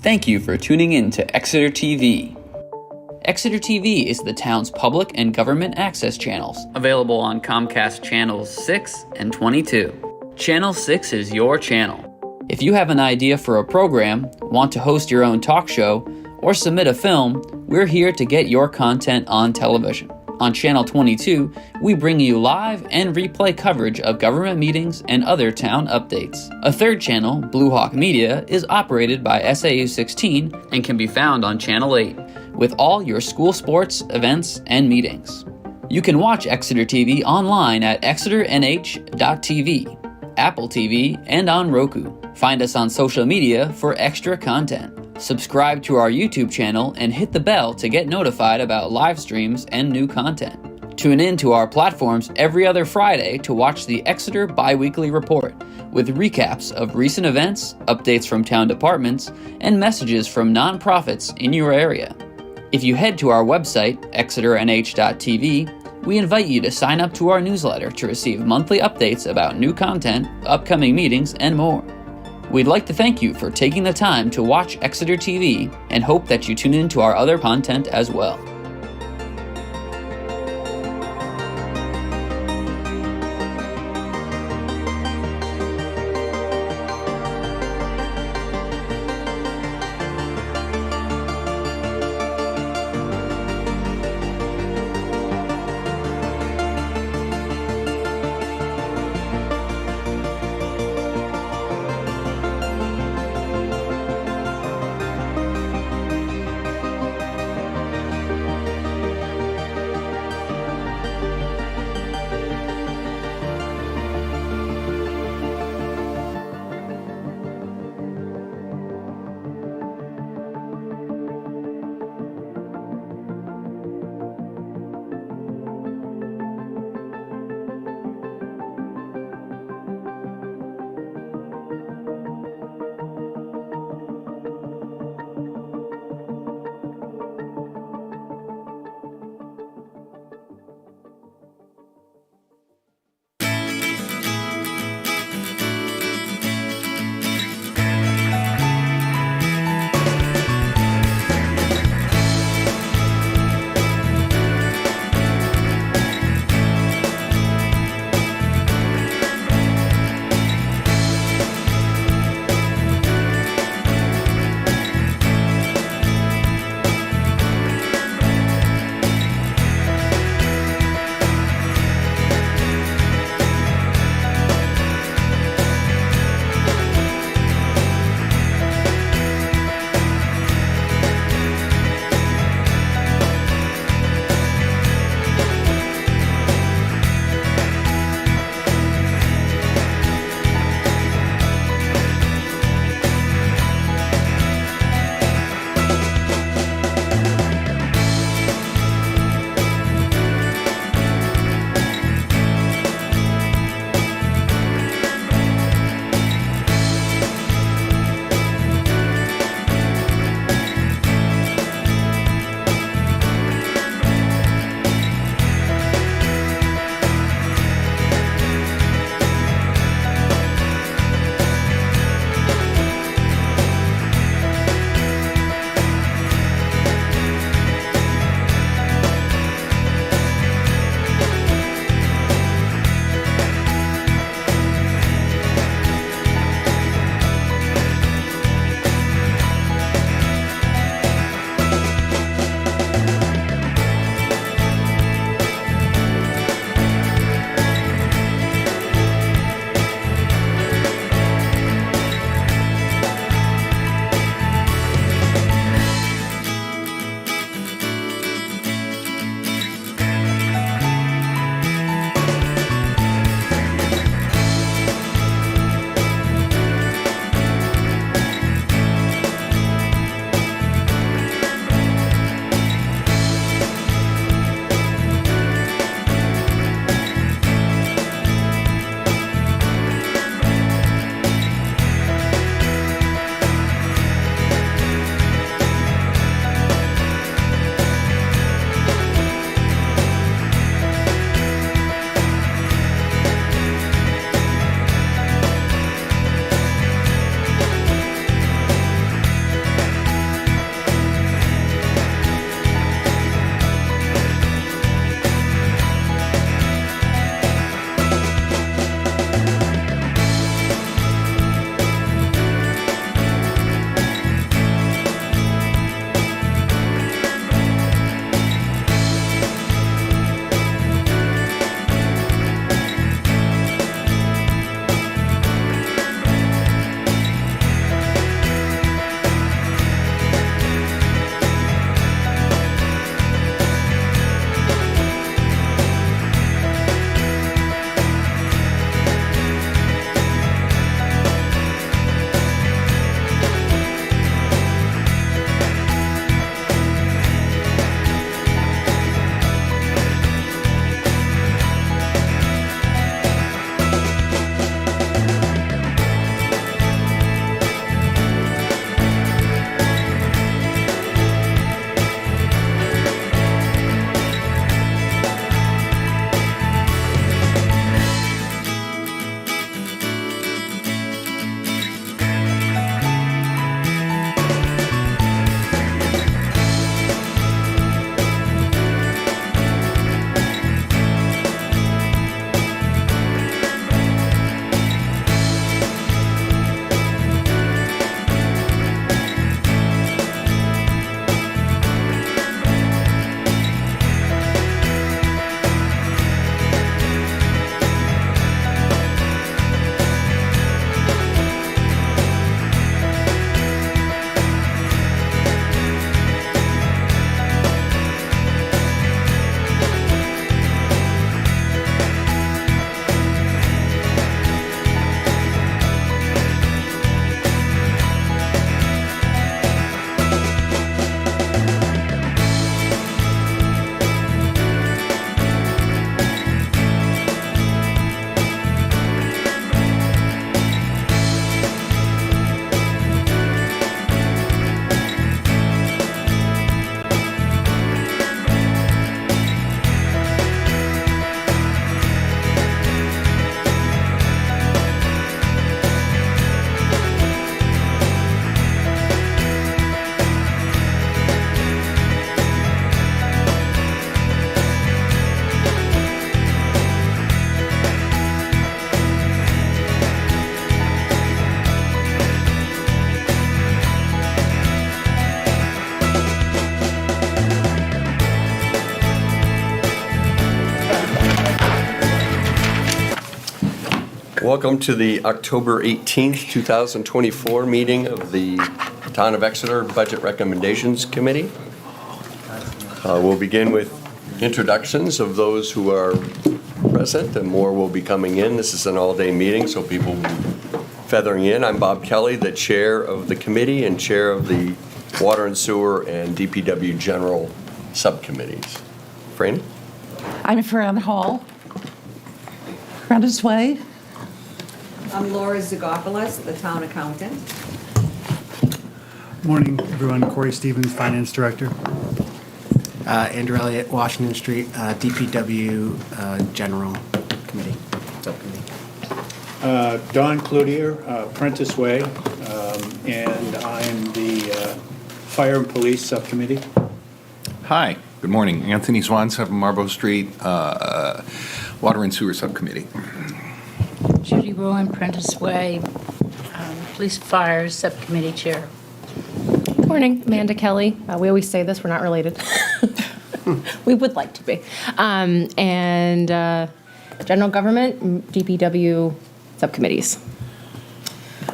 Thank you for tuning in to Exeter TV. Exeter TV is the town's public and government access channels, available on Comcast Channels 6 and 22. Channel 6 is your channel. If you have an idea for a program, want to host your own talk show, or submit a film, we're here to get your content on television. On Channel 22, we bring you live and replay coverage of government meetings and other town updates. A third channel, Blue Hawk Media, is operated by SAU 16 and can be found on Channel 8, with all your school sports, events, and meetings. You can watch Exeter TV online at exeternh.tv, Apple TV, and on Roku. Find us on social media for extra content. Subscribe to our YouTube channel and hit the bell to get notified about live streams and new content. Tune in to our platforms every other Friday to watch the Exeter Bi-Weekly Report, with recaps of recent events, updates from town departments, and messages from nonprofits in your area. If you head to our website, exeternh.tv, we invite you to sign up to our newsletter to receive monthly updates about new content, upcoming meetings, and more. We'd like to thank you for taking the time to watch Exeter TV and hope that you tune in to our other content as well. Welcome to the October 18th, 2024 meeting of the Town of Exeter Budget Recommendations Committee. We'll begin with introductions of those who are present, and more will be coming in. This is an all-day meeting, so people will be feathering in. I'm Bob Kelly, the chair of the committee and chair of the Water and Sewer and DPW General Subcommittees. Franny? I'm Fran Hall. Prentice Way. I'm Laura Zagopoulos, the town accountant. Morning, everyone. Corey Stevens, Finance Director. Andrew Elliott, Washington Street, DPW General Committee, Subcommittee. Don Cloutier, Prentice Way, and I'm the Fire and Police Subcommittee. Hi, good morning. Anthony Swan, 7 Marlborough Street, Water and Sewer Subcommittee. Judy Rowan, Prentice Way, Police Fire Subcommittee Chair. Good morning, Amanda Kelly. We always say this, we're not related. We would like to be. And General Government, DPW Subcommittees.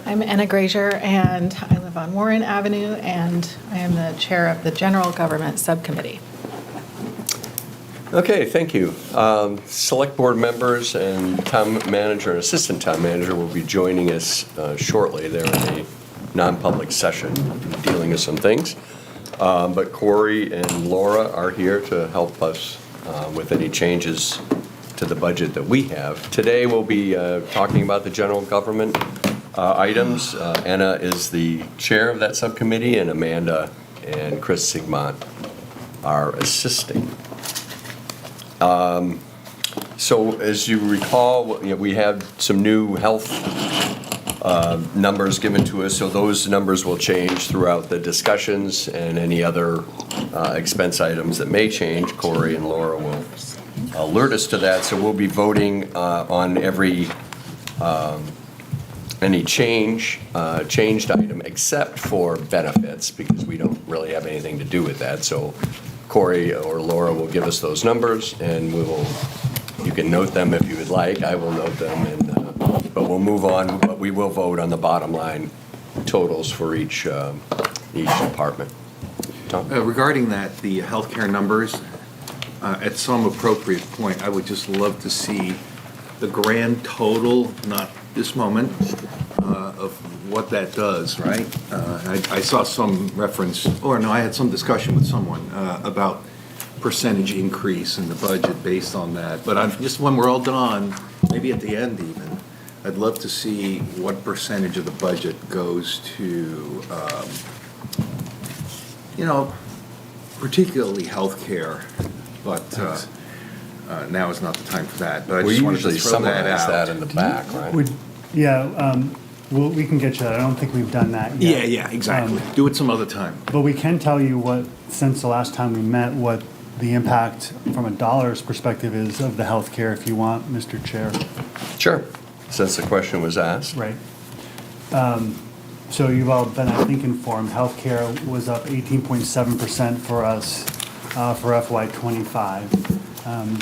I'm Anna Grazier, and I live on Warren Avenue, and I am the chair of the General Government Subcommittee. Okay, thank you. Select board members and town manager and assistant town manager will be joining us shortly. They're in a non-public session dealing with some things. But Corey and Laura are here to help us with any changes to the budget that we have. Today we'll be talking about the general government items. Anna is the chair of that subcommittee, and Amanda and Chris Sigmont are assisting. So as you recall, we had some new health numbers given to us, so those numbers will change throughout the discussions, and any other expense items that may change, Corey and Laura will alert us to that. So we'll be voting on any changed item except for benefits, because we don't really have anything to do with that. So Corey or Laura will give us those numbers, and you can note them if you would like. I will note them, but we'll move on. But we will vote on the bottom line totals for each department. Tom? Regarding that, the healthcare numbers, at some appropriate point, I would just love to see the grand total, not this moment, of what that does, right? I saw some reference, or no, I had some discussion with someone about percentage increase in the budget based on that. But I'm just, when we're all done, maybe at the end even, I'd love to see what percentage of the budget goes to, particularly healthcare. But now is not the time for that. But I We just wanted to usually throw that summarize out. that in the back, right? We can get you that. I don't think we've done that yet. Yeah, exactly. Do it some other time. But we can tell you what, since the last time we met, what the impact from a dollars perspective is of the healthcare, if you want, Mr. Chair. Sure, since the question was asked. Right. So you've all been, I think, informed. Healthcare was up 18.7% for us for FY '25.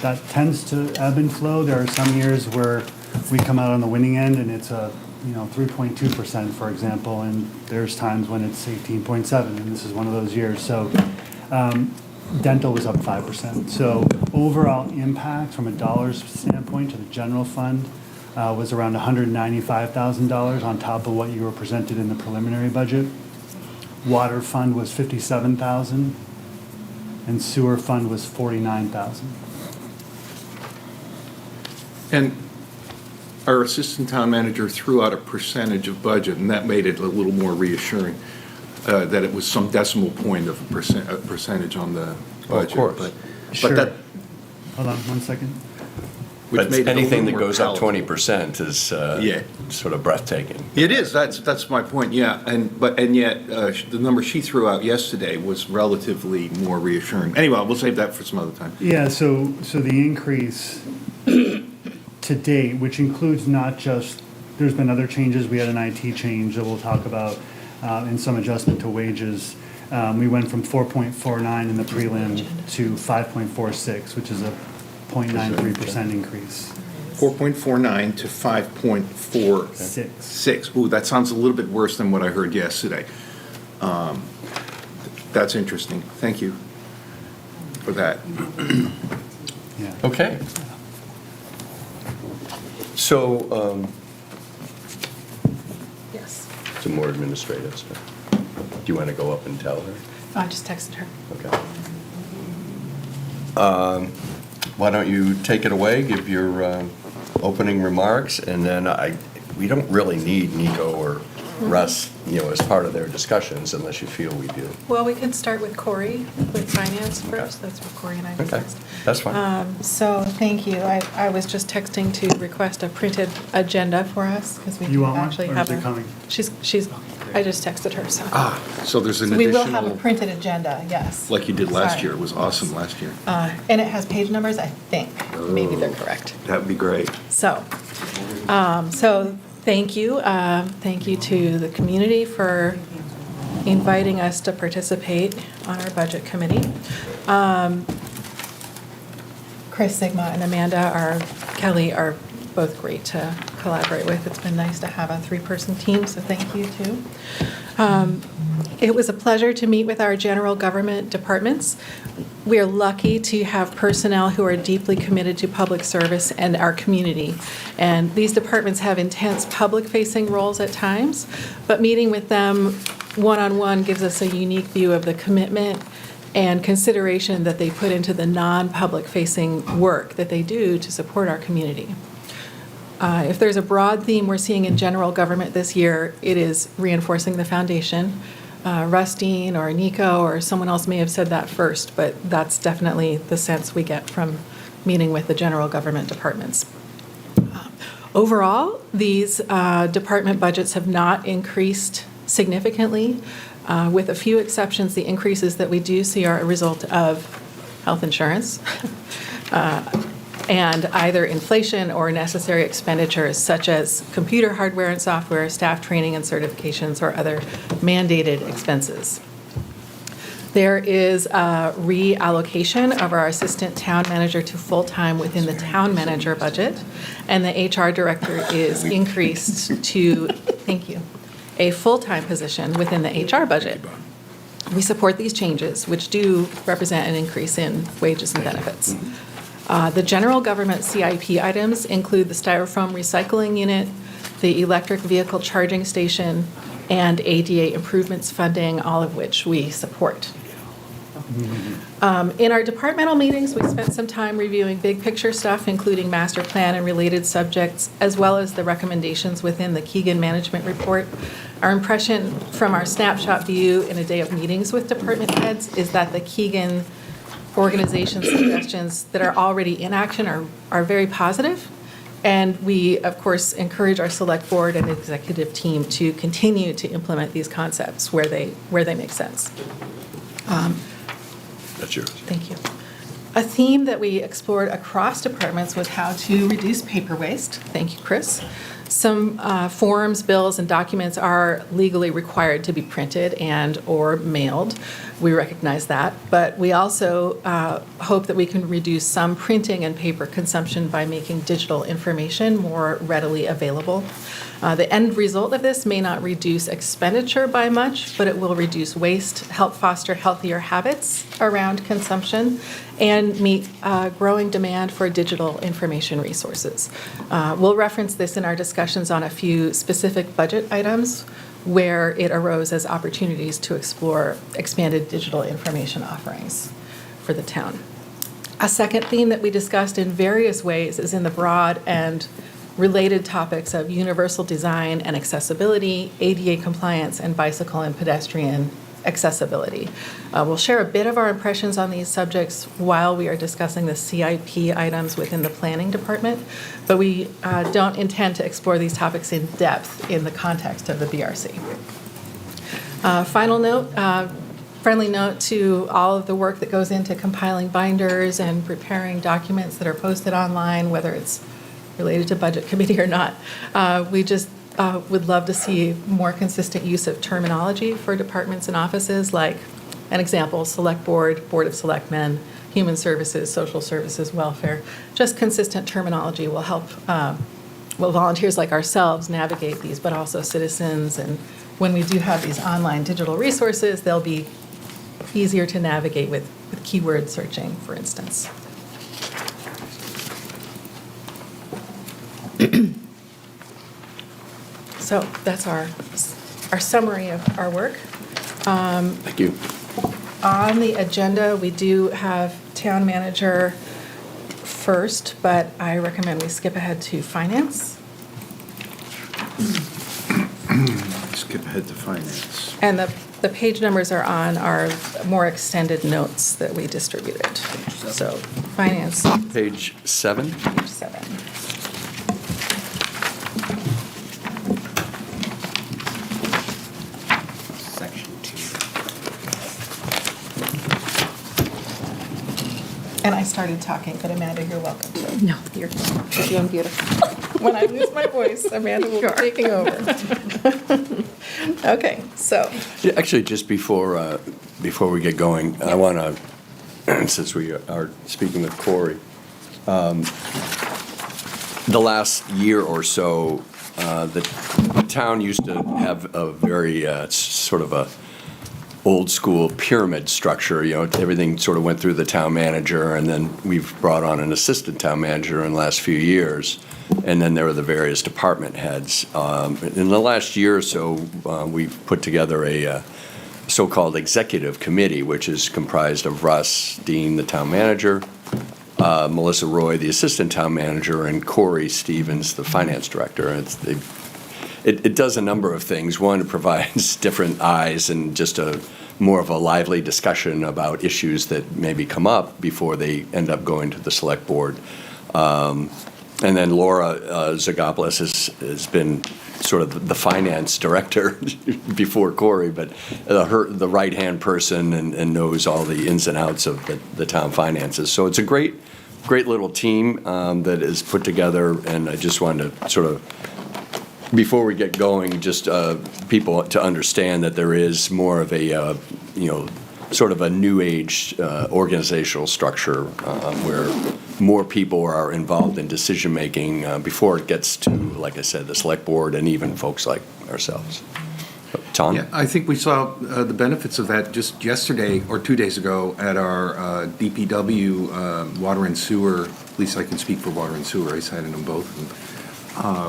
That tends to ebb and flow. There are some years where we come out on the winning end and it's a 3.2%, for example, and there's times when it's 18.7, and this is one of those years. So dental was up 5%. So overall impact from a dollars standpoint to the general fund was around $195,000 on top of what you were presented in the preliminary budget. Water fund was $57,000, and sewer fund was $49,000. And our assistant town manager threw out a percentage of budget, and that made it a little more reassuring that it was some decimal point of a percentage on the budget. Of course. Sure. But that, Hold on one second. which But made it a anything that little more goes up palatable. 20% is Yeah. sort of breathtaking. It is. That's my point. Yeah, and yet the number she threw out yesterday was relatively more reassuring. Anyway, we'll save that for some other time. Yeah, so the increase to date, which includes not just, there's been other changes. We had an IT change that we'll talk about, and some adjustment to wages. We went from 4.49 in the prelim to 5.46, which is a 0.93% increase. 4.49 to 5.46. Ooh, that sounds a little bit worse than what I heard yesterday. That's interesting. Thank you for that. Yeah. Okay. So, Yes. some more administrative stuff. Do you want to go up and tell her? I just texted her. Okay. Why don't you take it away, give your opening remarks, and then we don't really need Nico or Russ, as part of their discussions unless you feel we do. Well, we can start with Corey, with finance first. That's what Corey and I Okay, discussed. that's fine. So, thank you. I was just texting to request a printed agenda for us, because we You do want one, actually or have is it a. coming? I just texted her, so. So there's an We will have a additional, printed agenda, yes. like you did last Sorry. year. It was awesome last year. And it has page numbers, I think. Maybe they're correct. That'd be great. So thank you. Thank you to the community for inviting us to participate on our budget committee. Chris, Sigma, and Kelly are both great to collaborate with. It's been nice to have a three-person team, so thank you too. It was a pleasure to meet with our general government departments. We are lucky to have personnel who are deeply committed to public service and our community. And these departments have intense public-facing roles at times, but meeting with them one-on-one gives us a unique view of the commitment and consideration that they put into the non-public facing work that they do to support our community. If there's a broad theme we're seeing in general government this year, it is reinforcing the foundation. Rustine or Nico or someone else may have said that first, but that's definitely the sense we get from meeting with the general government departments. Overall, these department budgets have not increased significantly. With a few exceptions, the increases that we do see are a result of health insurance and either inflation or necessary expenditures such as computer hardware and software, staff training and certifications, or other mandated expenses. There is a reallocation of our assistant town manager to full-time within the town manager budget, and the HR director is increased to, thank you, a full-time position within the HR budget. We support these changes, which do represent an increase in wages and benefits. The general government CIP items include the styrofoam recycling unit, the electric vehicle charging station, and ADA improvements funding, all of which we support. In our departmental meetings, we spent some time reviewing big picture stuff, including master plan and related subjects, as well as the recommendations within the Keegan Management Report. Our impression from our snapshot view in a day of meetings with department heads is that the Keegan organization suggestions that are already in action are very positive. And we, of course, encourage our select board and executive team to continue to implement these concepts where they make sense. That's yours. Thank you. A theme that we explored across departments was how to reduce paper waste. Thank you, Chris. Some forms, bills, and documents are legally required to be printed and or mailed. We recognize that, but we also hope that we can reduce some printing and paper consumption by making digital information more readily available. The end result of this may not reduce expenditure by much, but it will reduce waste, help foster healthier habits around consumption, and meet growing demand for digital information resources. We'll reference this in our discussions on a few specific budget items where it arose as opportunities to explore expanded digital information offerings for the town. A second theme that we discussed in various ways is in the broad and related topics of universal design and accessibility, ADA compliance, and bicycle and pedestrian accessibility. We'll share a bit of our impressions on these subjects while we are discussing the CIP items within the planning department, but we don't intend to explore these topics in depth in the context of the BRC. Final note, friendly note to all of the work that goes into compiling binders and preparing documents that are posted online, whether it's related to budget committee or not. We just would love to see more consistent use of terminology for departments and offices like An example, Select Board, Board of Selectmen, Human Services, Social Services, Welfare. Just consistent terminology will help volunteers like ourselves navigate these, but also citizens. And when we do have these online digital resources, they'll be easier to navigate with keyword searching, for instance. So that's our summary of our work. Thank you. On the agenda, we do have town manager first, but I recommend we skip ahead to finance. Skip ahead to finance. And the page numbers are on our more extended notes that we distributed. So finance, Page 7. page 7. Section 2. And I started talking, but Amanda, you're welcome to. No, you're doing beautiful. When I lose my voice, Amanda will be taking over. Okay, so, Yeah, actually, just before we get going, I want to, since we are speaking with Corey, the last year or so, the town used to have a very sort of a old-school pyramid structure. You know, everything sort of went through the town manager, and then we've brought on an assistant town manager in the last few years, and then there were the various department heads. In the last year or so, we've put together a so-called executive committee, which is comprised of Russ Dean, the town manager, Melissa Roy, the assistant town manager, and Corey Stevens, the finance director. And it does a number of things. One, it provides different eyes and just more of a lively discussion about issues that maybe come up before they end up going to the select board. And then Laura Zagopoulos has been sort of the finance director before Corey, but the right-hand person and knows all the ins and outs of the town finances. So it's a great little team that is put together, and I just wanted to sort of, before we get going, just people to understand that there is more of a, sort of a new age organizational structure where more people are involved in decision-making before it gets to, like I said, the select board and even folks like ourselves. Tom? Yeah, I think we saw the benefits of that just yesterday or 2 days ago at our DPW water and sewer, at least I can speak for water and sewer, I sat in them both,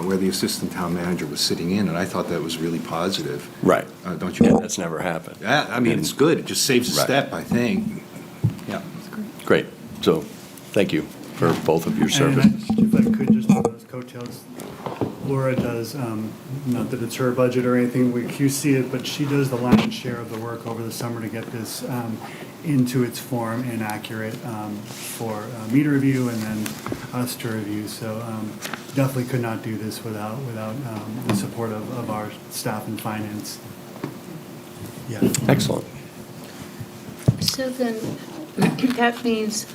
where the assistant town manager was sitting in, and I thought that was really positive. Right. Don't you? Yeah, that's never happened. Yeah, I mean, it's good. It just saves a Right. step, I think. Yeah. Great. So, thank you for both of your service. And if I could just on those coattails, Laura does, not that it's her budget or anything, we QC it, but she does the lion's share of the work over the summer to get this into its form and accurate for me to review and then us to review. So definitely could not do this without the support of our staff and finance. Yeah. Excellent. So then, that means,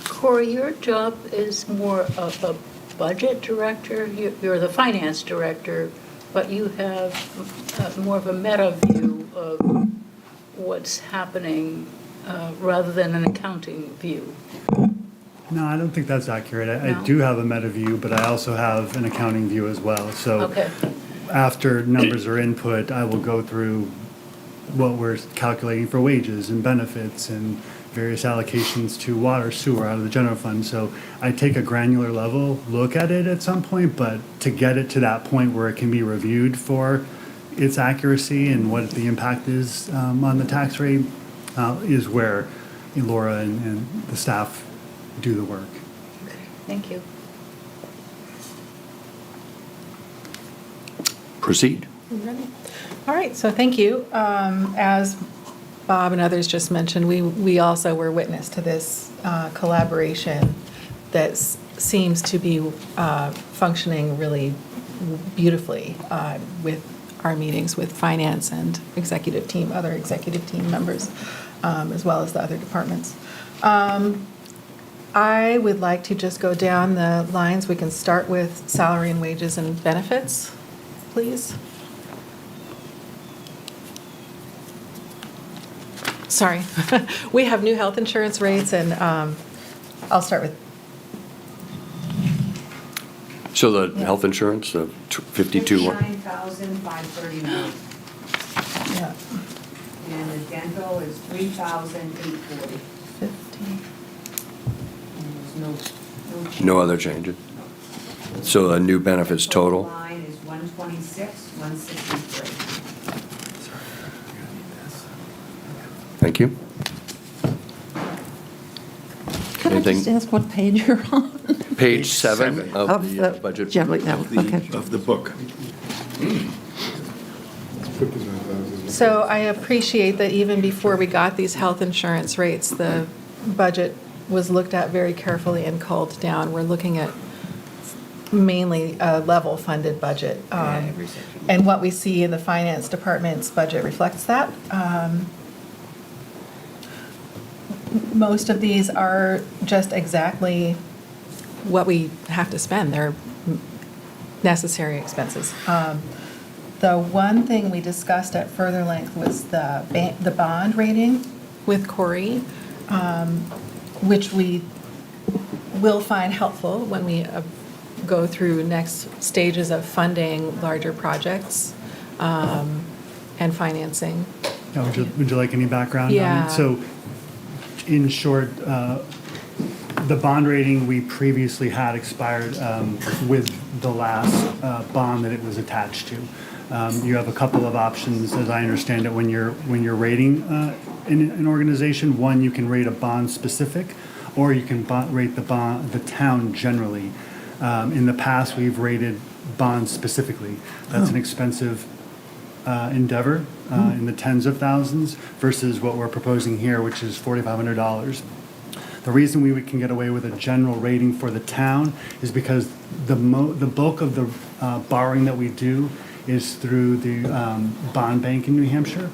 Corey, your job is more of a budget director. You're the finance director, but you have more of a meta view of what's happening rather than an accounting view. No, I don't think that's accurate. No? I do have a meta view, but I also have an accounting view as well. So Okay. after numbers are input, I will go through what we're calculating for wages and benefits and various allocations to water, sewer out of the general fund. So I take a granular level look at it at some point, but to get it to that point where it can be reviewed for its accuracy and what the impact is on the tax rate is where Laura and the staff do the work. Thank you. Proceed. All right, so thank you. As Bob and others just mentioned, we also were witness to this collaboration that seems to be functioning really beautifully with our meetings with finance and executive team, other executive team members, as well as the other departments. I would like to just go down the lines. We can start with salary and wages and benefits, please. sorry. We have new health insurance rates, and I'll start with, So the health insurance, 52, $59,539. yeah, And the dental is $3,840. 50. And there's no change. no other changes? So the new benefits total? Line is 126, 163. Thank you. Could I just Anything? ask what page you're on? Page 7 Of of the the budget. generally, no, okay. Of the book. So I appreciate that even before we got these health insurance rates, the budget was looked at very carefully and culled down. We're looking at mainly a level-funded budget. And what we see in the finance department's budget reflects that. Most of these are just exactly what we have to spend. They're necessary expenses. The one thing we discussed at further length was the bond rating with Corey, which we will find helpful when we go through next stages of funding larger projects and financing. Would you like any background on it? Yeah. So, in short, the bond rating we previously had expired with the last bond that it was attached to. You have a couple of options, as I understand it, when you're rating an organization. One, you can rate a bond specific, or you can rate the town generally. In the past, we've rated bonds specifically. That's an expensive endeavor in the tens of thousands versus what we're proposing here, which is $4,500. The reason we can get away with a general rating for the town is because the bulk of the borrowing that we do is through the bond bank in New Hampshire.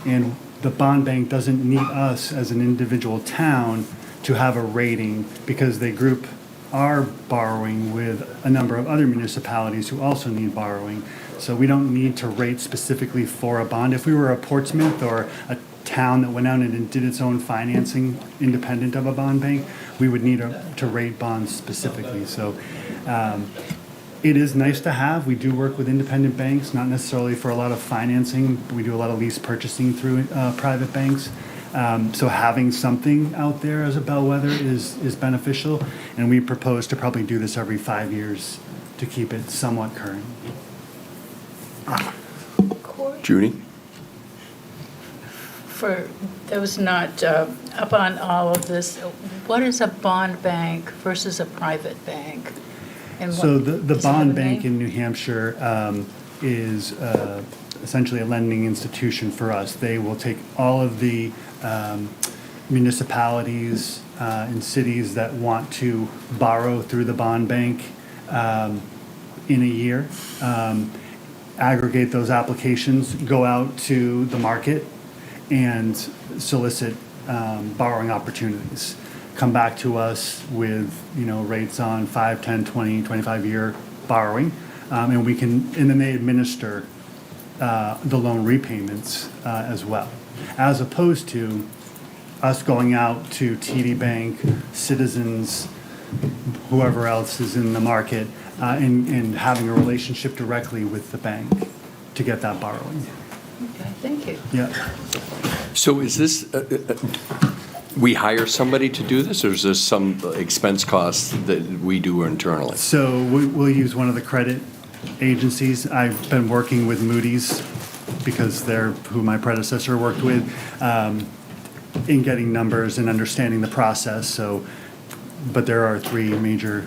And the bond bank doesn't need us as an individual town to have a rating because they group our borrowing with a number of other municipalities who also need borrowing. So we don't need to rate specifically for a bond. If we were a Portsmouth or a town that went out and did its own financing independent of a bond bank, we would need to rate bonds specifically. So it is nice to have. We do work with independent banks, not necessarily for a lot of financing. We do a lot of lease purchasing through private banks. So having something out there as a bellwether is beneficial, and we propose to probably do this every 5 years to keep it somewhat current. Judy? For those not up on all of this, what is a bond bank versus a private bank? And So what- the does it have bond a bank name? in New Hampshire is essentially a lending institution for us. They will take all of the municipalities and cities that want to borrow through the bond bank in a year, aggregate those applications, go out to the market and solicit borrowing opportunities. Come back to us with, rates on 5, 10, 20, 25-year borrowing, and then they administer the loan repayments as well, as opposed to us going out to TD Bank, Citizens, whoever else is in the market, and having a relationship directly with the bank to get that borrowing. Okay, thank you. Yeah. So is this, we hire somebody to do this, or is this some expense costs that we do internally? So we'll use one of the credit agencies. I've been working with Moody's because they're who my predecessor worked with in getting numbers and understanding the process. So, but there are 3 major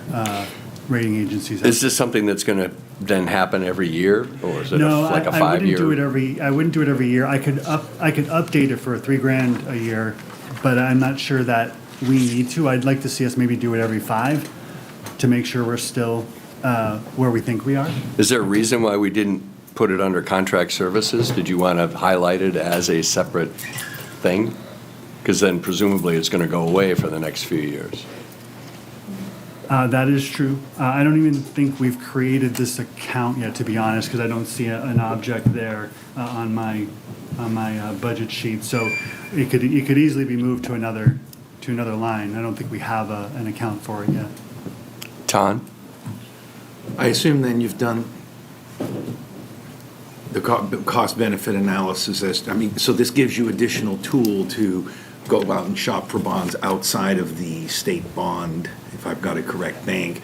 rating agencies. Is this something that's going to then happen every year, or is it No, like a I wouldn't 5-year? do it I wouldn't do it every year. I could update it for $3,000 a year, but I'm not sure that we need to. I'd like to see us maybe do it every 5 to make sure we're still where we think we are. Is there a reason why we didn't put it under contract services? Did you want to highlight it as a separate thing? Because then presumably it's going to go away for the next few years. That is true. I don't even think we've created this account yet, to be honest, because I don't see an object there on my budget sheet. So it could easily be moved to another line. I don't think we have an account for it yet. Ton? I assume then you've done the cost-benefit analysis so this gives you additional tool to go out and shop for bonds outside of the state bond, if I've got it correct, bank.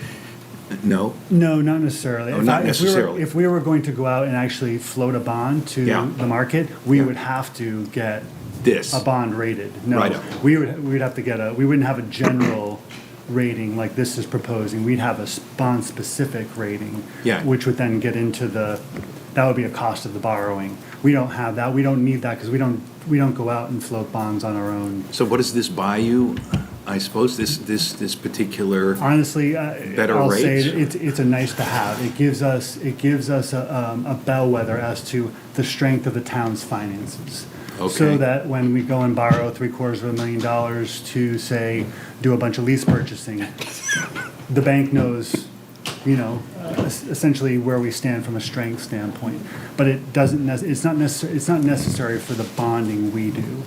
No? No, not necessarily. Oh, not necessarily. If we were going to go out and actually float a bond to Yeah. the market, we Yeah. would have to get This. a bond rated. No, Right. we'd have to we wouldn't have a general rating like this is proposing. We'd have a bond-specific rating, Yeah. which would then get into that would be a cost of the borrowing. We don't have that. We don't need that because we don't go out and float bonds on our own. So what does this buy you? I suppose this particular, Honestly, Better I'll say rates? it's a nice to have. It gives us a bellwether as to the strength of the town's finances. Okay. So that when we go and borrow $750,000 to say do a bunch of lease purchasing, the bank knows, essentially where we stand from a strength standpoint. But it doesn't. It's not necessary for the bonding we do.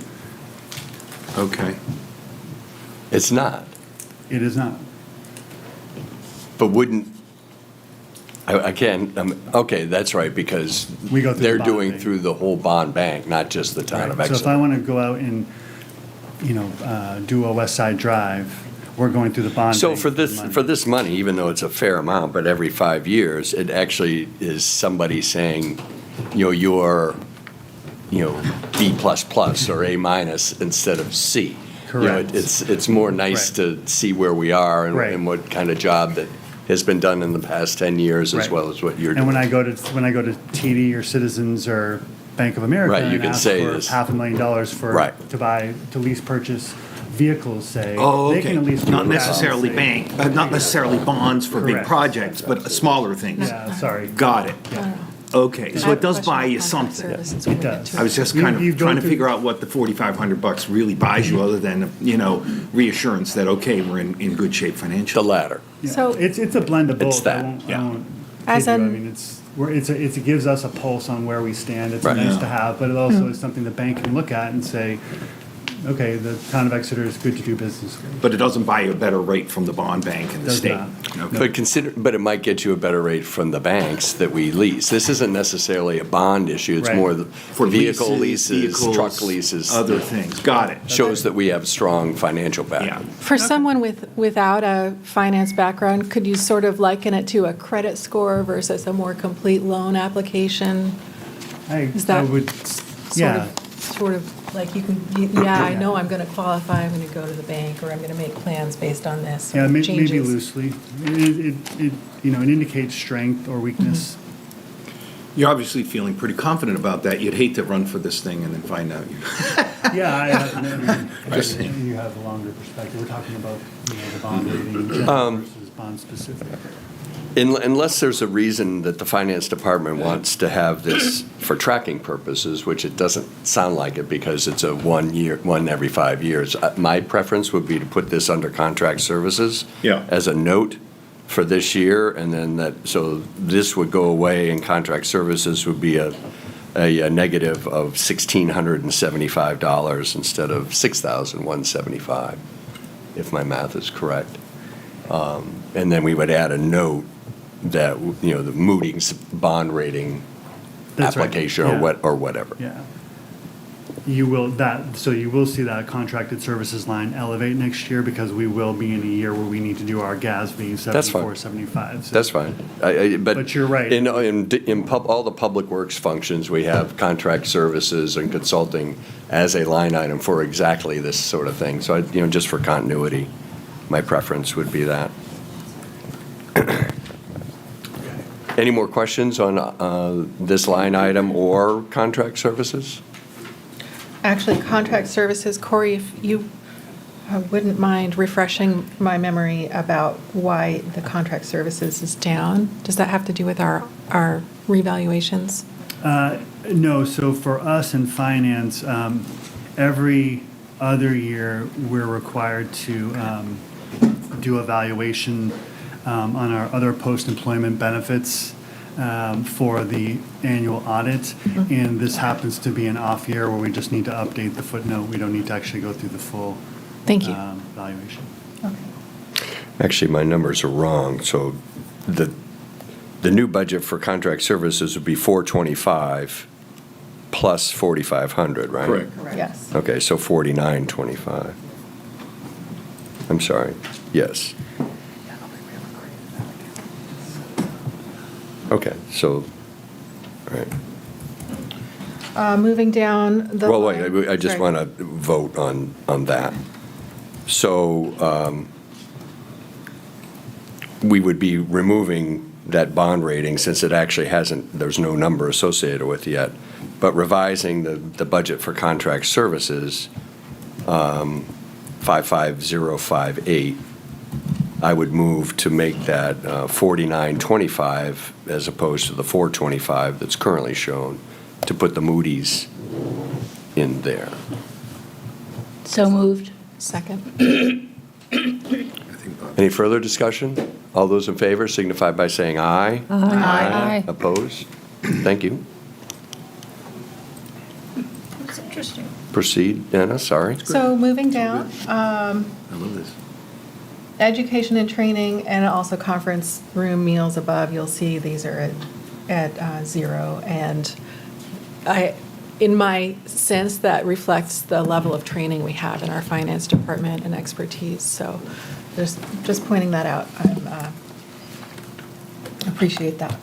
okay. It's not. It is not. But wouldn't, okay, that's right, because We go through the they're bond doing bank. through the whole bond bank, not just the town of So if I Exeter. want to go out and, do a West Side Drive, we're going through the bond. So bank for the this, money. for this money, even though it's a fair amount, but every 5 years, it actually is somebody saying, you're, B++ or A- instead of C. Correct. It's more nice Right. to see where we are Right. and what kind of job that has been done in the past 10 years as Right. well as what you're And doing. when I go to TD or Citizens or Bank of America Right, you and can ask say for this. $500,000 Right. to lease purchase vehicles, say, Oh, they okay. can at least. Not look at that and necessarily say- bank, not necessarily bonds for big Correct. projects, but smaller things. Yeah, sorry. Got it. Okay, so it does buy you It something. does. I was just You- kind of you go trying to through- figure out what the $4,500 really buys you, other than, reassurance that, okay, we're in good shape The financially. latter. Yeah. So- It's a blend of both. It's that, I won't yeah. As kid you. I an- mean, it gives us a pulse on where we stand. It's Right. nice Yeah. to have, but it also is something the bank can look at and say, okay, the town of Exeter is good to do business with. But it doesn't buy you a better rate from the bond bank and the Does state. not. Okay. But it might get you a better rate from the banks that we lease. This isn't necessarily a bond issue, it's Right. more the For vehicle leases, vehicles, truck leases. Other things. Got it. Shows that we have strong financial Yeah. backing. For someone without a finance background, could you sort of liken it to a credit score versus a more complete loan application? Is I that would, yeah. Sort of like I know I'm going to qualify, I'm going to go to the bank, or I'm going to make plans based on this. Yeah, or maybe changes. loosely. It indicates strength or weakness. You're obviously feeling pretty confident about that. You'd hate to run for this thing and then find out. Just saying. You have a longer perspective. We're talking about, the bond rating general versus bond specific. Unless there's a reason that the finance department wants to have this for tracking purposes, which it doesn't sound like it because it's a one every 5 years. My preference would be to put this under contract services Yeah. as a note for this year, and then so this would go away and contract services would be a negative of $1,675 instead of $6,175, if my math is correct. And then we would add a note that, the Moody's bond rating That's right, application yeah. or whatever. Yeah. You will see that contracted services line elevate next year because we will be in a year where we need to do our GASB That's fine. 74, 75. So- That's fine. But you're right. In all the public works functions, we have contract services and consulting as a line item for exactly this sort of thing. So, just for continuity, my preference would be that. Any more questions on this line item or contract services? Actually, contract services, Corey, if you wouldn't mind refreshing my memory about why the contract services is down? Does that have to do with our revaluations? No, so for us in finance, every other year, we're required to do evaluation on our other post-employment benefits for the annual audit. And this happens to be an off year where we just need to update the footnote. We don't need to actually go through the full Thank you. evaluation. Actually, my numbers are wrong. So the new budget for contract services would be 425 plus 4,500, right? Correct. Yes. Okay, so 4925. I'm sorry. Yes. Okay, so, all right. Moving down the Well, line. wait, I just Sorry. want to vote on that. So we would be removing that bond rating since it actually hasn't, there's no number associated with it yet, but revising the budget for contract services, 55058, I would move to make that 4925 as opposed to the 425 that's currently shown, to put the Moody's in there. So moved. Second. Any further discussion? All those in favor signify by saying aye. Aye. Opposed? Thank you. That's interesting. Proceed, Anna, sorry. So moving down, I love this. education and training, and also conference room meals above, you'll see these are at zero. And in my sense, that reflects the level of training we have in our finance department and expertise. So just pointing that out. I appreciate that.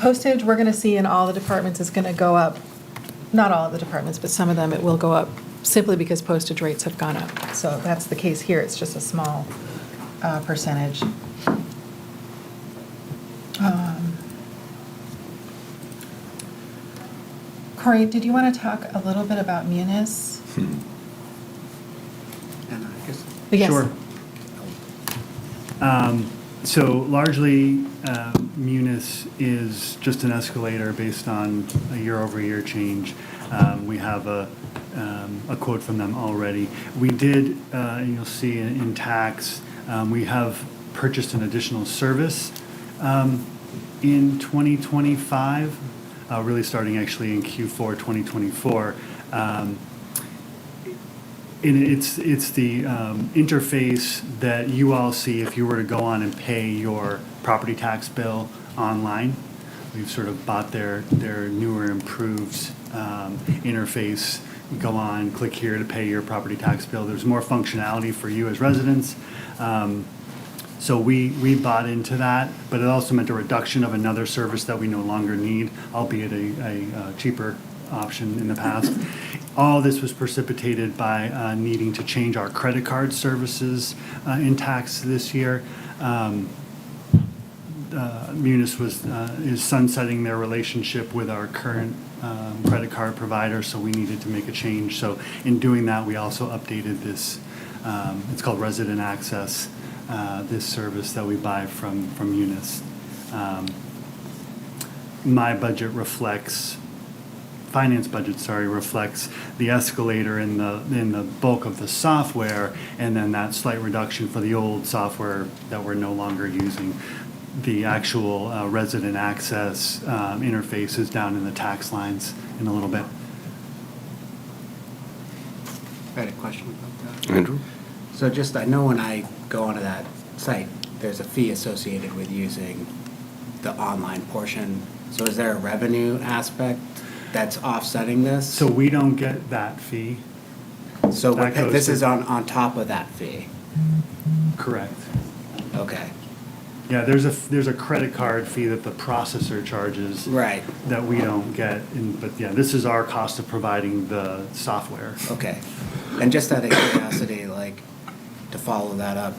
Postage, we're going to see in all the departments is going to go up. Not all of the departments, but some of them, it will go up simply because postage rates have gone up. So that's the case here. It's just a small percentage. Corey, did you want to talk a little bit about Munis? And I guess Yes. Sure. So largely, Munis is just an escalator based on a year-over-year change. We have a quote from them already. We did, and you'll see in tax, we have purchased an additional service in 2025, really starting actually in Q4 2024. And it's the interface that you all see if you were to go on and pay your property tax bill online. We've sort of bought their newer, improved interface. You go on, click here to pay your property tax bill. There's more functionality for you as residents. So we bought into that, but it also meant a reduction of another service that we no longer need, albeit a cheaper option in the past. All this was precipitated by needing to change our credit card services in tax this year. Munis is sunsetting their relationship with our current credit card provider, so we needed to make a change. So in doing that, we also updated this. It's called Resident Access. This service that we buy from Munis. My budget reflects. Finance budget, reflects the escalator in the bulk of the software, and then that slight reduction for the old software that we're no longer using. The actual resident access interface is down in the tax lines in a little bit. I had a question about that. Andrew? So just, I know when I go onto that site, there's a fee associated with using the online portion. So is there a revenue aspect that's offsetting this? So we don't get that fee. So that goes this to- is on top of that fee? Correct. Okay, Yeah, there's a credit card fee that the processor charges. right, That we don't get, but yeah, this is our cost of providing the software. okay. And just out of curiosity, like, to follow that up,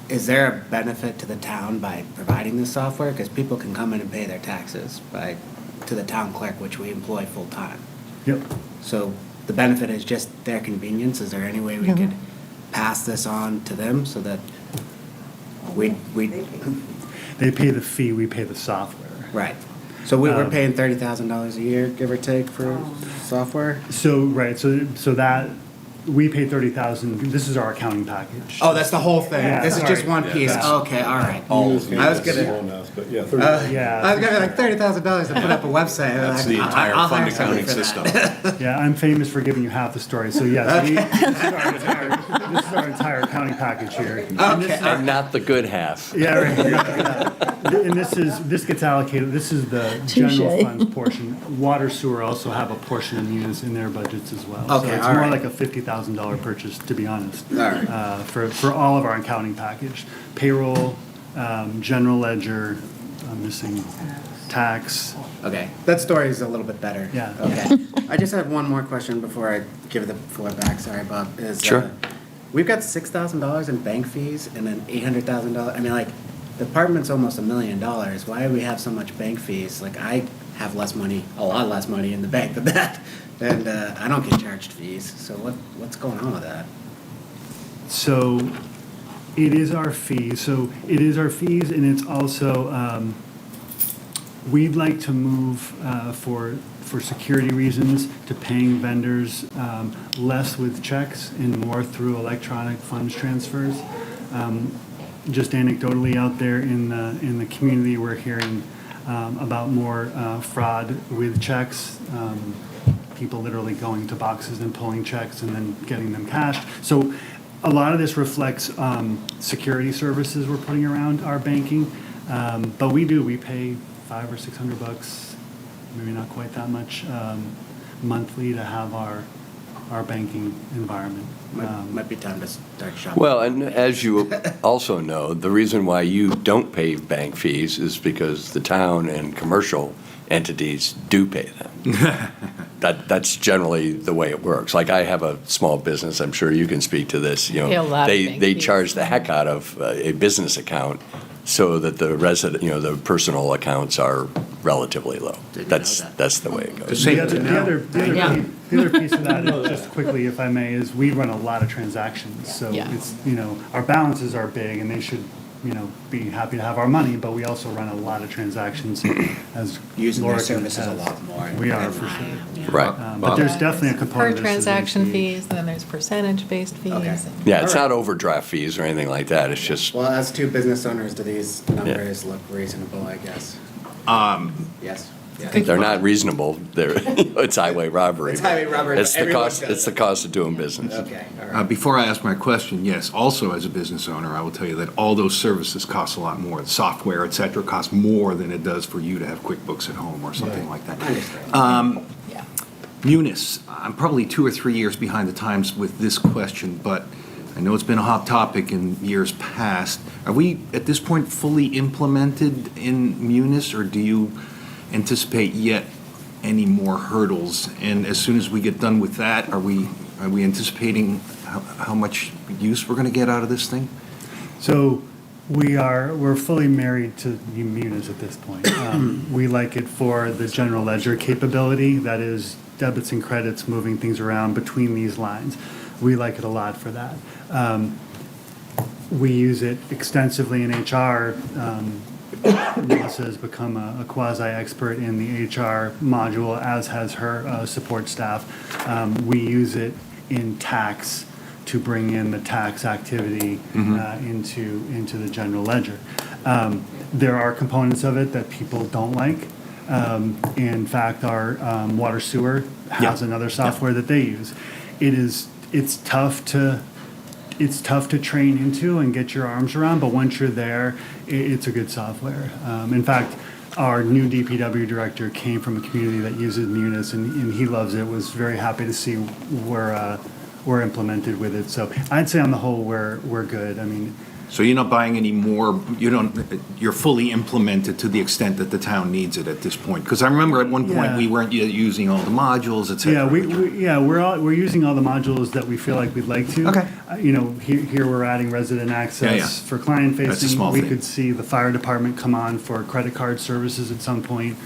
is there a benefit to the town by providing this software? Because people can come in and pay their taxes to the town clerk, which we employ full-time. Yep. So the benefit is just their convenience. Is there any way we could pass this on to them so that we They pay the fee, we pay the software. right? So we're paying $30,000 a year, give or take, for software? So, right, so that we pay 30,000. This is our accounting package. Oh, that's the whole thing. Yeah, This is just sorry. one piece. Yeah. Okay, all right. All I was gonna. But yeah, Yeah. I was gonna be like $30,000 to put up a website. and That's like, the entire I'll fund hire somebody accounting for that. system. Yeah, I'm famous for giving you half the story. So yes, this is our entire accounting package here. Okay. And not the good half. Yeah, right. And this gets allocated, this is the general Touche. funds portion. Water, sewer also have a portion of munis in their budgets as well. Okay, So it's all more right. like a $50,000 purchase, to be honest. All right. For all of our accounting package. Payroll, general ledger, I'm missing tax. Okay, that story is a little bit better. Yeah. Okay. I just have one more question before I give the floor back. Sorry, Bob. Sure. We've got $6,000 in bank fees and then $800,000. I mean, like, the apartment's almost $1 million. Why do we have so much bank fees? Like, I have less money, a lot less money in the bank than that, and I don't get charged fees. So what's going on with that? So it is our fees. So it is our fees, and it's also, we'd like to move for security reasons to paying vendors less with checks and more through electronic funds transfers. Just anecdotally out there in the community, we're hearing about more fraud with checks. People literally going to boxes and pulling checks and then getting them cashed. So a lot of this reflects security services we're putting around our banking. But we pay $500 or $600, maybe not quite that much, monthly to have our banking environment. Might be time to start shopping. Well, and as you also know, the reason why you don't pay bank fees is because the town and commercial entities do pay them. That's generally the way it works. Like, I have a small business, I'm sure you can speak to this, Pay a lot of bank they fees. charge the heck out of a business account so that the resident, the personal accounts are relatively low. Didn't know that. That's the way it goes. The other Yeah. piece of that, is, just quickly, if I may, is we run a lot of transactions. So Yeah. it's, our balances are big and they should, be happy to have our money, but we also run a lot of transactions as Using Laura their can services a attest. lot more. We are, for sure. Right. But there's definitely a Per component. of this that transaction is fees, and then there's percentage-based fees. Okay. and- Yeah, it's not overdraft fees or anything like that, it's just, Well, as two business owners, do these numbers look reasonable, I guess? Yes. Yeah. they're not reasonable, it's highway robbery. It's highway robbery, It's but the everyone cost, does it's the it. cost of doing business. Okay, all right. Before I ask my question, yes, also as a business owner, I will tell you that all those services cost a lot more. The software, et cetera, costs more than it does for you to have QuickBooks at home or something like that. I understand. Yeah. Munis, I'm probably 2 or 3 years behind the times with this question, but I know it's been a hot topic in years past. Are we, at this point, fully implemented in Munis, or do you anticipate yet any more hurdles? And as soon as we get done with that, are we anticipating how much use we're going to get out of this thing? So we're fully married to Munis at this point. We like it for the general ledger capability, that is debits and credits, moving things around between these lines. We like it a lot for that. We use it extensively in HR. Melissa has become a quasi-expert in the HR module, as has her support staff. We use it in tax to bring in the tax activity into the general ledger. There are components of it that people don't like. In fact, our water sewer has another software that they use. It's tough to train into and get your arms around, but once you're there, it's a good software. In fact, our new DPW director came from a community that uses Munis, and he loves it, was very happy to see we're implemented with it. So I'd say on the whole, we're good. I mean, So you're not buying any more, you're fully implemented to the extent that the town needs it at this point? Because I remember at one point, Yeah. we weren't yet using all the modules, et yeah, cetera. we're using all the modules that we feel like we'd like to. Okay. Here we're adding resident access Yeah. for client That's a facing. small We thing. could see the fire department come on for credit card services at some point.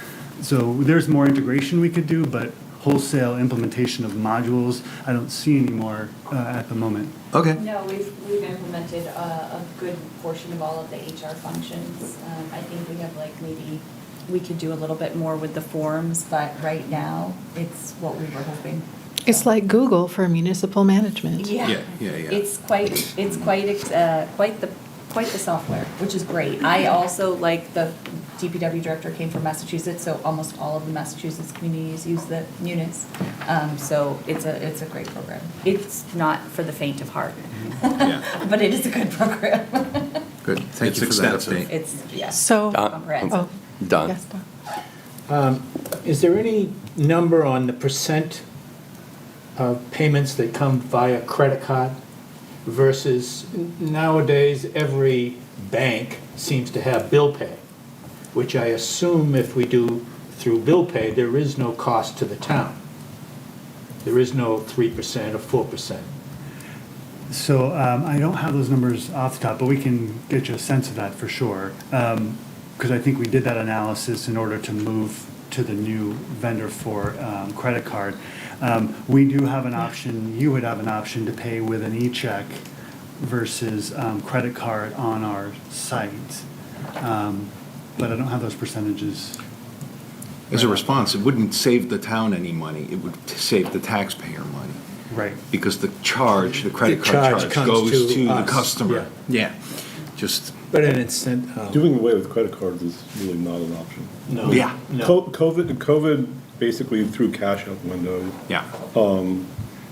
So there's more integration we could do, but wholesale implementation of modules, I don't see anymore at the moment. Okay. No, we've implemented a good portion of all of the HR functions. I think we have maybe, we could do a little bit more with the forms, but right now, it's what we were hoping. It's like Google for municipal management. Yeah. It's quite the software, which is great. I also, like, the DPW director came from Massachusetts, so almost all of the Massachusetts communities use the Munis. So it's a great program. It's not for the faint of heart, but it is a good program. Good, thank you for that update. It's, yeah, So, comprehensive. Don? yes, Don. Is there any number on the percent of payments that come via credit card versus nowadays every bank seems to have bill pay, which I assume if we do through bill pay, there is no cost to the town. There is no 3% or 4%. So I don't have those numbers off the top, but we can get you a sense of that for sure. Because I think we did that analysis in order to move to the new vendor for credit card. We do have an option, you would have an option to pay with an e-check versus credit card on our site. But I don't have those percentages. As a response, it wouldn't save the town any money, it would save the taxpayer money. Right. Because the credit The card charge charge comes goes to to the us, customer. Yeah, just, But an incentive. Doing away with credit cards is really not an option. No. Yeah. No. COVID basically threw cash out the window. yeah.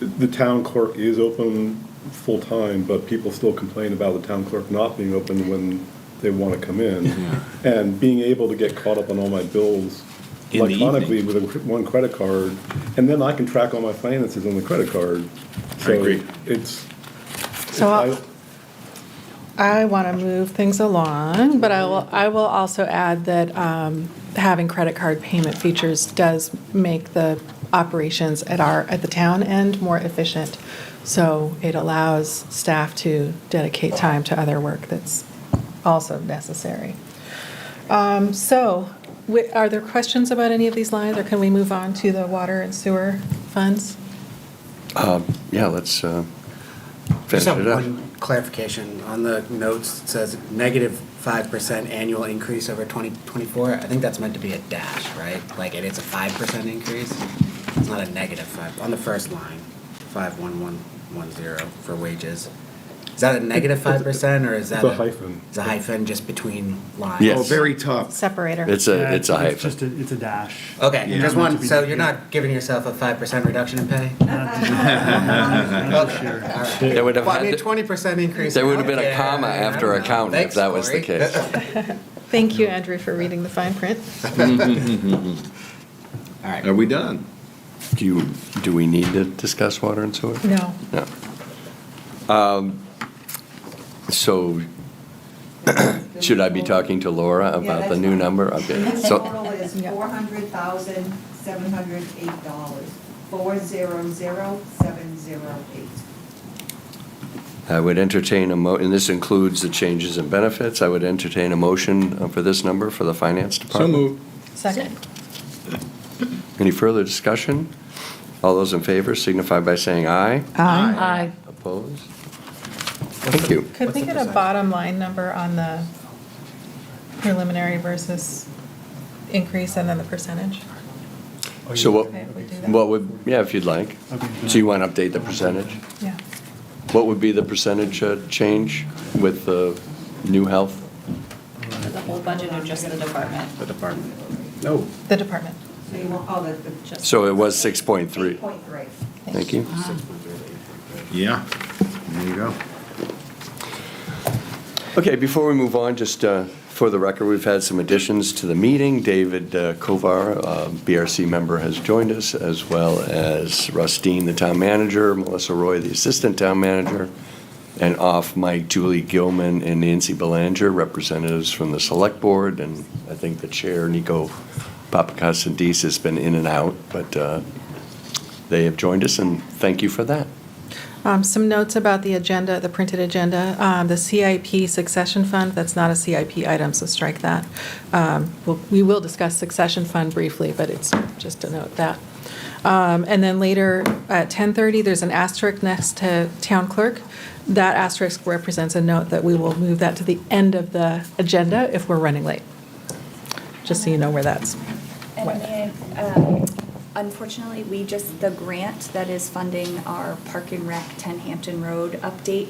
The town clerk is open full-time, but people still complain about the town clerk not being open when they want to come in. And being able to get caught up on all my bills In the electronically with one credit card, and then I can track all my finances on the credit card. So agree. It's. So I want to move things along, but I will also add that having credit card payment features does make the operations at the town end more efficient. So it allows staff to dedicate time to other work that's also necessary. So are there questions about any of these lines, or can we move on to the water and sewer funds? Yeah, let's Just finish have it up. one clarification. On the notes, it says -5% annual increase over 2024. I think that's meant to be a dash, right? Like it's a 5% increase. It's not a -5. On the first line, 51110 for wages. Is that a -5% or is that It's a hyphen. It's a hyphen just between lines? Yes. Oh, very tough. Separator. It's a Yeah, hyphen. just it's a dash. Okay, Yeah. just one, To be so you're different. not giving yourself a 5% reduction in pay? Not this year. All right. They would have Well, I had mean, to- 20% increase. There in would have been a healthcare, comma I after don't know. accountant if Thanks, that was the Lori. case. Thank you, Andrew, for reading the fine print. All right. Are we done? Do we need to discuss water and sewer? No. No. So, should I be talking to Laura about the new number? The Okay. new So, total is $400,708, 400,708. I would entertain and this includes the changes in benefits. I would entertain a motion for this number for the finance So department. moved. Second? Any further discussion? All those in favor signify by saying aye. Aye. Opposed? Thank you. Could What's we the get a percentage? bottom line number on the preliminary versus increase and then the percentage? So Okay, if we do that. what would, yeah, if you'd like. Okay. So you want to update the percentage? Yeah. What would be the percentage change with the new health? The whole budget or just the department? The department. No. The department. So you want, oh, the So it was 6.3. 8.3. Thank you. Yeah, there you go. Okay, before we move on, just for the record, we've had some additions to the meeting. David Kovar, BRC member, has joined us, as well as Russ Dean, the town manager, Melissa Roy, the assistant town manager, and off Mike, Julie Gilman, and Nancy Belanger, representatives from the select board, and I think the chair, Nico Papakasandis, has been in and out, but they have joined us, and thank you for that. Some notes about the agenda, the printed agenda. The CIP succession fund, that's not a CIP item, so strike that. We will discuss succession fund briefly, but it's just to note that. And then later at 10:30, there's an asterisk next to town clerk. That asterisk represents a note that we will move that to the end of the agenda if we're running late. Just so you know where that's. And then, Unfortunately, the grant that is funding our Park and Rec 10 Hampton Road update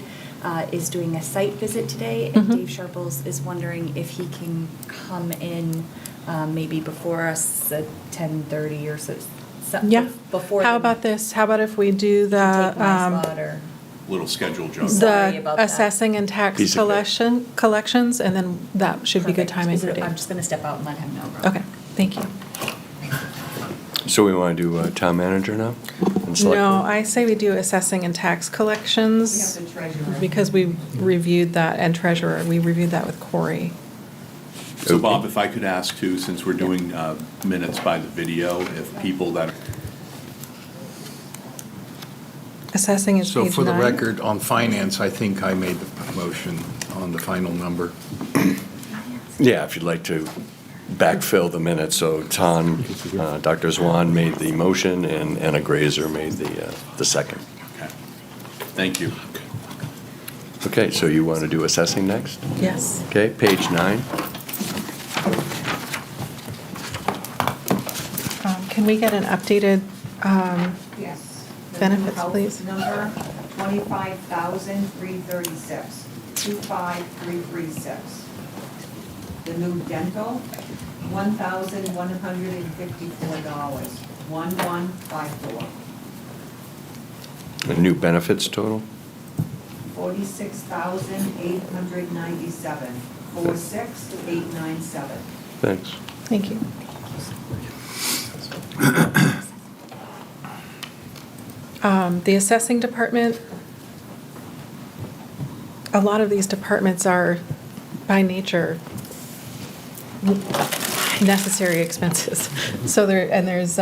is doing a site visit today, and Dave Sharples is wondering if he can come in maybe before us at 10:30 or so. Yeah. Before. How about this? How about if we do Take my the, spot or. Little schedule jump. Sorry the about that. assessing and tax Piece of collections, and then that should be good Perfect. timing for I'm Dave. just going to step out and let him know. Okay, thank you. So we want to do town manager now? And select No, board? I say we do assessing and tax collections. We have the treasurer. Because we reviewed that, and treasurer, we reviewed that with Corey. So Bob, if I could ask too, since we're doing minutes by the video, if people that, Assessing is So page for the 9. record, on finance, I think I made the motion on the final number. Yeah, if you'd like to backfill the minutes. So Dr. Zwan made the motion and Anna Grazer made the second. okay, thank you. Okay, so you want to do assessing next? Yes. Okay, page 9. Can we get an updated, Yes. The Benefits, new health please. Number 25,336, 25336. The new dental, $1,154, 1154. The new benefits total? 46,897, 46897. Thanks. thank you. The assessing department, a lot of these departments are by nature necessary expenses. So there's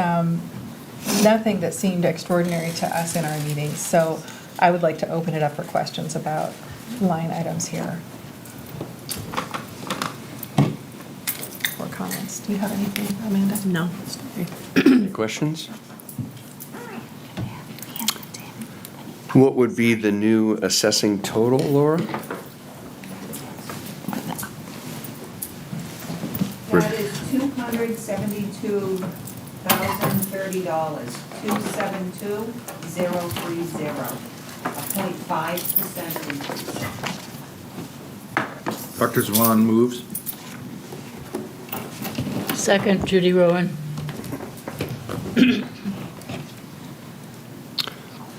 nothing that seemed extraordinary to us in our meetings. So I would like to open it up for questions about line items here. Or comments. Do you have anything, Amanda? No. Any questions? What would be the new assessing total, Laura? That is $272,030, 272,030, a 0.5% increase. Dr. Zwan moves. Second, Judy Rowan.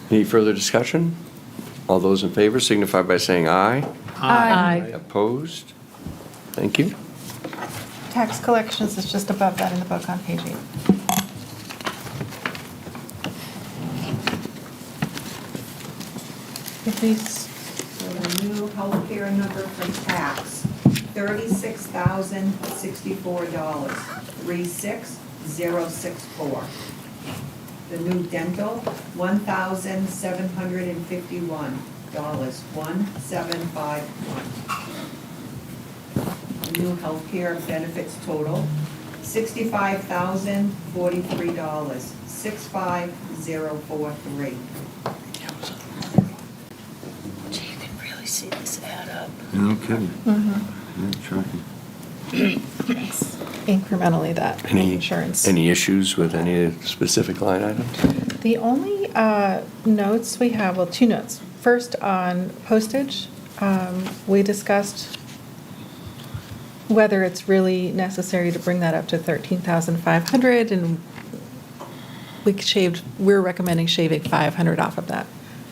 Any further discussion? All those in favor signify by saying aye. Aye. Opposed? Thank you. Tax collections is just above that in the book on page 8. If these, So the new healthcare number for tax, $36,064, 36064. The new dental, $1,751, 1751. The new healthcare benefits total, $65,043, 65043. Gee, you can really see this add up. No kidding. Yeah, shocking. incrementally that Any insurance. Any issues with any specific line items? The only notes we have, well, 2 notes. First, on postage, we discussed whether it's really necessary to bring that up to 13,500, and we're recommending shaving 500 off of that,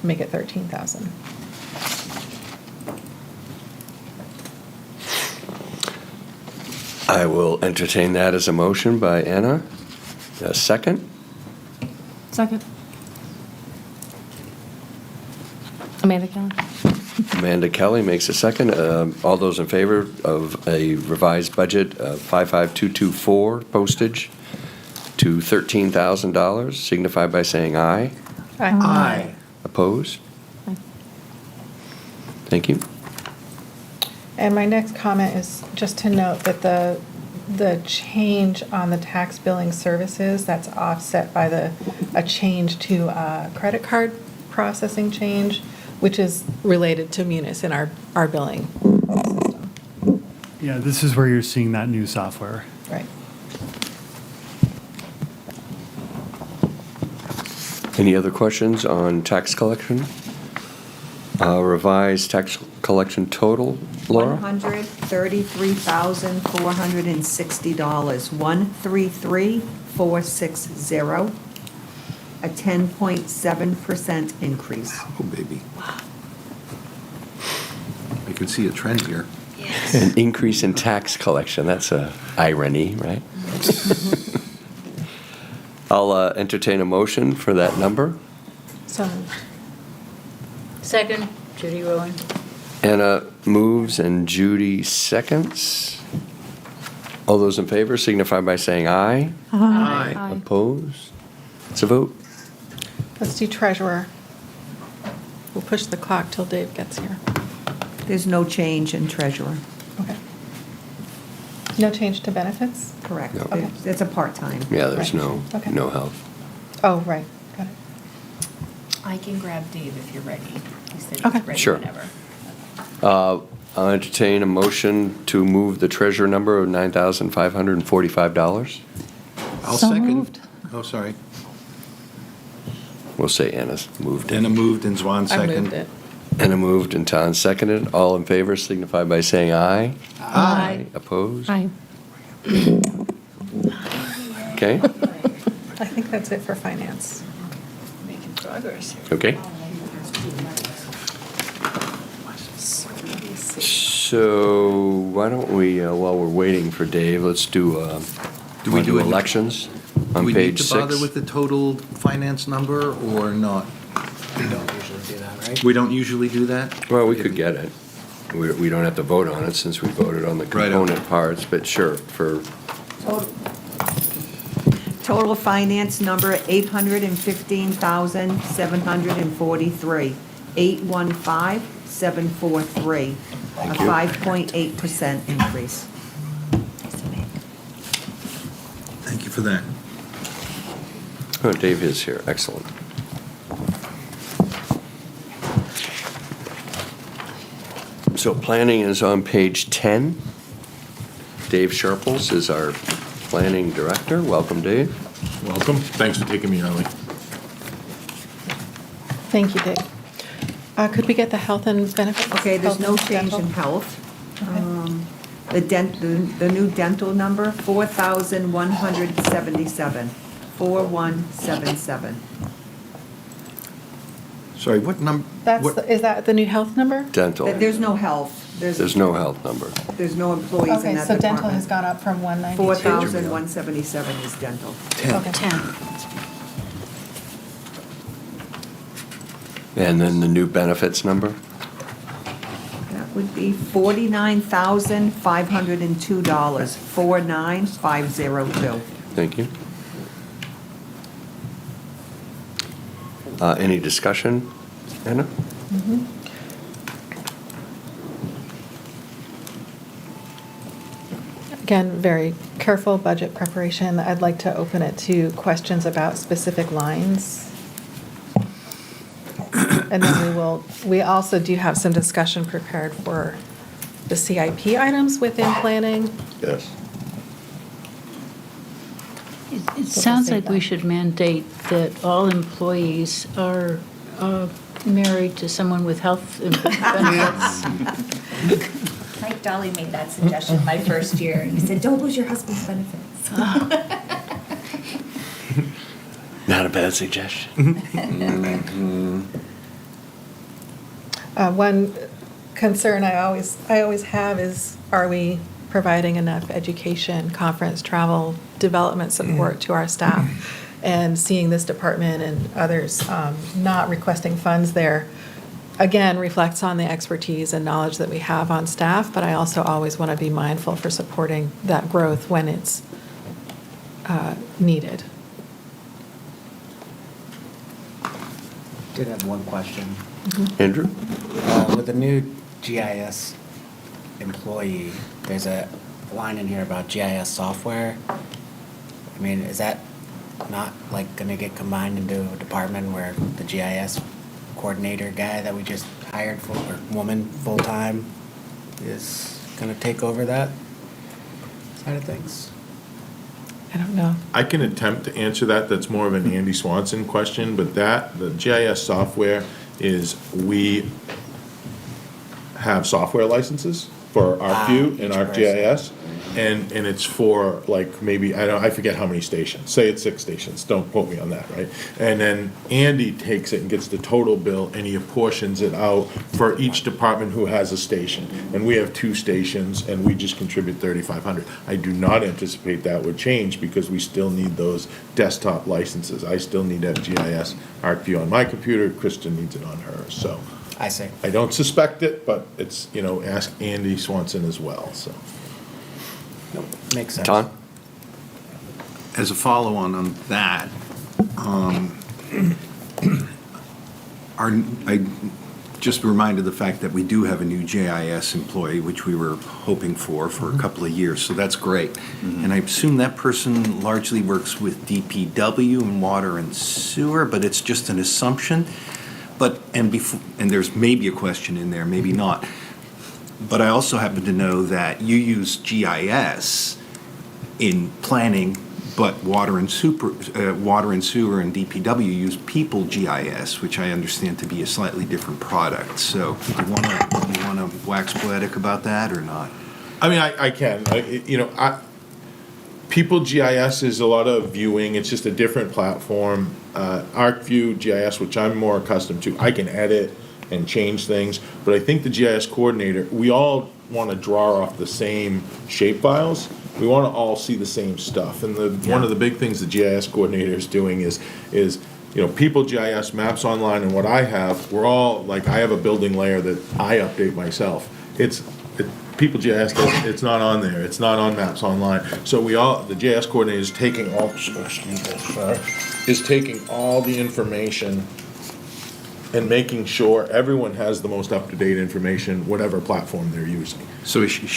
make it 13,000. I will entertain that as a motion by Anna. A second? Second. Amanda Kelly. Amanda Kelly makes a second. All those in favor of a revised budget of 55224 postage to $13,000 signify by saying aye. Aye. Opposed? Thank you. And my next comment is just to note that the change on the tax billing services, that's offset by a change to credit card processing change, which is related to Munis in our billing system. Yeah, this is where you're seeing that new software. Right. Any other questions on tax collection? Revised tax collection total, Laura? $133,460, 133,460, a 10.7% increase. Oh, baby. I can see a trend here. An increase in tax collection, that's a irony, right? I'll entertain a motion for that number. So moved. Second, Judy Rowan. Anna moves and Judy seconds. All those in favor signify by saying aye. Aye. Opposed? It's a vote. Let's do treasurer. We'll push the clock till Dave gets here. There's no change in treasurer. Okay. No change to benefits? Correct. No. Okay. It's a part-time. Yeah, there's Right. Okay. no help. Oh, right, got it. I can grab Dave if you're ready. He said Okay. he's ready Sure. whenever. I'll entertain a motion to move the treasurer number of $9,545. I'll So second. moved. Oh, sorry. We'll say Anna's moved it. Anna moved and Swan I second. moved it. Anna moved and Ton seconded. All in favor signify by saying aye. Aye. Opposed? Aye. Okay, I think that's it for finance. Making progress here. okay. So why don't we, while we're waiting for Dave, let's do, Do we do it- elections Do on we need page to bother 6? with the total finance number or not? We don't usually do that, right? We don't usually do that? Well, we could get it. We don't have to vote on it since we voted on the Right. component parts, but sure, for, Total finance number, $815,743, 815,743, a Thank you. 5.8% increase. Thank you for that. oh, Dave is here, excellent. So planning is on page 10. Dave Sharples is our planning director. Welcome, Dave. Welcome. Thanks for taking me early. Thank you, Dave. Could we get the health and benefits? Okay, there's Health no and change dental? in health. Okay. The new dental number, 4,177, 4177. Sorry, what number? Is that the new health number? Dental. There's no health. There's no health number. There's no employees in Okay, that so department. dental has gone up from 192? 4,177 is dental. Okay. 10. And then the new benefits number? That would be $49,502, 49502. Thank you. Any discussion, Anna? Again, very careful budget preparation. I'd like to open it to questions about specific lines. And then we also do have some discussion prepared for the CIP items within planning. Yes. It sounds like we should mandate that all employees are married to someone with health benefits. Mike Dolly made that suggestion my first year. He said, don't lose your husband's benefits. Not a bad suggestion. One concern I always have is, are we providing enough education, conference, travel, development support to our staff? And seeing this department and others not requesting funds there, again, reflects on the expertise and knowledge that we have on staff, but I also always want to be mindful for supporting that growth when it's needed. Did have one question. Andrew? With the new GIS employee, there's a line in here about GIS software. I mean, is that not like gonna get combined into a department where the GIS coordinator guy that we just hired for, or woman, full-time, is gonna take over that side of things? I don't know. I can attempt to answer that. That's more of an Andy Swanson question, but the GIS software is, we have software licenses for ArcView and ArcGIS, and it's for like maybe, I forget how many stations. Say it's 6 stations, don't quote me on that, right? And then Andy takes it and gets the total bill and he apportions it out for each department who has a station. And we have 2 stations and we just contribute $3,500. I do not anticipate that would change because we still need those desktop licenses. I still need that GIS ArcView on my computer, Kristen needs it on hers, so. I see. I don't suspect it, but it's, ask Andy Swanson as well, so. Makes sense. Tom? As a follow-on on that, I just reminded the fact that we do have a new JIS employee, which we were hoping for a couple of years, so that's great. And I assume that person largely works with DPW and water and sewer, but it's just an assumption. And there's maybe a question in there, maybe not. But I also happen to know that you use GIS in planning, but water and sewer and DPW use People GIS, which I understand to be a slightly different product. So do you want to wax poetic about that or not? I mean, I can. People GIS is a lot of viewing. It's just a different platform. ArcView GIS, which I'm more accustomed to, I can edit and change things. But I think the GIS coordinator, we all want to draw off the same shape files. We want to all see the same stuff. And one of the big things the GIS coordinator is doing is People GIS, Maps Online, and what I have, we're all, like, I have a building layer that I update myself. People GIS, it's not on there. It's not on Maps Online. So the GIS coordinator is taking all the information and making sure everyone has the most up-to-date information, whatever platform they're using. So it's a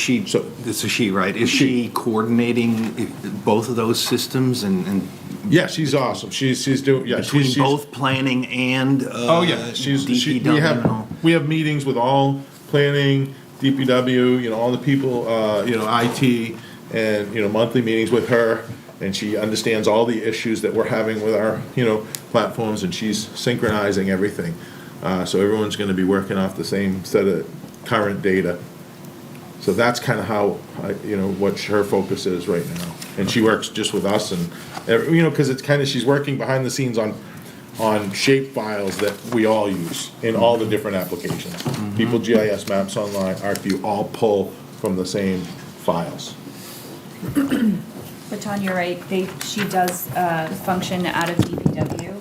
she, right? Is she coordinating both of those systems and? Yeah, she's awesome. She's doing, yeah. Between both planning and DPW. We have meetings with all planning, DPW, all the people, IT, and, monthly meetings with her. And she understands all the issues that we're having with our, platforms, and she's synchronizing everything. So everyone's going to be working off the same set of current data. So that's kind of how, what her focus is right now. And she works just with us, and, because it's kind of, she's working behind the scenes on shape files that we all use in all the different applications. People GIS, Maps Online, ArcView, all pull from the same files. But Ton, you're right, she does function out of DPW,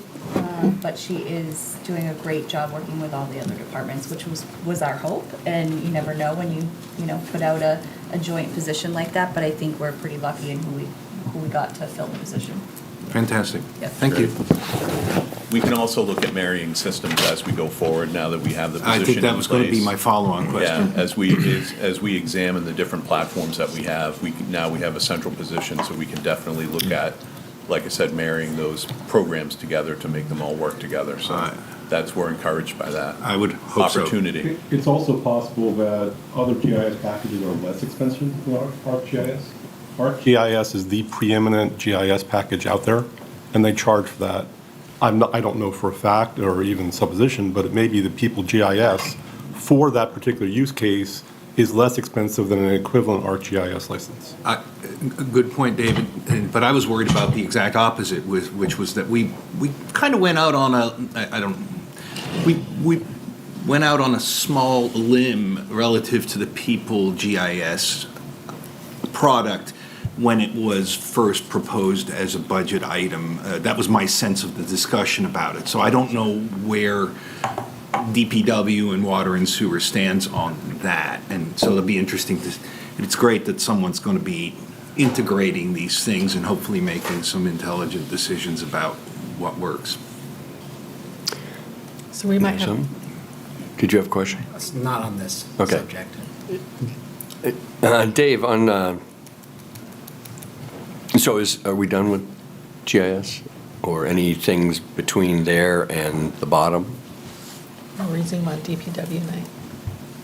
but she is doing a great job working with all the other departments, which was our hope. And you never know when you put out a joint position like that, but I think we're pretty lucky in who we got to fill the position. Fantastic. Yep. Thank you. We can also look at marrying systems as we go forward now that we have the position in place. I think that was going to be my follow-on question. Yeah, as we examine the different platforms that we have, now we have a central position, so we can definitely look at, like I said, marrying those programs together to make them all work together. So we're encouraged by that. I would hope opportunity. It's also possible that other GIS packages are less expensive than ArcGIS. ArcGIS is the preeminent GIS package out there, and they charge for that. I don't know for a fact or even supposition, but it may be the People GIS for that particular use case is less expensive than an equivalent ArcGIS license. Good point, David. But I was worried about the exact opposite, which was that we kind of went out on we went out on a small limb relative to the People GIS product when it was first proposed as a budget item. That was my sense of the discussion about it. So I don't know where DPW and water and sewer stands on that. And so it'll be interesting it's great that someone's going to be integrating these things and hopefully making some intelligent decisions about what works. So we might have. Did you have a question? It's not on this subject. Dave, are we done with GIS? Or any things between there and the bottom? I'll resume on DPW night.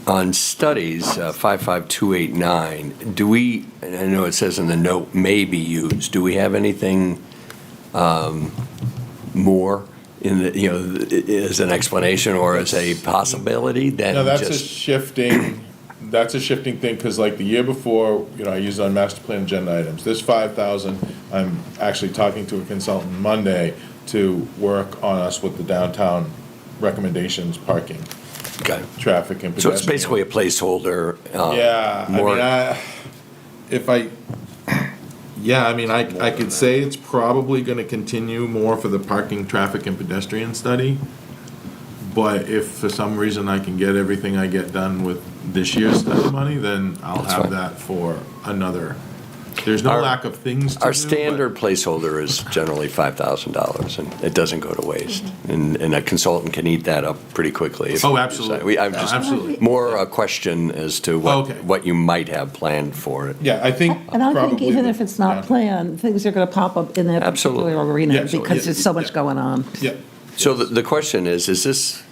On studies, 55289, do we, and I know it says in the note, may be used, do we have anything more in the, as an explanation or as a possibility than No, that's a just? shifting thing, because like the year before, I used on master plan agenda items. This 5,000, I'm actually talking to a consultant Monday to work on us with the downtown recommendations, parking, Okay. traffic and So pedestrian. it's basically a placeholder. Yeah, more- I could say it's probably gonna continue more for the parking, traffic, and pedestrian study. But if for some reason I can get everything I get done with this year's study money, then I'll That's have fine. that for another. There's no Our- lack of things to do. Our but- standard placeholder is generally $5,000, and it doesn't go to waste. And a consultant can eat that up pretty quickly. if Oh, we absolutely. decide. I'm just Absolutely. more a question as to Okay. what you might have planned for it. Yeah, I think And I think probably even the- if it's not planned, things are going to pop up in that Absolutely. particular arena Yeah, because there's so much going on. Yeah. So the question is this,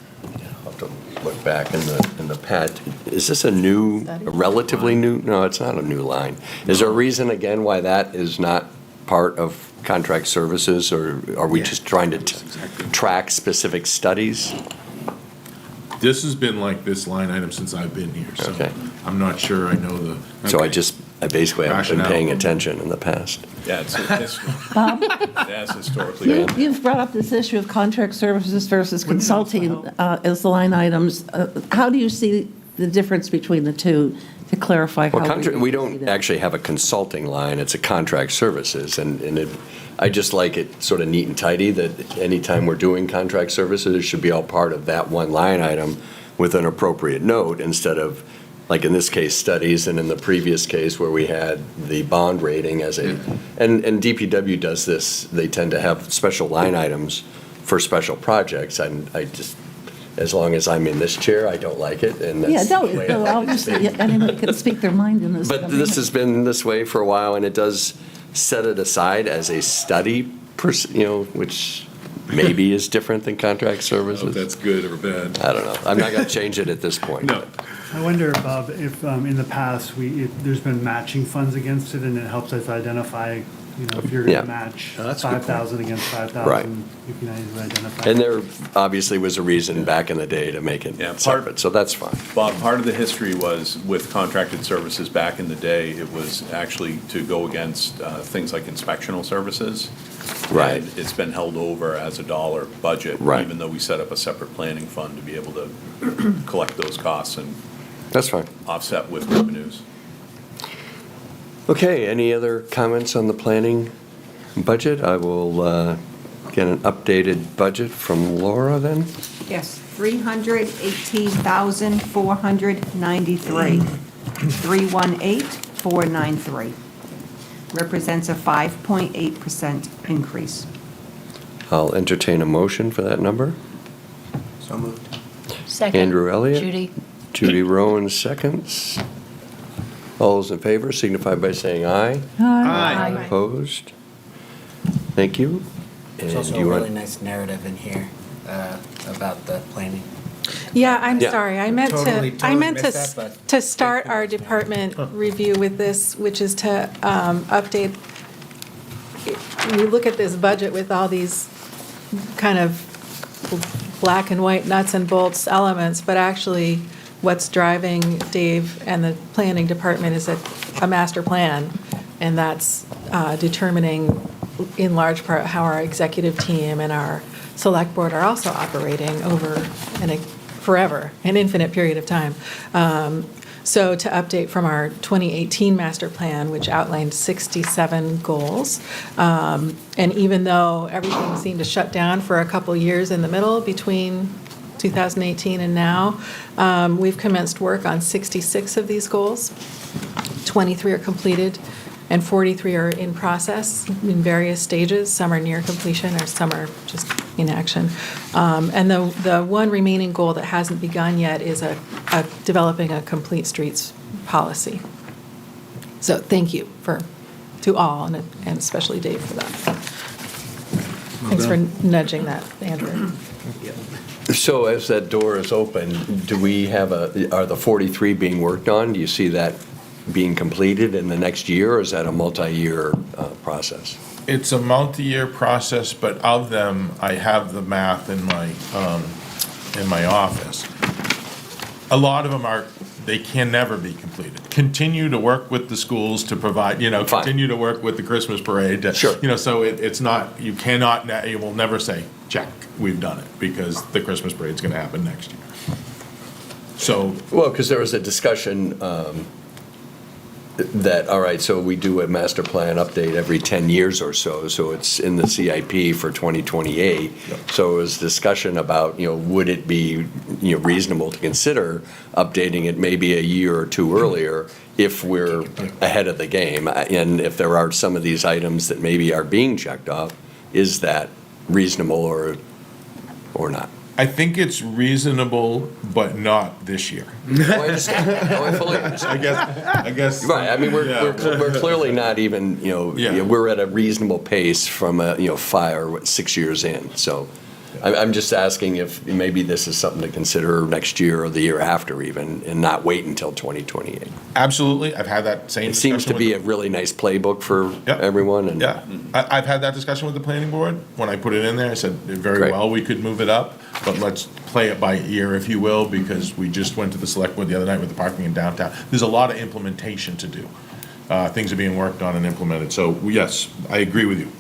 I'll have to look back in the pad, is this a relatively new, no, it's not a new line. Is there a reason, again, why that is not part of contract services, or are we just trying to track specific studies? This has been like this line item since I've been here, so Okay. I'm not sure I know the. So Okay. I basically haven't been Rationale. paying attention in the past. Yeah, it's historically. You've brought up this issue of contract services versus consulting as line items. How do you see the difference between the two, to clarify how? Well, we see don't that? actually have a consulting line, it's a contract services, and I just like it sort of neat and tidy, that anytime we're doing contract services, it should be all part of that one line item with an appropriate note, instead of, like in this case, studies, and in the previous case where we had the bond rating as a, and DPW does this, they tend to have special line items for special projects, and I just, as long as I'm in this chair, I don't like it, and Yeah, that's the way no, it has obviously, been. anybody can speak their mind in this. But this has been this way for a while, and it does set it aside as a study, which maybe is different than contract If services. that's good or bad. I don't know. I'm not going to change it at this point. No. I wonder, Bob, if in the past, there's been matching funds against it, and it helps us identify, if you're going Yeah. to match Oh, that's a good 5,000 against 5,000. Right. You can easily identify. And there obviously was a reason back in the day to make it Yeah, separate, so that's fine. Bob, part of the history was with contracted services back in the day, it was actually to go against things like inspectional services. Right. And it's been held over as a dollar budget. Right. Even though we set up a separate planning fund to be able to collect those costs and That's fine. offset with revenues. Okay, any other comments on the planning budget? I will get an updated budget from Laura then. Yes, 318,493. 318,493. Represents a 5.8% increase. I'll entertain a motion for that number. So moved. Second. Andrew Elliott. Judy. Judy Rowan seconds. All those in favor signify by saying aye. Aye. Opposed? Thank you. There's And also a you want- really nice narrative in here about the planning. Yeah, I'm Yeah. sorry. I meant Totally to missed that, but- to start our department review with this, which is to update. We look at this budget with all these kind of black and white nuts and bolts elements, but actually what's driving Dave and the planning department is a master plan, and that's determining in large part how our executive team and our select board are also operating over forever, an infinite period of time. So to update from our 2018 master plan, which outlined 67 goals, and even though everything seemed to shut down for a couple years in the middle between 2018 and now, we've commenced work on 66 of these goals. 23 are completed, and 43 are in process in various stages. Some are near completion, or some are just in action. And the one remaining goal that hasn't begun yet is developing a complete streets policy. So thank you to all, and especially Dave for that. Thanks for nudging that, Andrew. So as that door is open, do we have are the 43 being worked on? Do you see that being completed in the next year, or is that a multi-year process? It's a multi-year process, but of them, I have the math in my office. A lot of them they can never be completed. Continue to work with the schools to provide, continue to work with the Christmas parade. Sure. So it's not, you will never say, check, we've done it, because the Christmas parade's gonna happen next year. So, Well, because there was a discussion that, all right, so we do a master plan update every 10 years or so it's in the CIP for 2028. So it was discussion about, would it be, reasonable to consider updating it maybe a year or two earlier if we're ahead of the game? And if there are some of these items that maybe are being checked off, is that reasonable or not? I think it's reasonable, but not this year. Oh, I understand. I fully understand. I guess. Right, I mean, we're clearly not even, we're at a reasonable pace from, 5 or 6 years in. So I'm just asking if maybe this is something to consider next year or the year after even, and not wait until 2028. Absolutely, I've had that same discussion. It seems to be a really nice playbook for everyone. And Yeah, I've had that discussion with the planning board. When I put it in there, I said, very Great. well, we could move it up, but let's play it by ear, if you will, because we just went to the select board the other night with the parking in downtown. There's a lot of implementation to do. Things are being worked on and implemented. So, yes, I agree with you.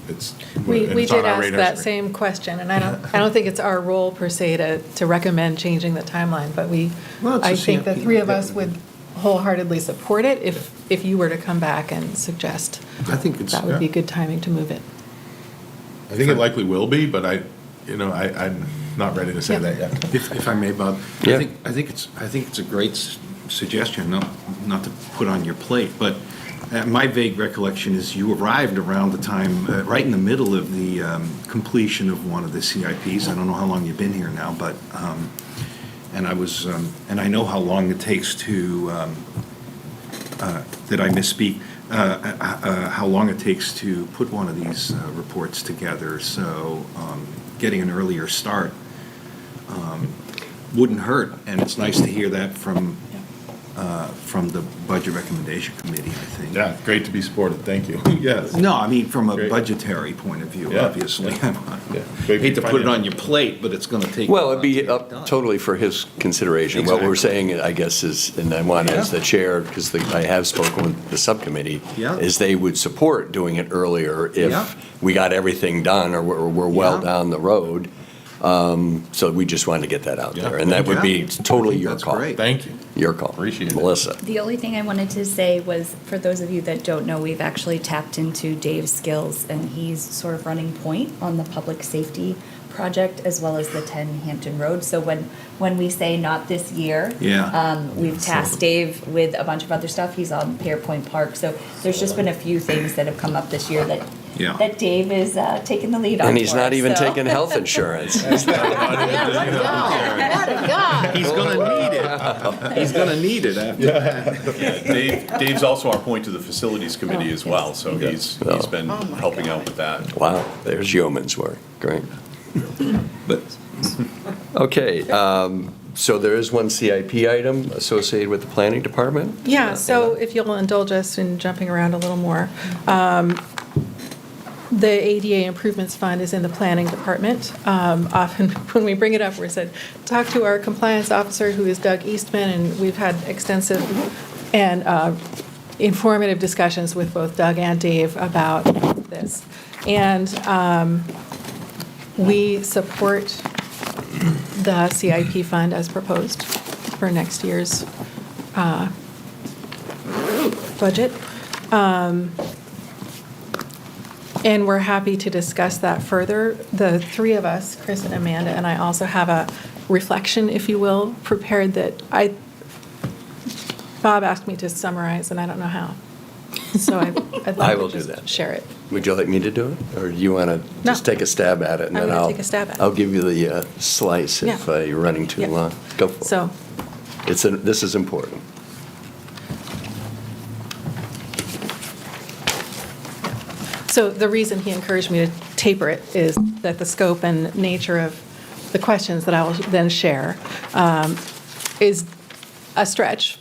We it's on did our ask radar that screen. same question, and I don't think it's our role per se to recommend changing the timeline, but I think the three of us would wholeheartedly support it if you were to come back and suggest I think it's. that would be good timing to move it. I think it likely will be, but I'm not ready to say that yet. If I may, Bob, Yeah. I think it's a great suggestion, not to put on your plate, but my vague recollection is you arrived around the time, right in the middle of the completion of one of the CIPs. I don't know how long you've been here now, but, and I know how long it takes to, did I misspeak? How long it takes to put one of these reports together, so getting an earlier start wouldn't hurt, and it's nice to hear that from the Budget Recommendation Committee, I think. Yeah, great to be supported, thank you. Yes. No, I mean, from a Great. budgetary point of view, Yeah. obviously. Great Hate to put it financial. on your plate, but it's gonna take. Well, it'd be up totally for his consideration. What we're Exactly. saying, I guess, is, and I want as the chair, because I have spoken with the subcommittee, Yeah. is they would support doing it earlier Yeah. if we got everything done or we're well Yeah. down the road. So we just wanted to get that out Yeah. there. And that would be totally your That's call. great. Thank you. Your call. Appreciate it. Melissa. The only thing I wanted to say was, for those of you that don't know, we've actually tapped into Dave's skills, and he's sort of running point on the public safety project as well as the 10 Hampton Road. So when we say not this year, Yeah. we've tasked Dave with a bunch of other stuff. He's on Pearpoint Park. So there's just been a few things that have come up this year Yeah. that Dave is taking the lead on. And he's for not us, even so. taking health insurance. What a guy. He's gonna need it. He's gonna need it after that. Dave's also our point to the facilities committee as well, so he's been helping out with that. Wow, there's yeoman's work. Great. But Okay, so there is one CIP item associated with the planning department? Yeah, so if you'll indulge us in jumping around a little more, the ADA Improvements Fund is in the planning department. Often when we bring it up, we're said, talk to our compliance officer, who is Doug Eastman, and we've had extensive and informative discussions with both Doug and Dave about this. And we support the CIP fund as proposed for next year's budget. And we're happy to discuss that further. The three of us, Chris and Amanda, and I also have a reflection, if you will, prepared that Bob asked me to summarize, and I don't know how. So I'd I like will to do just that. share it. Would you like me to do it, or do you want to No. just take a stab at it? And I'm then gonna take a stab at it. I'll give you the slice if Yeah. you're running too Yeah. long. Go for it. So This is important. So the reason he encouraged me to taper it is that the scope and nature of the questions that I will then share is a stretch,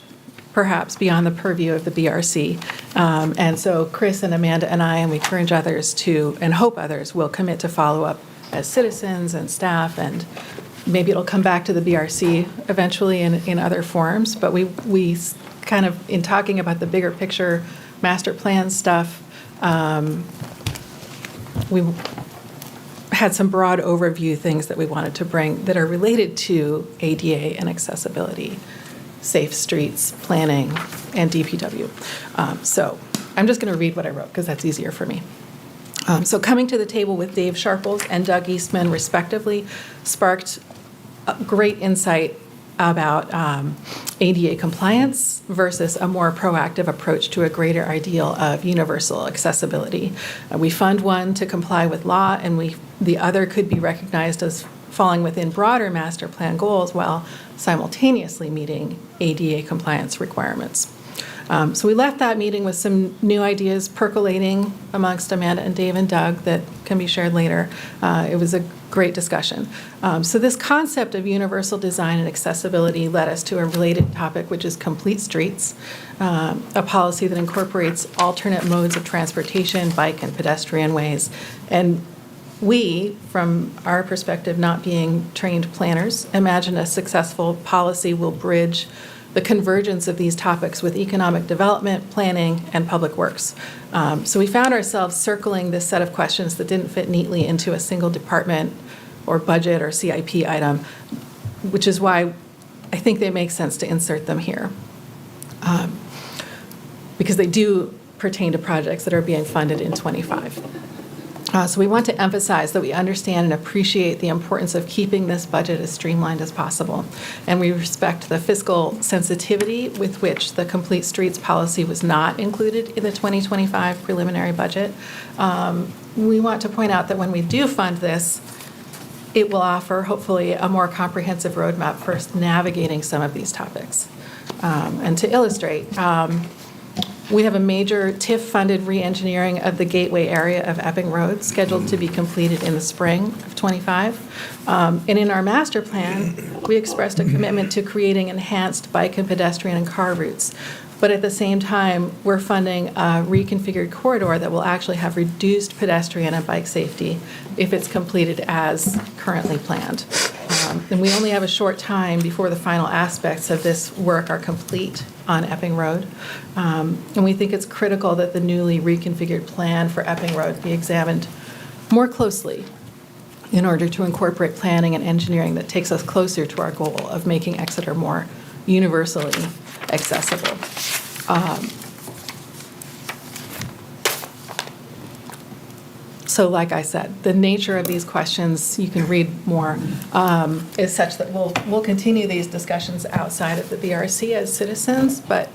perhaps beyond the purview of the BRC. And so Chris and Amanda and I, and we encourage others to, and hope others will commit to follow up as citizens and staff, and maybe it'll come back to the BRC eventually in other forms. But we kind of, in talking about the bigger picture master plan stuff, we had some broad overview things that we wanted to bring that are related to ADA and accessibility, safe streets, planning, and DPW. So I'm just going to read what I wrote because that's easier for me. So coming to the table with Dave Sharples and Doug Eastman, respectively, sparked a great insight about ADA compliance versus a more proactive approach to a greater ideal of universal accessibility. We fund one to comply with law, and the other could be recognized as falling within broader master plan goals while simultaneously meeting ADA compliance requirements. So we left that meeting with some new ideas percolating amongst Amanda and Dave and Doug that can be shared later. It was a great discussion. So this concept of universal design and accessibility led us to a related topic, which is complete streets, a policy that incorporates alternate modes of transportation, bike and pedestrian ways. And we, from our perspective, not being trained planners, imagine a successful policy will bridge the convergence of these topics with economic development, planning, and public works. So we found ourselves circling this set of questions that didn't fit neatly into a single department or budget or CIP item, which is why I think they make sense to insert them here. Because they do pertain to projects that are being funded in '25. So we want to emphasize that we understand and appreciate the importance of keeping this budget as streamlined as possible. And we respect the fiscal sensitivity with which the Complete Streets policy was not included in the 2025 preliminary budget. We want to point out that when we do fund this, it will offer, hopefully, a more comprehensive roadmap for navigating some of these topics. And to illustrate, we have a major TIF-funded re-engineering of the gateway area of Epping Road scheduled to be completed in the spring of '25. And in our master plan, we expressed a commitment to creating enhanced bike and pedestrian and car routes. But at the same time, we're funding a reconfigured corridor that will actually have reduced pedestrian and bike safety if it's completed as currently planned. And we only have a short time before the final aspects of this work are complete on Epping Road. And we think it's critical that the newly reconfigured plan for Epping Road be examined more closely in order to incorporate planning and engineering that takes us closer to our goal of making Exeter more universally accessible. So like I said, the nature of these questions, you can read more, is such that we'll continue these discussions outside of the BRC as citizens, but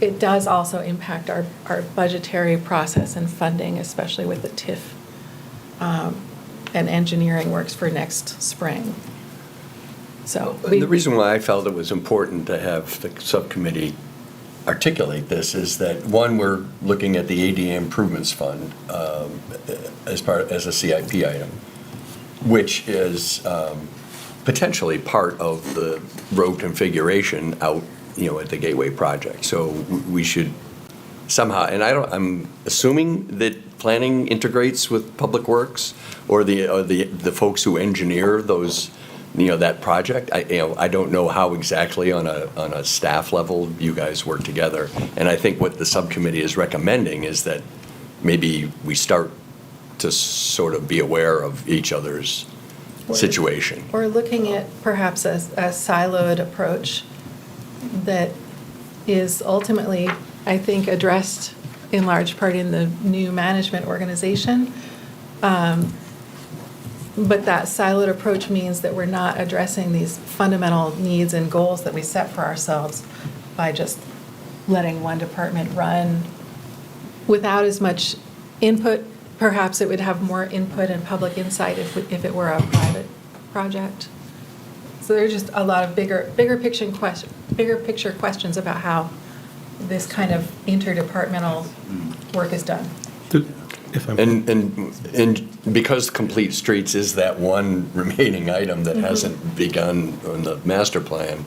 it does also impact our budgetary process and funding, especially with the TIF and engineering works for next spring. So the reason why I felt it was important to have the subcommittee articulate this is that, one, we're looking at the ADA Improvements Fund as a CIP item, which is potentially part of the road configuration out, at the Gateway project. So we should somehow, and I'm assuming that planning integrates with Public Works or the folks who engineer those. That project, I don't know how exactly on a staff level you guys work together. And I think what the subcommittee is recommending is that maybe we start to sort of be aware of each other's situation. Or looking at perhaps a siloed approach that is ultimately, I think, addressed in large part in the new management organization. But that siloed approach means that we're not addressing these fundamental needs and goals that we set for ourselves by just letting one department run without as much input. Perhaps it would have more input and public insight if it were a private project. So there's just a lot of bigger picture questions about how this kind of interdepartmental work is done. And because Complete Streets is that one remaining item that hasn't begun on the master plan,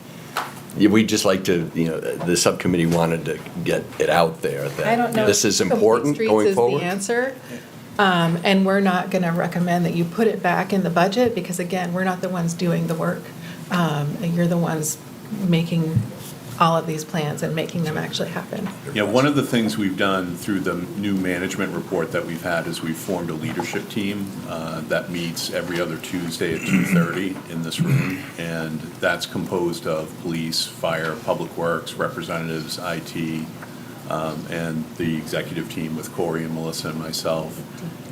we'd just like to, the subcommittee wanted to get it out there I don't know that this is if Complete important Streets going is forward. the answer. And we're not going to recommend that you put it back in the budget because, again, we're not the ones doing the work. You're the ones making all of these plans and making them actually happen. Yeah, one of the things we've done through the new management report that we've had is we've formed a leadership team that meets every other Tuesday at 2:30 in this room. And that's composed of police, fire, public works, representatives, IT, and the executive team with Corey and Melissa and myself.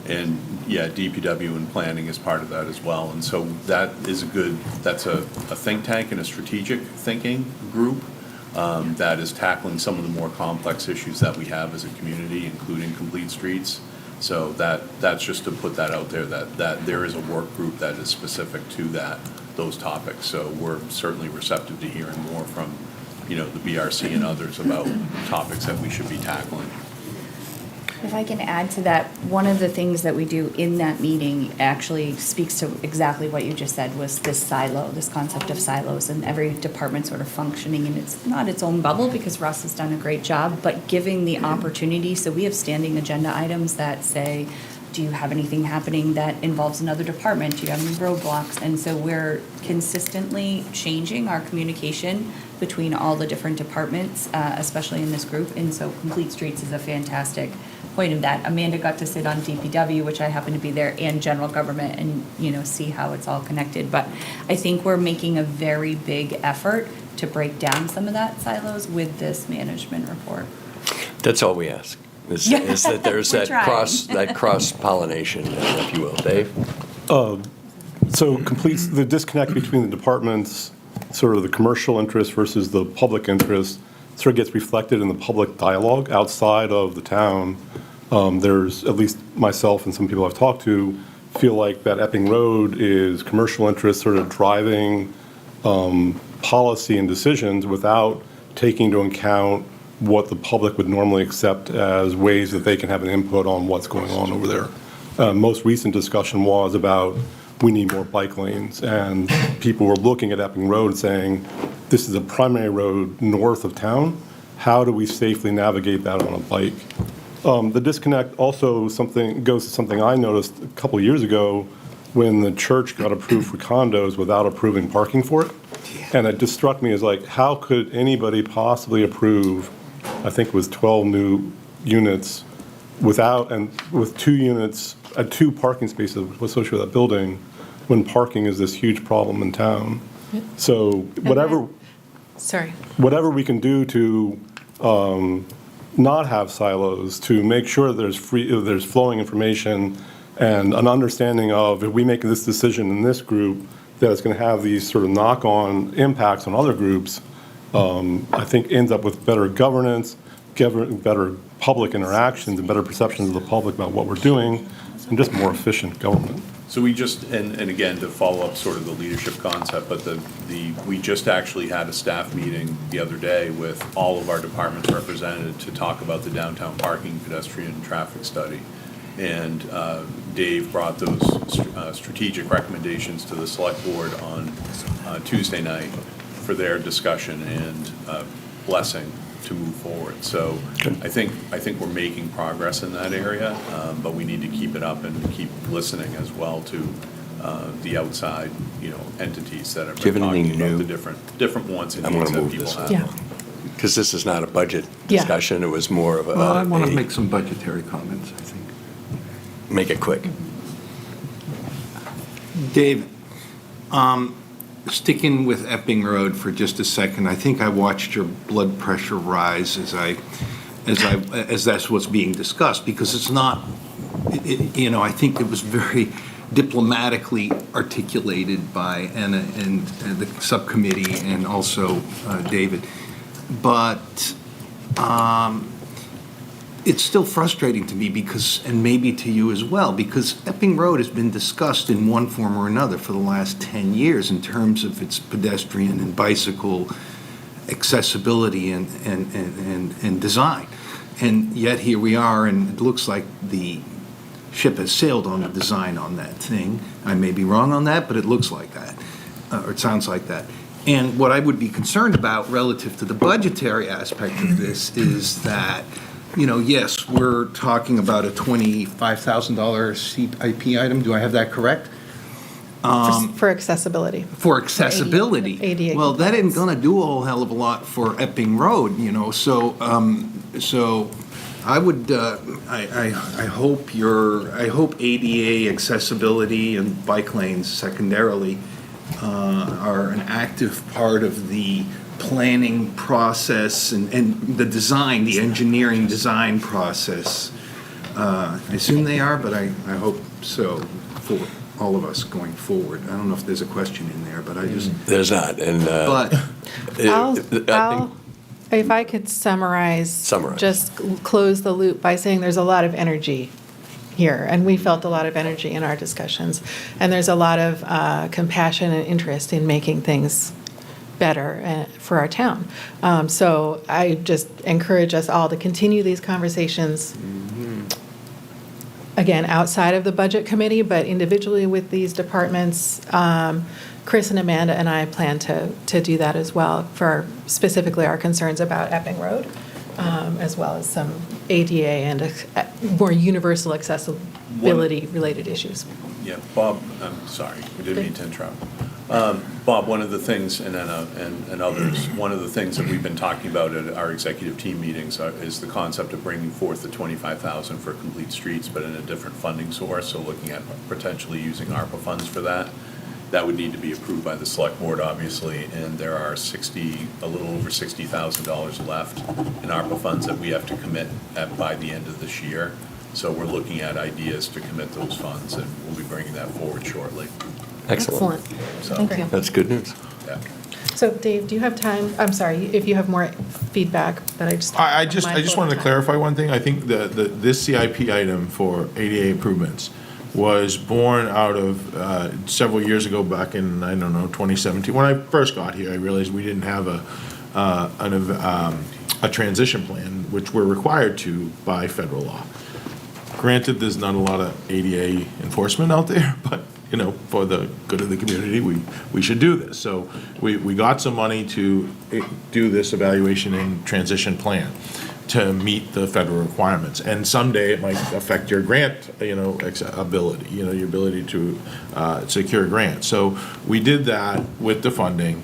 And yeah, DPW and planning is part of that as well. And so that is that's a think tank and a strategic thinking group that is tackling some of the more complex issues that we have as a community, including Complete Streets. So that's just to put that out there, that there is a work group that is specific to those topics. So we're certainly receptive to hearing more from, the BRC and others about topics that we should be tackling. If I can add to that, one of the things that we do in that meeting actually speaks to exactly what you just said, was this concept of silos, and every department sort of functioning in its own bubble, because Russ has done a great job, but giving the opportunity. So we have standing agenda items that say, do you have anything happening that involves another department? Do you have any roadblocks? And so we're consistently changing our communication between all the different departments, especially in this group. And so Complete Streets is a fantastic point of that. Amanda got to sit on DPW, which I happen to be there, and general government, and see how it's all connected. But I think we're making a very big effort to break down some of that silos with this management report. That's all we ask, is that there's that cross-pollination, if you will. Dave? So completes the disconnect between the departments, sort of the commercial interest versus the public interest, sort of gets reflected in the public dialogue outside of the town. There's, at least myself and some people I've talked to, feel like that Epping Road is commercial interest sort of driving policy and decisions without taking into account what the public would normally accept as ways that they can have an input on what's going on over there. Most recent discussion was about we need more bike lanes, and people were looking at Epping Road saying, this is a primary road north of town. How do we safely navigate that on a bike? The disconnect also goes to something I noticed a couple of years ago when the church got approved for condos without approving parking for it. And it just struck me as like, how could anybody possibly approve, I think it was 12 new units with 2 units, 2 parking spaces associated with that building, when parking is this huge problem in town. So whatever we can do to not have silos, to make sure there's flowing information and an understanding of, if we make this decision in this group, that it's going to have these sort of knock-on impacts on other groups, I think ends up with better governance, better public interactions, and better perceptions of the public about what we're doing, and just more efficient government. So we just, and again, to follow up sort of the leadership concept, but we just actually had a staff meeting the other day with all of our departments represented to talk about the downtown parking pedestrian traffic study. And Dave brought those strategic recommendations to the select board on Tuesday night for their discussion and blessing to move forward. So I think we're making progress in that area, but we need to keep it up and keep listening as well to the outside, entities that are talking about the different wants and needs that people have. Yeah. Because this is not a budget discussion, it was more of a... Well, I want to make some budgetary comments, I think. Make it quick. Dave, sticking with Epping Road for just a second, I think I watched your blood pressure rise as that's what's being discussed, because it's not, I think it was very diplomatically articulated by Anna and the subcommittee and also David. But it's still frustrating to me because, and maybe to you as well, because Epping Road has been discussed in one form or another for the last 10 years in terms of its pedestrian and bicycle accessibility and design. And yet here we are, and it looks like the ship has sailed on the design on that thing. I may be wrong on that, but it looks like that, or it sounds like that. And what I would be concerned about relative to the budgetary aspect of this is that, yes, we're talking about a $25,000 CIP item. Do I have that correct? For accessibility. For accessibility. ADA Well, that ain't compliance. gonna do a whole hell of a lot for Epping Road, so I would, I hope ADA accessibility and bike lanes secondarily are an active part of the planning process and the design, the engineering design process. I assume they are, but I hope so for all of us going forward. I don't know if there's a question in there, but I just. There's not, and. But. If I could summarize. Just close the loop by saying there's a lot of energy here, and we felt a lot of energy in our discussions. And there's a lot of compassion and interest in making things better for our town. So I just encourage us all to continue these conversations, again, outside of the budget committee, but individually with these departments. Chris and Amanda and I plan to do that as well for specifically our concerns about Epping Road, as well as some ADA and more universal accessibility-related issues. Yeah, Bob, I'm sorry, we didn't mean to interrupt. Bob, one of the things, and others, one of the things that we've been talking about at our executive team meetings is the concept of bringing forth the $25,000 for complete streets, but in a different funding source, so looking at potentially using ARPA funds for that. That would need to be approved by the select board, obviously, and there are a little over $60,000 left in ARPA funds that we have to commit by the end of this year. So we're looking at ideas to commit those funds, and we'll be bringing that forward shortly. Excellent. So, Thank you. That's good news. Yeah. So Dave, do you have time? I'm sorry, if you have more feedback, but I just wanted to clarify one thing. I think this CIP item for ADA improvements was born out of several years ago, back in, 2017. When I first got here, I realized we didn't have a transition plan, which we're required to by federal law. Granted, there's not a lot of ADA enforcement out there, but for the good of the community, we should do this. So we got some money to do this evaluation and transition plan to meet the federal requirements. And someday it might affect your grant, ability, your ability to secure a grant. So we did that with the funding,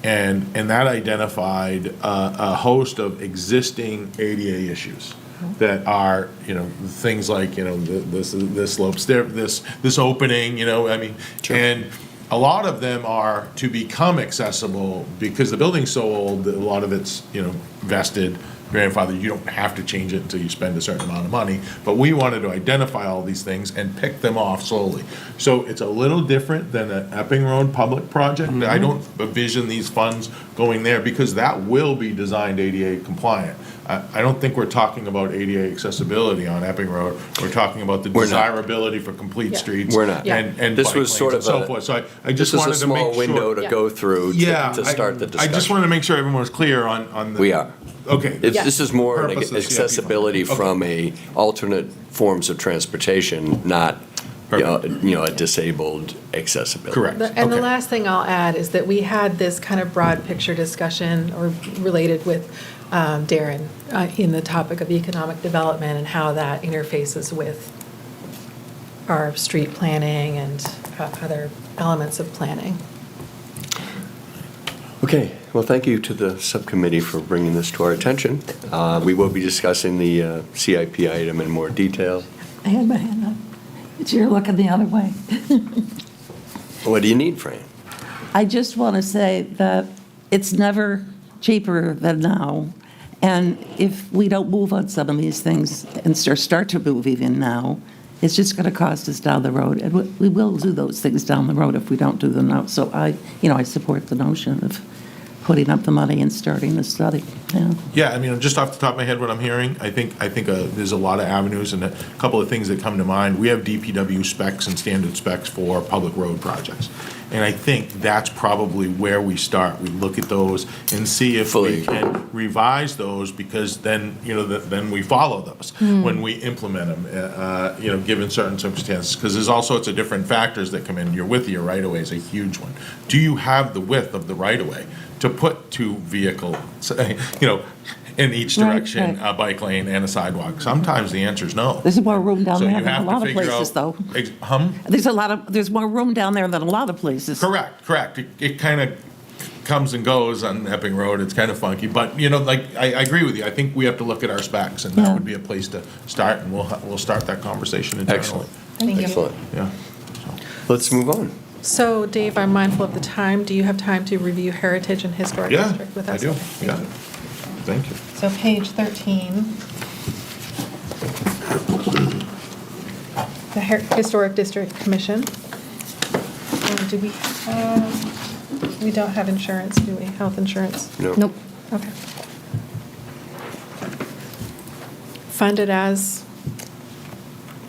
and that identified a host of existing ADA issues that are, things like, this slopes there, this opening, Sure. And a lot of them are to become accessible because the building's so old that a lot of it's, vested, grandfather, you don't have to change it until you spend a certain amount of money. But we wanted to identify all these things and pick them off slowly. So it's a little different than an Epping Road public project. I don't envision these funds going there because that will be designed ADA compliant. I don't think we're talking about ADA accessibility on Epping Road. We're talking about the desirability for complete streets. We're not. And This bike was lanes sort and of so forth. So I just wanted to make sure. This is a small window to go through to start the discussion. I just wanted to make sure everyone was clear on the. We are. Okay. This is more an Purpose of CIP accessibility from a alternate forms of transportation, not, a disabled accessibility. Correct. And the last thing I'll add is that we had this kind of broad picture discussion or related with Darren in the topic of economic development and how that interfaces with our street planning and other elements of planning. Okay, well, thank you to the subcommittee for bringing this to our attention. We will be discussing the CIP item in more detail. I had my hand up. You're looking the other way. What do you need, Fran? I just want to say that it's never cheaper than now. And if we don't move on some of these things and start to move even now, it's just going to cost us down the road. And we will do those things down the road if we don't do them now. So I support the notion of putting up the money and starting the study. Yeah, just off the top of my head, what I'm hearing, I think there's a lot of avenues and a couple of things that come to mind. We have DPW specs and standard specs for public road projects. And I think that's probably where we start. We look at those and see if we can revise those, because then, then we follow those when we implement them, given certain circumstances. Because there's all sorts of different factors that come in. Your width of your right-of-way is a huge one. Do you have the width of the right-of-way to put two vehicles, in each direction, a bike lane and a sidewalk? Sometimes the answer is no. There's more room down So there you than have a to lot of figure places, out- though. There's more room down there than a lot of places. Correct. It kind of comes and goes on Epping Road. It's kind of funky, but, I agree with you. I think we have to look at our specs, and that would be a place to start, and we'll start that conversation internally. Excellent. Thank you. Excellent. Yeah. Let's move on. So Dave, I'm mindful of the time. Do you have time to review Heritage and Historic Yeah, District with I us? do, Okay, yeah. thank you. Thank you. So page 13. The Historic District Commission. Do we don't have insurance, do we? Health insurance? No. Nope. Okay. Funded as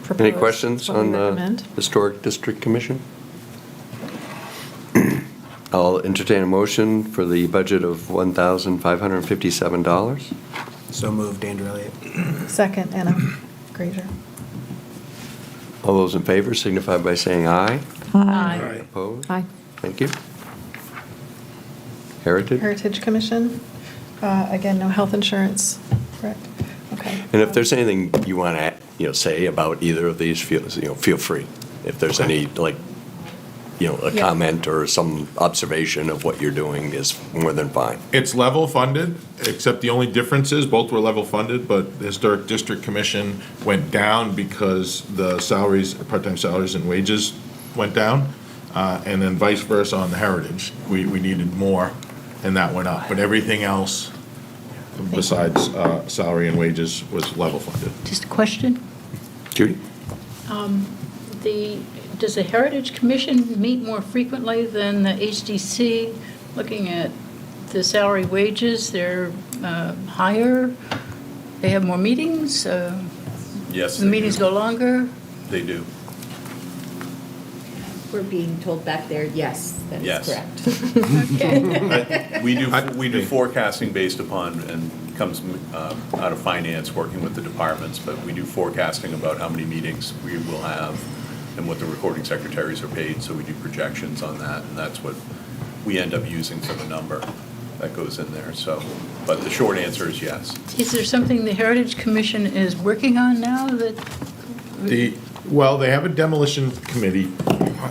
proposed. Any questions what we on the recommend. Historic District Commission? I'll entertain a motion for the budget of $1,557. So moved, Andrew Elliott. Second, Anna Grazer. All those in favor signify by saying aye. Aye. Opposed? Aye. Thank you. Heritage? Heritage Commission, again, no health insurance, correct? Okay. And if there's anything you want to, say about either of these, feel free. If there's any, a comment or some observation of what you're doing is more than fine. It's level funded, except the only difference is both were level funded, but the Historic District Commission went down because the salaries, part-time salaries and wages went down, and then vice versa on the Heritage. We needed more, and that went up. But everything else, besides salary and wages, was level funded. Just a question. Judy? Does the Heritage Commission meet more frequently than the HDC? Looking at the salary wages, they're higher, they have more meetings, Yes, the meetings go longer? they do. We're being told back there, yes, that is Yes. correct. We do forecasting based upon, and comes out of finance, working with the departments, but we do forecasting about how many meetings we will have and what the recording secretaries are paid, so we do projections on that, and that's what we end up using for the number that goes in there, so. But the short answer is yes. Is there something the Heritage Commission is working on now that? Well, they have a demolition committee.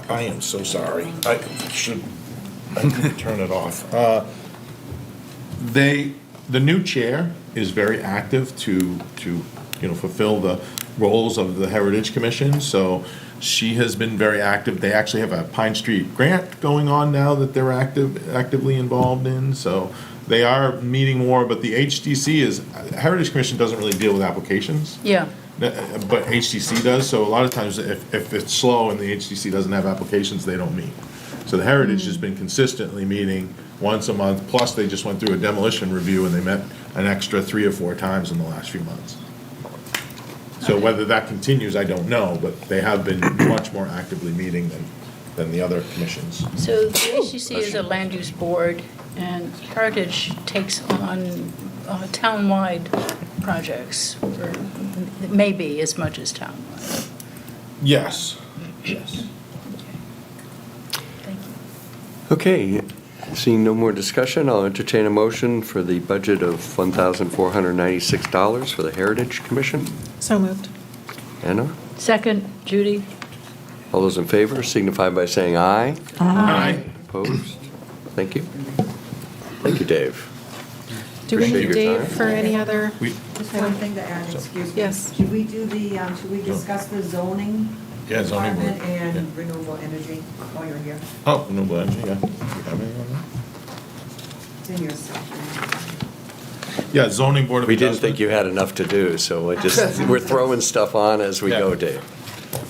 I am so sorry. I could turn it off. The new chair is very active to fulfill the roles of the Heritage Commission, so she has been very active. They actually have a Pine Street grant going on now that they're actively involved in, so they are meeting more, but the Heritage Commission doesn't really deal with applications. Yeah. But HTC does, so a lot of times if it's slow and the HTC doesn't have applications, they don't meet. So the Heritage has been consistently meeting once a month, plus they just went through a demolition review and they met an extra 3 or 4 times in the last few months. So whether that continues, I don't know, but they have been much more actively meeting than the other commissions. So the HCC is a land use board, and Heritage takes on townwide projects, or maybe as much as townwide. Yes. Thank you. Okay, seeing no more discussion, I'll entertain a motion for the budget of $1,496 for the Heritage Commission. So moved. Anna? Second, Judy? All those in favor signify by saying aye. Aye. Opposed? Thank you. Thank you, Dave. Do we Appreciate need your Dave time. for any other? Just one thing to add, excuse me. Yes. Should we do should we discuss the zoning? Yeah, zoning board, Department yeah. and renewable energy while you're here? Oh, renewable energy, yeah. Do you have anything on that? It's in your section. Yeah, zoning board of We didn't adjustment. think you had enough to do, so we're throwing stuff on as we go, Dave.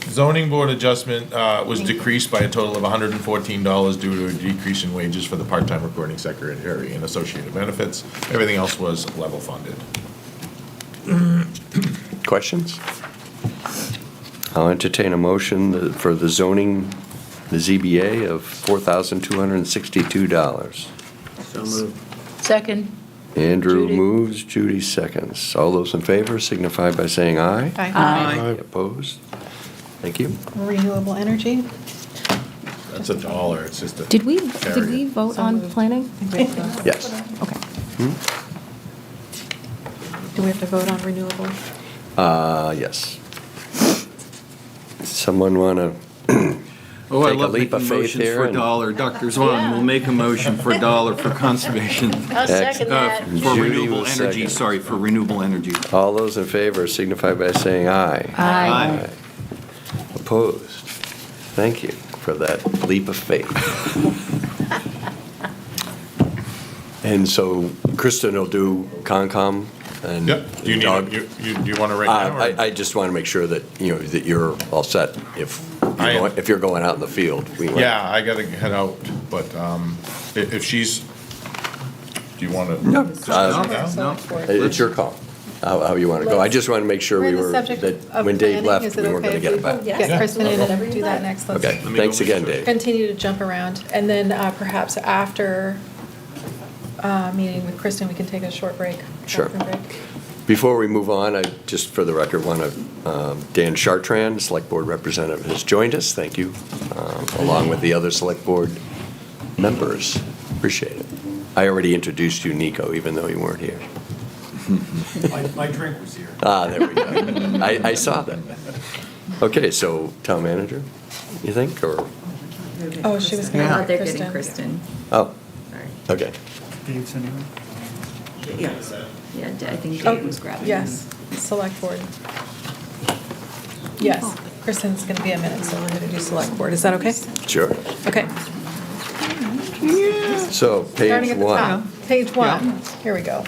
Zoning board adjustment was decreased by a total of $114 due to a decrease in wages for the part-time recording secretary and associated benefits. Everything else was level funded. Questions? I'll entertain a motion for the zoning the ZBA of $4,262. So moved. Second. Andrew Judy. moves, Judy seconds. All those in favor signify by saying aye. Aye. Opposed? Thank you. Renewable energy. That's $1, it's just a. Did we carry it. vote on planning? Yes. Okay. Do we have to vote on renewable? Yes. Someone want to Oh, I take a love leap making of faith motions here? for a and- dollar. Dr. Zwan will make a motion for a dollar for conservation. I'll second that. For Judy renewable will energy, second. sorry, for renewable energy. All those in favor signify by saying aye. Aye. Opposed? Thank you for that leap of faith. And so Kristen will do Concom and. Yep, do you Doug- need, do you want to right now? or- I just want to make sure that, that you're all set I am. if you're going out in the field. Yeah, I gotta head out, but if she's, do you want to? No, No. It's your call, how you want to go. I just want to make sure We're we in the were, subject that of when Dave planning. left, Is it we weren't going to okay get if it we back. Get Kristen in and do that next. Let's Okay, Let me thanks go again, research. Dave. continue to jump around. And then perhaps after meeting with Kristen, we can take a short break. Sure. bathroom break. Before we move on, I just, for the record, want to, Dan Chartrand, Select Board Representative, has joined us. Thank you, along with the other Select Board members. Appreciate it. I already introduced you, Nico, even though you weren't here. My drink was here. There we go. I saw that. Okay, so Town Manager, you think, or? Oh, she was going I to thought they're getting Kristen. Oh, Sorry. okay. Dave's anyway. Yeah, I think Oh, Dave was grabbing. yes, select board. Yes, Kristen's going to be a minute, so we're going to do select board. Is that okay? Sure. Okay. So, Starting page at the one. top. Page one. Here we go.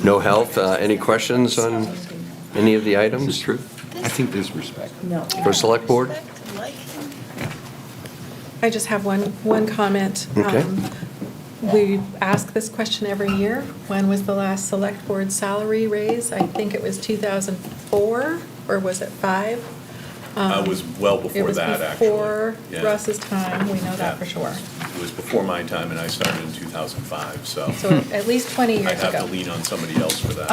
No health, any questions on any of the items? This is true. I think there's respect. For Select Board? I just have one comment. Okay. We ask this question every year. When was the last select board salary raise? I think it was 2004, or was it 5? It was well before that, actually. It was before Yeah. Russ's time, we know that Yeah. for sure. It was before my time, and I started in 2005, so. So at least 20 I years have to ago. lean on somebody else for that.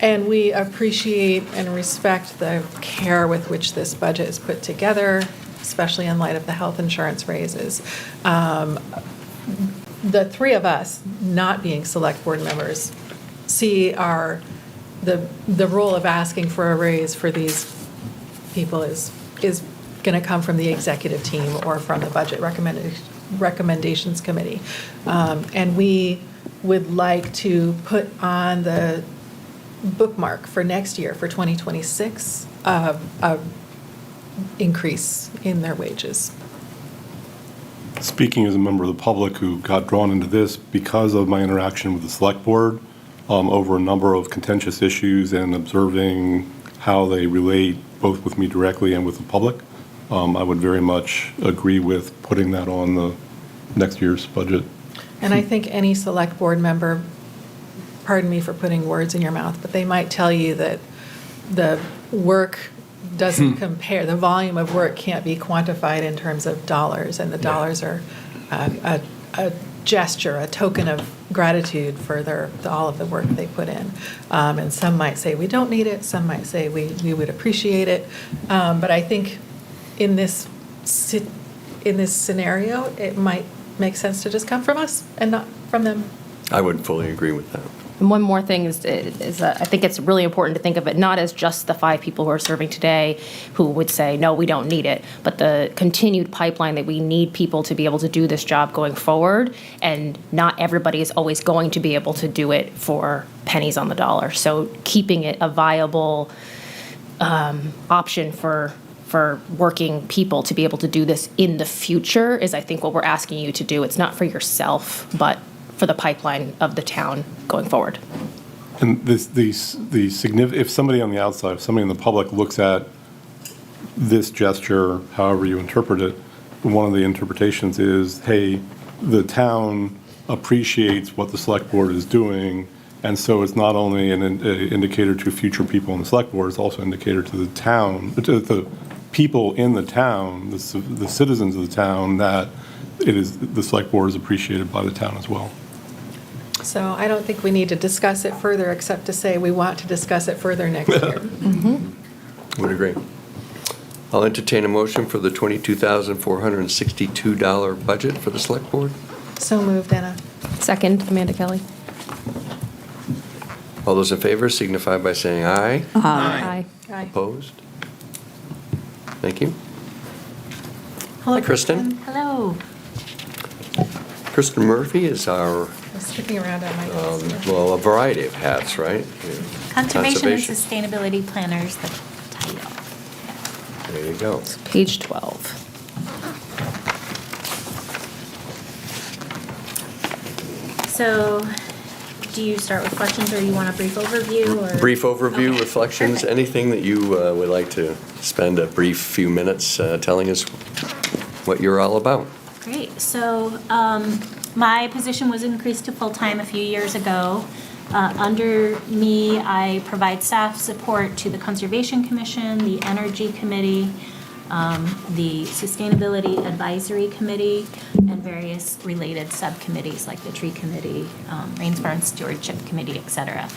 And we appreciate and respect the care with which this budget is put together, especially in light of the health insurance raises. The three of us, not being select board members, see the role of asking for a raise for these people is going to come from the executive team or from the budget recommendations committee. And we would like to put on the bookmark for next year, for 2026, a increase in their wages. Speaking as a member of the public who got drawn into this because of my interaction with the select board over a number of contentious issues and observing how they relate both with me directly and with the public, I would very much agree with putting that on the next year's budget. And I think any select board member, pardon me for putting words in your mouth, but they might tell you that the work doesn't compare, the volume of work can't be quantified in terms of dollars, and the dollars are a gesture, a token of gratitude for all of the work they put in. And some might say we don't need it, some might say we would appreciate it. But I think in this scenario, it might make sense to just come from us and not from them. I would fully agree with that. And one more thing is I think it's really important to think of it not as just the 5 people who are serving today who would say, no, we don't need it, but the continued pipeline that we need people to be able to do this job going forward, and not everybody is always going to be able to do it for pennies on the dollar. So keeping it a viable option for working people to be able to do this in the future is, I think, what we're asking you to do. It's not for yourself, but for the pipeline of the town going forward. And if somebody on the outside, if somebody in the public looks at this gesture, however you interpret it, one of the interpretations is, hey, the town appreciates what the select board is doing And so it's not only an indicator to future people in the select board, it's also an indicator to the town, to the people in the town, the citizens of the town, that the select board is appreciated by the town as well. So I don't think we need to discuss it further, except to say we want to discuss it further next year. Would agree. I'll entertain a motion for the $22,462 budget for the select board. So moved, Anna. Second, Amanda Kelly. All those in favor signify by saying aye. Aye. Aye. Opposed? Thank you. Hello, Hi, Kristen. Hello. Kristen Murphy is our, I'm skipping around on my notes. well, a variety of hats, right? Conservation and Sustainability Planners, the title. There you go. Page 12. So, do you start with questions, or you want a brief overview? Or? Brief overview, Okay, reflections, perfect. anything that you would like to spend a brief few minutes telling us what you're all about. Great. So, my position was increased to full-time a few years ago. Under me, I provide staff support to the Conservation Commission, the Energy Committee, the Sustainability Advisory Committee, and various related subcommittees like the Tree Committee, Rainforest Stewardship Committee, et cetera.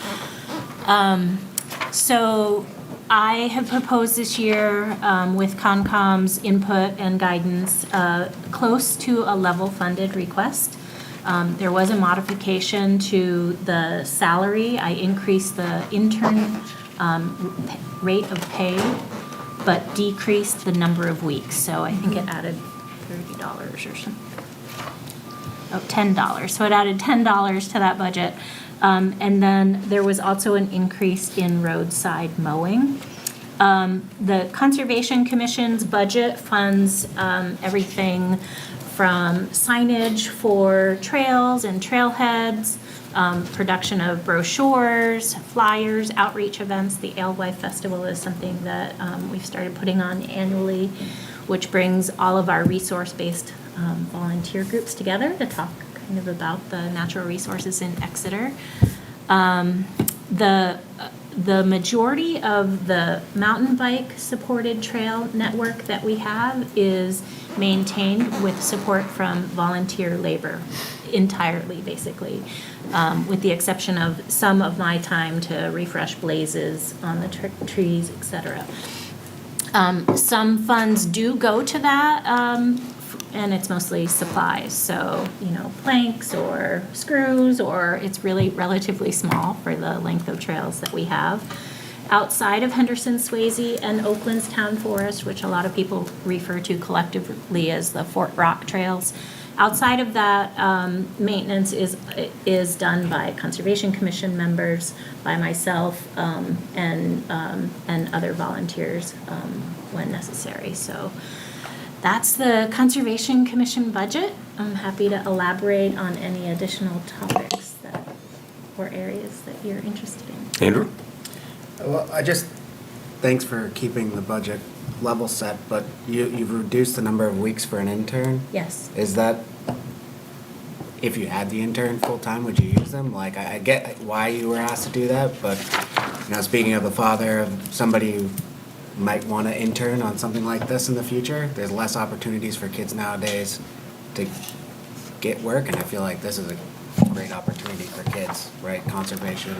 So I have proposed this year, with Concom's input and guidance, close to a level-funded request. There was a modification to the salary. I increased the intern rate of pay, but decreased the number of weeks. So I think it added $30 or something. Oh, $10. So it added $10 to that budget. And then there was also an increase in roadside mowing. The Conservation Commission's budget funds everything from signage for trails and trailheads, production of brochures, flyers, outreach events. The Alewife Festival is something that we've started putting on annually, which brings all of our resource-based volunteer groups together to talk kind of about the natural resources in Exeter. The majority of the mountain bike supported trail network that we have is maintained with support from volunteer labor entirely, basically, with the exception of some of my time to refresh blazes on the trees, et cetera. Some funds do go to that, and it's mostly supplies. So, planks or screws, or it's really relatively small for the length of trails that we have. Outside of Henderson, Swayze, and Oakland's Town Forest, which a lot of people refer to collectively as the Fort Rock Trails, outside of that, maintenance is done by Conservation Commission members, by myself, and other volunteers when necessary. So that's the Conservation Commission budget. I'm happy to elaborate on any additional topics or areas that you're interested in. Andrew? Well, thanks for keeping the budget level set, but you've reduced the number of weeks for an intern? Yes. Is that, if you had the intern full-time, would you use them? Like, I get why you were asked to do that, but, speaking of a father of somebody who might want to intern on something like this in the future, there's less opportunities for kids nowadays to get work, and I feel like this is a great opportunity for kids, right? Conservation,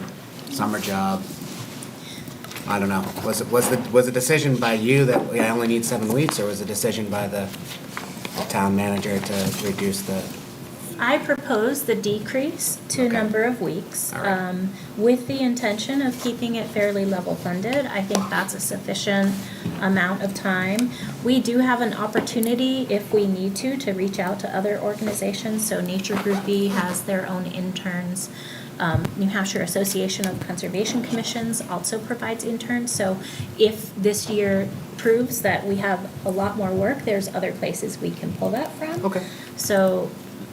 summer job. I don't know. Was a decision by you that I only need 7 weeks, or was a decision by the town manager to reduce the? I propose the decrease to number of weeks, All right. with the intention of keeping it fairly level funded. I think that's a sufficient amount of time. We do have an opportunity, if we need to reach out to other organizations. So Nature Group B has their own interns. New Hampshire Association of Conservation Commissions also provides interns. So if this year proves that we have a lot more work, there's other places we can pull that from. Okay. So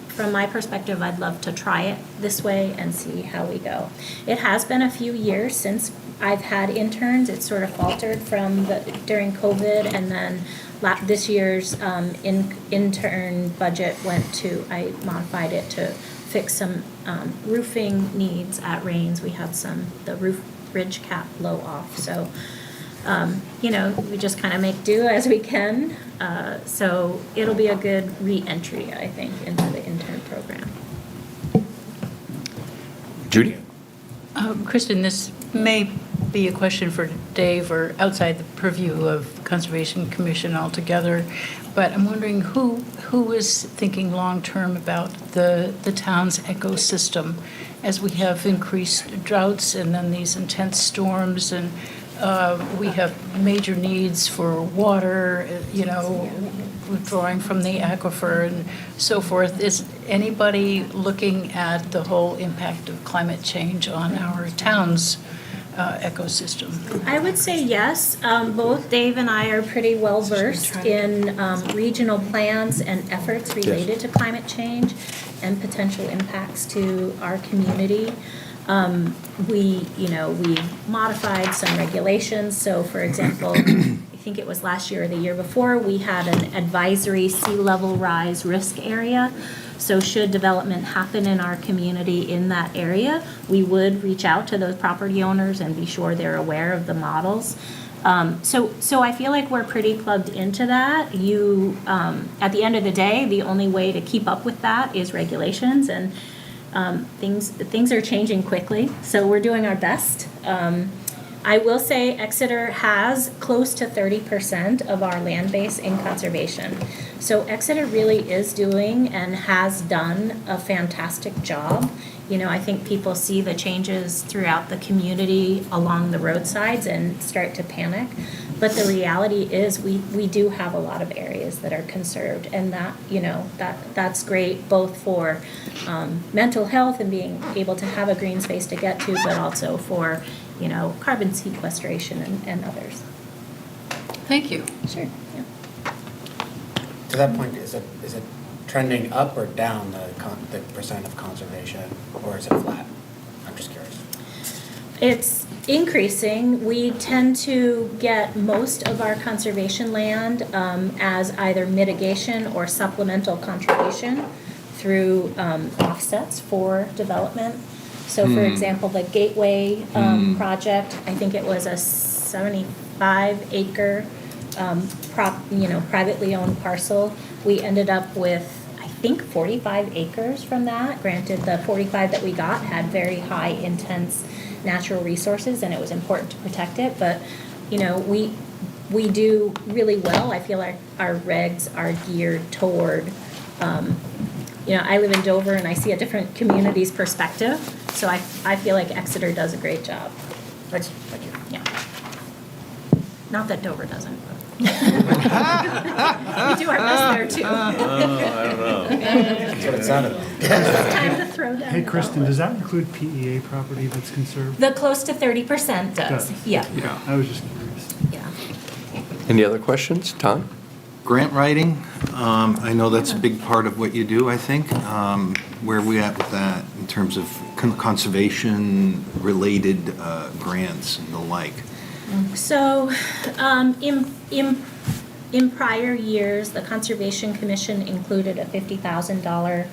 from my perspective, I'd love to try it this way and see how we go. It has been a few years since I've had interns. It sort of faltered during COVID, and then this year's intern budget I modified it to fix some roofing needs at Rains. We had the roof ridge cap blow off. So, we just kind of make do as we can. So it'll be a good re-entry, I think, into the intern program. Judy? Kristen, this may be a question for Dave or outside the purview of Conservation Commission altogether, but I'm wondering who is thinking long-term about the town's ecosystem as we have increased droughts and then these intense storms, and we have major needs for water, withdrawing from the aquifer and so forth. Is anybody looking at the whole impact of climate change on our town's ecosystem? I would say yes. Both Dave and I are pretty well versed in regional plans and efforts related to climate change and potential impacts to our community. We modified some regulations. So, for example, I think it was last year or the year before, we had an advisory sea level rise risk area. So should development happen in our community in that area, we would reach out to those property owners and be sure they're aware of the models. So I feel like we're pretty plugged into that. At the end of the day, the only way to keep up with that is regulations, and things are changing quickly. So we're doing our best. I will say Exeter has close to 30% of our land base in conservation. So Exeter really is doing and has done a fantastic job. I think people see the changes throughout the community along the roadsides and start to panic. But the reality is we do have a lot of areas that are conserved, and that's great both for mental health and being able to have a green space to get to, but also for carbon sequestration and others. Thank you. Sure. Yeah. To that point, is it trending up or down, the percent of conservation, or is it flat? I'm just curious. It's increasing. We tend to get most of our conservation land as either mitigation or supplemental contribution through offsets for development. So, for example, the Gateway project, I think it was a 75-acre privately owned parcel. We ended up with, I think, 45 acres from that. Granted, the 45 that we got had very high, intense natural resources, and it was important to protect it. But, we do really well. I feel like our regs are geared toward I live in Dover and I see a different community's perspective, so I feel like Exeter does a great job. Thanks. Thank you. Yeah. Not that Dover doesn't. We do our best there too. I don't know. That's what it sounded like. It's time to throw down. Hey, the Kristen, belt. does that include PEA property that's conserved? The close to 30% does. Yeah. Yeah, I was just curious. Yeah. Any other questions? Tom? Grant writing, I know that's a big part of what you do, I think. Where are we at with that in terms of conservation-related grants and the like? So, in prior years, the Conservation Commission included a $50,000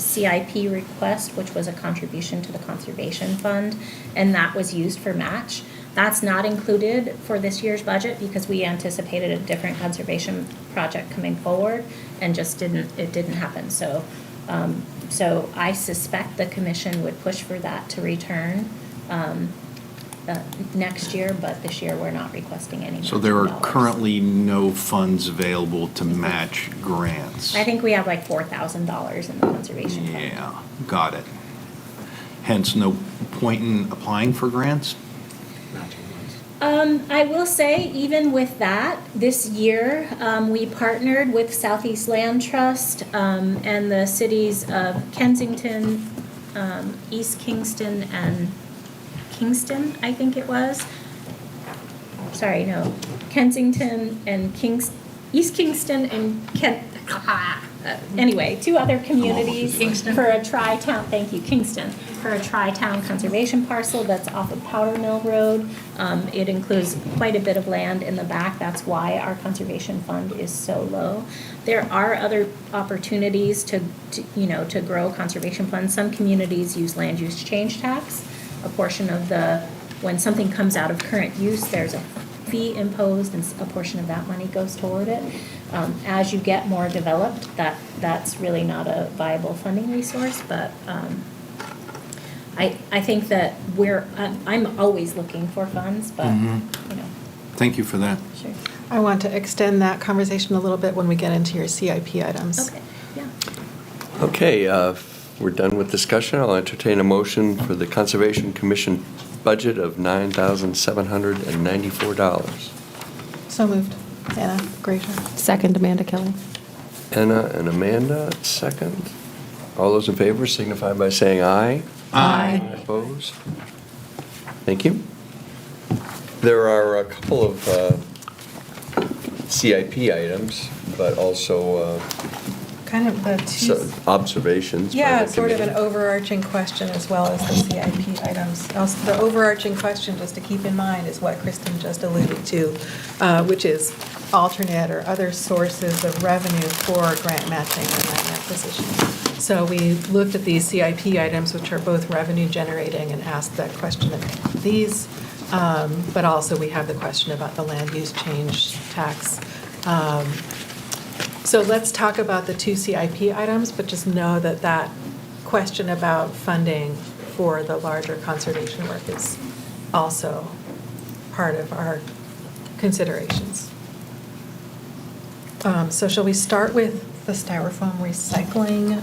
CIP request, which was a contribution to the Conservation Fund, and that was used for match. That's not included for this year's budget because we anticipated a different conservation project coming forward, and just didn't happen. So, I suspect the commission would push for that to return next year, but this year we're not requesting any. So there are dollars. currently no funds available to match grants? I think we have like $4,000 in the conservation fund. Yeah, got it. Hence, no point in applying for grants? I will say, even with that, this year, we partnered with Southeast Land Trust and the cities of Kensington, East Kingston, and Kingston, I think it was. Kensington and East Kingston and anyway, 2 other communities for a tri-town, thank you, Kingston, for a tri-town conservation parcel that's off of Powder Mill Road. It includes quite a bit of land in the back. That's why our conservation fund is so low. There are other opportunities to grow conservation funds. Some communities use land use change tax. A portion of when something comes out of current use, there's a fee imposed, and a portion of that money goes toward it. As you get more developed, that's really not a viable funding resource, but I think that I'm always looking for funds, but, Thank you for that. sure. I want to extend that conversation a little bit when we get into your CIP items. Okay, yeah. Okay, we're done with discussion. I'll entertain a motion for the Conservation Commission budget of $9,794. So moved. Anna Granger. Second, Amanda Kelly. Anna and Amanda, second. All those in favor signify by saying aye. Aye. Opposed? Thank you. There are a couple of CIP items, but also Kind of the two. observations. by Yeah, the sort of an committee. overarching question as well as the CIP items. Also, the overarching question, just to keep in mind, is what Kristen just alluded to, which is alternate or other sources of revenue for grant matching and land acquisition. So we looked at these CIP items, which are both revenue generating, and asked that question of these. But also we have the question about the land use change tax. So let's talk about the 2 CIP items, but just know that that question about funding for the larger conservation work is also part of our considerations. So shall we start with the styrofoam recycling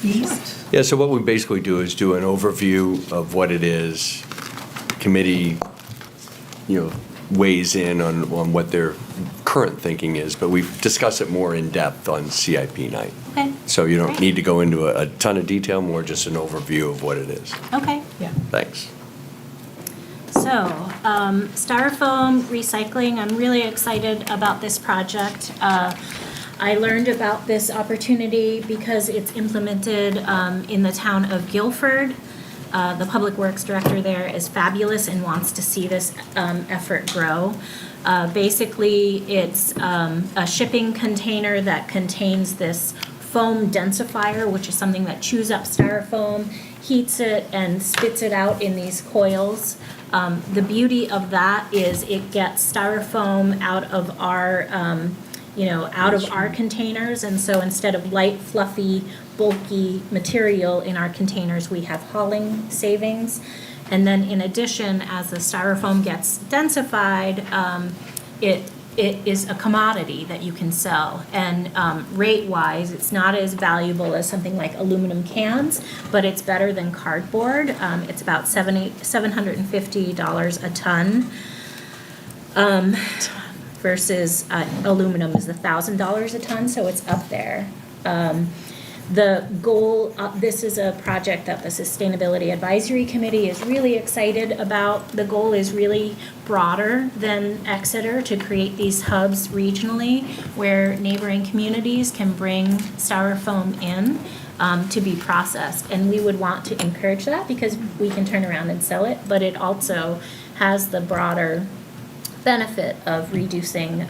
east? Yeah, so what we basically do is do an overview of what it is. Committee, weighs in on what their current thinking is, but we've discussed it more in depth on CIP night. Okay. So you don't Great. need to go into a ton of detail, more just an overview of what it is. Okay. Yeah. Thanks. So, styrofoam recycling, I'm really excited about this project. I learned about this opportunity because it's implemented in the town of Guilford. The Public Works Director there is fabulous and wants to see this effort grow. Basically, it's a shipping container that contains this foam densifier, which is something that chews up styrofoam, heats it, and spits it out in these coils. The beauty of that is it gets styrofoam out of our containers, and so instead of light, fluffy, bulky material in our containers, we have hauling savings. And then in addition, as the styrofoam gets densified, it is a commodity that you can sell. And rate-wise, it's not as valuable as something like aluminum cans, but it's better than cardboard. It's about $750 a ton. Versus aluminum is $1,000 a ton, so it's up there. The goal, this is a project that the Sustainability Advisory Committee is really excited about. The goal is really broader than Exeter, to create these hubs regionally where neighboring communities can bring styrofoam in to be processed. And we would want to encourage that because we can turn around and sell it, but it also has the broader benefit of reducing,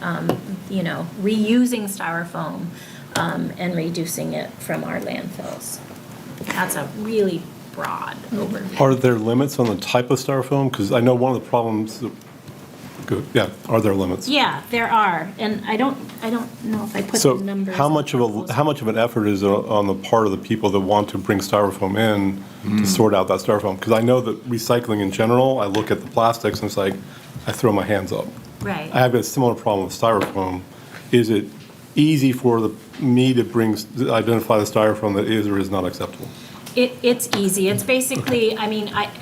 reusing styrofoam and reducing it from our landfills. That's a really broad overview. Are there limits on the type of styrofoam? Because I know one of the problems, are there limits? Yeah, there are, and I don't know if I put So the numbers. how much of an effort is it on the part of the people that want to bring styrofoam in to sort out that styrofoam? Because I know that recycling in general, I look at the plastics and it's like, I throw my hands up. Right. I have a similar problem with styrofoam. Is it easy for me to identify the styrofoam that is or is not acceptable? It's easy. It's basically,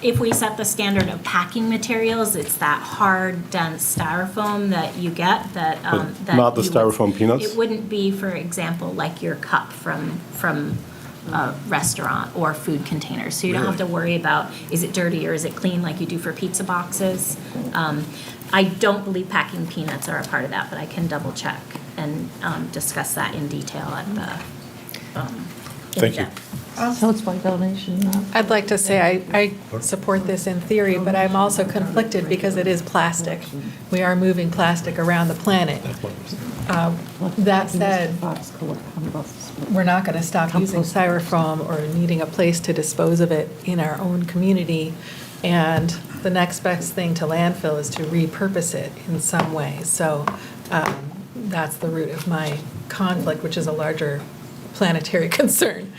if we set the standard of packing materials, it's that hard, dense styrofoam that you get that. But not the styrofoam peanuts? It wouldn't be, for example, like your cup from a restaurant or food containers. So you don't have to worry about, is it dirty or is it clean, like you do for pizza boxes. I don't believe packing peanuts are a part of that, but I can double check. and discuss that in detail at the, Thank you. in-depth. So it's by donation now? I'd like to say I support this in theory, but I'm also conflicted because it is plastic. We are moving plastic around the planet. That said, we're not going to stop using styrofoam or needing a place to dispose of it in our own community. And the next best thing to landfill is to repurpose it in some way. So that's the root of my conflict, which is a larger planetary concern.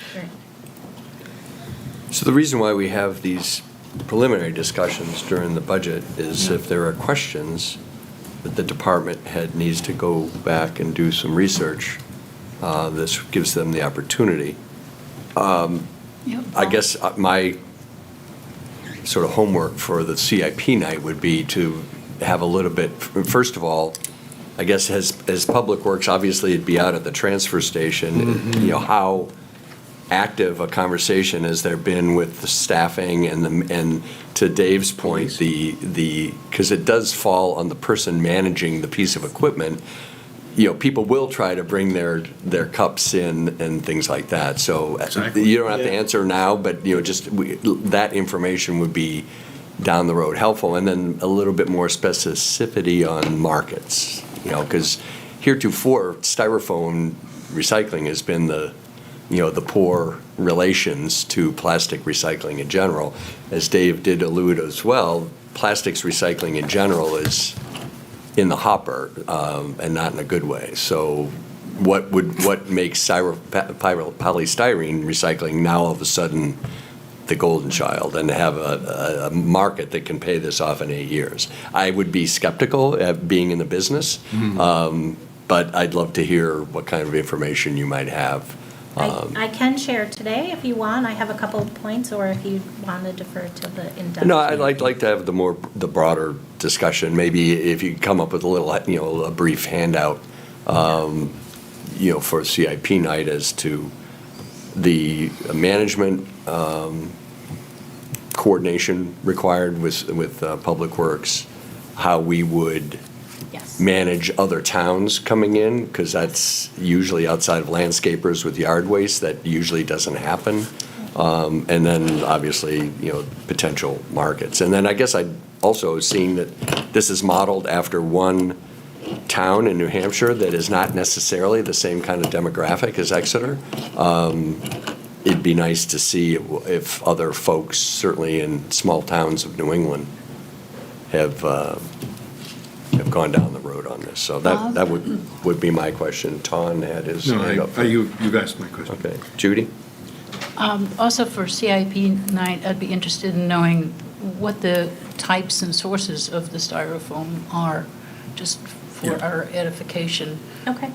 So the reason why we have these preliminary discussions during the budget is if there are questions that the department head needs to go back and do some research, this gives them the opportunity. I guess my sort of homework for the CIP night would be to have a little bit, first of all, I guess as Public Works, obviously it'd be out at the transfer station, you know, how active a conversation has there been with the staffing and to Dave's point, because it does fall on the person managing the piece of equipment. You know, people will try to bring their cups in and things like that. So you don't have to answer now, but you know, just that information would be down the road helpful, and then a little bit more specificity on markets. You know, because heretofore styrofoam recycling has been the poor relations to plastic recycling in general. As Dave did allude as well, plastics recycling in general is in the hopper and not in a good way. So what makes polystyrene recycling now all of a sudden the golden child and have a market that can pay this off in 8 years? I would be skeptical at being in the business, but I'd love to hear what kind of information you might have. I can share today if you want. I have a couple of points, or if you want to defer to the in-depth. No, I'd like to have the broader discussion. Maybe if you come up with a little, a brief handout, for CIP night as to the management coordination required with Public Works, how we would manage other towns coming in, because that's usually outside of landscapers with yard waste. That usually doesn't happen. And then obviously, potential markets. And then I guess I also seen that this is modeled after one town in New Hampshire that is not necessarily the same kind of demographic as Exeter. It'd be nice to see if other folks, certainly in small towns of New England, have gone down the road on this. So that would be my question. Ton had his hand up. You've asked my question. Okay. Judy? Also for CIP night, I'd be interested in knowing what the types and sources of the styrofoam are, just for our edification. Okay.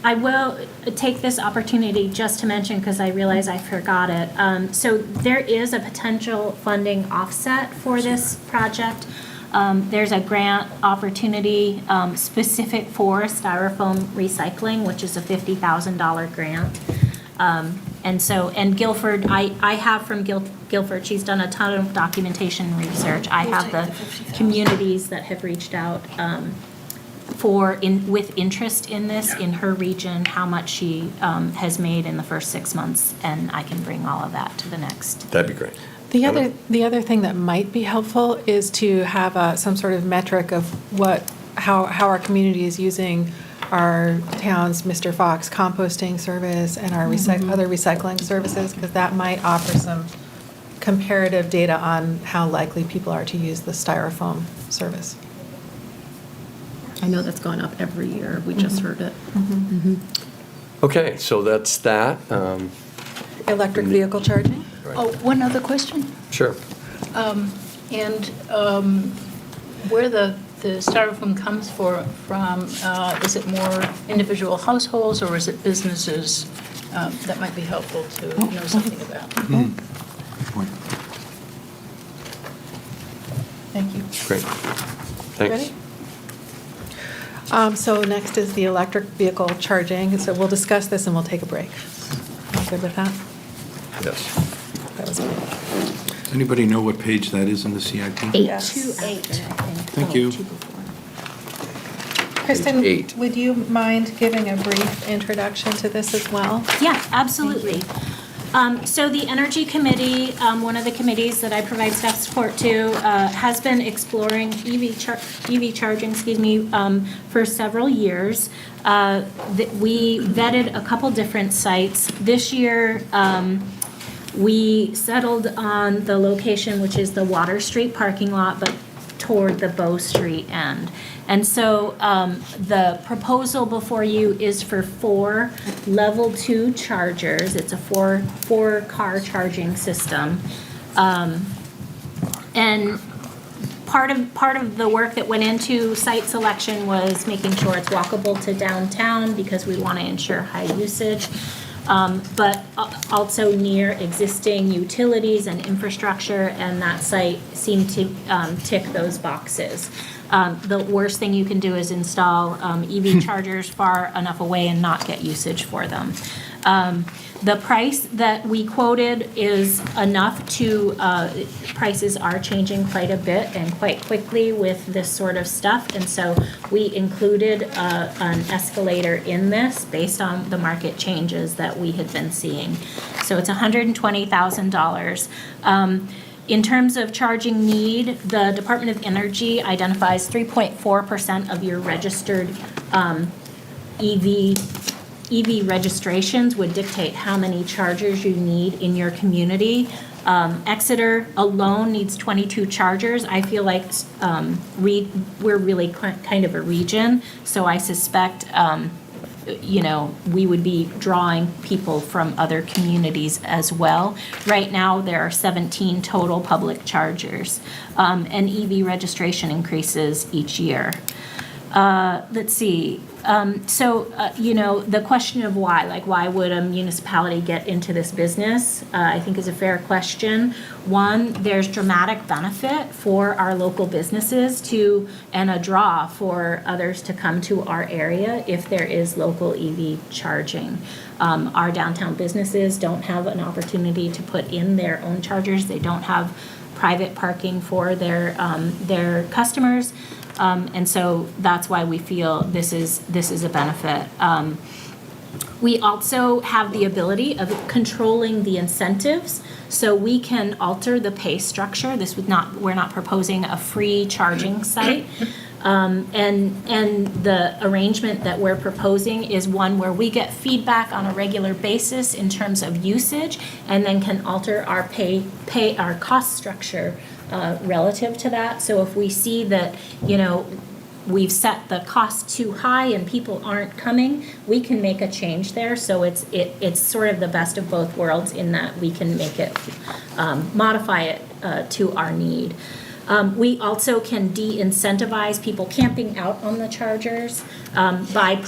I will take this opportunity just to mention, because I realize I forgot it. So there is a potential funding offset for this project. There's a grant opportunity specific for styrofoam recycling, which is a $50,000 grant. And Guilford, I have from Guilford, she's done a ton of documentation and research. I have the communities that have reached out with interest in this in her region, how much she has made in the first 6 months, and I can bring all of that to the next. That'd be great. The other thing that might be helpful is to have some sort of metric of how our community is using our town's Mr. Fox composting service and our other recycling services, because that might offer some comparative data on how likely people are to use the styrofoam service. I know that's gone up every year. We just heard it. Okay, so that's that. Electric vehicle charging? Right. Oh, one other question. Sure. Where the styrofoam comes from, is it more individual households or is it businesses? That might be helpful to know something about. Thank you. Great. Thanks. Ready? So next is the electric vehicle charging. So we'll discuss this and we'll take a break. You good with that? Yes. That was good. Does anybody know what page that is in the CIP? 828, I think. Thank you. Kristen, Page 8. would you mind giving a brief introduction to this as well? Yeah, absolutely. So the Energy Committee, one of the committees that I provide staff support to, has been exploring EV charging, for several years. We vetted a couple different sites. This year, we settled on the location, which is the Water Street parking lot, but toward the Bow Street end. And so the proposal before you is for 4 level 2 chargers. It's a four car charging system. And part of the work that went into site selection was making sure it's walkable to downtown because we want to ensure high usage. But also near existing utilities and infrastructure, and that site seemed to tick those boxes. The worst thing you can do is install EV chargers far enough away and not get usage for them. The price that we quoted is enough to, prices are changing quite a bit and quite quickly with this sort of stuff. And so we included an escalator in this based on the market changes that we had been seeing. So it's $120,000. In terms of charging need, the Department of Energy identifies 3.4% of your registered EV registrations would dictate how many chargers you need in your community. Exeter alone needs 22 chargers. I feel like we're really kind of a region, so I suspect we would be drawing people from other communities as well. Right now, there are 17 total public chargers, and EV registration increases each year. Let's see. The question of why would a municipality get into this business, I think is a fair question. One, there's dramatic benefit for our local businesses and a draw for others to come to our area if there is local EV charging. Our downtown businesses don't have an opportunity to put in their own chargers. They don't have private parking for their customers. And so that's why we feel this is a benefit. We also have the ability of controlling the incentives, so we can alter the pay structure. We're not proposing a free charging site. And the arrangement that we're proposing is one where we get feedback on a regular basis in terms of usage, and then can alter our our cost structure relative to that. So if we see that, we've set the cost too high and people aren't coming, we can make a change there. So it's sort of the best of both worlds in that we can make it, modify it to our need. We also can de-incentivize people camping out on the chargers by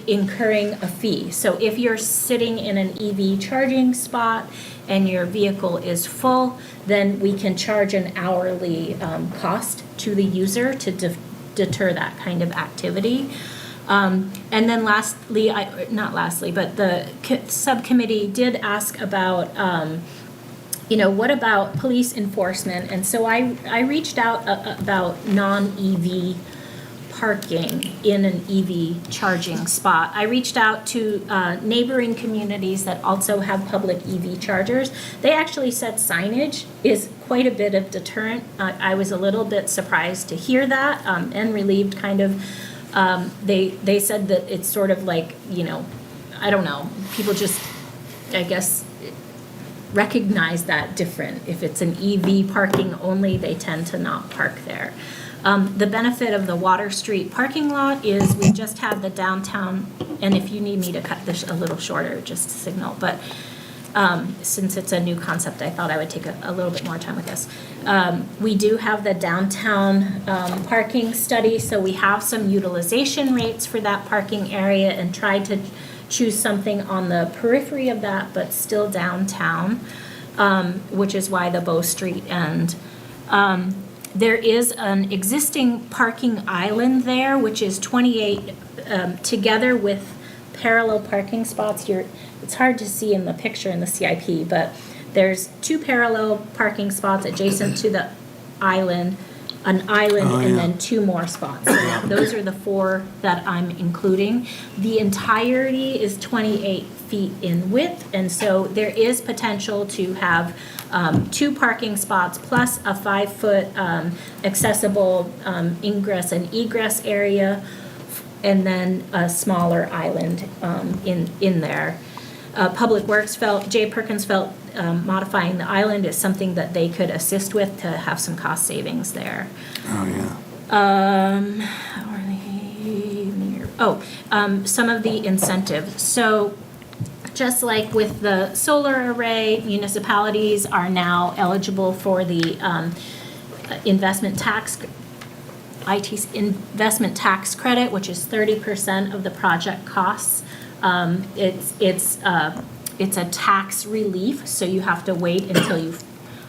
incurring a fee. So if you're sitting in an EV charging spot and your vehicle is full, then we can charge an hourly cost to the user to deter that kind of activity. And then but the subcommittee did ask about what about police enforcement? And so I reached out about non-EV parking in an EV charging spot. I reached out to neighboring communities that also have public EV chargers. They actually said signage is quite a bit of deterrent. I was a little bit surprised to hear that and relieved kind of. They said that it's sort of like, I don't know, people just, I guess, recognize that different. If it's an EV parking only, they tend to not park there. The benefit of the Water Street parking lot is we just have the downtown, and if you need me to cut this a little shorter, just signal, but since it's a new concept, I thought I would take a little bit more time with this. We do have the downtown parking study, so we have some utilization rates for that parking area and tried to choose something on the periphery of that, but still downtown, which is why the Bow Street end. There is an existing parking island there, which is 28 together with parallel parking spots. It's hard to see in the picture in the CIP, but there's 2 parallel parking spots adjacent to the island. an island, and then 2 more spots. So those are the 4 that I'm including. The entirety is 28 feet in width, and so there is potential to have 2 parking spots plus a 5-foot accessible ingress and egress area, and then a smaller island in there. Public Works felt, Jay Perkins felt modifying the island is something that they could assist with to have some cost savings there. Oh, yeah. Some of the incentives. So just like with the solar array, municipalities are now eligible for the investment tax credit, which is 30% of the project costs. It's a tax relief, so you have to wait until you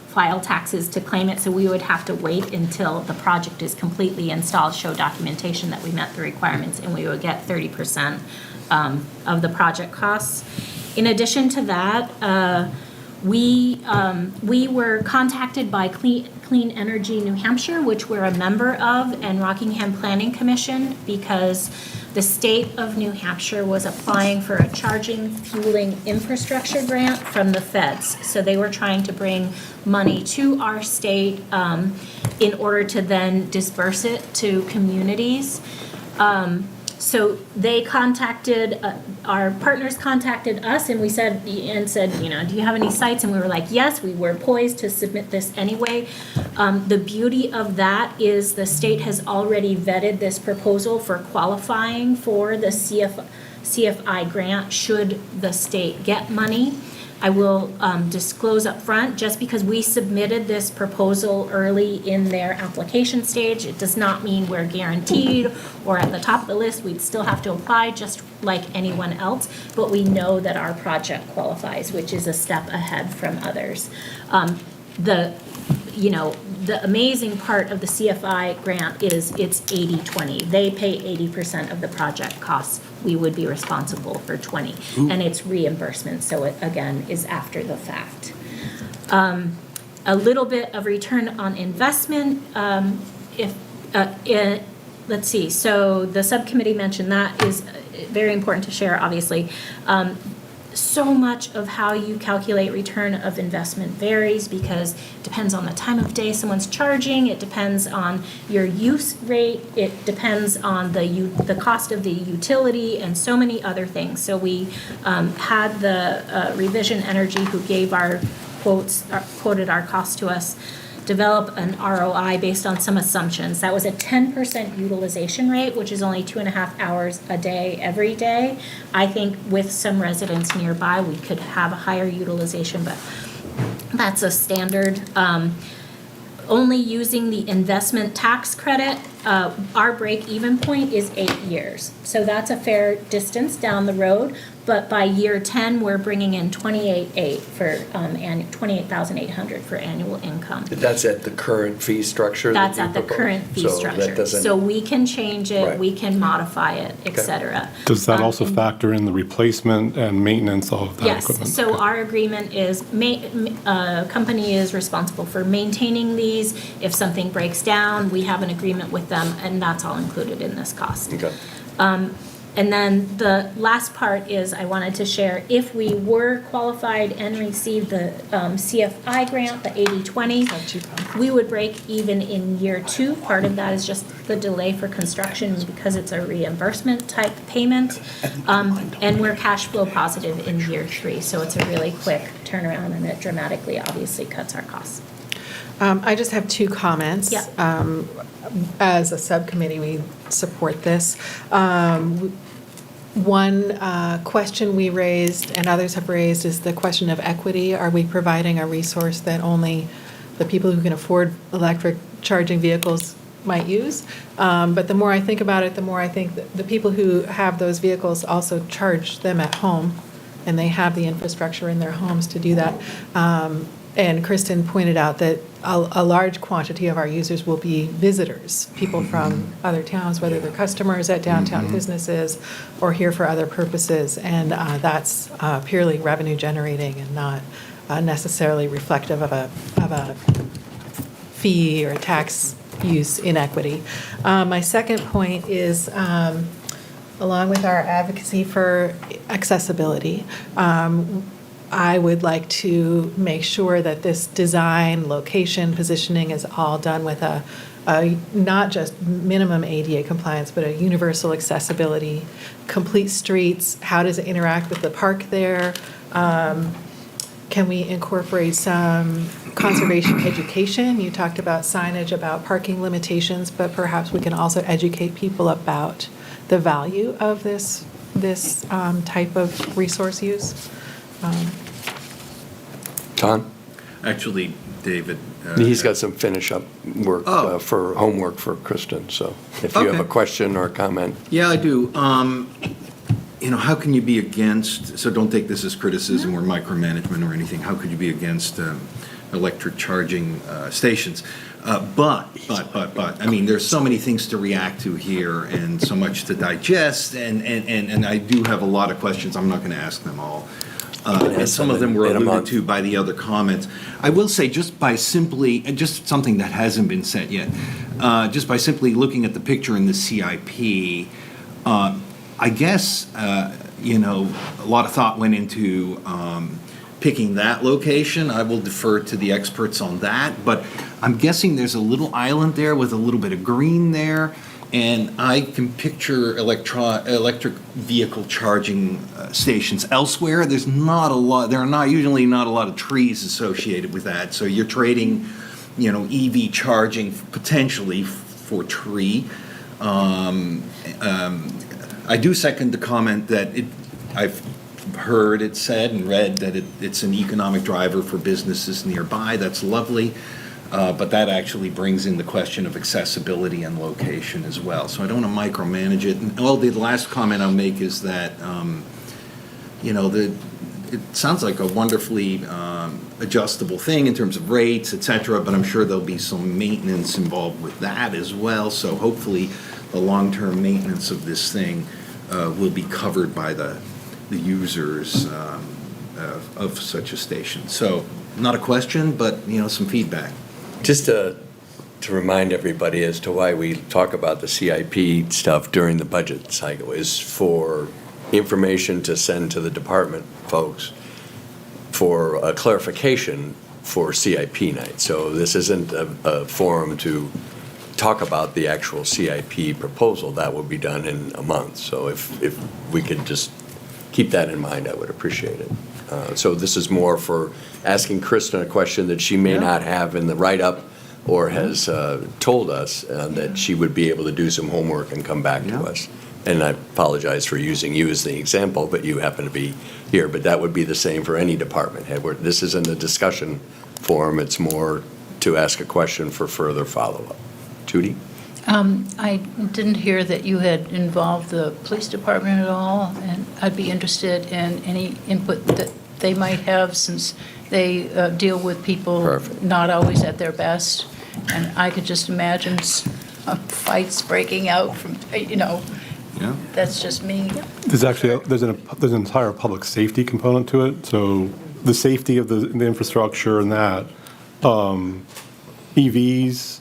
file taxes to claim it. So we would have to wait until the project is completely installed, show documentation that we met the requirements, and we would get 30% of the project costs. In addition to that, we were contacted by Clean Energy New Hampshire, which we're a member of, and Rockingham Planning Commission, because the state of New Hampshire was applying for a charging fueling infrastructure grant from the feds. So they were trying to bring money to our state in order to then disperse it to communities. So they contacted, our partners contacted us, and we said, do you have any sites? And we were like, yes, we were poised to submit this anyway. The beauty of that is the state has already vetted this proposal for qualifying for the CFI grant should the state get money. I will disclose up front, just because we submitted this proposal early in their application stage, it does not mean we're guaranteed or at the top of the list. We'd still have to apply just like anyone else, but we know that our project qualifies, which is a step ahead from others. The amazing part of the CFI grant is it's 80-20. They pay 80% of the project costs. We would be responsible for 20. And it's reimbursement, so it, again, is after the fact. A little bit of return on investment. Let's see, so the subcommittee mentioned that is very important to share, obviously. So much of how you calculate return of investment varies because it depends on the time of day someone's charging, it depends on your use rate, it depends on the cost of the utility, and so many other things. So we had the Revision Energy, who gave our quoted our costs to us, develop an ROI based on some assumptions. That was a 10% utilization rate, which is only 2.5 hours a day every day. I think with some residents nearby, we could have a higher utilization, but that's a standard. Only using the investment tax credit, our break-even point is 8 years. So that's a fair distance down the road. But by year 10, we're bringing in $28,800 for $28,800 for annual income. That's at the current fee structure? That's at the current fee structure. So we can change it, Right. we can modify it, et cetera. Does that also factor in the replacement and maintenance of that equipment? Yes, so our agreement is, company is responsible for maintaining these. If something breaks down, we have an agreement with them, and that's all included in this cost. Okay. And then the last part is I wanted to share, if we were qualified and received the CFI grant, the 80-20, we would break even in year 2. Part of that is just the delay for construction because it's a reimbursement type payment. And we're cash flow positive in year 3. So it's a really quick turnaround, and it dramatically, obviously, cuts our costs. I just have 2 comments. Yeah. As a subcommittee, we support this. One question we raised, and others have raised, is the question of equity. Are we providing a resource that only the people who can afford electric charging vehicles might use? But the more I think about it, the more I think that the people who have those vehicles also charge them at home, and they have the infrastructure in their homes to do that. And Kristen pointed out that a large quantity of our users will be visitors, people from other towns, whether they're customers at downtown businesses or here for other purposes. And that's purely revenue generating and not necessarily reflective of a fee or a tax use inequity. My second point is, along with our advocacy for accessibility, I would like to make sure that this design, location, positioning is all done with a not just minimum ADA compliance, but a universal accessibility, complete streets. How does it interact with the park there? Can we incorporate some conservation education? You talked about signage, about parking limitations, but perhaps we can also educate people about the value of this type of resource use. Tom? Actually, David. He's got some finish-up work for homework for Kristen, so if you have a Okay. question or a comment. Yeah, I do. How can you be against, so don't take this as criticism or micromanagement or anything, how could you be against electric charging stations? But, I mean, there's so many things to react to here and so much to digest, and I do have a lot of questions. I'm not going to ask them all. And some of them were alluded to by the other comments. I will say, just something that hasn't been said yet, just by simply looking at the picture in the CIP, I guess, a lot of thought went into picking that location. I will defer to the experts on that, but I'm guessing there's a little island there with a little bit of green there, and I can picture electric vehicle charging stations elsewhere. There are usually not a lot of trees associated with that, so you're trading, EV charging potentially for tree. I do second the comment that I've heard it said and read that it's an economic driver for businesses nearby. That's lovely. But that actually brings in the question of accessibility and location as well. So I don't want to micromanage it. And the last comment I'll make is that, it sounds like a wonderfully adjustable thing in terms of rates, et cetera, but I'm sure there'll be some maintenance involved with that as well. So hopefully the long-term maintenance of this thing will be covered by the users of such a station. So not a question, but, some feedback. Just to remind everybody as to why we talk about the CIP stuff during the budget cycle is for information to send to the department folks for a clarification for CIP night. So this isn't a forum to talk about the actual CIP proposal. That will be done in a month. So if we could just keep that in mind, I would appreciate it. So this is more for asking Kristen a question that she may not have in the write-up or has told us that she would be able to do some homework and come back to us. And I apologize for using you as the example, but you happen to be here. But that would be the same for any department head. This isn't a discussion forum. It's more to ask a question for further follow-up. Judy? I didn't hear that you had involved the police department at all, and I'd be interested in any input that they might have since they deal with people not always at their best. And I could just imagine fights breaking out from, that's just me. There's actually, there's an entire public safety component to it. So the safety of the infrastructure and that, EVs,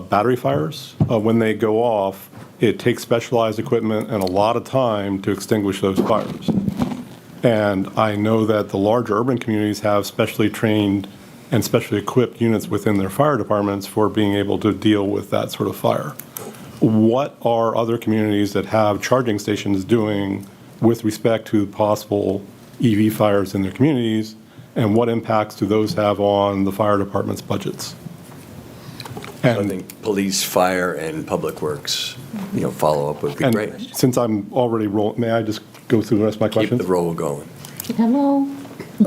battery fires, when they go off, it takes specialized equipment and a lot of time to extinguish those fires. And I know that the larger urban communities have specially trained and specially equipped units within their fire departments for being able to deal with that sort of fire. What are other communities that have charging stations doing with respect to possible EV fires in their communities, and what impacts do those have on the fire department's budgets? And I think police, fire, and public works, follow-up would be great. Since I'm already rolling, may I just go through the rest of my questions? Keep the roll going. Hello?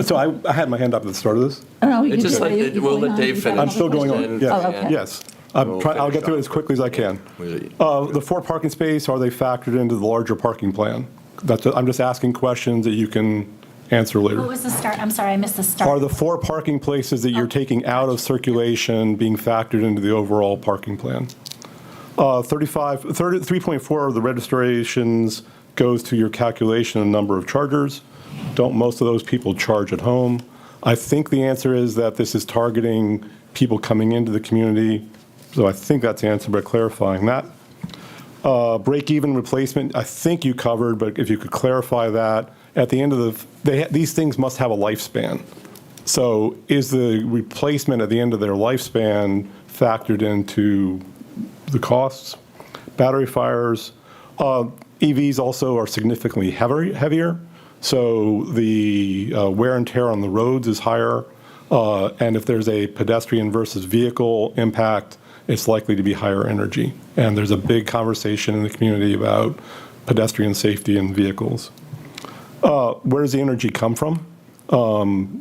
So I had my hand up at the start of this. Oh, It's just like, we'll let Dave finish. I'm still going on. Yes. Oh, okay. Yes. I'll get through it as quickly as I can. The 4 parking space, are they factored into the larger parking plan? I'm just asking questions that you can answer later. What was the start? I'm sorry, I missed the start. Are the 4 parking places that you're taking out of circulation being factored into the overall parking plan? 3.4 of the registrations goes to your calculation of number of chargers. Don't most of those people charge at home? I think the answer is that this is targeting people coming into the community So I think that's the answer, but clarifying that. Break-even replacement, I think you covered, but if you could clarify that, at the end of these things must have a lifespan. So is the replacement at the end of their lifespan factored into the costs? Battery fires, EVs also are significantly heavier, so the wear and tear on the roads is higher, and if there's a pedestrian versus vehicle impact, it's likely to be higher energy. And there's a big conversation in the community about pedestrian safety in vehicles. Where does the energy come from?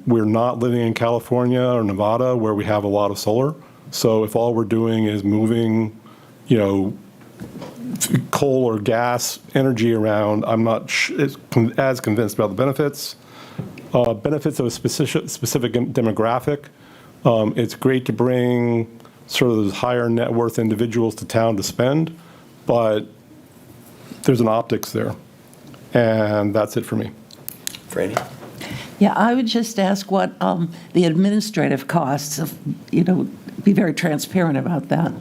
We're not living in California or Nevada where we have a lot of solar. So if all we're doing is moving, coal or gas energy around, I'm not as convinced about the benefits. Benefits of a specific demographic. It's great to bring sort of those higher net worth individuals to town to spend, but there's an optics there. And that's it for me. Franny? Yeah, I would just ask what the administrative costs of, be very transparent about that,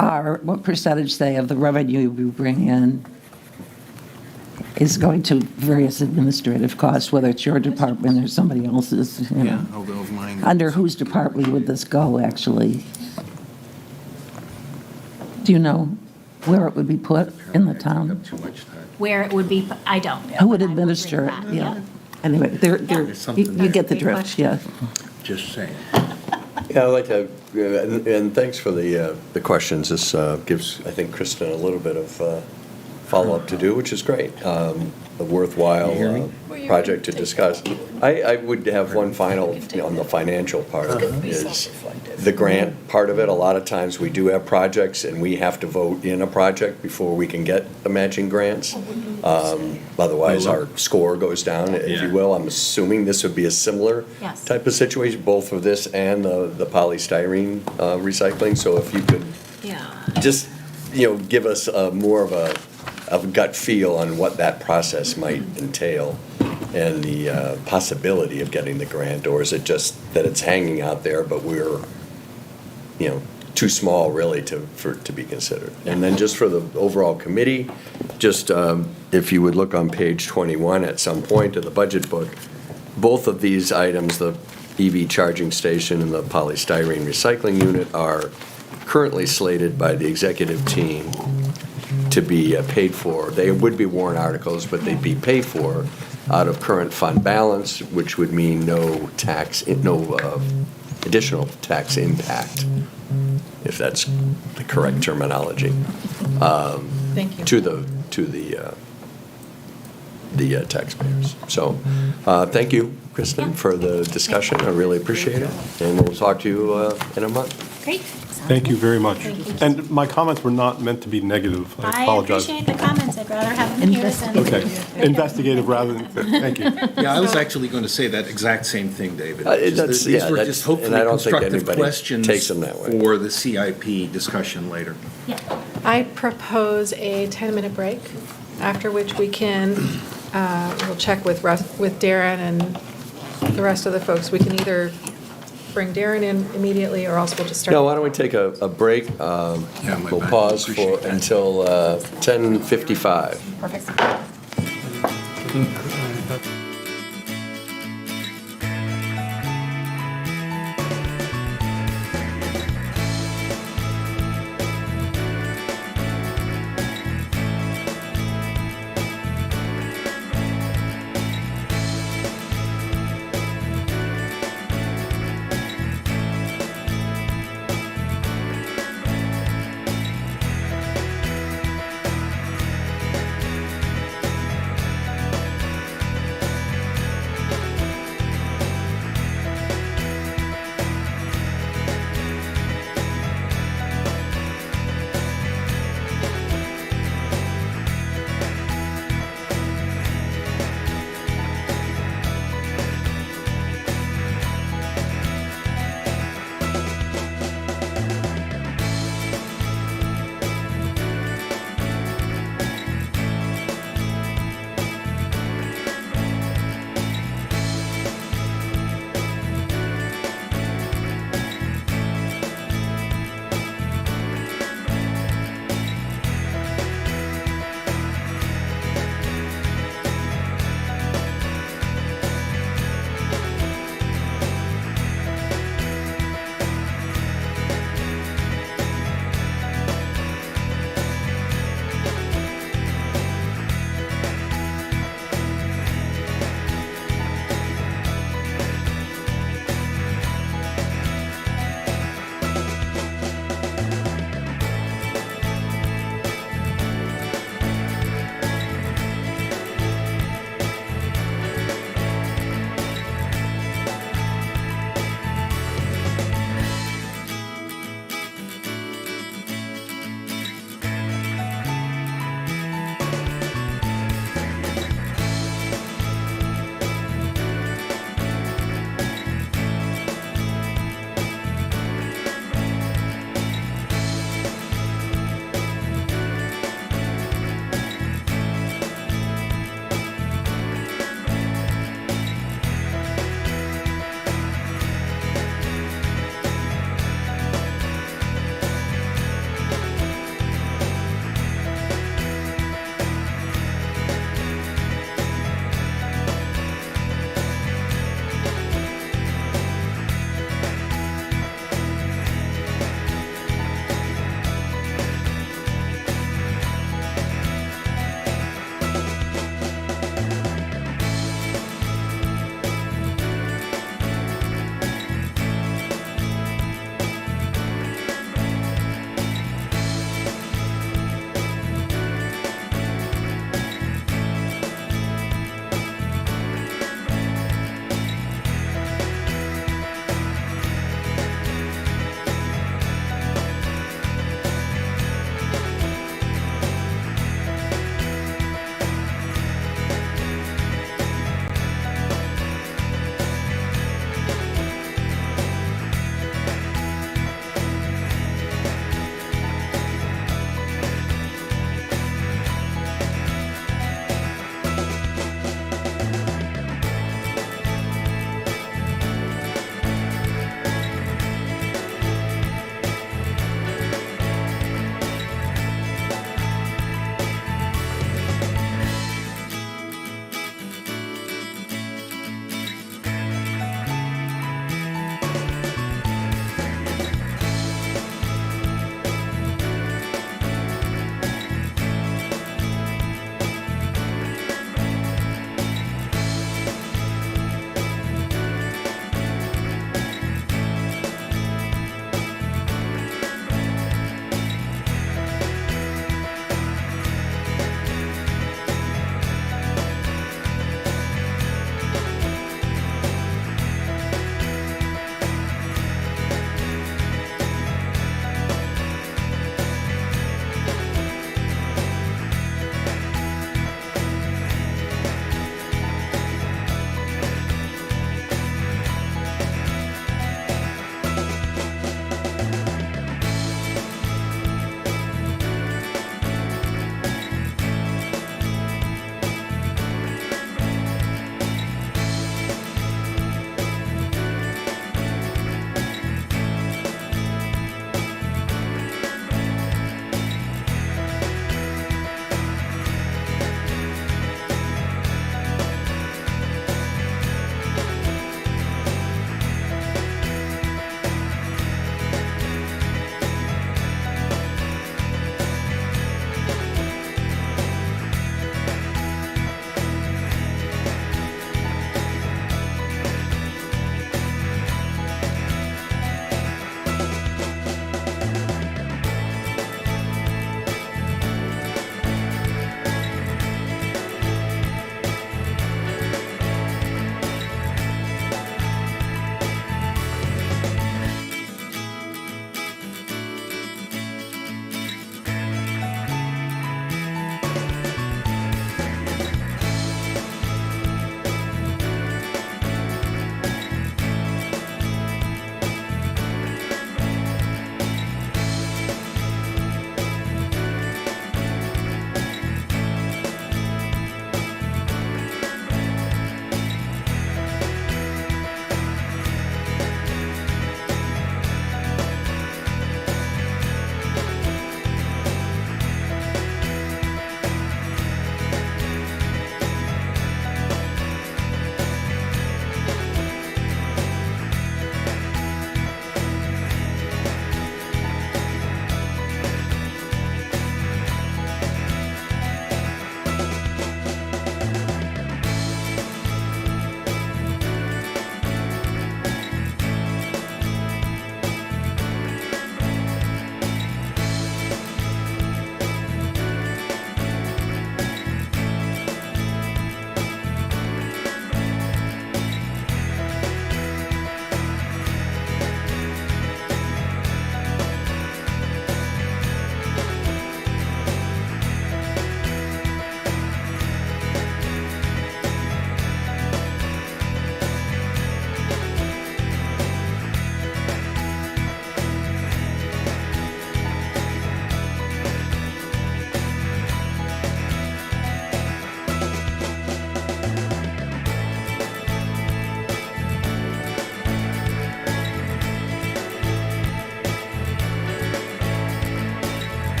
are, what percentage, say, of the revenue we bring in is going to various administrative costs, whether it's your department or somebody else's, Under whose department would this go, actually? Do you know where it would be put in the town? Where it would be, I don't. Who would administer it? Yeah. Anyway, you get the drift, yeah. Just saying. Yeah, I'd like to, and thanks for the questions. This gives, I think, Kristen a little bit of follow-up to do, which is great. A worthwhile project to discuss. I would have one final on the financial part of it is the grant part of it. A lot of times we do have projects and we have to vote in a project before we can get the matching grants. Otherwise, our score goes down, if you will. I'm assuming this would be a similar type of situation, both for this and the polystyrene recycling. So if you could just, give us more of a gut feel on what that process might entail and the possibility of getting the grant, or is it just that it's hanging out there, but we're, too small really to be considered? And then just for the overall committee, just if you would look on page 21 at some point of the budget book, both of these items, the EV charging station and the polystyrene recycling unit, are currently slated by the executive team to be paid for. They would be warrant articles, but they'd be paid for out of current fund balance, which would mean no additional tax impact, if that's the correct terminology. Thank you. To the taxpayers. So, thank you, Kristen, for the discussion. I really appreciate it, and we'll talk to you in a month. Great. Thank you very much. Thank you. And my comments were not meant to be negative. I apologize. I appreciate the comments. I'd rather have them here than. Okay. Investigative rather than, thank you. Yeah, I was actually going to say that exact same thing, David. These were just hopefully and I don't think constructive anybody questions takes them that way. for the CIP discussion later. I propose a 10-minute break, after which we can, we'll check with Darren and the rest of the folks. We can either bring Darren in immediately, or else we'll just start. No, why don't we take a break? We'll pause until 10:55. Perfect.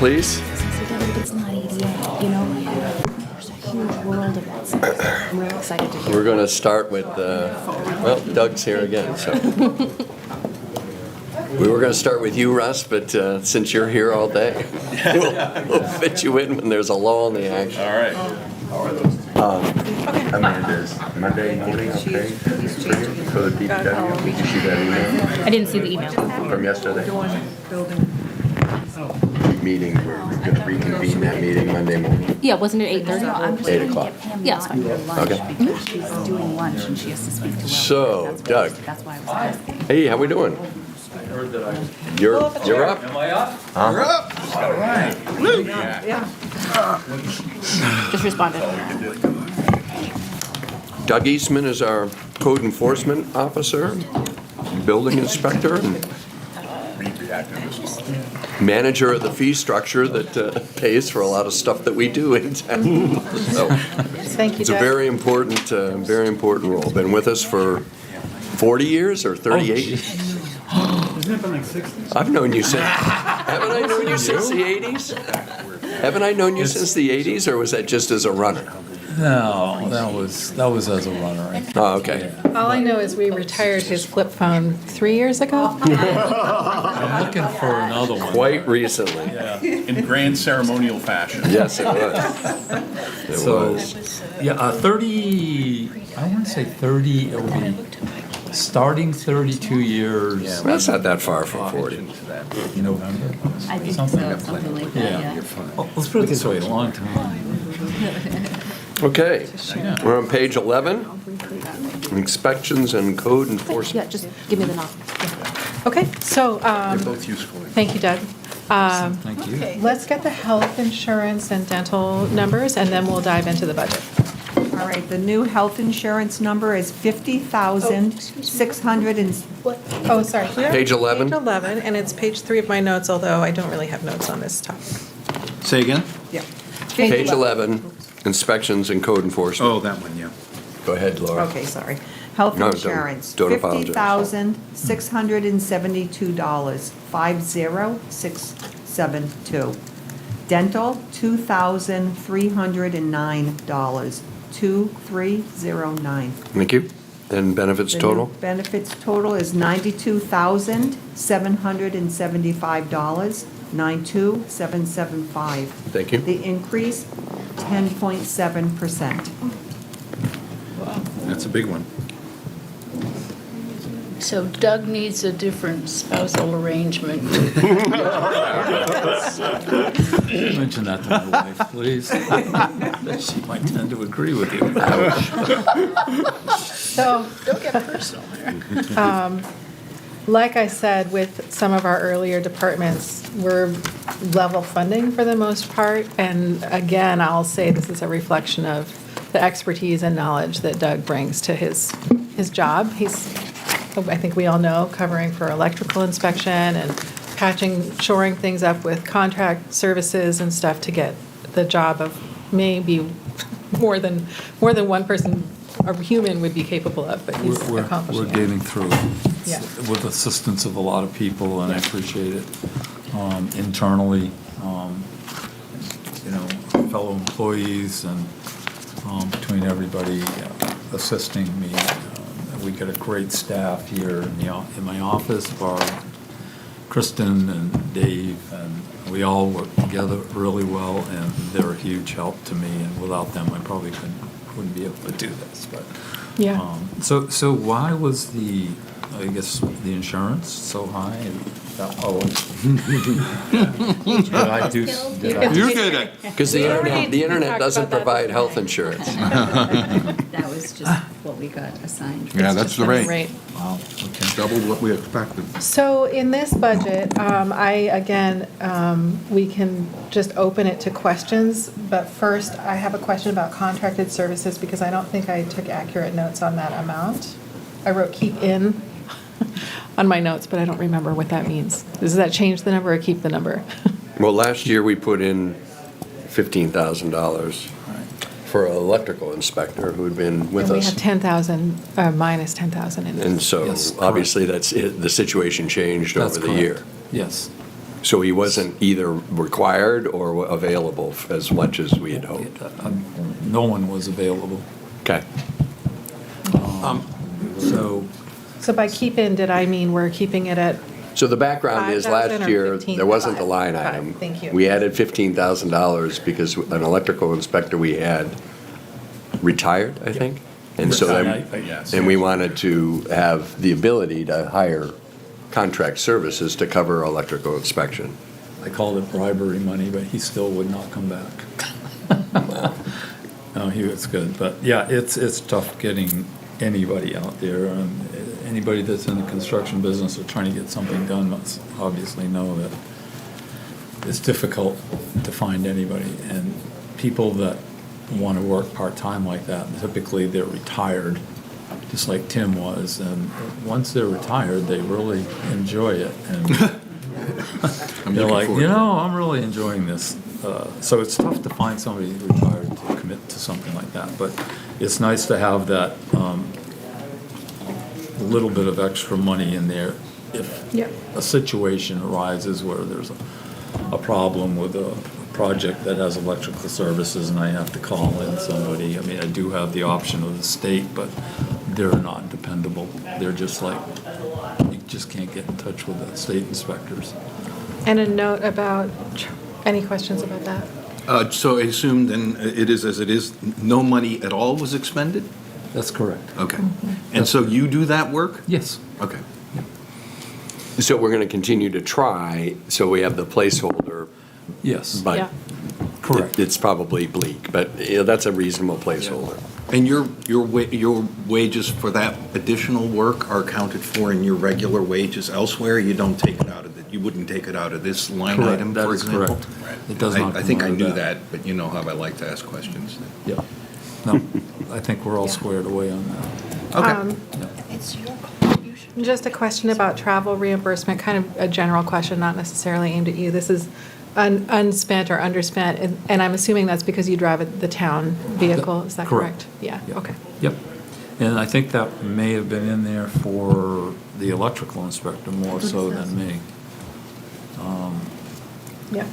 please. It's not EDA, you know, there's a huge world of that stuff. I'm really excited to hear. We're going to start with, well, Doug's here again, so. We were going to start with you, Russ, but since you're here all day, we'll fit you in when there's a lull in the action. All right. Amanda's Monday morning, okay? For the DPW, did you see that email I didn't see the email. from yesterday? Meeting, we're going to reconvene that meeting Monday morning. Yeah, wasn't it 8:30? 8 o'clock. Yeah, it's fine. Okay. Because she's doing lunch and she has to speak to Will. So, Doug, That's why I was asking. hey, how we doing? You're up? Am I up? You're up. All right. Just responded. Doug Eastman is our code enforcement officer, building inspector, and manager of the fee structure that pays for a lot of stuff that we do in town. So Thank you, it's a Doug. very important role. Been with us for 40 years or 38? Isn't it been like 60? I've known you since, haven't I known you since the 80s? Haven't I known you since the 80s, or was that just as a runner? No, that was as a runner. Oh, okay. All I know is we retired his flip phone 3 years ago. I'm looking for another one. Quite recently. Yeah. In grand ceremonial fashion. Yes, it was. It So, was. yeah, 30, I want to say 30, it will be starting 32 years. That's not that far from 40. In November. I think Something so, like something like Yeah. that, yeah. Well, let's put it this way, a long time. Okay, we're on page 11, inspections and code enforcement. Yeah, just give me the nod. Okay, so, They're both useful. thank you, Doug. Thank you. Let's get the health insurance and dental numbers, and then we'll dive into the budget. All right, the new health insurance number is 50,600 and, Oh, sorry. Page 11. Page 11, and it's page 3 of my notes, although I don't really have notes on this topic. Say again? Yeah. Page 11, inspections and code enforcement. Oh, that one, yeah. Go ahead, Laura. okay, sorry. Health No, insurance. don't apologize. $50,672, 50672. Dental, $2,309, 2309. Thank you. And benefits The total? new benefits total is $92,775, 92775. Thank you. The increase, 10.7%. That's a big one. So Doug needs a different spousal arrangement. Mention that to my wife, please. She might tend to agree with you. So, Don't get personal here. like I said, with some of our earlier departments, we're level funding for the most part. And again, I'll say this is a reflection of the expertise and knowledge that Doug brings to his job. He's, I think we all know, covering for electrical inspection and patching, shoring things up with contract services and stuff to get the job of maybe more than one person, a human would be capable of, but he's accomplishing We're it. getting through Yeah. with assistance of a lot of people, and I appreciate it. Internally, fellow employees and between everybody assisting me. We got a great staff here in my office, Barb, Kristen and Dave, and we all work together really well, and they're a huge help to me, and without them, I probably wouldn't be able to do this, but. Yeah. So why was the insurance so high? Did I do? You did it. Because the internet doesn't provide health insurance. That was just what we got assigned. Yeah, that's the rate. Right. Wow, okay. Doubled what we expected. So in this budget, we can just open it to questions, but first, I have a question about contracted services because I don't think I took accurate notes on that amount. I wrote keep in on my notes, but I don't remember what that means. Does that change the number or keep the number? Well, last year we put in $15,000 for an electrical inspector who had been with And we us. have 10,000, minus 10,000 in it. And so, Yes, obviously, the situation changed That's over the correct. year. Yes. So he wasn't either required or available as much as we had hoped? No one was available. Okay. So, So by keep in, did I mean we're keeping it at, So the background is 5,000 last or year, 15,000? there wasn't the line Five, item. thank you. We added $15,000 because an electrical inspector we had retired, I think. And so, Yes. and we wanted to have the ability to hire contract services to cover electrical inspection. I called it bribery money, but he still would not come back. No, he was good, but yeah, it's tough getting anybody out there. Anybody that's in the construction business or trying to get something done must obviously know that it's difficult to find anybody. And people that want to work part-time like that, typically they're retired, just like Tim was. And once they're retired, they really enjoy it. And they're like, I'm really enjoying this. So it's tough to find somebody retired to commit to something like that. But it's nice to have that little bit of extra money in there if a situation arises where there's a problem with a project that has electrical services and I have to call in somebody. I mean, I do have the option of the state, but they're not dependable. They're just like, you just can't get in touch with the state inspectors. and a note about, any questions about that? So I assume then it is as it is, no money at all was expended? That's correct. Okay. And so you do that work? Yes. Okay. So we're going to continue to try, so we have the placeholder. Yes. But Yeah. Correct. it's probably bleak, but that's a reasonable placeholder. And your wages for that additional work are accounted for in your regular wages elsewhere? You don't take it out of you wouldn't take it out of this line Correct. item, That for is example? correct. It does not I come think out I of knew that. that, but you know how I like to ask questions. Yeah. No, I think we're all squared away on that. Okay. It's your contribution. Just a question about travel reimbursement, kind of a general question, not necessarily aimed at you. This is unspent or underspent, and I'm assuming that's because you drive the town vehicle, is that Correct. correct? Yeah, Yep. okay. Yep. And I think that may have been in there for the electrical inspector more so than me. Yeah.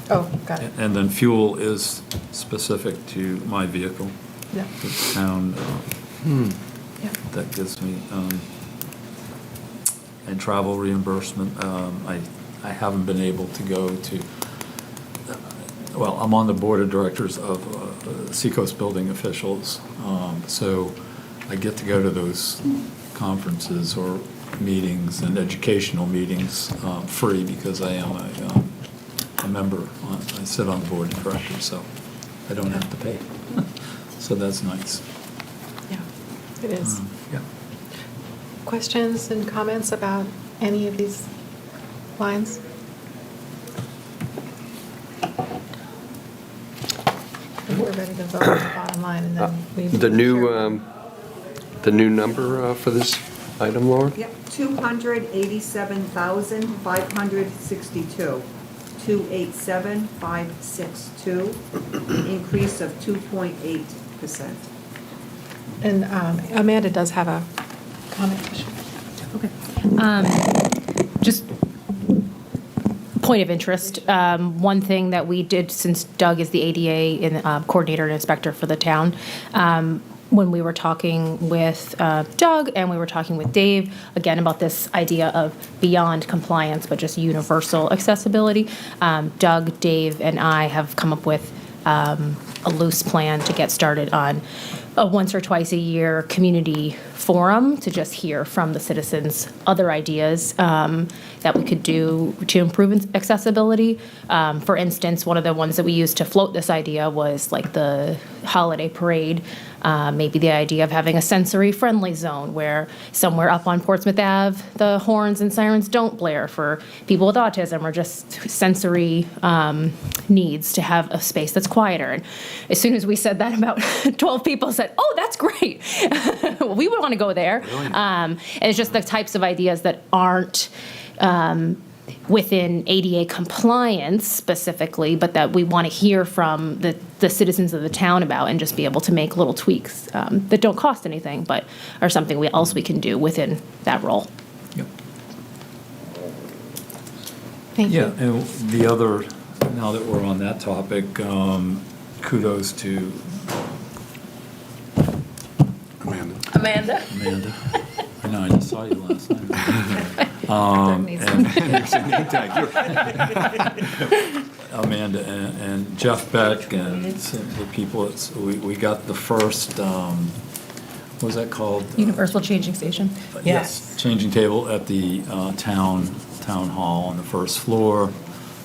Oh, got it. And then fuel is specific to my vehicle. Yeah. The town, Yeah. that gives me, and travel reimbursement, I haven't been able to go to, well, I'm on the board of directors of Seacoast Building Officials, so I get to go to those conferences or meetings and educational meetings free because I am a member, I sit on the board of directors, so I don't have to pay. So that's nice. Yeah, it is. Yeah. Questions and comments about any of these lines? We're ready to vote on the bottom line, and then we. The new number for this item, Laura? Yep, 287,562. 287,562, increase of 2.8%. And Amanda does have a comment question. Just point of interest, one thing that we did, since Doug is the ADA coordinator and inspector for the town, when we were talking with Doug and we were talking with Dave, again, about this idea of beyond compliance, but just universal accessibility, Doug, Dave, and I have come up with a loose plan to get started on a once or twice a year community forum to just hear from the citizens other ideas that we could do to improve accessibility. For instance, one of the ones that we used to float this idea was like the holiday parade. Maybe the idea of having a sensory-friendly zone where somewhere up on Portsmouth Ave, the horns and sirens don't blare for people with autism or just sensory needs to have a space that's quieter. And as soon as we said that, about 12 people said, "Oh, that's great. We would want to go there." And it's just the types of ideas that aren't within ADA compliance specifically, but that we want to hear from the citizens of the town about and just be able to make little tweaks that don't cost anything, but are something else we can do within that role. Thank Yeah, you. and the other, now that we're on that topic, kudos to Amanda? Amanda. I know, I just saw you last night. Amanda and Jeff Beck and some of the people, we got the first, what was that called? Universal Changing Station. Yes, changing table at the town hall on the first floor.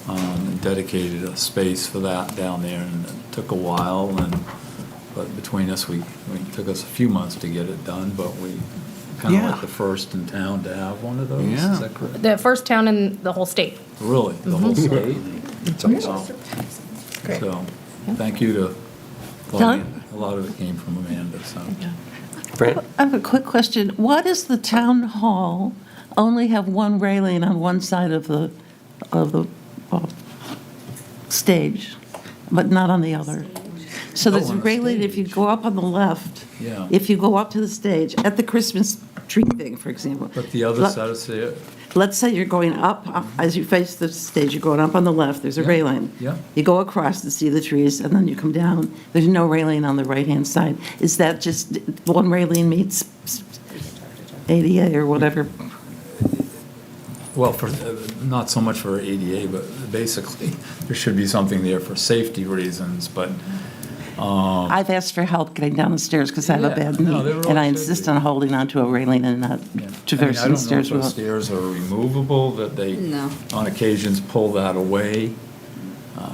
And dedicated a space for that down there, and it took a while, but between us, it took us a few months to get it done, but we kind of Yeah. like the first in town to have one of those. Yeah. Is that correct? The first town in the whole state. Really, the whole state? It's awesome. Great. So, thank you to, Don? a lot of it came from Amanda, so. Fran? I have a quick question. Why does the town hall only have one railing on one side of the stage, but not on the other? So there's a on the railing if you stage. go up on the left. Yeah. If you go up to the stage, at the Christmas tree thing, for example. But the other side of it, Let's say you're going up, as you face the stage, you're going up on the left, there's a Yeah, railing. yeah. You go across to see the trees, and then you come down. There's no railing on the right-hand side. Is that just one railing meets ADA or whatever? well, for, not so much for ADA, but basically, there should be something there for safety reasons, but, I've asked for help getting down the stairs because I have a Yeah, bad no, knee, there really and I should insist be. on holding onto a railing and not traversing the stairs. I don't know if without- those stairs are removable, that they, No. on occasions, pull that away,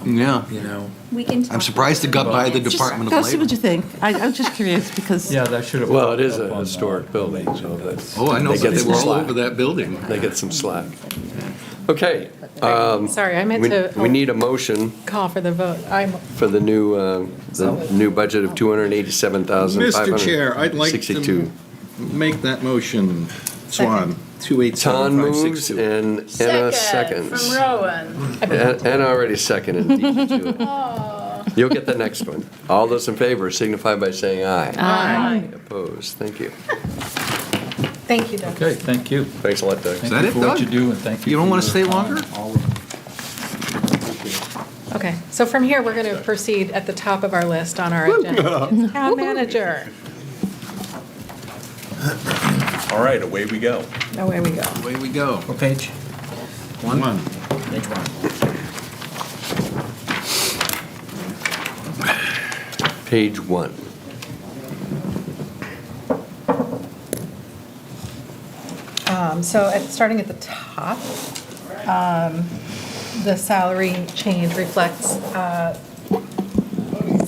Yeah. you know? We can talk. I'm surprised it got by the Just Department go of see Labor. what you think. I'm just curious because. Yeah, that should have. Well, it is popped up a on the- historic building, so that's. Oh, I know, they but get they some were all slack. over that building. They get some slack. Okay. Sorry, I meant to We need a motion call for the vote. I'm, for the new budget of Mr. Chair, I'd like $287,562. to make that motion. Swan, 287. Ton moves and Anna seconds. From Rowan. Anna already seconded. beat you to it. You'll get the next one. All those in favor signify by saying aye. Aye. Opposed? Thank you. thank you, Doug. Okay, thank you. Thanks a lot, Doug. Thank that you it, for what Doug? you do, and thank you. You don't for wanna your, stay longer? all- Okay, so from here, we're going to proceed at the top of our list on our agenda. Town manager. All right, away we go. Away we go. Away we go. What page? One. Page one. Page 1. Starting at the top, the salary change reflects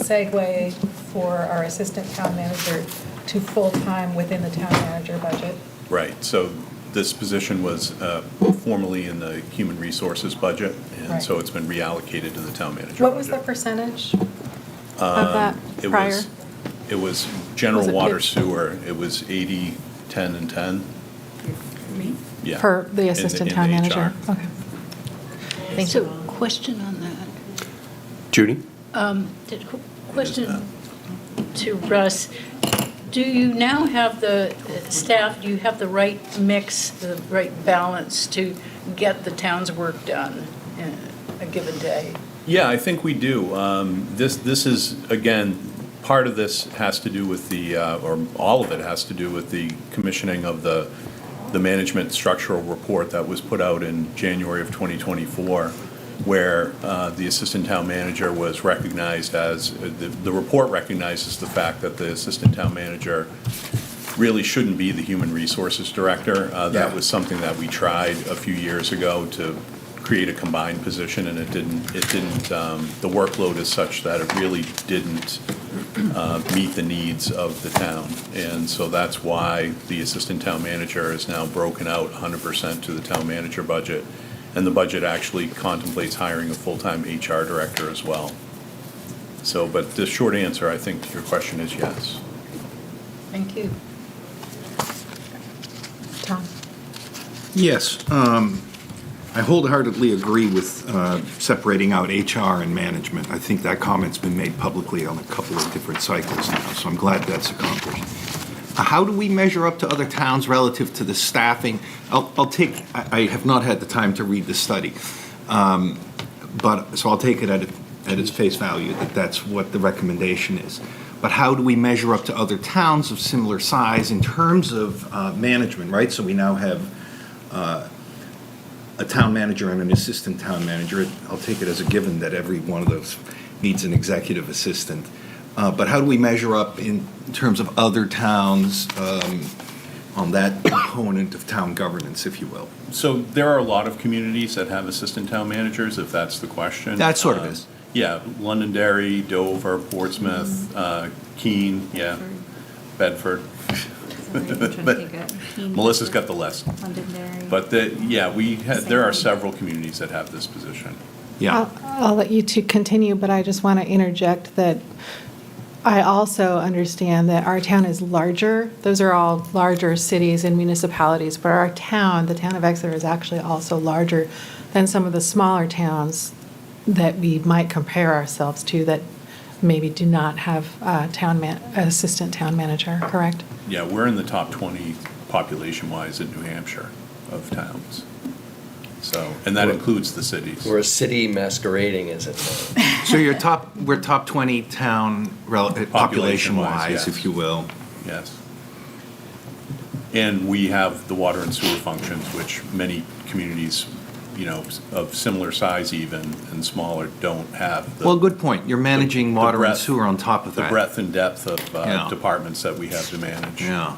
segue for our assistant town manager to full-time within the town manager budget. Right, so this position was formerly in the human resources budget, and Right. so it's been reallocated to the town manager What was the budget. percentage of that It prior? was- It was general Was it water fif- sewer, it was 80, 10, and 10. Yeah. For the in assistant in town the manager? HR. Okay. Thank So, you. question on that. Judy? Question to Russ. Do you now have the staff, do you have the right mix, the right balance to get the town's work done in a given day? Yeah, I think we do. This is, again, part of this has to do with the, or all of it has to do with the commissioning of the management structural report that was put out in January of 2024, where the assistant town manager was recognized as, the report recognizes the fact that the assistant town manager really shouldn't be the human resources director. That was something that we tried a few years ago to create a combined position, and it didn't, the workload is such that it really didn't meet the needs of the town. And so that's why the assistant town manager is now broken out 100% to the town manager budget. And the budget actually contemplates hiring a full-time HR director as well. So, but the short answer, I think, to your question is yes. Thank you. Tom? Yes, I wholeheartedly agree with separating out HR and management. I think that comment's been made publicly on a couple of different cycles now, so I'm glad that's accomplished. How do we measure up to other towns relative to the staffing? I have not had the time to read the study, But, so I'll take it at its face value, that that's what the recommendation is. But how do we measure up to other towns of similar size in terms of management, right? So we now have a town manager and an assistant town manager. I'll take it as a given that every one of those needs an executive assistant. But how do we measure up in terms of other towns on that component of town governance, if you will? So there are a lot of communities that have assistant town managers, if that's the question. That sort of is. Yeah, Londonderry, Dover, Portsmouth, Keene, yeah, Bedford. But Melissa's got the list. But there are several communities that have this position. Yeah. I'll let you two continue, but I just want to interject that I also understand that our town is larger. Those are all larger cities and municipalities, but our town, the town of Exeter, is actually also larger than some of the smaller towns that we might compare ourselves to that maybe do not have a assistant town manager, correct? Yeah, we're in the top 20 population-wise in New Hampshire of towns. So, and that includes the cities. We're a city masquerading as a town. So we're top 20 town population-wise, yes. if you will. Yes. And we have the water and sewer functions, which many communities, of similar size even and smaller don't have. Well, good point. You're managing water and breadth- sewer on top of that. The breadth and depth of Yeah. departments that we have to manage. Yeah.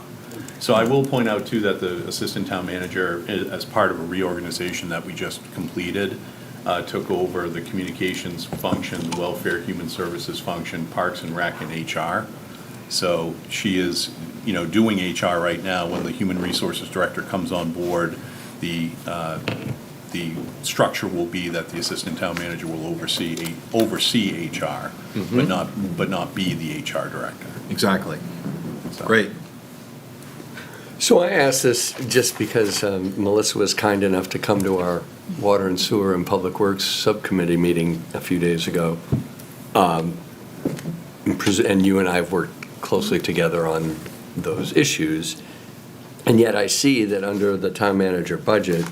So I will point out too that the assistant town manager, as part of a reorganization that we just completed, took over the communications function, the welfare, human services function, parks and rec, and HR. So she is, doing HR right now. When the human resources director comes on board, the structure will be that the assistant town manager will oversee HR, but not be the HR director. Exactly. Great. So I asked this just because Melissa was kind enough to come to our Water and Sewer and Public Works Subcommittee meeting a few days ago. And you and I have worked closely together on those issues. And yet I see that under the town manager budget,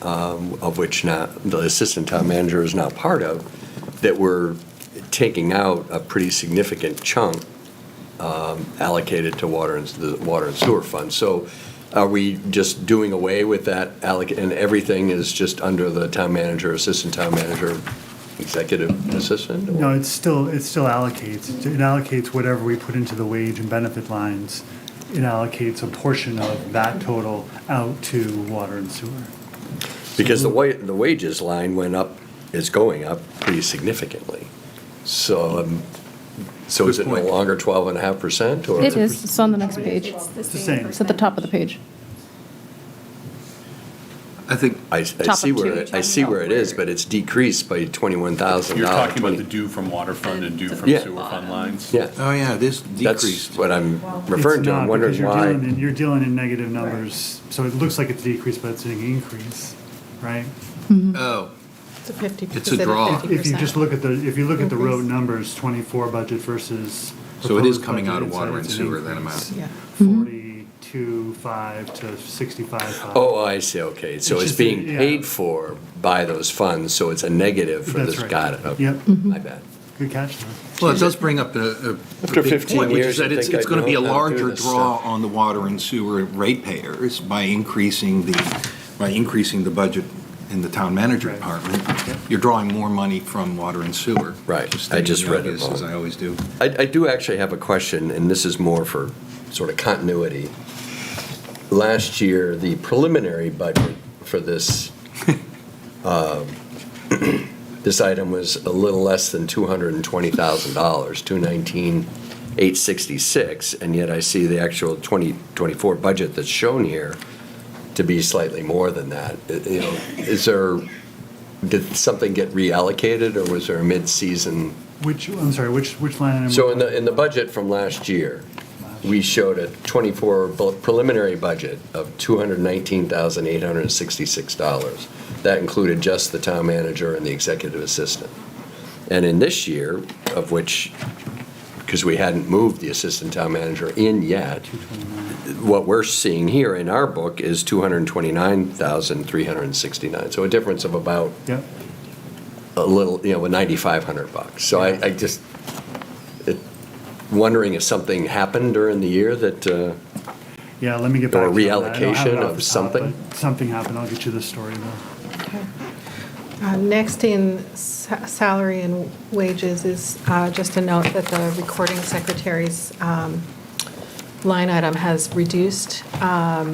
of which the assistant town manager is not part of, that we're taking out a pretty significant chunk allocated to the water and sewer fund. So are we just doing away with that and everything is just under the town manager, assistant town manager, executive assistant? Or? No, it still allocates. It allocates whatever we put into the wage and benefit lines. It allocates a portion of that total out to water and sewer. Because the wages line is going up pretty significantly. So is it no longer 12.5%? Or It is. It's on the next page. It's the same. It's at the top of the page. I think I Top see of where two. I see where it is, but it's decreased by $21,000. You're talking about the due from water fund and due from Yeah. sewer fund lines? Yeah. Oh, yeah, it is decreased. That's what I'm referring to. I'm wondering why. You're dealing in negative numbers, so it looks like it's decreased, but it's an increase, right? Oh, It's a 50%. It's a draw. If you just look at the road numbers, 24 budget versus. So it is proposed coming out of budget, water and it's an sewer, that increase. amount. Yeah. 42.5 to 65.5. Oh, I see, okay. So It's it's just being yeah. paid for by those funds, so it's a negative for That's this. right. Got it, okay. Yep. My bad. Good catch, though. Well, it does bring up a After big 15 point, which years, is that I it's think I going to be a know how to do larger this draw stuff. on the water and sewer ratepayers by increasing the budget in the town manager Right. department. You're drawing more money from water and sewer. Right. I stating just the read it obvious, as wrong. I always do. I do actually have a question, and this is more for sort of continuity. Last year, the preliminary budget for this this item was a little less than $220,000, $219,866, and yet I see the actual 2024 budget that's shown here to be slightly more than that. Did something get reallocated, or was there a mid-season? Which line item? So in the budget from last year, we showed a 24 preliminary budget of $219,866. That included just the town manager and the executive assistant. And in this year, of which, because we hadn't moved the assistant town manager in yet, what we're seeing here in our book is $229,369. So a difference of about Yep. a little, with $9,500. So I just, wondering if something happened during the year that, Yeah, let me get back or to you on that. I don't have it reallocation off of the top, something? but Something happened, I'll get you the story though. Okay. Next in salary and wages is just a note that the recording secretary's line item has reduced, but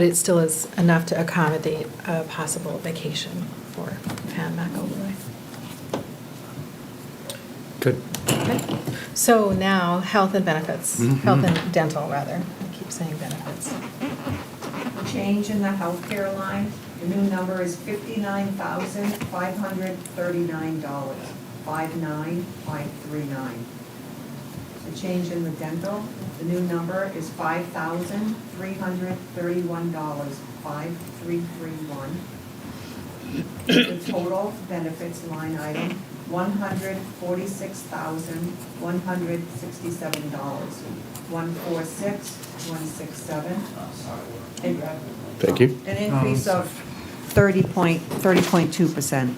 it still is enough to accommodate a possible vacation for Pam McElroy. Good. Okay. So now, health and benefits, health and dental, rather. I keep saying benefits. Change in the healthcare line, the new number is $59,539, 59539. The change in the dental, the new number is $5,331, 5331. The total benefits line item, $146,167, 146,167. Thank you. An increase of 30.2%.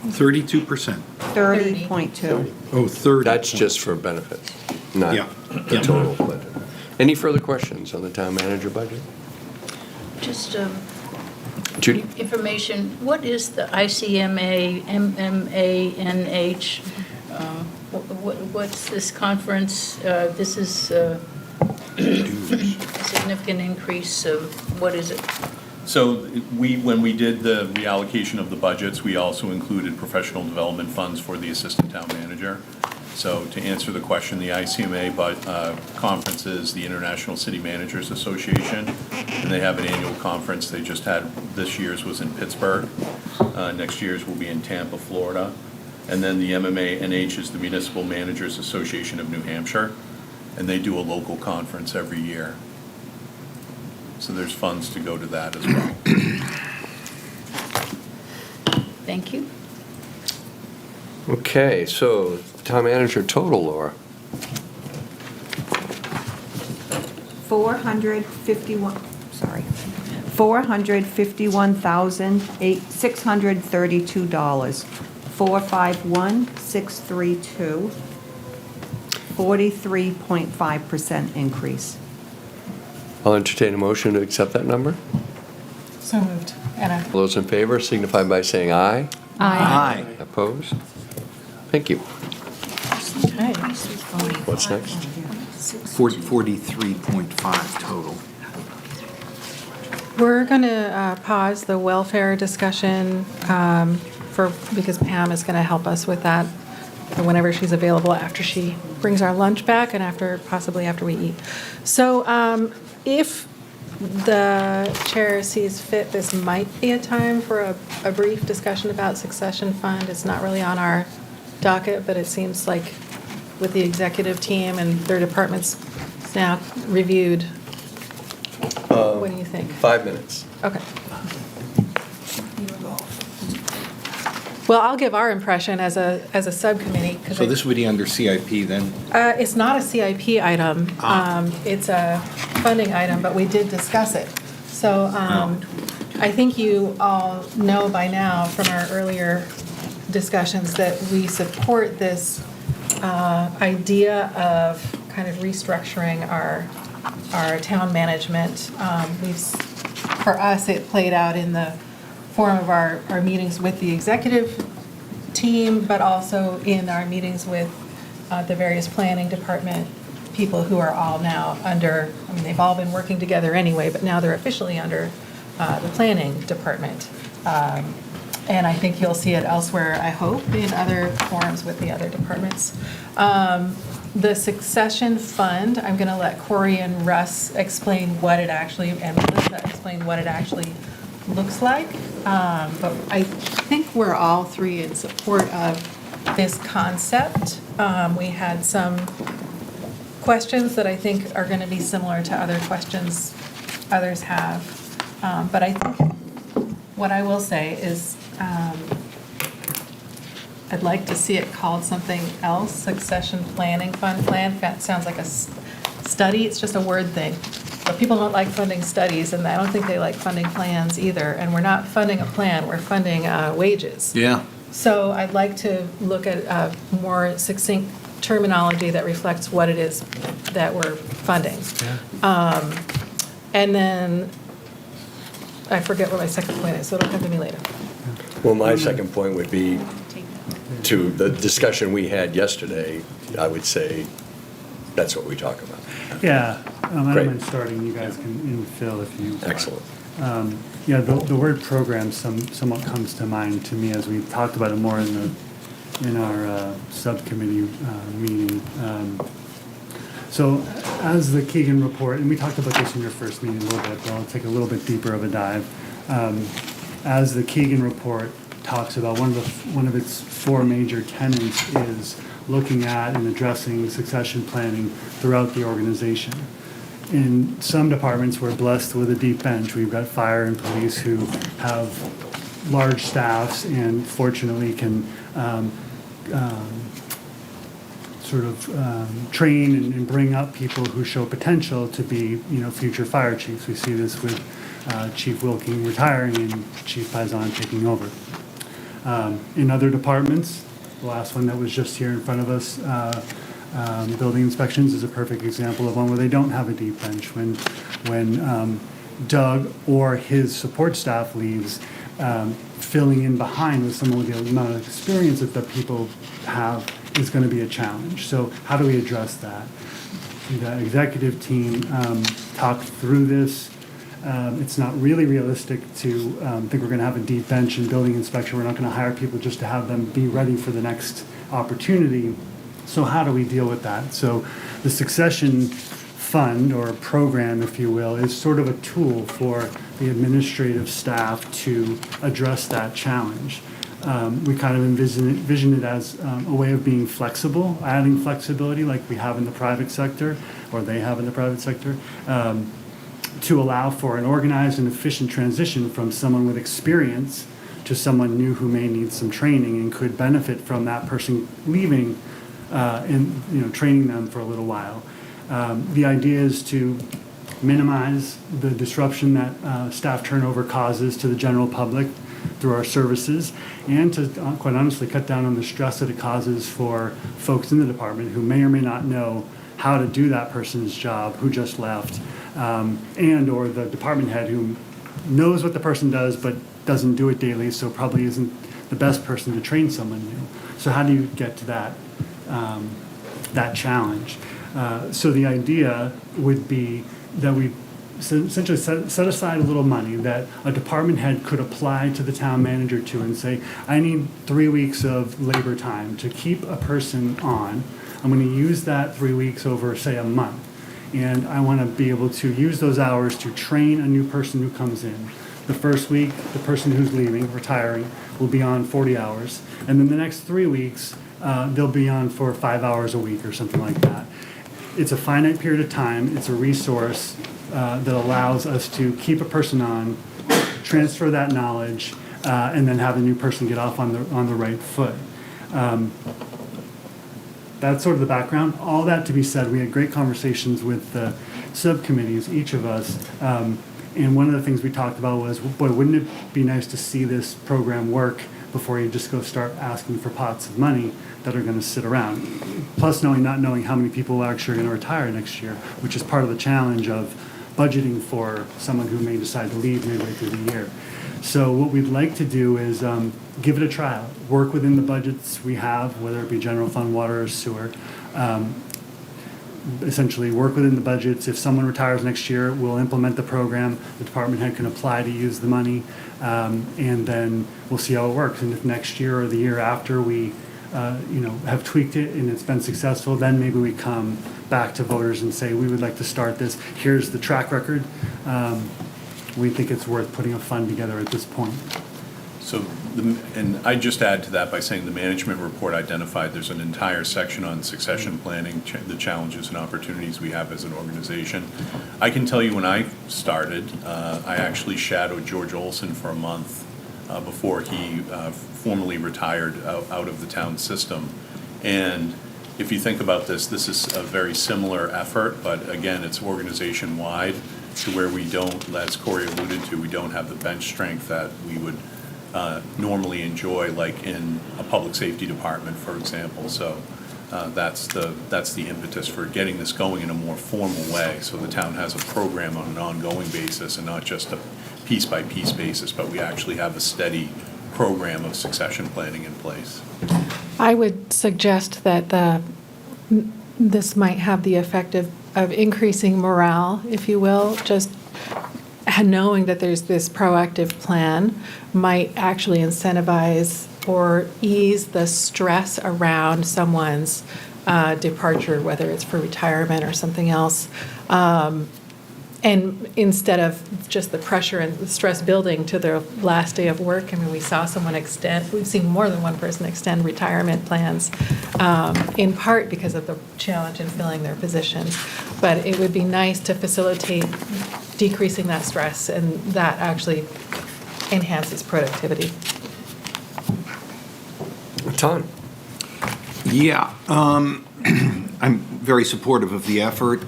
32%. 30.2. Oh, 30. That's just for benefits, not Yeah. the total budget. Any further questions on the town manager budget? Just Judy? information, what is the ICMA, MMA, NH? What's this conference? This is a significant increase of, what is it? So when we did the reallocation of the budgets, we also included professional development funds for the assistant town manager. So to answer the question, the ICMA conference is the International City Managers Association, and they have an annual conference. They just had, this year's was in Pittsburgh. Next year's will be in Tampa, Florida. And then the MMA-NH is the Municipal Managers Association of New Hampshire, and they do a local conference every year. So there's funds to go to that as well. Thank you. Okay, so town manager total, Laura. 451,632, 451,632, 43.5% increase. I'll entertain a motion to accept that number. So moved. Anna. All those in favor signify by saying aye. Aye. Opposed? Thank you. Okay. What's next? 43.5 total. We're going to pause the welfare discussion because Pam is going to help us with that whenever she's available after she brings our lunch back and possibly after we eat. So if the chair sees fit, this might be a time for a brief discussion about succession fund. It's not really on our docket, but it seems like with the executive team and their departments now reviewed, what do you think? 5 minutes. Okay. Well, I'll give our impression as a subcommittee. So this would be under CIP then? It's not a CIP item. It's a funding item, but we did discuss it. So I think you all know by now from our earlier discussions that we support this idea of kind of restructuring our town management. For us, it played out in the form of our meetings with the executive team, but also in our meetings with the various planning department people who are all now under, I mean, they've all been working together anyway, but now they're officially under the planning department. And I think you'll see it elsewhere, I hope, in other forums with the other departments. The succession fund, I'm going to let Corey and Russ explain what it actually, and Melissa explain what it actually looks like. But I think we're all three in support of this concept. We had some questions that I think are going to be similar to other questions others have. But I think what I will say is I'd like to see it called something else, succession planning fund. Plan sounds like a study, it's just a word thing. But people don't like funding studies, and I don't think they like funding plans either. And we're not funding a plan, we're funding wages. Yeah. So I'd like to look at more succinct terminology that reflects what it is that we're funding. And then, I forget what my second point is, so it'll come to me later. Well, my second point would be to the discussion we had yesterday, I would say that's what we talk about. Yeah, I don't Great. mind starting, you guys can infill if you. Excellent. Yeah, the word program somewhat comes to mind to me as we talked about it more in our subcommittee meeting. So as the Keegan report, and we talked about this in your first meeting a little bit, but I'll take a little bit deeper of a dive. As the Keegan report talks about, one of its four major tenets is looking at and addressing succession planning throughout the organization. In some departments, we're blessed with a deep bench. We've got fire and police who have large staffs and fortunately can train and bring up people who show potential to be, future fire chiefs. We see this with Chief Wilking retiring and Chief Paisan taking over. In other departments, the last one that was just here in front of us, building inspections is a perfect example of one where they don't have a deep bench. When Doug or his support staff leaves, filling in behind with someone with the amount of experience that the people have is going to be a challenge. So how do we address that? The executive team talked through this. It's not really realistic to think we're going to have a deep bench in building inspection. We're not going to hire people just to have them be ready for the next opportunity. So how do we deal with that? So the succession fund or program, if you will, is sort of a tool for the administrative staff to address that challenge. We kind of envision it as a way of being flexible, adding flexibility like we have in the private sector, or they have in the private sector, to allow for an organized and efficient transition from someone with experience to someone new who may need some training and could benefit from that person leaving and training them for a little while. The idea is to minimize the disruption that staff turnover causes to the general public through our services, and to, quite honestly, cut down on the stress that it causes for folks in the department who may or may not know how to do that person's job who just left, and or the department head who knows what the person does but doesn't do it daily, so probably isn't the best person to train someone new. So how do you get to that challenge? So the idea would be that we essentially set aside a little money that a department head could apply to the town manager to and say, I need 3 weeks of labor time to keep a person on. I'm going to use that 3 weeks over, say, a month. And I want to be able to use those hours to train a new person who comes in. The first week, the person who's leaving, retiring, will be on 40 hours. And then the next 3 weeks, they'll be on for 5 hours a week or something like that. It's a finite period of time. It's a resource that allows us to keep a person on, transfer that knowledge, and then have a new person get off on the right foot. That's sort of the background. All that to be said, we had great conversations with the subcommittees, each of us, and one of the things we talked about was, boy, wouldn't it be nice to see this program work before you just go start asking for pots of money that are going to sit around. Plus not knowing how many people actually are going to retire next year, which is part of the challenge of budgeting for someone who may decide to leave midway through the year. So what we'd like to do is give it a trial, work within the budgets we have, whether it be general fund, water, or sewer. Essentially work within the budgets. If someone retires next year, we'll implement the program. The department head can apply to use the money, and then we'll see how it works. And if next year or the year after we have tweaked it and it's been successful, then maybe we come back to voters and say, we would like to start this. Here's the track record. We think it's worth putting a fund together at this point. So, and I just add to that by saying the management report identified there's an entire section on succession planning, the challenges and opportunities we have as an organization. I can tell you when I started, I actually shadowed George Olson for a month before he formally retired out of the town system. And if you think about this is a very similar effort, but again, it's organization-wide. to where we don't, as Corey alluded to, we don't have the bench strength that we would normally enjoy, like in a public safety department, for example. So that's the impetus for getting this going in a more formal way, so the town has a program on an ongoing basis and not just a piece-by-piece basis, but we actually have a steady program of succession planning in place. I would suggest that this might have the effect of increasing morale, if you will, just knowing that there's this proactive plan might actually incentivize or ease the stress around someone's departure, whether it's for retirement or something else. And instead of just the pressure and the stress building to their last day of work, I mean, we saw someone we've seen more than one person extend retirement plans, in part because of the challenge in filling their positions. But it would be nice to facilitate decreasing that stress, and that actually enhances productivity. Tom? Yeah, I'm very supportive of the effort.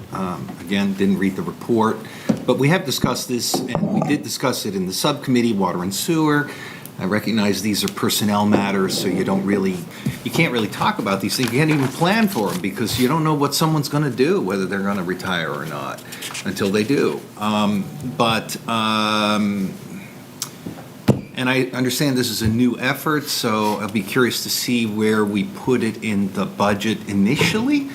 Again, didn't read the report, but we have discussed this, and we did discuss it in the subcommittee, Water and Sewer. I recognize these are personnel matters, so you can't really talk about these things. You can't even plan for them because you don't know what someone's going to do, whether they're going to retire or not, until they do. And I understand this is a new effort, so I'll be curious to see where we put it in the budget initially.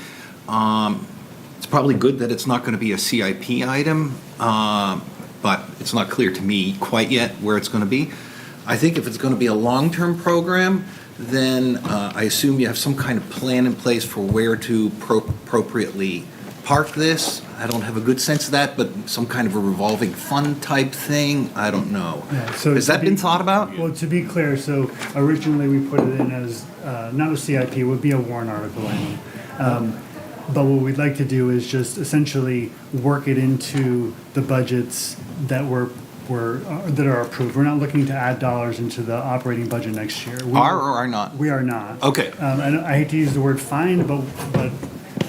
It's probably good that it's not going to be a CIP item, but it's not clear to me quite yet where it's going to be. I think if it's going to be a long-term program, then I assume you have some kind of plan in place for where to appropriately park this. I don't have a good sense of that, but some kind of a revolving fund type thing, I don't know. Yeah, so has that been thought about? Well, to be clear, so originally we put it in as, not a CIP, it would be a warrant article item. But what we'd like to do is just essentially work it into the budgets that that are approved. We're not looking to add dollars into the operating budget next year. Are or are not? We are not. Okay. And I hate to use the word fine, but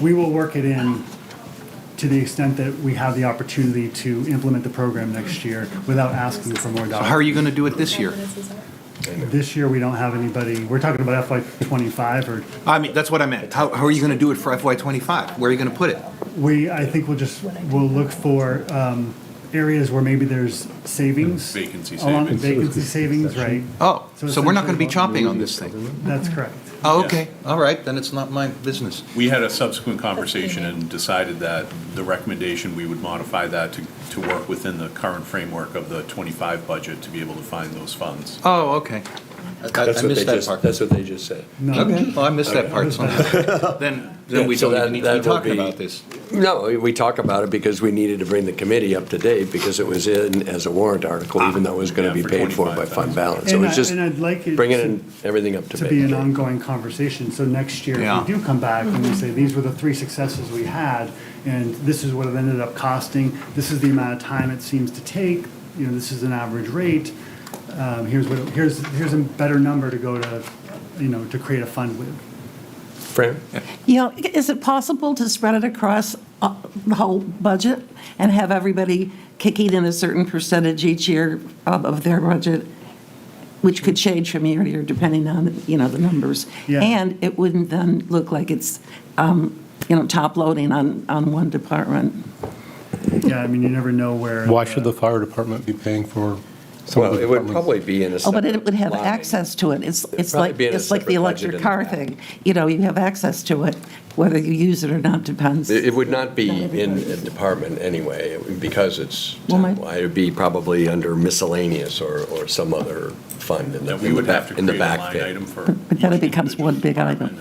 we will work it in to the extent that we have the opportunity to implement the program next year without asking for more dollars. How are you going to do it this year? This year, we don't have anybody, we're talking about FY '25 or. I mean, that's what I meant. How are you going to do it for FY '25? Where are you going to put it? I think we'll look for areas where maybe there's savings. Vacancy Savings, savings. right. Oh, so we're not going to be chopping on this thing? That's correct. Oh, okay. All right, then it's not my business. We had a subsequent conversation and decided that the recommendation, we would modify that to work within the current framework of the 25 budget to be able to find those funds. Oh, okay. I missed that part. That's what they just said. No. Okay, well, I missed that part. So then we So don't even need to be that will talking about this. No, we talk about it because we needed to bring the committee up to date because it was in as a warrant article, even though it was going to be for paid for by 25,000. fund balance. So it's just And I'd like it bringing everything up to to be an date. ongoing conversation. So next year, Yeah. if we do come back and we say, these were the 3 successes we had, and this is what it ended up costing, this is the amount of time it seems to take, this is an average rate, here's a better number to go to, to create a fund with. Fran? Is it possible to spread it across the whole budget and have everybody kicking in a certain percentage each year of their budget, which could change from year to year depending on, the numbers? Yeah. And it wouldn't then look like it's, top loading on one department. Yeah, I mean, you never know where. Why should the fire department be paying for some of Well, the it would departments? probably be in a Oh, but separate it would have line. access to it. It's probably like, be in a it's like the separate budget electric in car the thing. You have access to it, whether you use it or not depends. It would not be in a department anyway, because it's, Well, it would be probably under miscellaneous or some other fund in the That we would have to in the create a back line bit. item for. But then it becomes one big item.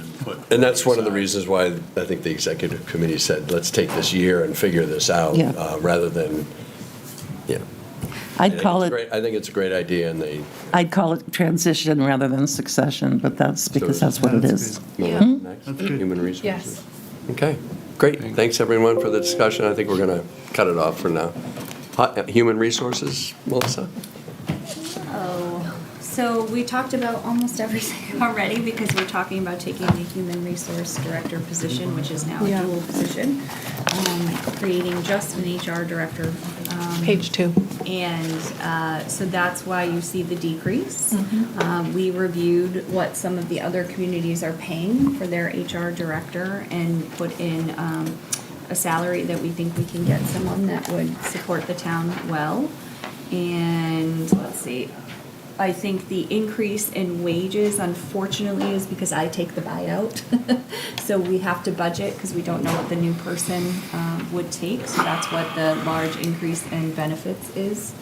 And that's one of the reasons why I think the executive committee said, let's take this year and figure this out, Yeah. rather than, I'd call it, I think it's a great idea, and I'd call it transition rather than succession, but that's because that's what it is. Next, That's good. Human resources. Yes. Okay, great. Thanks, everyone, for the discussion. I think we're going to cut it off for now. Human resources, Melissa? Oh, So we talked about almost everything already because we're talking about taking the human resource director position, which is now a Yeah. dual position, creating just an HR director. Page 2. And so that's why you see the decrease. We reviewed what some of the other communities are paying for their HR director and put in a salary that we think we can get someone that would support the town well. And let's see, I think the increase in wages unfortunately is because I take the buyout. So we have to budget because we don't know what the new person would take. So that's what the large increase in benefits is.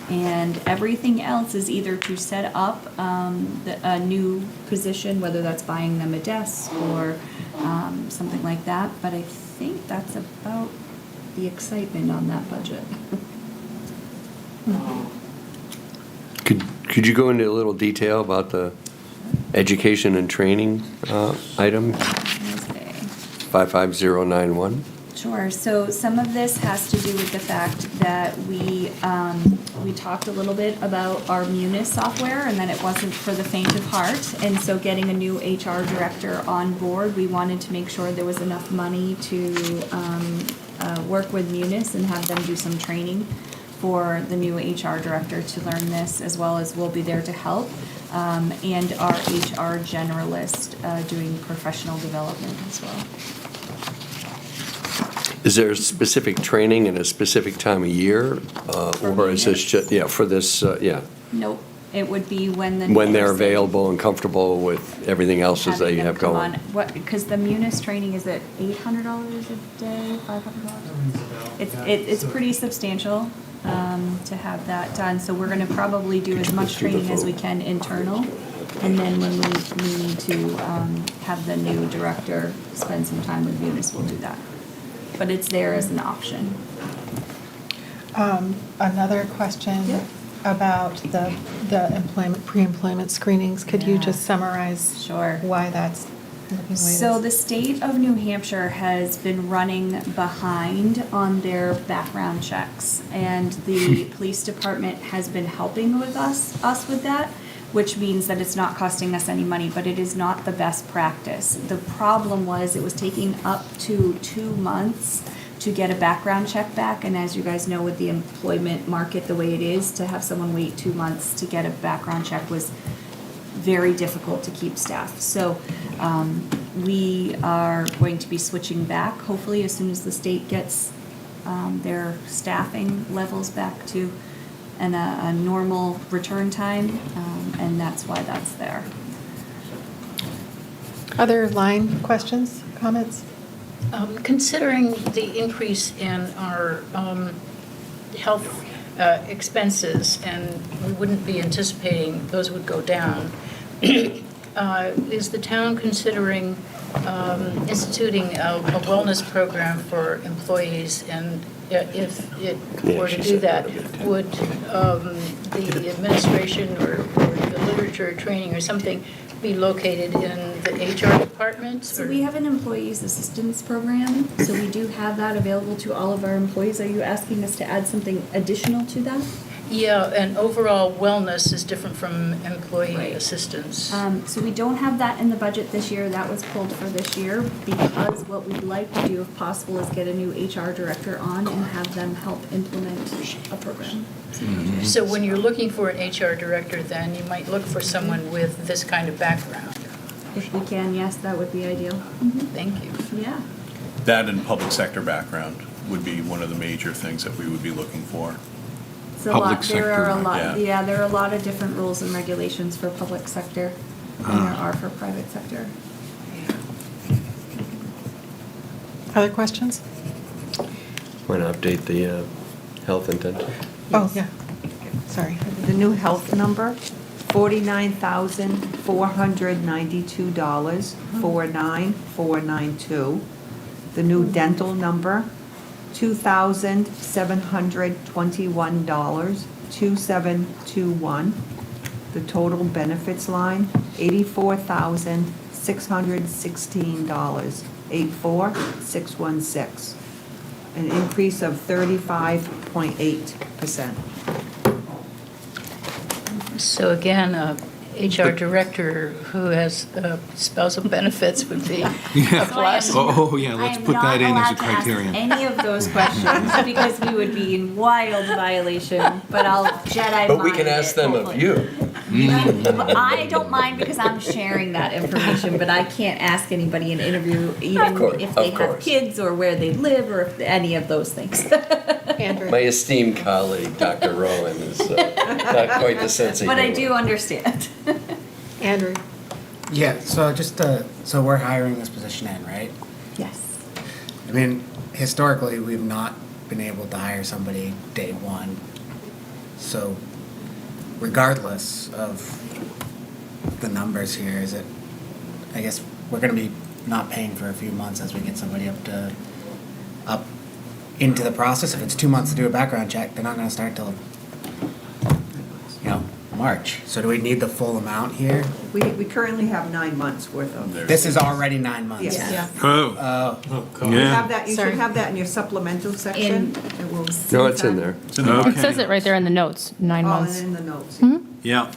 And everything else is either to set up a new position, whether that's buying them a desk or something like that. But I think that's about the excitement on that budget. Could you go into a little detail about the education and training item? 55091? Sure. So some of this has to do with the fact that we talked a little bit about our Munis software and that it wasn't for the faint of heart. And so getting a new HR director on board, we wanted to make sure there was enough money to work with Munis and have them do some training for the new HR director to learn this, as well as we'll be there to help. And our HR generalist doing professional development as well. Is there a specific training in a specific time of year? Or is this just, for this, Nope. It would be when the. when they're available and comfortable with everything else that having you them have come going? on. What, because the Munis training is at $800 a day, $500? It's pretty substantial to have that done. So we're gonna probably do as much training as we can internal. And then when we need to have the new director spend some time with Munis, we'll do that. But it's there as an option. Another question about the employment, pre-employment screenings. Could you just summarize why that's looking the way it So is? the state of New Hampshire has been running behind on their background checks, and the police department has been helping with us with that, which means that it's not costing us any money, but it is not the best practice. The problem was it was taking up to 2 months to get a background check back, and as you guys know, with the employment market the way it is, to have someone wait 2 months to get a background check was very difficult to keep staff. So we are going to be switching back, hopefully as soon as the state gets their staffing levels back to a normal return time, and that's why that's there. Other line questions, comments? Considering the increase in our health expenses, and we wouldn't be anticipating those would go down, is the town considering instituting a wellness program for employees? And if it were to do that, would the administration or the literature training or something be located in the HR department? So we have an employees assistance program, so we do have that available to all of our employees. Are you asking us to add something additional to that? Yeah, and overall wellness is different from employee assistance. So we don't have that in the budget this year. That was pulled for this year because what we'd like to do, if possible, is get a new HR director on and have them help implement a program. So when you're looking for an HR director, then you might look for someone with this kind of background. If we can, yes, that would be ideal. Thank you. Yeah. That and public sector background would be one of the major things that we would be looking for. It's a lot. There are a lot. Yeah, there are a lot of different rules and regulations for public sector than there are for private sector. Other questions? Want to update the health and dental? Oh, yeah. Sorry. The new health number, $49,492, 49492. The new dental number, $2,721, 2721. The total benefits line, $84,616, 84616. An increase of 35.8%. So again, HR director who has spousal benefits would be a plus. Oh, yeah, let's put that in as a criterion. I am not allowed to ask any of those questions because we would be in wild violation, but I'll Jedi But we mind can ask it, them of hopefully. you. I don't mind because I'm sharing that information, but I can't ask anybody in interview even course, if they of have course. kids or where they live or if any of those things. Andrew. My esteemed colleague, Dr. Rowan, is not quite the sense of But I humor. do understand. Andrew. Yeah, so just, so we're hiring this position in, right? Yes. I mean, historically, we've not been able to hire somebody day one. So regardless of the numbers here, is it, I guess we're gonna be not paying for a few months as we get somebody up into the process. If it's 2 months to do a background check, they're not gonna start till, March. So do we need the full amount here? We currently have 9 months worth of. This is already 9 months. Yes. Yeah. Oh. You have that, you should have that in your supplemental section. It will- No, it's in there. It says it right there in the notes, 9 Oh, months. and in the notes. Yeah.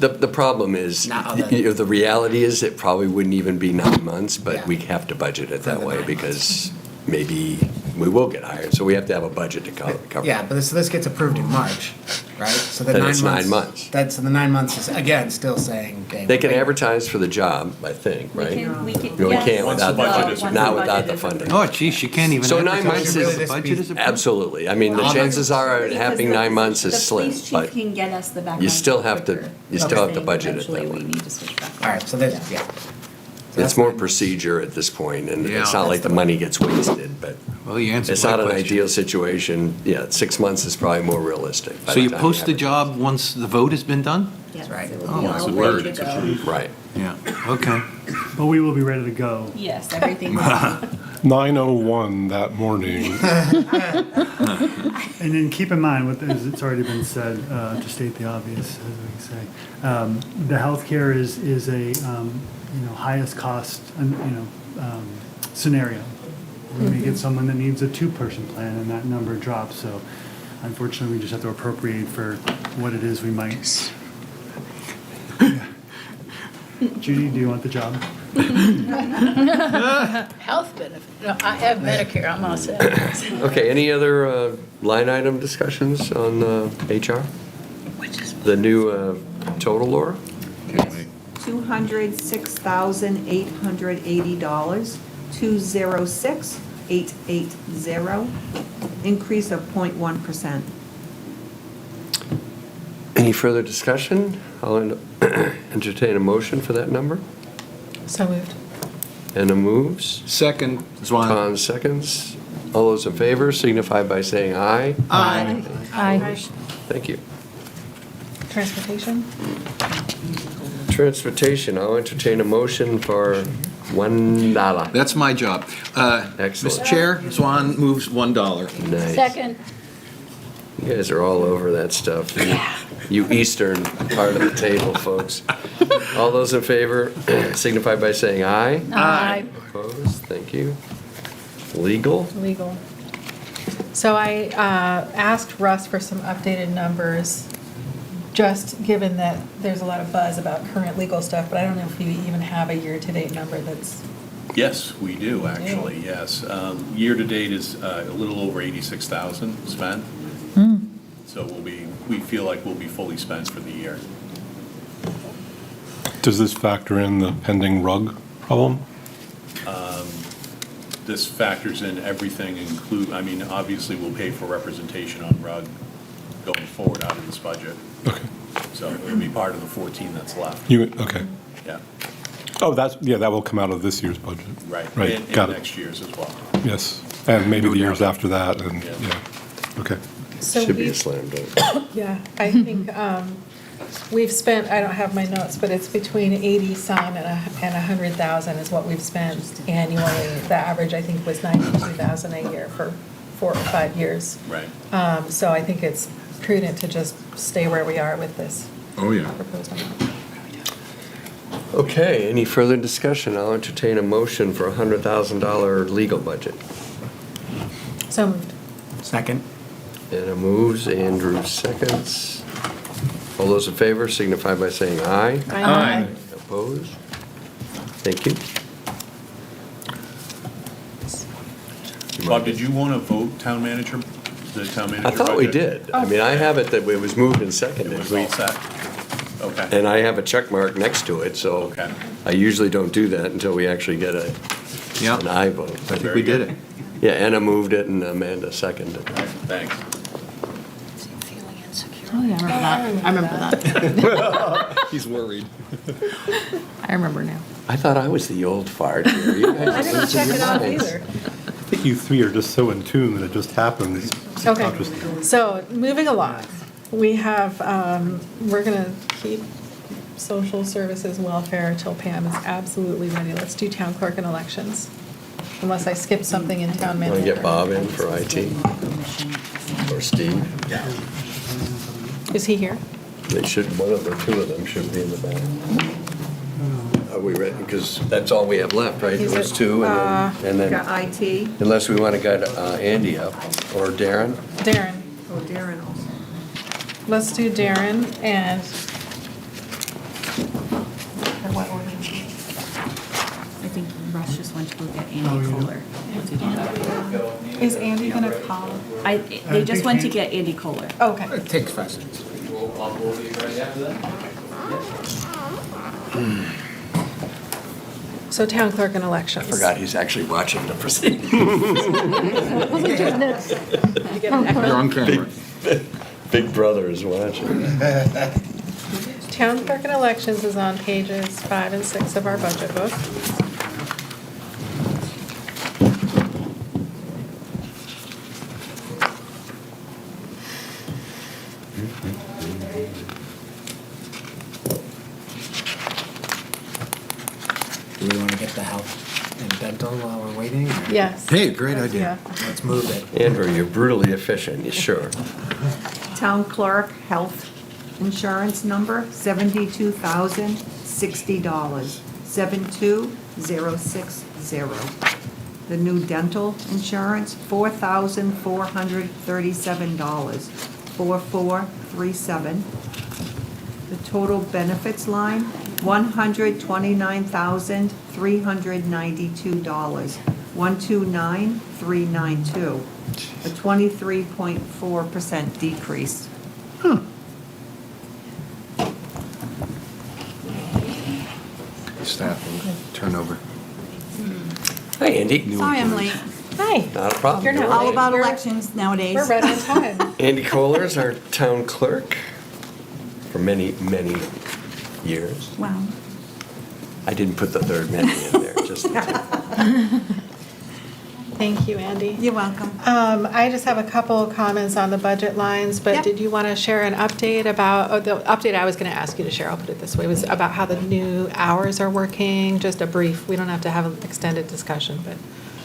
The problem is, the reality is, it probably wouldn't even be 9 months, but we have to budget it that way because maybe we will get hired, so we have to have a budget to cover. Yeah, but this gets approved in March, right? So the Then 9 it's months. 9 months. So the 9 months is, again, still saying day They can one. advertise for the job, I think, right? We can, No, we yes. can't without the Well, budget, once not the without budget the is funding. approved. Oh, geez, you can't even So 9 advertise months until is, the budget is approved? absolutely. I mean, the Well, chances are Because having the- 9 months is the slim, police chief but can get us the background you still check have to, quicker. you But still have to saying budget it eventually that we way. need to switch back. All right, so there's, yeah. So It's that's more 9 months. procedure at this point, and Yeah. it's not like the money gets wasted, but Well, you answered it's my not an question. ideal situation. Yeah, 6 months is probably more realistic. by So you time post the have it. job once the vote has been done? Yes, right. it Oh, will be that's all a ready word. to It's go. Right. Yeah, okay. But we will be ready to go. Yes, everything will 9:01 that morning. And then keep in mind, as it's already been said, to state the obvious, as we say, the healthcare is a, highest cost, scenario. We may get someone that needs a 2-person plan and that number drops, so unfortunately, we just have to appropriate for what it is we might. Judy, do you want the job? Health benefit. No, I have Medicare, I'm all set. Okay, any other line item discussions on HR? The new total, Laura? $206,880, 206,880, increase of 0.1%. Any further discussion? I'll entertain a motion for that number. So moved. Anna moves. Second, Swan. Tom seconds. All those in favor signify by saying aye. Aye. Aye. Thank you. Transportation? Transportation, I'll entertain a motion for $1. That's my job. Excellent. Mr. Chair, Swan moves $1. Nice. Second. You guys are all over that stuff. You eastern part of the table, folks. All those in favor signify by saying aye. Aye. Opposed? Thank you. Legal? Legal. So I asked Russ for some updated numbers, just given that there's a lot of buzz about current legal stuff, but I don't know if you even have a year-to-date number that's, Yes, we do, actually, yes. Year-to-date is a little over 86,000 spent. So we feel like we'll be fully spent for the year. Does this factor in the pending rug problem? This factors in everything, obviously we'll pay for representation on RUG going forward out of this budget. Okay. So it'll be part of the 14 that's left. Okay. Yeah, Oh, that will come out of this year's budget. right. Right, And got it. next year's as well. Yes, and maybe No the years doubt. after that, and, Yeah. yeah, okay. So Should be we- a slam dunk. yeah, I think we've spent, I don't have my notes, but it's between 80 some and 100,000 is what we've spent annually. The average, I think, was 92,000 a year for 4 or 5 years. Right. So I think it's prudent to just stay where we are with this Oh, yeah. proposed amount. Okay, any further discussion? I'll entertain a motion for a $100,000 legal budget. So moved. Second. Anna moves, Andrew seconds. All those in favor signify by saying aye. Aye. Opposed? Thank you. Bob, did you want to vote town manager, the town manager? I thought we budget? did. I mean, I have it that it was moved and It seconded. was all set? Okay. And I have a check mark next to it, so Okay. I usually don't do that until we actually get an aye vote. I think we did it. Yeah, Anna moved it and Amanda seconded. Thanks. Oh, yeah, I remember that. He's worried. I remember now. I thought I was the old fart here. You guys I didn't check it off either. I think you three are just so in tune that it just happens. Okay, so moving along, we have, we're gonna keep social services welfare till Pam is absolutely ready. Let's do town clerk and elections, unless I skipped something in town Want manager. to get Bob in for IT? Or Steve? Is he here? They should, one of the two of them should be in the back. Are we ready? Because that's all we have left, right? He's Those at, two, and then, Got IT. unless we want to get Andy up, or Darren. Darren, Oh, Darren also. let's do Darren and, I think Russ just went to go get Andy Kohler. is Andy gonna call? They just went to get Andy Kohler. Okay. It takes precedence. So town clerk and elections. I forgot he's actually watching the proceedings. You're on camera. Big brother is watching. Town clerk and elections is on pages 5 and 6 of our budget book. Do we want to get the health and dental while we're waiting? or- Yes. Hey, great idea. Let's move it. Andrew, you're brutally efficient, you sure? Town clerk, health insurance number, $72,060, 72060. The new dental insurance, $4,437, 4437. The total benefits line, $129,392, 129,392. A 23.4% decrease. Staff turnover. Hi, Andy. Sorry I'm late. Hi. Not a problem. You're not You're All late. about We're- elections nowadays. We're right on time. Andy Kohler is our town clerk for many, many years. Wow. I didn't put the third many in there, just. Thank you, Andy. You're welcome. I just have a couple of comments on the budget lines, but Yep. did you want to share an update about, the update I was going to ask you to share, I'll put it this way, was about how the new hours are working, just a brief, we don't have to have an extended discussion, but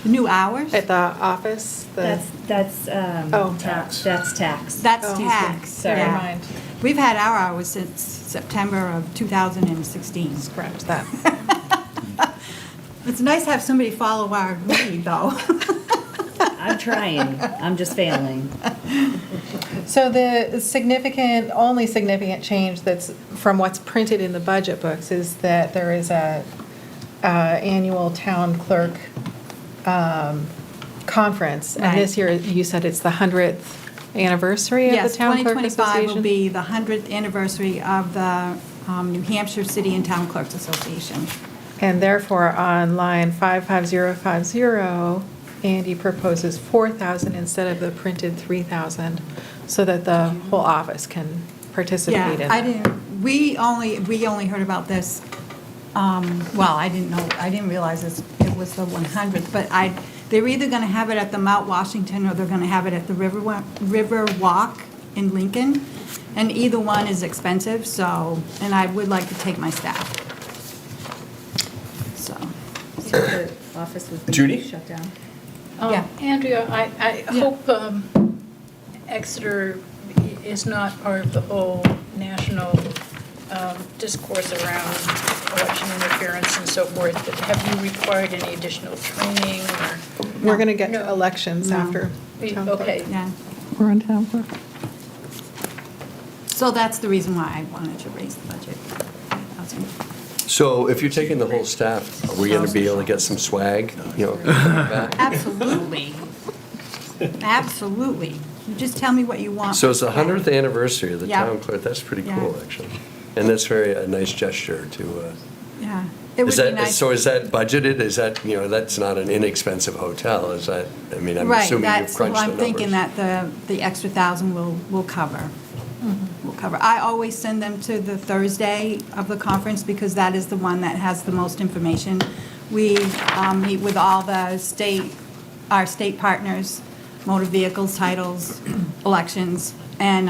The new hours? at the office, That's Oh. tax. That's tax. That's Oh, tax. never yeah. mind. We've had our hours since September of 2016. Scratch that. It's nice to have somebody follow our lead, though. I'm trying. I'm just failing. So the only significant change that's from what's printed in the budget books is that there is a annual town clerk conference. And this year, you said it's the 100th anniversary of the Yes, Town Clerk 2025 will Association? be the 100th anniversary of the New Hampshire City and Town Clerks Association. And therefore, on line 55050, Andy proposes 4,000 instead of the printed 3,000, so that the whole office can participate in Yeah, that. I didn't, we only heard about this, well, I didn't realize it was the 100th, but they're either going to have it at the Mount Washington or they're going to have it at the River Walk in Lincoln, and either one is expensive, and I would like to take my staff. So, The office was Judy? shut down. Yeah. Andrea, I hope Exeter is not part of the whole national discourse around election interference and so forth. But have you required any additional training or? We're going to get to elections after. Town Clerk. Okay. yeah. We're on town clerk. So that's the reason why I wanted to raise the budget. 5,000. So if you're taking the whole staff, are we going to be able to get some swag, you know? back? Absolutely. Absolutely. You just tell me what you want. So it's the 100th anniversary of the Yeah. town clerk. That's pretty Yeah. cool, actually. And that's very, a nice gesture to, Yeah. It would is be that, nice. so is that budgeted? Is that, you know, that's not an inexpensive hotel, is that, I mean, I'm Right, assuming you've that's, crunched the I'm numbers. thinking that the extra 1,000 will cover. Will cover. I always send them to the Thursday of the conference because that is the one that has the most information. We meet with all the our state partners, motor vehicles, titles, elections, and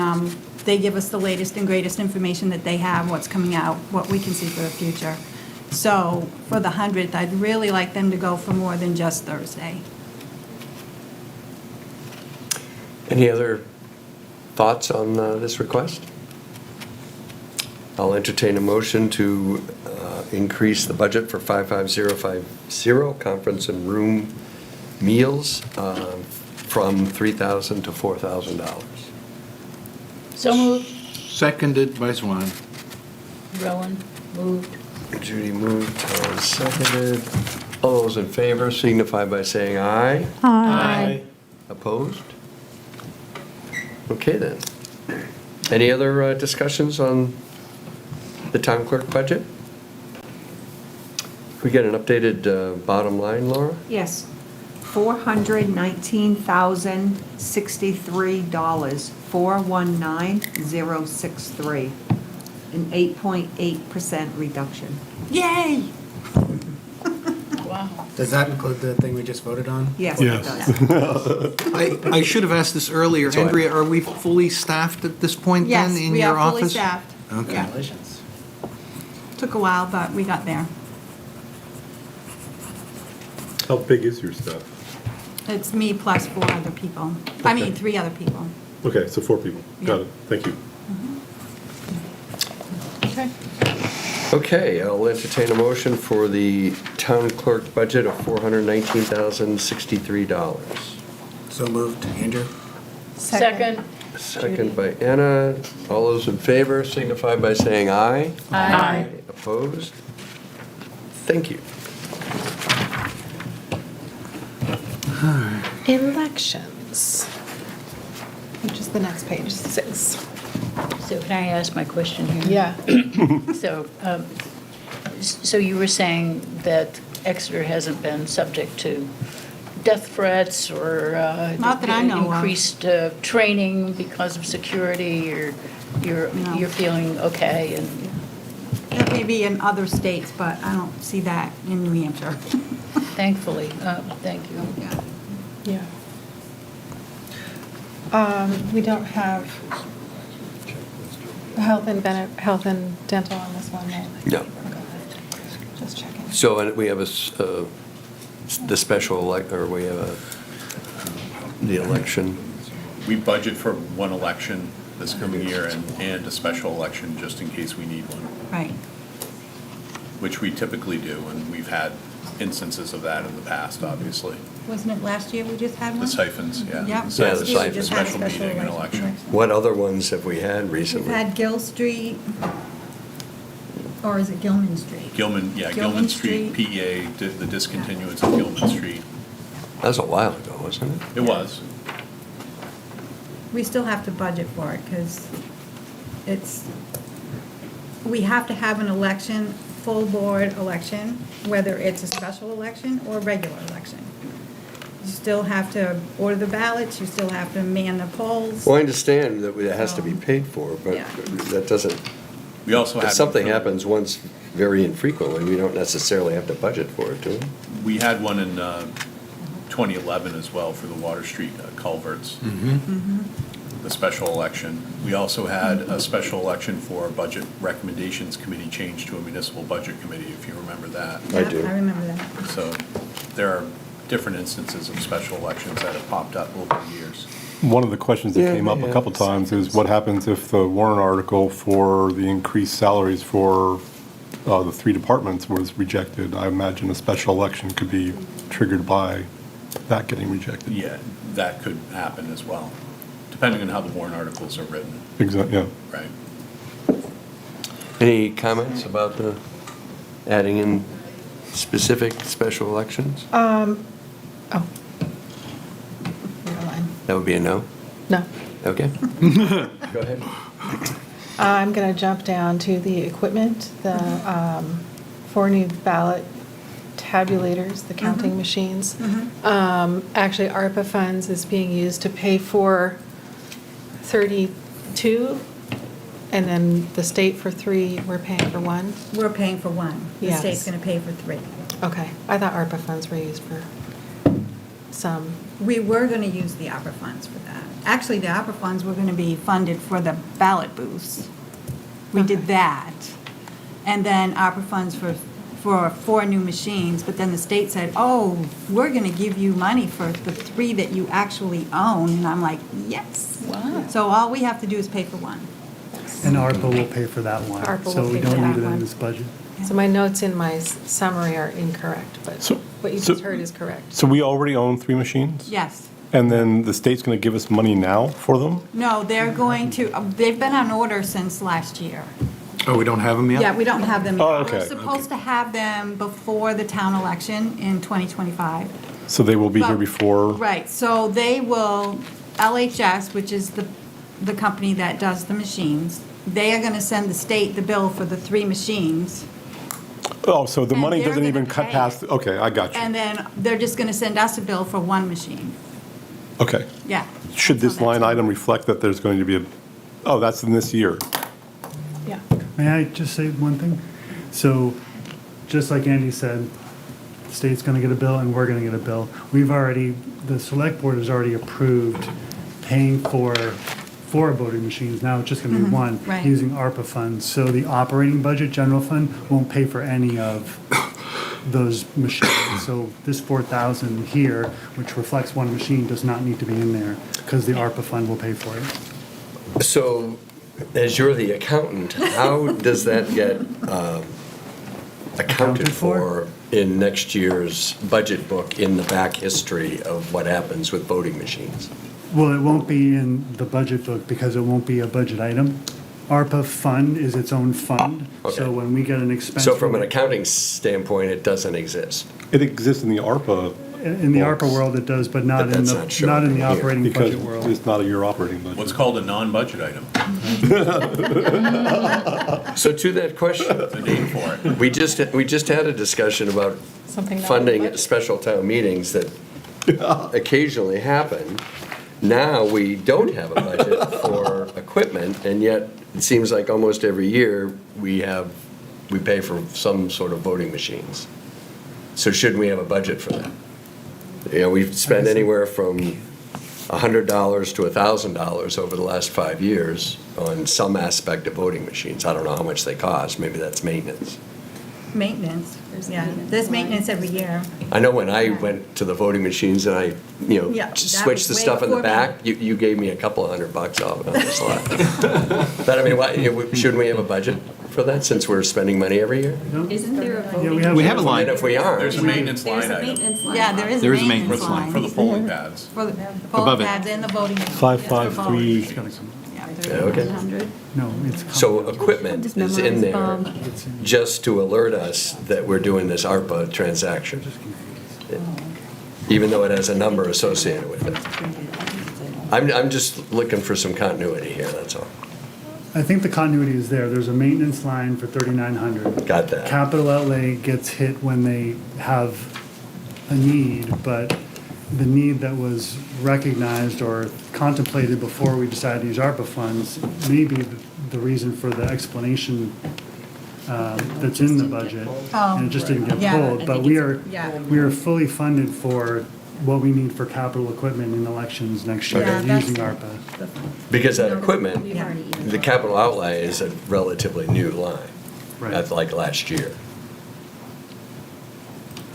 they give us the latest and greatest information that they have, what's coming out, what we can see for the future. So for the 100th, I'd really like them to go for more than just Thursday. Any other thoughts on this request? I'll entertain a motion to increase the budget for 55050, conference and room meals, from $3,000 to $4,000. So moved. Seconded by Swan. Rowan moved. Judy moved, Tom seconded. All those in favor signify by saying aye. Aye. Opposed? Okay, then. Any other discussions on the town clerk budget? Could we get an updated bottom line, Laura? Yes, $419,063, 419,063, an 8.8% reduction. Yay! Wow. Does that include the thing we just voted on? Yes, it Yes. does. I should have asked this earlier. That's all right. Andrea, are we fully staffed at this point Yes, then in we your are fully office? staffed. Okay. Congratulations. Took a while, but we got there. How big is your staff? It's me plus 4 other people. I mean, 3 other people. Okay, so 4 people. Got Yeah. it. Thank you. Okay. Okay, I'll entertain a motion for the town clerk budget of $419,063. So moved. Andrew? Second. Second by Anna. All those in favor signify by saying aye. Aye. Opposed? Thank you. Elections, which is the next page, 6. So can I ask my question here? Yeah. So you were saying that Exeter hasn't been subject to death threats or Not that I know of. increased training because of security, or you're feeling okay? And That may be in other states, but I don't see that in New Hampshire. thankfully, thank you. Yeah. We don't have health and dental on this one, right? No. Okay. Just checking. So and we have the special or we have the election. We budget for one election this coming year and a special election just in case we need one, Right. which we typically do, and we've had instances of that in the past, obviously. Wasn't it last year we just had one? The siphons, yeah. Yep. Yeah, the Last year we siphons. just had a Special meeting and election. What other ones have we had We've recently? had Gill Street, or is it Gilman Street? Gilman Gilman Street, Street. PEA, did the discontinuance of Gilman Street. That was a while ago, wasn't it? It was. We still have to budget for it, because we have to have an election, full board election, whether it's a special election or a regular election. You still have to order the ballots, you still have to man the polls. Well, I understand that it has to be paid for, but Yeah. that doesn't, We also had. if something happens once very infrequently, we don't necessarily have to budget for it, do we? We had one in 2011 as well for the Water Street culverts, the special election. We also had a special election for a Budget Recommendations Committee change to a Municipal Budget Committee, if you remember that. I do. Yep, I remember that. So there are different instances of special elections that have popped up over the years. One of the questions that Yeah, came up we a have couple times is what happens if the warrant article for the increased salaries for the 3 departments was rejected? I imagine a special election could be triggered by that getting rejected. Yeah, that could happen as well, depending on how the warrant articles are written, Exactly, yeah. right? Any comments about the adding in specific special elections? Oh. Never mind. That would be a no? No. Okay. Go ahead. I'm going to jump down to the equipment, the 4 new ballot tabulators, the counting machines. Actually, ARPA funds is being used to pay for 32, and then the state for 3, we're paying for 1. We're paying for 1. The Yes. state's going to pay for 3. Okay, I thought ARPA funds were used for some. We were going to use the ARPA funds for that. Actually, the ARPA funds were going to be funded for the ballot booths. We did that. And then ARPA funds for 4 new machines, but then the state said, oh, we're going to give you money for the 3 that you actually own. And I'm like, yes. Wow. So all we have to do is pay for 1. And ARPA will pay for that one. ARPA will So we pay for don't need that it one. in this budget. So my notes in my summary are incorrect, but what you just heard is correct. So we already own 3 machines? Yes. And then the state's going to give us money now for them? No, they're going to, they've been on order since last year. Oh, we don't have them yet? Yeah, we don't have them yet. Oh, okay. We're supposed to have them before the town election in 2025. So they will be here But- before? Right, so they will, LHS, which is the company that does the machines, they are going to send the state the bill for the 3 machines, Oh, so the And money they're doesn't even gonna cut pay past, okay, I got you. and then they're just going to send us a bill for 1 machine. Okay. Yeah. Should this line item reflect that there's going to be that's in this year? Yeah. May I just say one thing? So, just like Andy said, the state's gonna get a bill and we're gonna get a bill. The select board has already approved paying for 4 voting machines, now it's just gonna be 1, right. using ARPA funds. So the operating budget, general fund, won't pay for any of those machines. So this 4,000 here, which reflects 1 machine, does not need to be in there, because the ARPA fund will pay for it. So, as you're the accountant, how does that get accounted for in next year's budget book in the back history of what happens with voting machines? Well, it won't be in the budget book because it won't be a budget item. ARPA fund is its own fund, Okay. so when we get an expense. So from an accounting standpoint, it doesn't exist? It exists in the ARPA. In the ARPA world it does, but not But in that's the, not shown not in the here. operating Because budget world. it's not your operating budget. What's called a non-budget item. So to that question, It's a name for it. we just had a discussion about Something not funding budget. special town meetings that occasionally happen. Now, we don't have a budget for equipment, and yet it seems like almost every year we pay for some sort of voting machines. So shouldn't we have a budget for that? You know, we've spent anywhere from $100 to $1,000 over the last 5 years on some aspect of voting machines. I don't know how much they cost, maybe that's maintenance. Maintenance, yeah. There's maintenance every year. I know when I went to the voting machines and I, Yeah, that switched the was way stuff in the before me. back, you gave me a couple of $100 off on this lot. But I mean, shouldn't we have a budget for that since we're spending money every year? Isn't there a voting? We have a line. And if we are, There's a maintenance There's line a item maintenance line. Yeah, there is a There is a maintenance maintenance line. for the polling pads. For the Above poll it. pads and the voting. 553. It's gotta come- Yeah, okay. 100. No, it's. So equipment is in there just to alert us that we're doing this ARPA transaction, even though it has a number associated with it. I'm just looking for some continuity here, that's all. I think the continuity is there. There's a maintenance line for 3,900. Got that. Capital outlay gets hit when they have a need, but the need that was recognized or contemplated before we decided to use ARPA funds may be the reason for the explanation that's in the budget. And it just didn't get Yeah. pulled. But we are Yeah. fully funded for what we need for capital equipment in elections next year Yeah, that's- using ARPA. Because that equipment, We've already eaten. the capital outlay is a relatively new line. Right. That's like last year.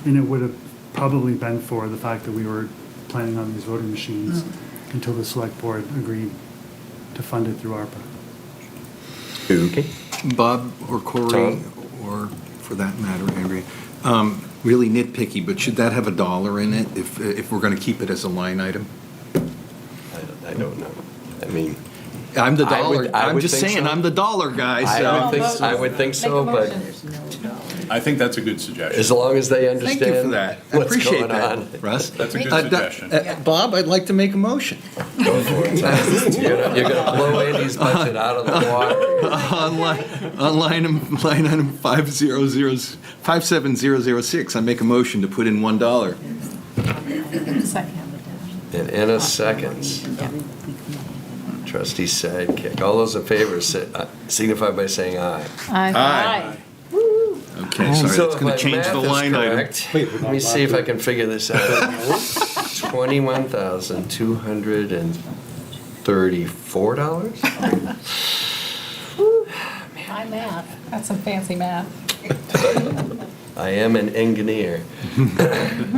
And it would have probably been for the fact that we were planning on these voting machines until the select board agreed to fund it through ARPA. Okay. Bob or Corey, Tom? or for that matter, Andrea, really nitpicky, but should that have a dollar in it if we're going to keep it as a line item? I don't know. I mean, I'm the I dollar, would- I I'm would just think saying, so. I'm the dollar guy, I so. would think so, but I think that's a good suggestion. as long as they Thank you for understand that. I what's appreciate going on. that, Russ. That's a good Uh, suggestion. Bob, I'd like to make a motion. Go for it. You're gonna blow Andy's budget out of the water. On line item 57006, I make a motion to put in $1. And Anna seconds. Trustee Sidekick. All those in favor signify by saying aye. Aye. Okay, sorry, So that's if going my to change the math is line item. correct, let me see if I can figure this out. $21,234? My math. That's some fancy math. I am an engineer.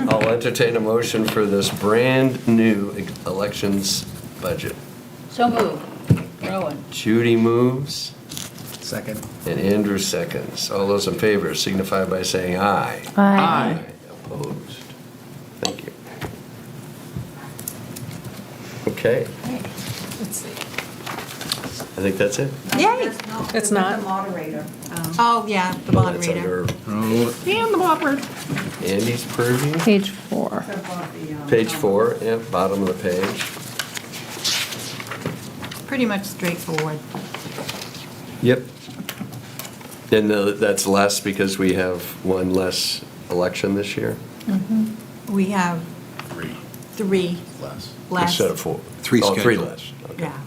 I'll entertain a motion for this brand-new elections budget. So moved. Rowan. Judy moves, Second. and Andrew seconds. All those in favor signify by saying aye. Aye. Opposed? Thank you. Okay, Let's see. I think that's it. Yay! It's not. The moderator. Oh, yeah, the Well, that's moderator. under And the bopper. Andy's purview. Page 4. Page 4, yeah, bottom of the page. Pretty much straightforward. Yep. And that's less because we have one less election this year? We have three Less. less. Instead of 4? Three Oh, 3 scheduled. less. Okay. Yeah.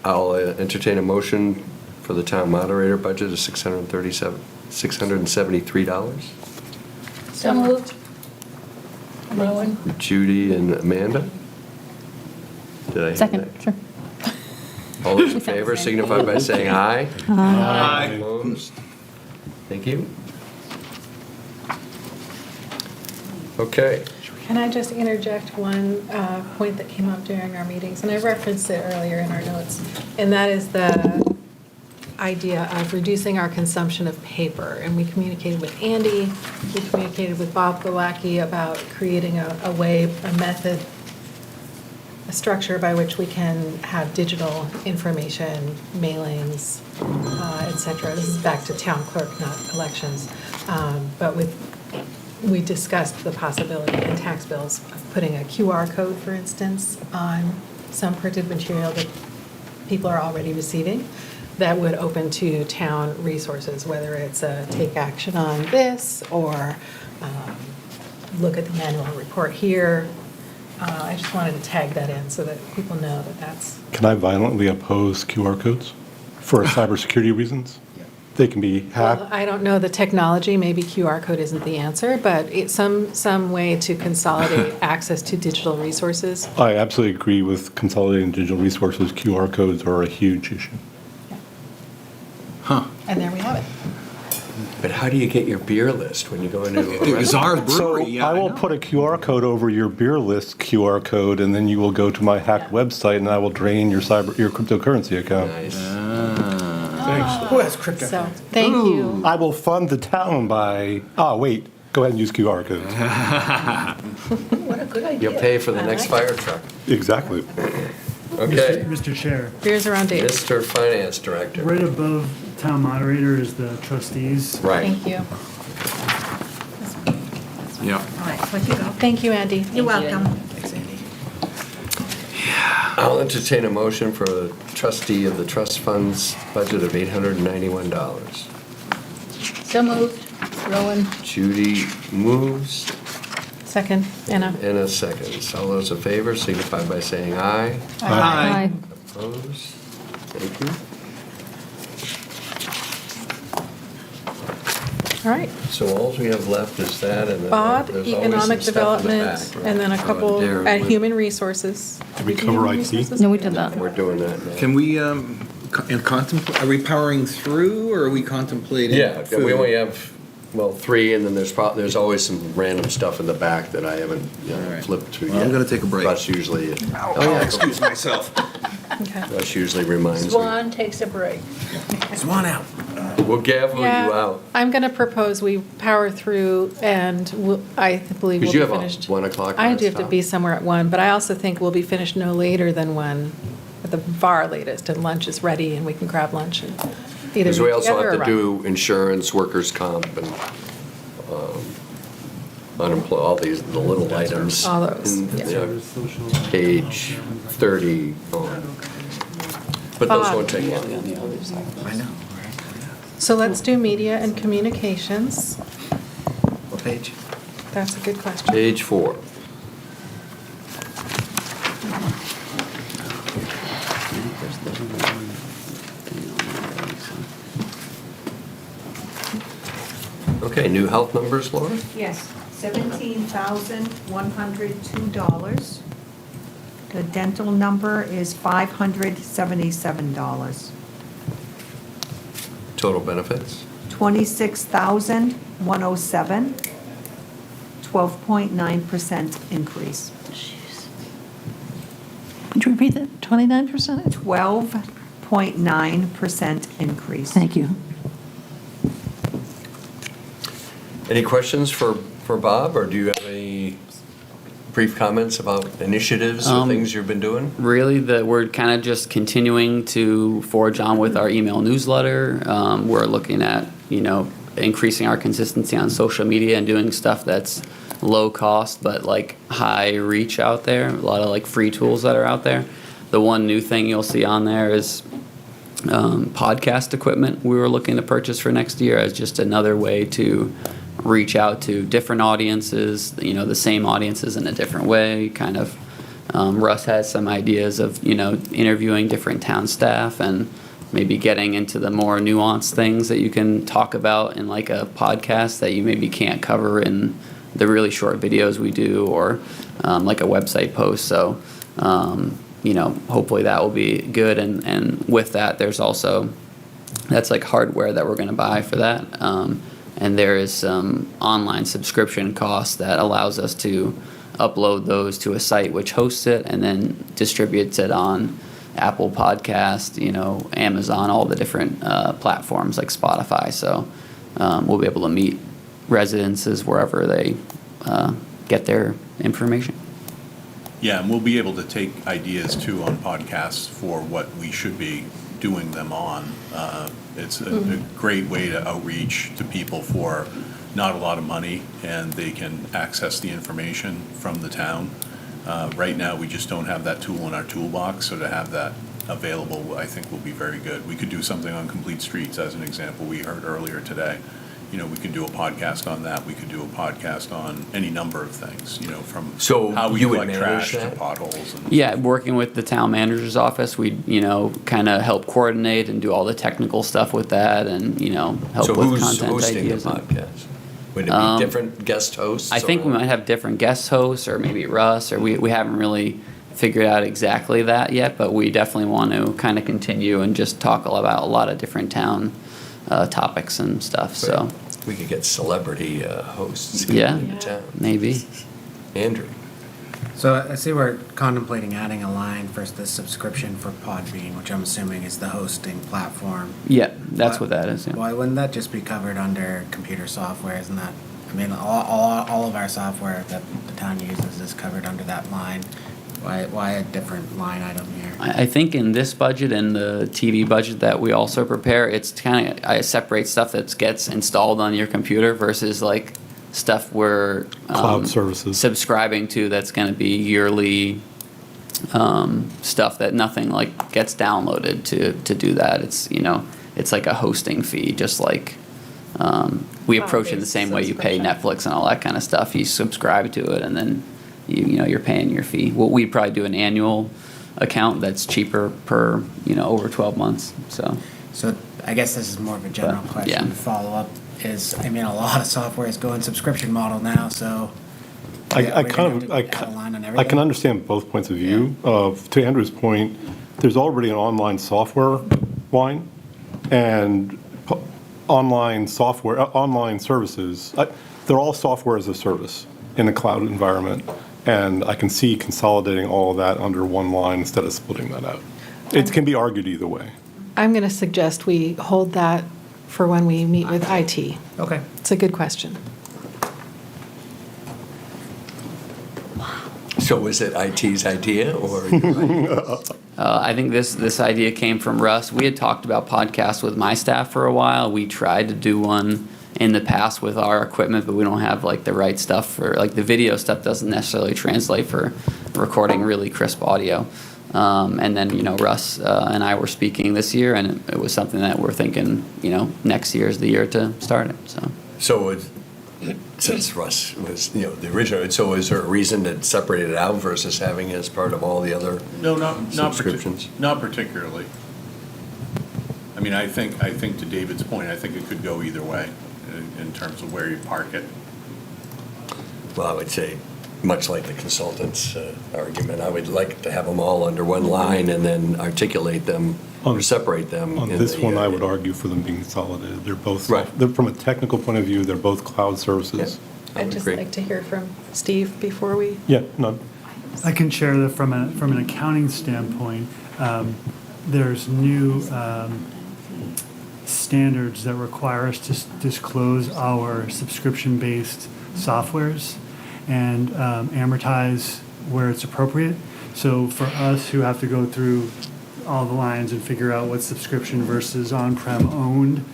I'll entertain a motion for the town moderator budget of $673. So moved. Rowan. Judy and Amanda? Did I hear Second, that? sure. All those in favor signify by saying aye. Aye. Opposed? Thank you. Okay. Can I just interject one point that came up during our meetings? And I referenced it earlier in our notes. And that is the idea of reducing our consumption of paper. And we communicated with Andy, we communicated with Bob Glowacki about creating a way, a method, a structure by which we can have digital information, mailings, et cetera. This is back to town clerk, not elections. But we discussed the possibility in tax bills of putting a QR code, for instance, on some printed material that people are already receiving that would open to town resources, whether it's a take action on this or look at the annual report here. I just wanted to tag that in so that people know that that's. Can I violently oppose QR codes for cybersecurity reasons? They can be hacked. Well, I don't know the technology, maybe QR code isn't the answer, but it's some way to consolidate access to digital resources. I absolutely agree with consolidating digital resources. QR codes are a huge issue. And there we have it. But how do you get your beer list when you go into a It was our restaurant? brewery, So yeah. I will know. put a QR code over your beer list QR code, and then you will go to my hacked website, and I will drain your cryptocurrency account. Nice. Who has crypto? So, thank you. I will fund the town by. Oh wait, go ahead and use QR codes. What a good idea. You'll pay for the I next like fire truck. Exactly. Okay. Mr. Chair, Beers around Dave. Mr. Finance Director. right above town moderator is the trustees. Right. Thank you. Yeah. All right, let you go. Thank you, Andy. You're welcome. Thanks, Andy. I'll entertain a motion for the trustee of the trust fund's budget of $891. So moved. Rowan. Judy moves, Second, Anna. Anna seconds. All those in favor signify by saying aye. Aye. Opposed? Thank you. All right. So all we have left is that and then Bob, there's always economic some stuff in the development, back. and then a couple There, at we- human resources. Did we cover Human IT? resources? No, we did that. We're doing that now. Can we, contemplate, are we powering through, or are we contemplating? Yeah, food? we only have, well, 3, and then there's always some random stuff in the back that I haven't All right. flipped to Well, yet. I'm gonna take a break. Russ usually, Oh, yeah, excuse myself. Okay. Russ usually reminds me. Swan takes a break. Swan out. We'll gavel you Yeah, out. I'm going to propose we power through, and I believe we'll Because you be have a finished. 1 o'clock. I do have to stop. be somewhere at 1, but I also think we'll be finished no later than 1, at the far latest, and lunch is ready, and we can grab lunch and either Because we be also together have or to run. do insurance, workers' comp, and unemployed, all these, the little items. All those, in, yeah. Page 30 on. But those Bob. won't take long. I know, right? So let's do media and communications. What page? That's a good question. Page 4. Okay, new health numbers, Laura? Yes, $17,102. The dental number is $577. Total benefits? $26,107, 12.9% increase. Would you repeat that? 29%? 12.9% increase. Thank you. Any questions for Bob, or do you have any brief comments about initiatives or things you've been doing? Really, we're kind of just continuing to forge on with our email newsletter. We're looking at, increasing our consistency on social media and doing stuff that's low cost but like high reach out there. A lot of like free tools that are out there. The one new thing you'll see on there is podcast equipment we were looking to purchase for next year as just another way to reach out to different audiences, the same audiences in a different way, kind of. Russ has some ideas of, interviewing different town staff and maybe getting into the more nuanced things that you can talk about in like a podcast that you maybe can't cover in the really short videos we do, or like a website post. So, hopefully that will be good. And with that, there's also, that's like hardware that we're going to buy for that. And there is some online subscription cost that allows us to upload those to a site which hosts it and then distributes it on Apple Podcast, Amazon, all the different platforms like Spotify. So we'll be able to meet residences wherever they get their information. Yeah, and we'll be able to take ideas too on podcasts for what we should be doing them on. It's a great way to outreach to people for not a lot of money, and they can access the information from the town. Right now, we just don't have that tool in our toolbox, so to have that available, I think will be very good. We could do something on Complete Streets as an example we heard earlier today. We could do a podcast on that. We could do a podcast on any number of things, from So how we you would collect trash manage to that? potholes. And Yeah, working with the town manager's office, we'd, kind of help coordinate and do all the technical stuff with that and, help So with who's content hosting the ideas. podcast? Would it be different guest hosts? I think we or- might have different guest hosts, or maybe Russ, or we haven't really figured out exactly that yet, but we definitely want to kind of continue and just talk about a lot of different town topics and stuff, so. We could get celebrity hosts Yeah, into town. maybe. Andrew. So I see we're contemplating adding a line for the subscription for Podbean, which I'm assuming is the hosting platform. Yeah, that's what that is, yeah. Why wouldn't that just be covered under computer software? Isn't that, all of our software that the town uses is covered under that line. Why a different line item here? I think in this budget and the TV budget that we also prepare, it's kind of, I separate stuff that gets installed on your computer versus like stuff we're Cloud services. subscribing to that's going to be yearly stuff that nothing like gets downloaded to do that. It's, it's like a hosting fee, just like we approach it the same way you pay Netflix and all that kind of stuff. You subscribe to it and then you're paying your fee. Well, we'd probably do an annual account that's cheaper per, over 12 months, so. So I guess this is more of a general But, question yeah. to follow up is, a lot of software is going subscription model now, so. I can understand both points of view. To Andrew's point, there's already an online software line and online services. They're all software as a service in a cloud environment. And I can see consolidating all of that under one line instead of splitting that out. It can be argued either way. I'm going to suggest we hold that for when we meet with IT. Okay. It's a good question. So was it IT's idea, or? your I think this idea came from Russ. We had talked about podcasts with my staff for a while. We tried to do one in the past with our equipment, but we don't have like the right stuff for like the video stuff doesn't necessarily translate for recording really crisp audio. And then Russ and I were speaking this year, and it was something that we're thinking next year is the year to start it. So since Russ was the original, so is there a reason to separate it out versus having it as part of all the other No, not subscriptions? Not particularly. I mean, I think to David's point, I think it could go either way in terms of where you park it. Well, I would say, much like the consultant's argument, I would like to have them all under one line and then articulate them or separate them. On in this the, one, I would argue for them being consolidated. They're both, Right. from a technical point of view, they're both cloud services. I I'd would just agree. like to hear from Steve before we. Yeah, no, I can share that from an accounting standpoint, there's new standards that require us to disclose our subscription-based softwares and amortize where it's appropriate. So for us who have to go through all the lines and figure out what's subscription versus on-prem owned,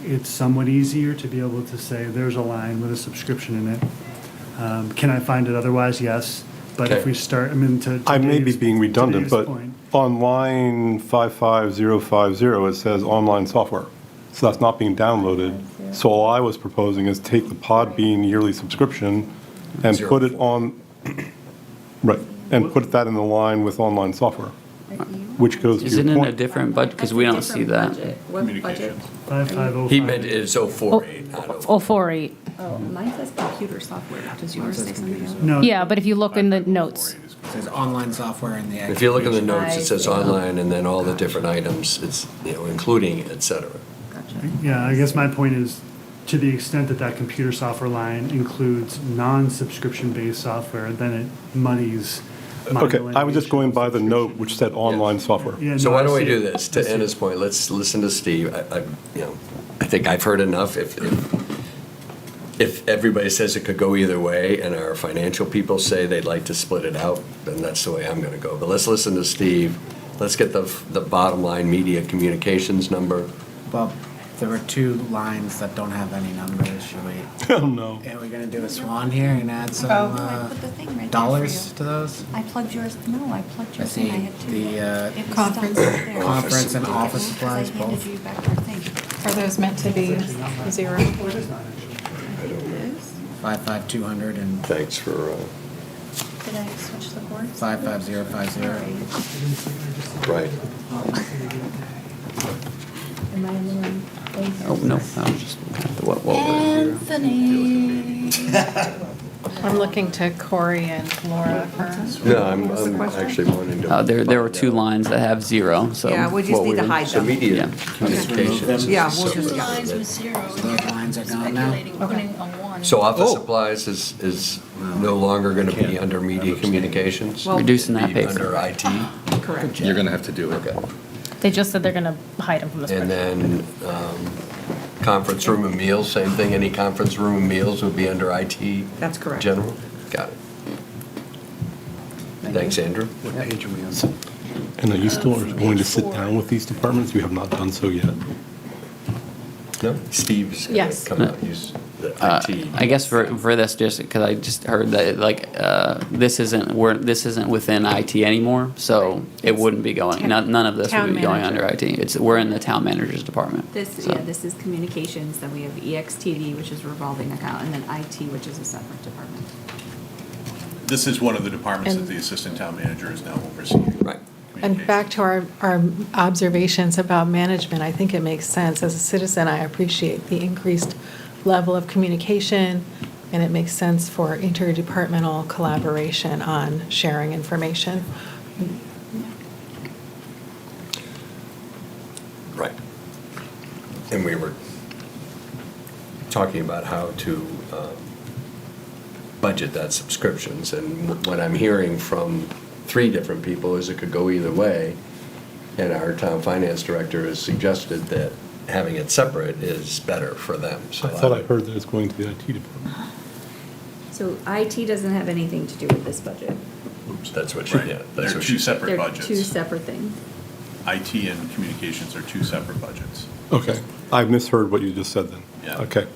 it's somewhat easier to be able to say there's a line with a subscription in it. Can I find it otherwise? Yes. But if Okay. we start, to I may be Dave's- being to redundant, Dave's but point, on line 55050, it says online software. So that's not being downloaded. So all I was proposing is take the Podbean yearly subscription and put it on, right, and put that in the line with online software, which goes to Isn't your it a point. different budget? Because we don't see that. What budget? 5505. He meant it's 048, not 0. 048. Oh, mine says computer software. Does yours say something else? No. Yeah, but if you look in the notes, It says online software in the. If you look in the application. notes, it says online and then all the different items, it's, including, et cetera. Yeah, I guess my point is, to the extent that that computer software line includes non-subscription-based software, then it muddies my Okay, I was just going by the delineation note of which said online software. Yeah, So no, why I don't we see do it. this? I To see Anna's it. point, let's listen to Steve. I think I've heard enough. If everybody says it could go either way, and our financial people say they'd like to split it out, then that's the way I'm going to go. But let's listen to Steve. Let's get the bottom line media communications number. Well, there were two lines that don't have any numbers. Should we? Oh, no. Are we gonna do a swan here and add some I put the thing right there for dollars you. to those? I plugged yours, no, I plugged I yours in, I see had two. the It was Conference. stuck right there. conference and office Because supplies I handed both. you back your thing. Are those meant to be zero? It is. 55200 and Thanks for, Did I switch the boards? 55050. right. Am I in the wrong place? Oh, no, I was just looking at what we're. Anthony. I'm looking to Corey and Laura for. No, I'm actually wanting to. There were two lines that have zero, so. Yeah, we just what need to were- hide So them. media Yeah. communications. Yeah, is we'll separate. just- Lines with zero. So those lines are gone now? Putting a one. So office supplies is no longer going to be under media communications? Reducing that Be paper. Under IT? Correct. You're going to have to do it. Okay. they just said they're going to hide them from the And spreadsheet. then conference room and meals, same thing, any conference room and meals would be under IT? That's correct. General? Got it. Thanks, Andrew. What page are we on? And are you still going to sit down with these departments? You have not done so yet. No? Steve's going Yes. to come out and use the IT. I guess for this, just because I just heard that this isn't within IT anymore, so it wouldn't be going. None of this Town would be going manager. under IT. We're in the town manager's department. This, so. this is communications, then we have EXTV, which is revolving account, and then IT, which is a separate department. This is one of the departments that And- the assistant town manager is now overseeing. Right. And back to our observations about management, I think it makes sense. As a citizen, I appreciate the increased level of communication, and it makes sense for interdepartmental collaboration on sharing information. Right. And we were talking about how to budget that subscriptions, and what I'm hearing from 3 different people is it could go either way, and our town finance director has suggested that having it separate is better for them, so. I thought I heard that it's going to the IT department. So IT doesn't have anything to do with this budget. Oops, that's what she, Right. yeah, that's They're what two she said. separate They're budgets. two separate things. IT and communications are two separate budgets. Okay, I misheard what you just said then. Yeah. Okay,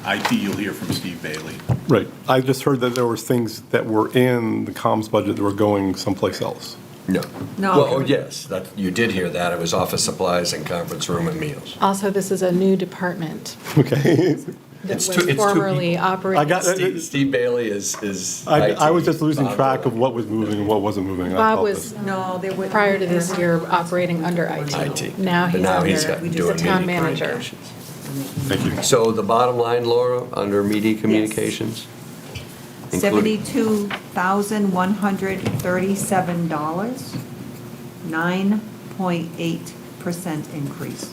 IT, you'll hear from Steve Bailey. right. I just heard that there was things that were in the comms budget that were going someplace else. No. No. Well, oh, yes, that, you did hear that. It was office supplies and conference room and meals. Also, this is a new department Okay. that It's was two formerly people. operating. Steve Bailey is I was IT. just losing Bob track of Bailey. what was moving and what wasn't moving. I Bob apologize. was, No, there were. prior to this year, operating under IT. IT. Now But he's now he's under got the doing town media manager. communications. Thank you. So the bottom line, Laura, under media communications? including- $72,137, 9.8% increase.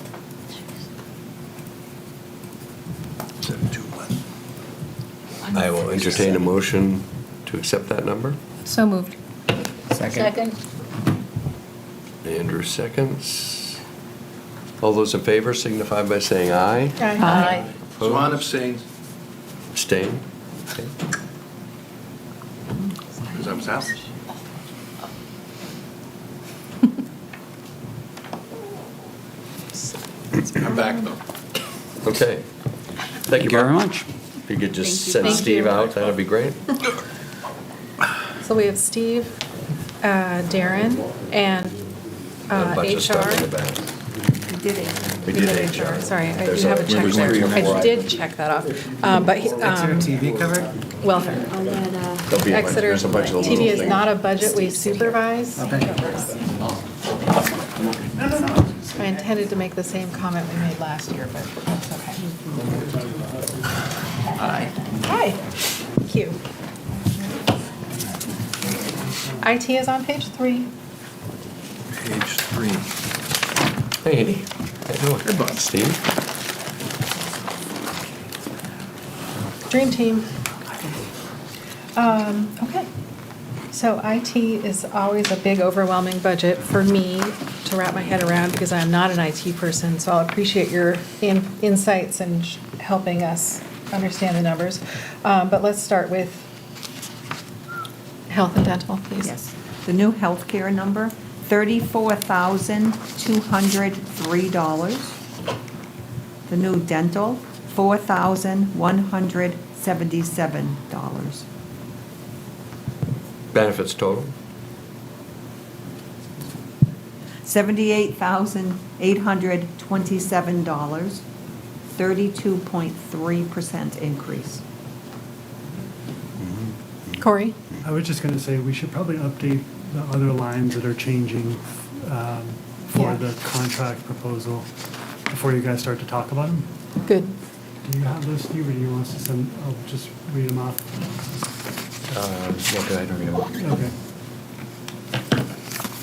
I will entertain a motion to accept that number. So moved. Second? Andrew seconds. All those in favor signify by saying aye. Aye. Swan abstains, Abstain? Okay. because I was out. I'm back, though. Okay. Thank you very Mark. much. If you could just Thank you. send Thank Steve you. out, that'd be great. So we have Steve, Darren, and A bunch of stuff in the HR. back. We did it. We did HR. Sorry, I There's do have a a- check there's there. three or four I did items. check that off. But Exeter TV covered? welfare. There'll be a bunch- Exeter there's a bunch of little TV is things. not a budget we supervise. I intended to make the same comment we made last year, but that's okay. Hi. Thank you. IT is on page 3. Page 3. Hey, how you doing? Good, Bob. Steve? Dream team. Okay. So IT is always a big overwhelming budget for me to wrap my head around because I'm not an IT person. So I'll appreciate your insights and helping us understand the numbers. But let's start with health and dental, please. Yes. The new healthcare number, $34,203. The new dental, $4,177. Benefits total? $78,827, 32.3% increase. Corey? I was just going to say, we should probably update the other lines that are changing for Yeah. the contract proposal before you guys start to talk about them. Good. Do you have those, Steve, or do you want us to send, I'll just read them off? Okay, I don't know. Okay.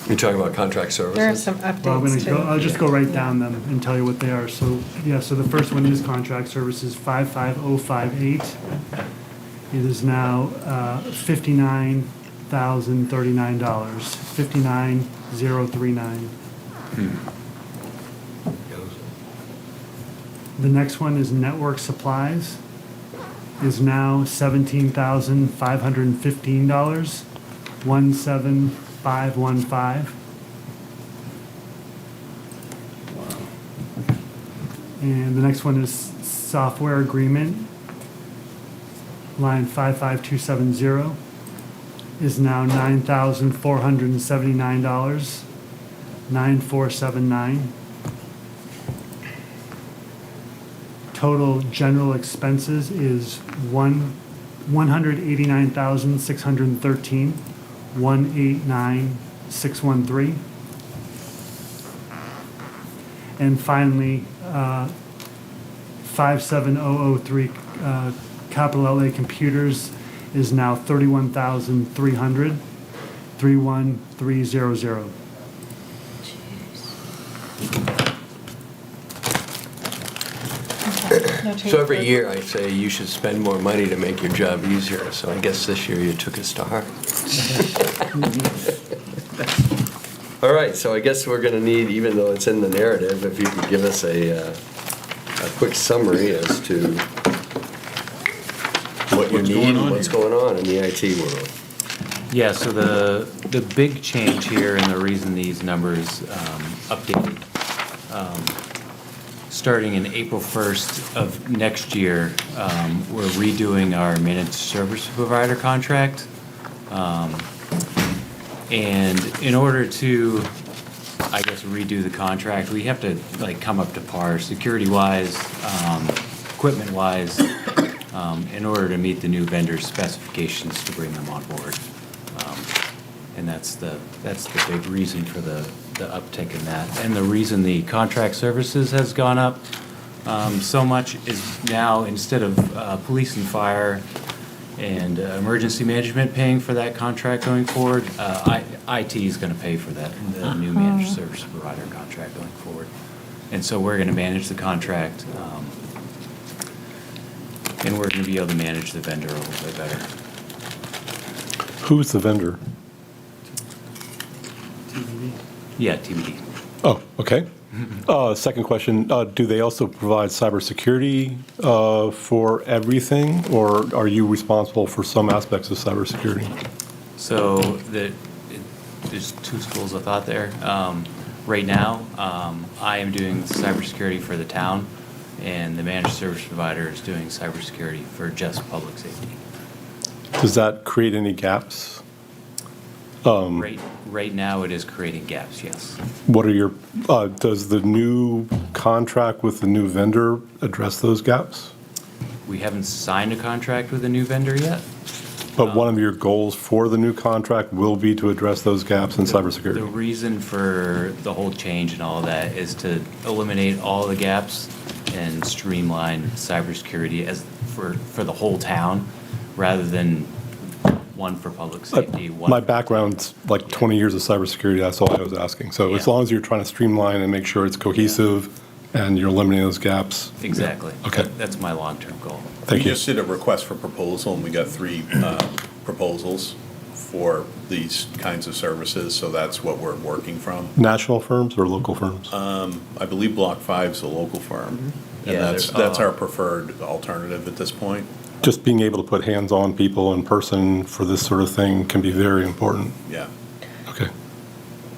You're talking about contract services? There are some Well, I'm updates gonna go, too. I'll just go right down them and tell you what they are. So, yeah, so the first one is contract services, 55058. It is now $59,039, 59,039. The next one is network supplies, is now $17,515, 17515. And the next one is software agreement, line 55270, is now $9,479, 9479. Total general expenses is $189,613, 189,613. And finally, 57003 capital outlay computers is now 31,300, 31300. No change So every for- year I say you should spend more money to make your job easier, so I guess this year you took us to heart. All right, so I guess we're gonna need, even though it's in the narrative, if you could give us a quick summary as to what you What's need going and on what's here? going on in the IT world. Yeah, so the big change here and the reason these numbers updated, starting in April 1st of next year, we're redoing our managed service provider contract. And in order to, I guess, redo the contract, we have to like come up to par security-wise, equipment-wise, in order to meet the new vendor specifications to bring them on board. And that's the big reason for the uptick in that. And the reason the contract services has gone up so much is now, instead of police and fire and emergency management paying for that contract going forward, IT is going to pay for that, the new managed service provider contract going forward. And so we're going to manage the contract, and we're going to be able to manage the vendor a little bit better. Who's the vendor? Yeah, TBD. Oh, okay. Second question, do they also provide cybersecurity for everything, or are you responsible for some aspects of cybersecurity? So there's two schools of thought there. Right now, I am doing cybersecurity for the town, and the managed service provider is doing cybersecurity for just public safety. Does that create any gaps? Right now, it is creating gaps, yes. What are your, does the new contract with the new vendor address those gaps? We haven't signed a contract with a new vendor yet. But one of your goals for the new contract will be to address those gaps in The cybersecurity. reason for the whole change and all of that is to eliminate all the gaps and streamline cybersecurity as for the whole town, rather than one for public safety. one My for- background's like 20 years of cybersecurity, that's all I was asking. So as Yeah. long as you're trying to streamline and make sure it's cohesive and you're eliminating those gaps. Exactly. Okay. That's my long-term goal. Thank We you. just did a request for proposal, and we got 3 proposals for these kinds of services, so that's what we're working from. National firms or local firms? I believe Block 5 is a local firm, and Yeah, that's there's, our preferred alternative at this point. Just being able to put hands on people in person for this sort of thing can be very important. Yeah. Okay.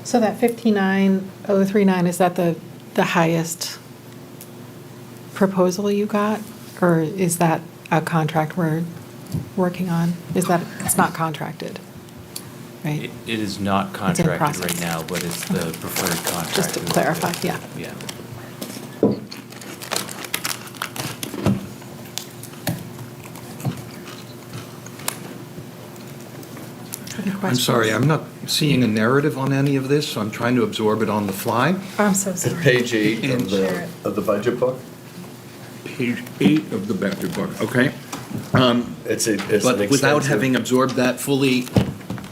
So that 59,039, is that the highest proposal you got? Or is that a contract we're working on? Is that, it's not contracted, right? It is not It's in contracted process. right now, but it's the preferred contract. Just to clarify, yeah. Yeah. Other I'm questions? sorry, I'm not seeing a narrative on any of this, so I'm trying to absorb it on the fly. I'm so sorry. Page 8 And- of the budget book. Page 8 of the budget book, okay. It's an But without extensive- having absorbed that fully,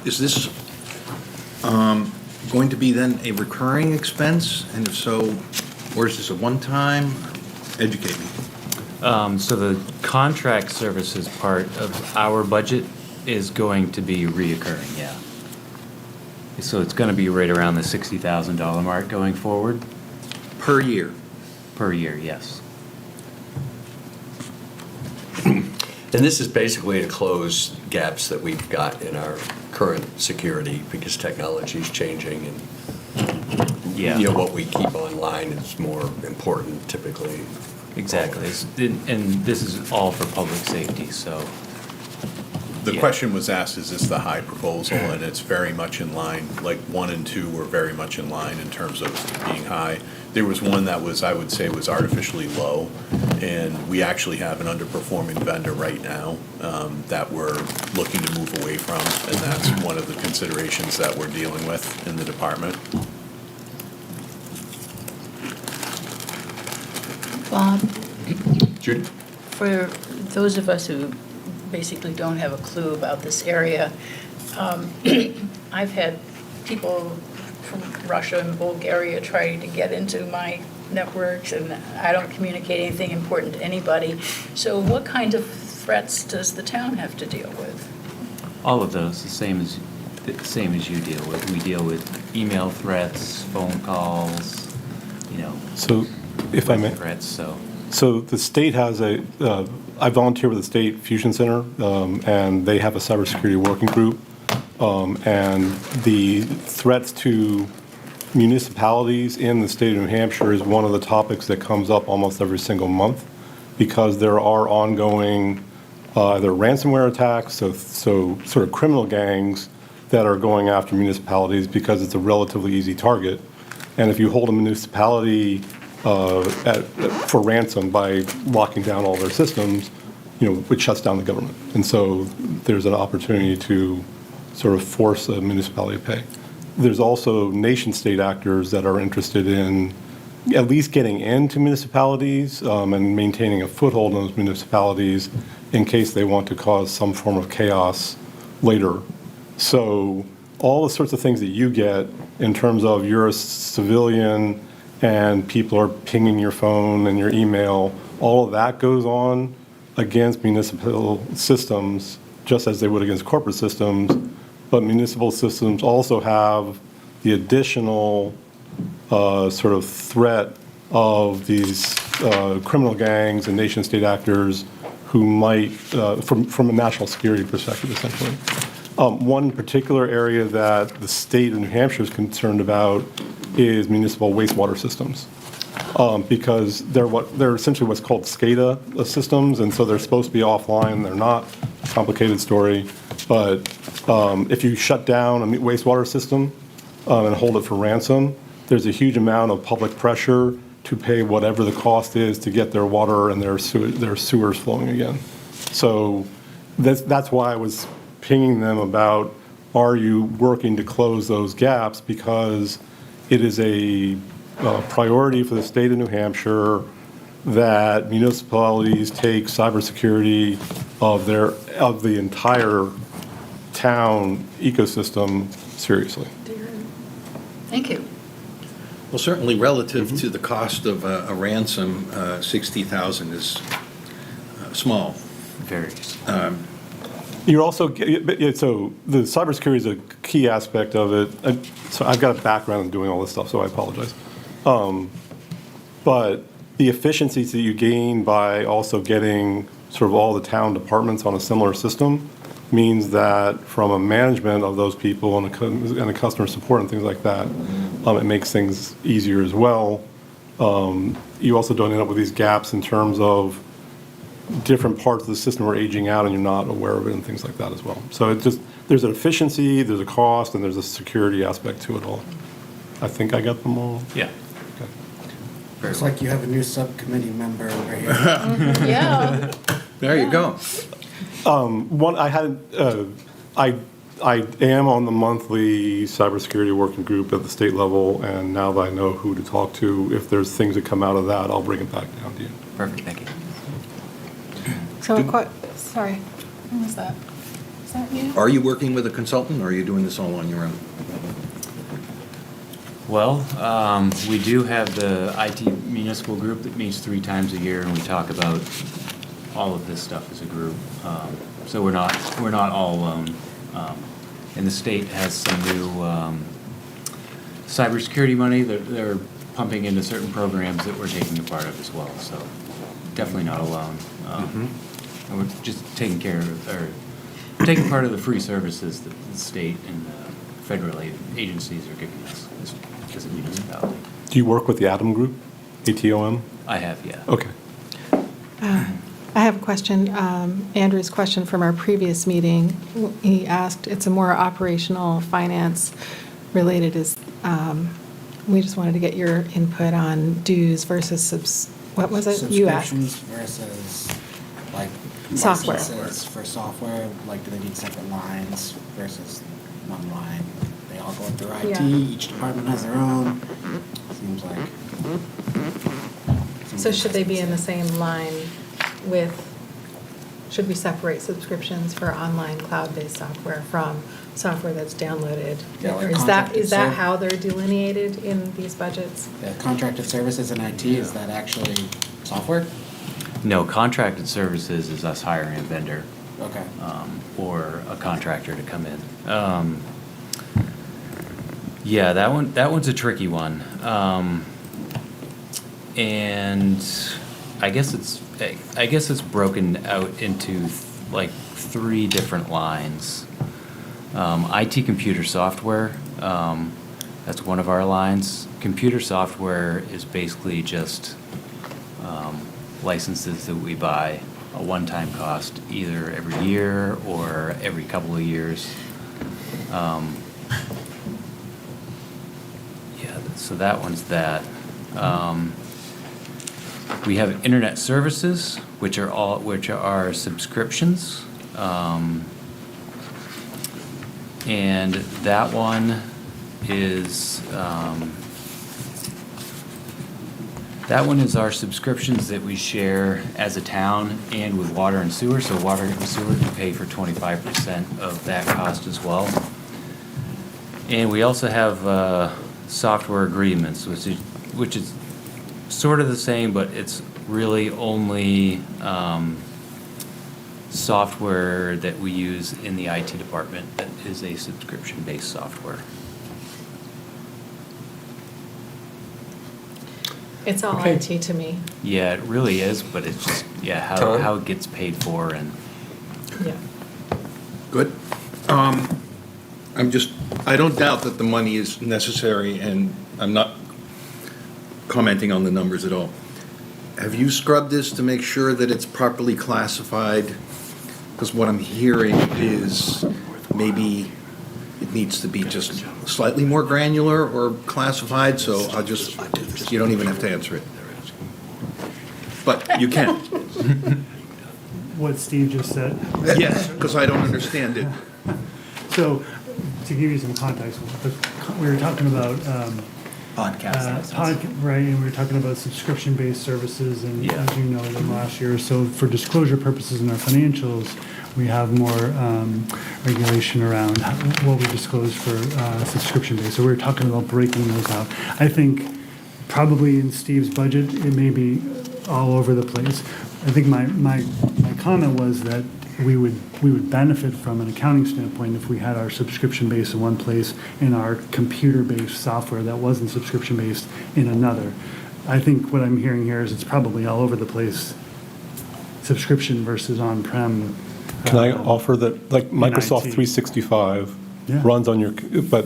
is this going to be then a recurring expense? And if so, or is this a one-time? Educate me. So the contract services part of our budget is going to be reoccurring, yeah. So it's going to be right around the $60,000 mark going forward. Per year? Per year, yes. And this is basically to close gaps that we've got in our current security, because technology is changing, and Yeah. what we keep online is more important typically. Exactly. And this is all for public safety, so. The Yeah. question was asked, is this the high proposal? And it's very much in line, like 1 and 2 were very much in line in terms of being high. There was one that was, I would say, was artificially low, and we actually have an underperforming vendor right now that we're looking to move away from, and that's one of the considerations that we're dealing with in the department. Bob, Judy? for those of us who basically don't have a clue about this area, I've had people from Russia and Bulgaria trying to get into my networks, and I don't communicate anything important to anybody. So what kind of threats does the town have to deal with? All of those, the same the same as you deal with. We deal with email threats, phone calls, you know. So, if I may. Threats, so. So the state has I volunteer with the State Fusion Center, and they have a cybersecurity working group. And the threats to municipalities in the state of New Hampshire is one of the topics that comes up almost every single month, because there are ongoing either ransomware attacks, so sort of criminal gangs that are going after municipalities because it's a relatively easy target. And if you hold a municipality for ransom by locking down all their systems, it shuts down the government. And so there's an opportunity to sort of force a municipality to pay. There's also nation-state actors that are interested in at least getting into municipalities and maintaining a foothold in those municipalities in case they want to cause some form of chaos later. So all the sorts of things that you get in terms of you're a civilian and people are pinging your phone and your email, all of that goes on against municipal systems just as they would against corporate systems. But municipal systems also have the additional sort of threat of these criminal gangs and nation-state actors who might, from a national security perspective, essentially. One particular area that the state of New Hampshire is concerned about is municipal wastewater systems, because they're essentially what's called SCADA systems, and so they're supposed to be offline. They're not. Complicated story, but if you shut down a wastewater system and hold it for ransom, there's a huge amount of public pressure to pay whatever the cost is to get their water and their sewers flowing again. So that's why I was pinging them about, are you working to close those gaps, because it is a priority for the state of New Hampshire that municipalities take cybersecurity of the entire town ecosystem seriously. Thank you. Well, certainly relative to the cost of a ransom, 60,000 is small. Very. You're also, so the cybersecurity is a key aspect of it. So I've got a background in doing all this stuff, so I apologize. But the efficiencies that you gain by also getting sort of all the town departments on a similar system means that from a management of those people and a customer support and things like that, it makes things easier as well. You also don't end up with these gaps in terms of different parts of the system are aging out and you're not aware of it and things like that as well. So it just, there's an efficiency, there's a cost, and there's a security aspect to it all. I think I got them all. Yeah. Looks like you have a new subcommittee member over here. Yeah. There you go. I am on the monthly cybersecurity working group at the state level, and now that I know who to talk to, if there's things that come out of that, I'll bring it back down to you. Perfect, thank you. So, sorry, who was that? Is that you? Are you working with a consultant, or are you doing this all on your own? Well, we do have the IT municipal group that meets 3 times a year, and we talk about all of this stuff as a group. So we're not all alone. And the state has some new cybersecurity money that they're pumping into certain programs that we're taking a part of as well. So definitely not alone. And we're just taking taking part of the free services that the state and the federal agencies are giving us as a municipality. Do you work with the ATOM group? ATOM? I have, yeah. Okay. I have a question. Andrew's question from our previous meeting, he asked, it's a more operational finance related, we just wanted to get your input on dues versus what was it you asked? Subscriptions versus like Software. licenses for software, like do they need separate lines versus one line? They all go through IT, Yeah. each department has their own. Seems like. So should they be in the same line with, should we separate subscriptions for online cloud-based software from software that's downloaded? Yeah, like Or is contracted that how they're delineated in these budgets? The contracted services in IT, is that actually software? No, contracted services is us hiring a vendor. Okay. Or a contractor to come in. Yeah, that one's a tricky one. And I guess it's broken out into like 3 different lines. IT computer software, that's one of our lines. Computer software is basically just licenses that we buy, a one-time cost, either every year or every couple of years. Yeah, so that one's that. We have internet services, which are subscriptions. And that one is our subscriptions that we share as a town and with water and sewer. So water and sewer can pay for 25% of that cost as well. And we also have software agreements, which is sort of the same, but it's really only software that we use in the IT department that is a subscription-based software. It's all Okay. IT to me. Yeah, it really is, but it's just, Tom? how it gets paid for and. Yeah. Good. I don't doubt that the money is necessary, and I'm not commenting on the numbers at all. Have you scrubbed this to make sure that it's properly classified? Because what I'm hearing is maybe it needs to be just slightly more granular or classified, so you don't even have to answer it. But you can. What Steve just said. Yes, because I don't understand it. So, to give you some context, we were talking about Podcast. right, and we were talking about subscription-based services, and Yeah. as you know, in the last year or so, for disclosure purposes in our financials, we have more regulation around what we disclose for subscription-based. So we were talking about breaking those out. I think probably in Steve's budget, it may be all over the place. I think my comment was that we would benefit from an accounting standpoint if we had our subscription-based in one place and our computer-based software that wasn't subscription-based in another. I think what I'm hearing here is it's probably all over the place, subscription versus on-prem. Can I offer that, like Microsoft IT. 365 Yeah. runs on your, but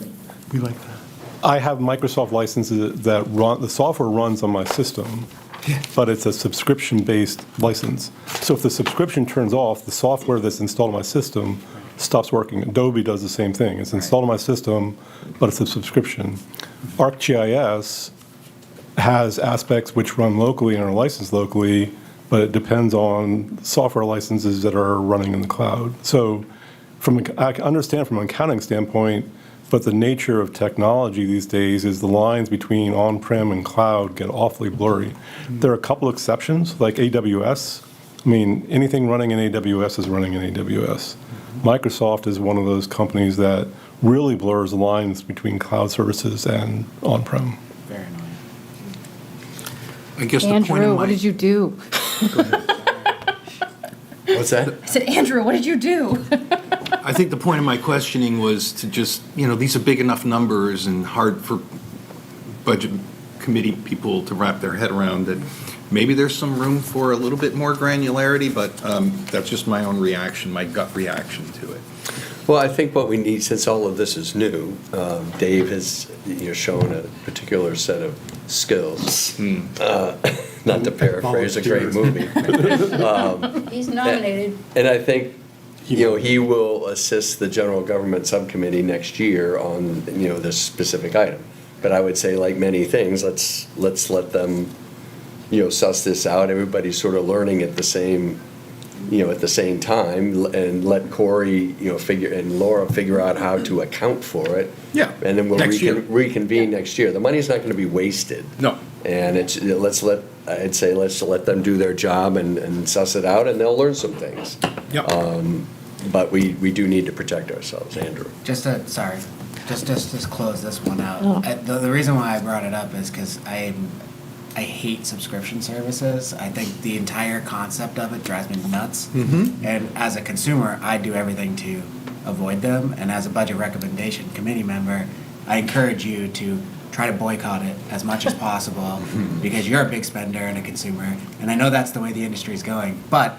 We like that. I have Microsoft licenses that run, the software runs on my system, but it's a subscription-based license. So if the subscription turns off, the software that's installed on my system stops working. Adobe does the same thing. It's installed on my system, but it's a subscription. ArcGIS has aspects which run locally and are licensed locally, but it depends on software licenses that are running in the cloud. So I can understand from an accounting standpoint, but the nature of technology these days is the lines between on-prem and cloud get awfully blurry. There are a couple exceptions, like AWS. I mean, anything running in AWS is running in AWS. Microsoft is one of those companies that really blurs the lines between cloud services and on-prem. Very annoying. I guess the point Andrew, of what did you do? What's that? I said, Andrew, what did you do? I think the point of my questioning was to just, these are big enough numbers and hard for budget committee people to wrap their head around that maybe there's some room for a little bit more granularity, but that's just my own reaction, my gut reaction to it. Well, I think what we need, since all of this is new, Dave has shown a particular set of skills. Not to paraphrase a great movie. He's nominated. And I think, he will assist the general government subcommittee next year on, this specific item. But I would say, like many things, let's let them, suss this out. Everybody's sort of learning at the same time, and let Corey, and Laura figure out how to account for it. Yeah, And then we'll next year. reconvene next year. The money's not going to be wasted. No. And let's let them do their job and suss it out, and they'll learn some things. Yep. But we do need to protect ourselves, Andrew. Just to close this one out. The reason why I brought it up is because I hate subscription services. I think the entire concept of it drives me nuts. Mm-hmm. And as a consumer, I do everything to avoid them. And as a budget recommendation committee member, I encourage you to try to boycott it as much as possible because you're a big spender and a consumer. And I know that's the way the industry is going, but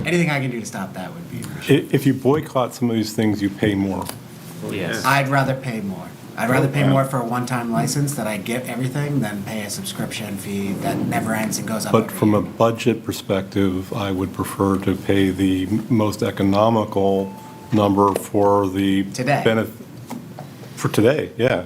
anything I can do to stop that would be appreciated. If you boycott some of these things, you pay more. Yes. I'd rather pay more. I'd rather pay more for a one-time license that I get everything than pay a subscription fee that never ends and goes up But every from year. a budget perspective, I would prefer to pay the most economical number for the Today. For today, yeah.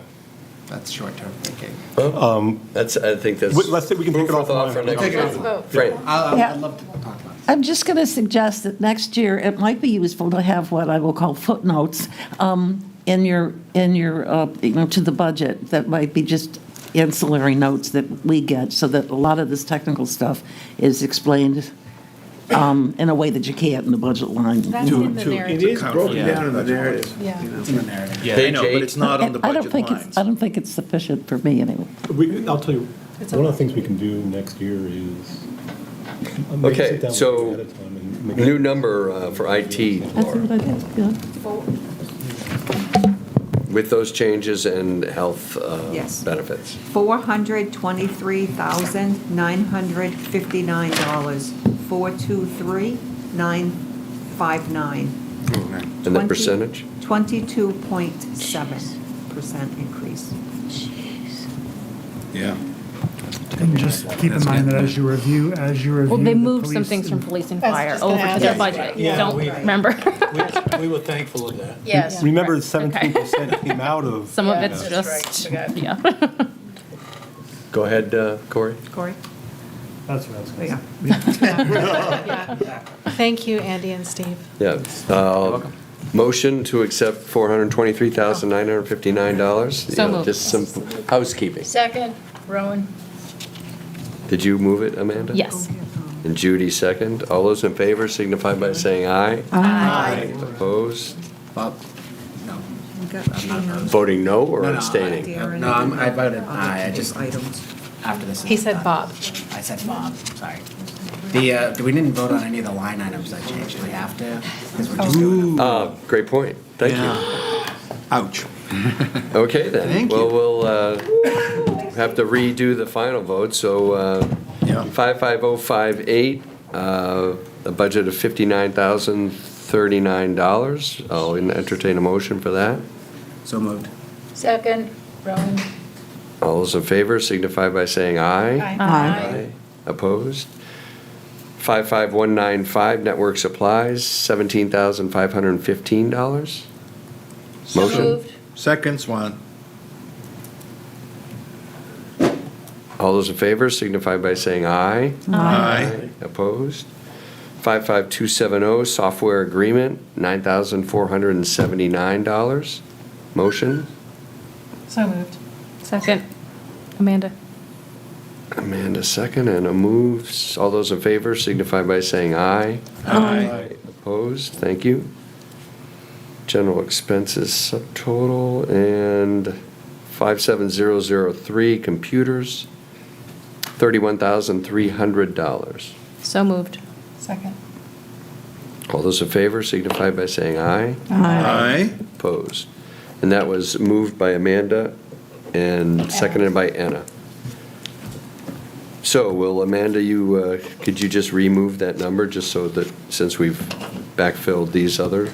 That's short-term thinking. I think that's. Let's say we can take it food for thought offline. for next Take it year. offline. Fran. Yeah. I'd love to talk about it. I'm just going to suggest that next year, it might be useful to have what I will call footnotes in your to the budget. That might be just ancillary notes that we get, so that a lot of this technical stuff is explained in a way that you can't in the budget line. That's in the It narrative. is broken down in the narrative. Yeah. It's in the narrative. Yeah, I Page know, but 8. it's not on the I don't budget think lines. it's. I don't think it's sufficient for me anyway. I'll tell you, one of the things we can do next year is. maybe Okay, sit down with so you ahead of time and make- new number for IT, That's Laura, what I did. Yeah. with those changes and health Yes. benefits. $423,959, 423,959. And the percentage? 22.7% increase. Yeah. And just keep in mind that as you review Well, they the moved some police things from and- police and That's fire just gonna over to add their that. budget. Yeah, Don't we- remember. We were thankful of that. Yes. Remember, 17% came out of. Some of Yeah, it's that's just, right, okay. yeah. Go ahead, Corey. Corey? That's what I was Oh, going yeah. to say. Yeah. Thank you, Andy and Steve. Yeah. Motion to accept $423,959. So moved. Just some housekeeping. Second, Rowan. Did you move it, Amanda? Yes. And Judy second. All those in favor signify by saying aye. Aye. Opposed? Bob? No. We got Voting no or No, no, abstaining? Darren No, I voted aye. I on just, items. after this. He is said done. Bob. I said Bob, sorry. We didn't vote on any of the line items that changed. Do we have to? Because we're just doing them. Great point. Thank you. Ouch. Okay, then. Thank Well, you. we'll have to redo the final vote. So Yeah. 55058, a budget of $59,039. I'll entertain a motion for that. So moved. Second, Rowan. All those in favor signify by saying aye. Aye. Opposed? 55195, network supplies, $17,515. So Motion. moved. Second, Swan. All those in favor signify by saying aye. Aye. Opposed? 55270, software agreement, $9,479. Motion. So moved. Second. Amanda. Amanda second, and a moves. All those in favor signify by saying aye. Aye. Opposed? Thank you. General expenses subtotal and 57003, computers, $31,300. So moved. Second. All those in favor signify by saying aye. Aye. Opposed. And that was moved by Amanda and seconded by Anna. So will Amanda, could you just remove that number, just so that, since we've backfilled these other,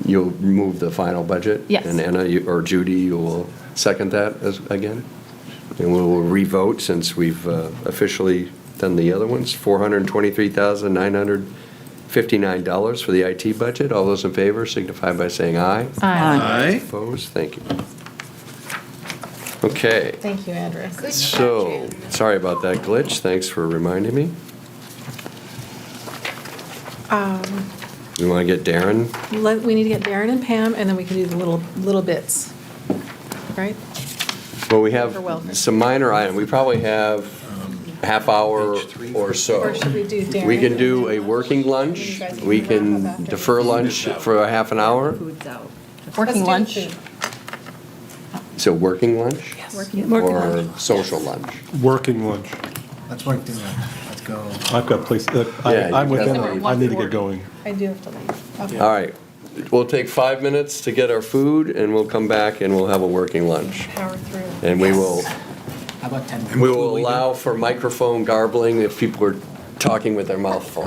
you'll remove the final budget? Yes. And Anna, or Judy, you will second that again? And we will revote, since we've officially done the other ones. $423,959 for the IT budget. All those in favor signify by saying aye. Aye. Opposed? Thank you. Okay. Thank you, Andrea. Good So, catch, Andrew. sorry about that glitch. Thanks for reminding me. We want to get Darren? We need to get Darren and Pam, and then we can do the little bits, right? Well, we You're have welcome. some minor items. We probably have a half hour or so. Or should we do Darren? We can do a working lunch. We can defer lunch for a half an hour. Food's out. Working Let's do lunch. food. So working lunch? Or social lunch? Working lunch. Let's work through it. Let's go. I've got places, Yeah, I'm you've with got them, to I need to get going. I do have to leave. Okay. All right. we'll take 5 minutes to get our food, and we'll come back and we'll have a working lunch. Power through. And we will, How about 10 minutes? we will allow for microphone garbling if people are talking with their mouth full.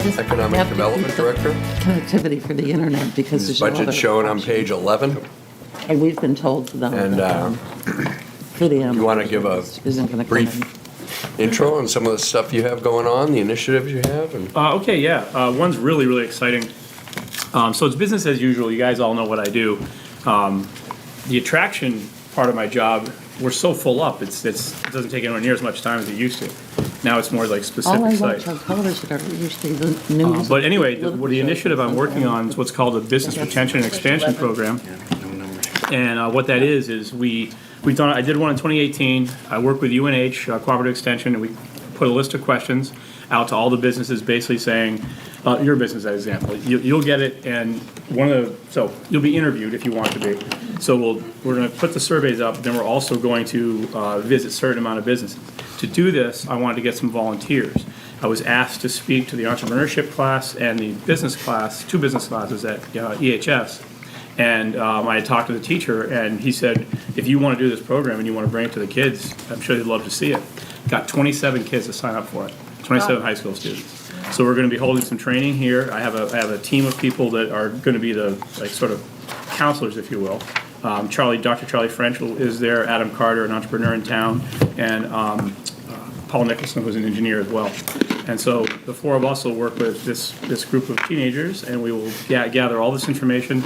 Economic Have to Development keep the Director. Connectivity for the internet because His there's no budget other shown on option. page 11. And we've been told to them And that for the you want to give a isn't going to come brief in. intro on some of the stuff you have going on, the initiatives you have? And Okay, yeah. One's really, really exciting. So it's business as usual. You guys all know what I do. The attraction part of my job, we're so full up. It doesn't take anywhere near as much time as it used to. Now it's more like All specific I sites. watch on television are usually the news. But anyway, the initiative I'm working on is what's called the Business Retention and Expansion Program. And what that is we've done, I did one in 2018. I worked with UNH, Cooperative Extension, and we put a list of questions out to all the businesses basically saying, your business as an example, you'll get it, and so you'll be interviewed if you want to be. So we're gonna put the surveys up, then we're also going to visit a certain amount of businesses. To do this, I wanted to get some volunteers. I was asked to speak to the entrepreneurship class and the business class, 2 business classes at EHS. And I had talked to the teacher, and he said, if you want to do this program and you want to bring it to the kids, I'm sure they'd love to see it. Got 27 kids to sign up for it, 27 high school students. So we're going to be holding some training here. I have a team of people that are going to be the sort of counselors, if you will. Dr. Charlie French is there, Adam Carter, an entrepreneur in town, and Paul Nicholson, who's an engineer as well. And so the 4 of us will work with this group of teenagers, and we will gather all this information.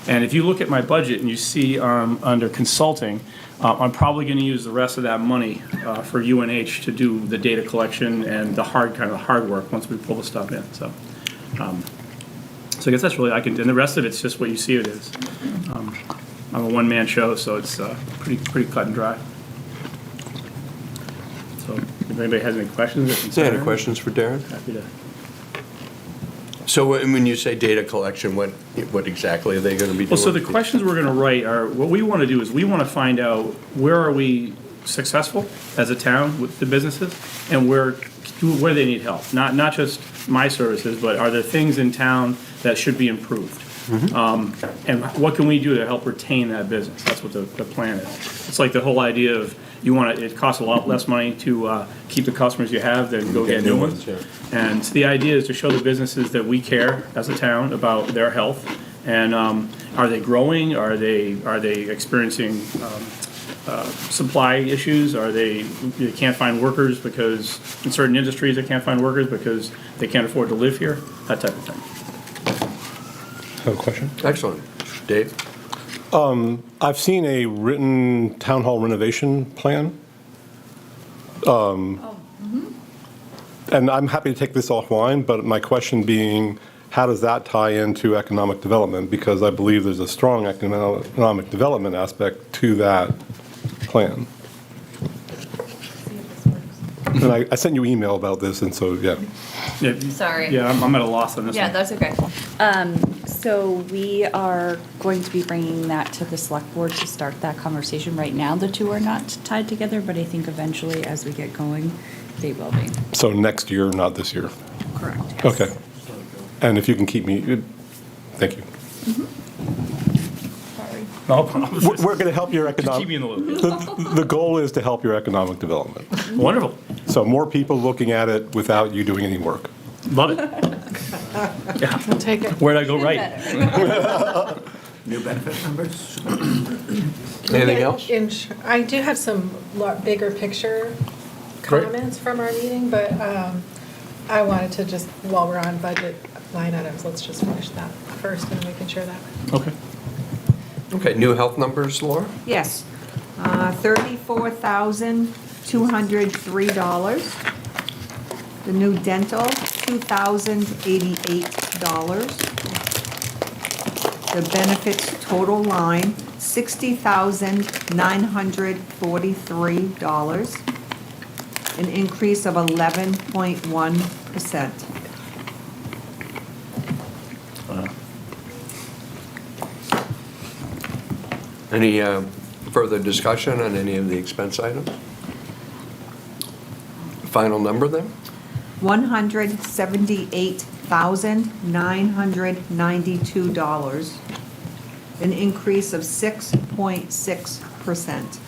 And if you look at my budget and you see under consulting, I'm probably going to use the rest of that money for UNH to do the data collection and the hard work once we pull the stuff in. So I guess that's really, and the rest of it's just what you see it is. I'm a one-man show, so it's pretty cut and dry. So if anybody has any questions or concerns. any questions for Darren? Happy to. So when you say data collection, what exactly are they going to be doing? Well, so the questions we're going to write are, what we want to do is we want to find out where are we successful as a town with the businesses and where they need help. Not just my services, but are there things in town that should be improved? And what can we do to help retain that business? That's what the plan is. It's like the whole idea of it costs a lot less money to keep the customers you have than go get new ones. Yeah. And the idea is to show the businesses that we care as a town about their health. And are they growing? Are they experiencing supply issues? They can't find workers because in certain industries they can't find workers because they can't afford to live here? That type of thing. Have a question? Excellent. Dave? I've seen a written town hall renovation plan. And I'm happy to take this offline, but my question being, how does that tie into economic development? Because I believe there's a strong economic development aspect to that plan. And I sent you an email about this, and so, yeah. Sorry. Yeah, I'm at a loss on this Yeah, one. that's okay. So we are going to be bringing that to the select board to start that conversation. Right now, the 2 are not tied together, but I think eventually, as we get going, they will be. So next year, not this year? Correct, yes. Okay. And if you can keep me, thank you. Sorry. We're going to help your economic. Keep me in the loop. The goal is to help your economic development. Wonderful. So more people looking at it without you doing any work. Love it. Yeah. We'll take it. Where'd I go right? New benefit numbers? Anything else? I do have some bigger picture Great. comments from our meeting, but I wanted to just, while we're on budget line items, let's just finish that first and we can share that. Okay. Okay, new health numbers, Laura? Yes, $34,203. The new dental, $2,088. The benefits total line, $60,943. An increase of 11.1%. Any further discussion on any of the expense items? Final number then? $178,992, an increase of 6.6%.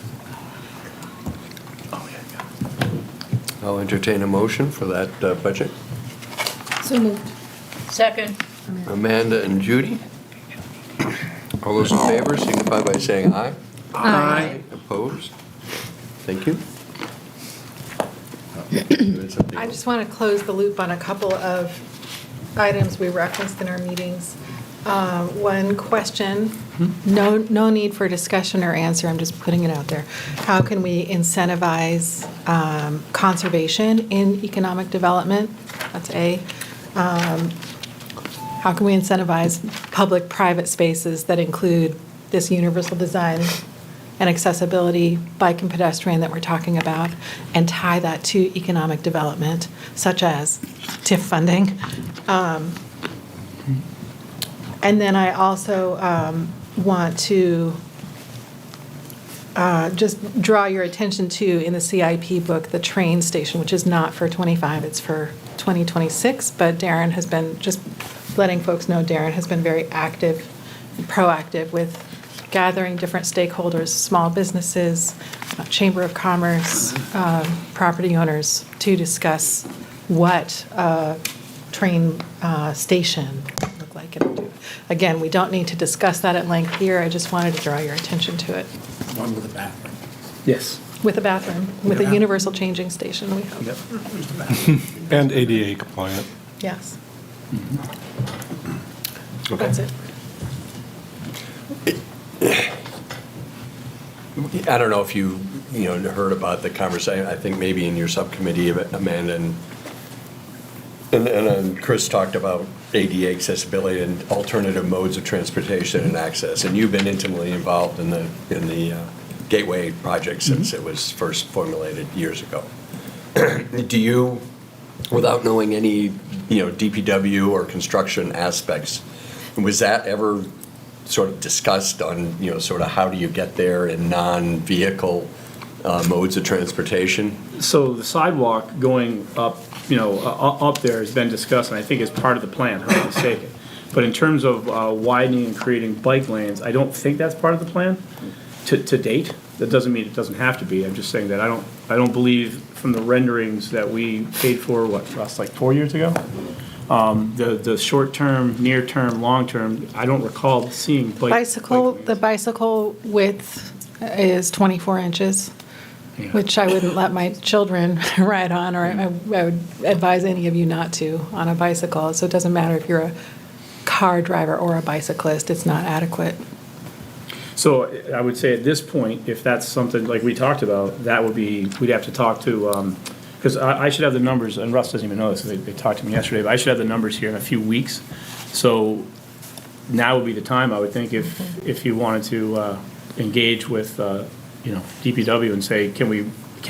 I'll entertain a motion for that budget. So moved. Second. Amanda and Judy. All those in favor signify by saying aye. Aye. Opposed? Thank you. I just want to close the loop on a couple of items we referenced in our meetings. One question, no need for discussion or answer, I'm just putting it out there. How can we incentivize conservation in economic development? That's A. How can we incentivize public-private spaces that include this universal design and accessibility, bike and pedestrian that we're talking about, and tie that to economic development, such as TIF funding? And then I also want to just draw your attention to, in the CIP book, the train station, which is not for 25, it's for 2026, but Darren has been, just letting folks know, Darren has been very active and proactive with gathering different stakeholders, small businesses, Chamber of Commerce, property owners, to discuss what a train station would look like. And again, we don't need to discuss that at length here, I just wanted to draw your attention to it. One with a bathroom. Yes. With a bathroom, with a universal changing station, we hope. Yep. And ADA compliant. Yes. Okay. That's it. I don't know if you heard about the conversation, I think maybe in your subcommittee, Amanda and Chris talked about ADA accessibility and alternative modes of transportation and access, and you've been intimately involved in the Gateway project since it was first formulated years ago. Do you, without knowing any, DPW or construction aspects, was that ever sort of discussed on, sort of how do you get there in non-vehicle modes of transportation? So the sidewalk going up, up there has been discussed, and I think is part of the plan, if I'm not mistaken. But in terms of widening and creating bike lanes, I don't think that's part of the plan to date. That doesn't mean it doesn't have to be. I'm just saying that I don't believe from the renderings that we paid for, Russ, like 4 years ago? The short-term, near-term, long-term, I don't recall seeing bike. The bicycle width is 24 inches, Yeah. which I wouldn't let my children ride on, or I would advise any of you not to on a bicycle. So it doesn't matter if you're a car driver or a bicyclist, it's not adequate. So I would say at this point, if that's something like we talked about, that would be, we'd have to talk to, because I should have the numbers, and Russ doesn't even know this, they talked to me yesterday, but I should have the numbers here in a few weeks. So now would be the time, I would think, if you wanted to engage with, DPW and say, can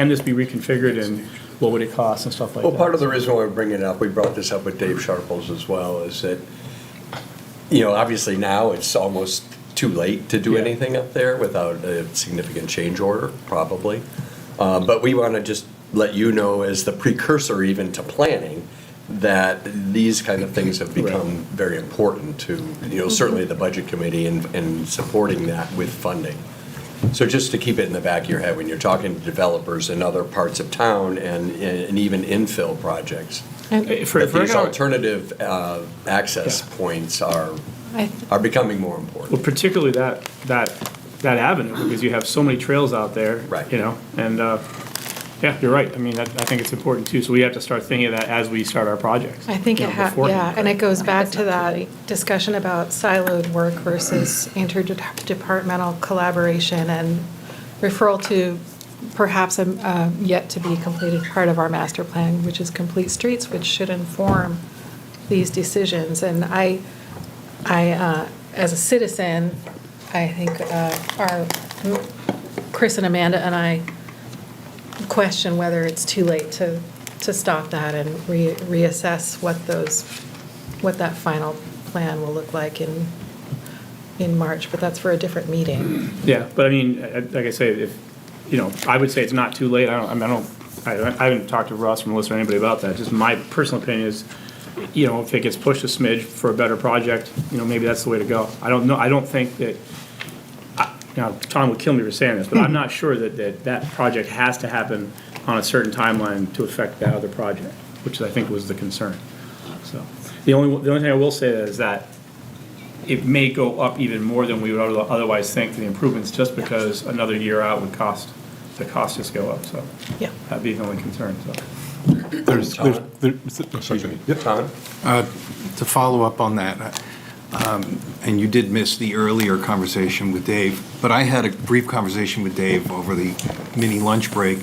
this be reconfigured, and what would it cost and stuff like that? Well, part of the reason why we're bringing it up, we brought this up with Dave Sharples as well, is that, obviously now it's almost too late to do anything up there without a significant change order, probably. But we want to just let you know, as the precursor even to planning, that these kind of things have become very important to, certainly the budget committee and supporting that with funding. So just to keep it in the back of your head when you're talking to developers in other parts of town and even infill projects, And that these alternative access points are becoming more important. Well, particularly that avenue, because you have so many trails out there. Right. And, yeah, you're right. I mean, I think it's important too. So we have to start thinking of that as we start our projects. I think and it goes back to that discussion about siloed work versus interdepartmental collaboration and referral to perhaps a yet-to-be completed part of our master plan, which is Complete Streets, which should inform these decisions. And I, as a citizen, I think Chris and Amanda and I question whether it's too late to stop that and reassess what that final plan will look like in March, but that's for a different meeting. Yeah, but I mean, like I say, I would say it's not too late. I haven't talked to Russ or Melissa or anybody about that. Just my personal opinion is, if it gets pushed a smidge for a better project, maybe that's the way to go. I don't know. I don't think that. Now, Tom would kill me for saying this, but I'm not sure that project has to happen on a certain timeline to affect that other project, which I think was the concern. So, the only thing I will say is that it may go up even more than we would otherwise think, the improvements, just because another year out would cost, the costs just go up, so. Yeah. That'd be the only concern, so. Tom? To follow up on that, and you did miss the earlier conversation with Dave, but I had a brief conversation with Dave over the mini lunch break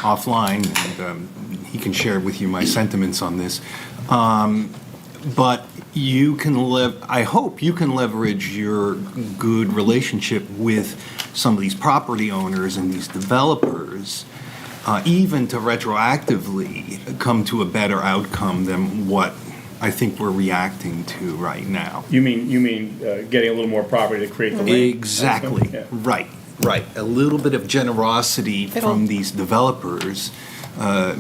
offline, and he can share with you my sentiments on this. But you can I hope you can leverage your good relationship with some of these property owners and these developers, even to retroactively come to a better outcome than what I think we're reacting to right now. You mean getting a little more property to create the lane? Exactly, Yeah. right. A little bit of generosity from these developers, for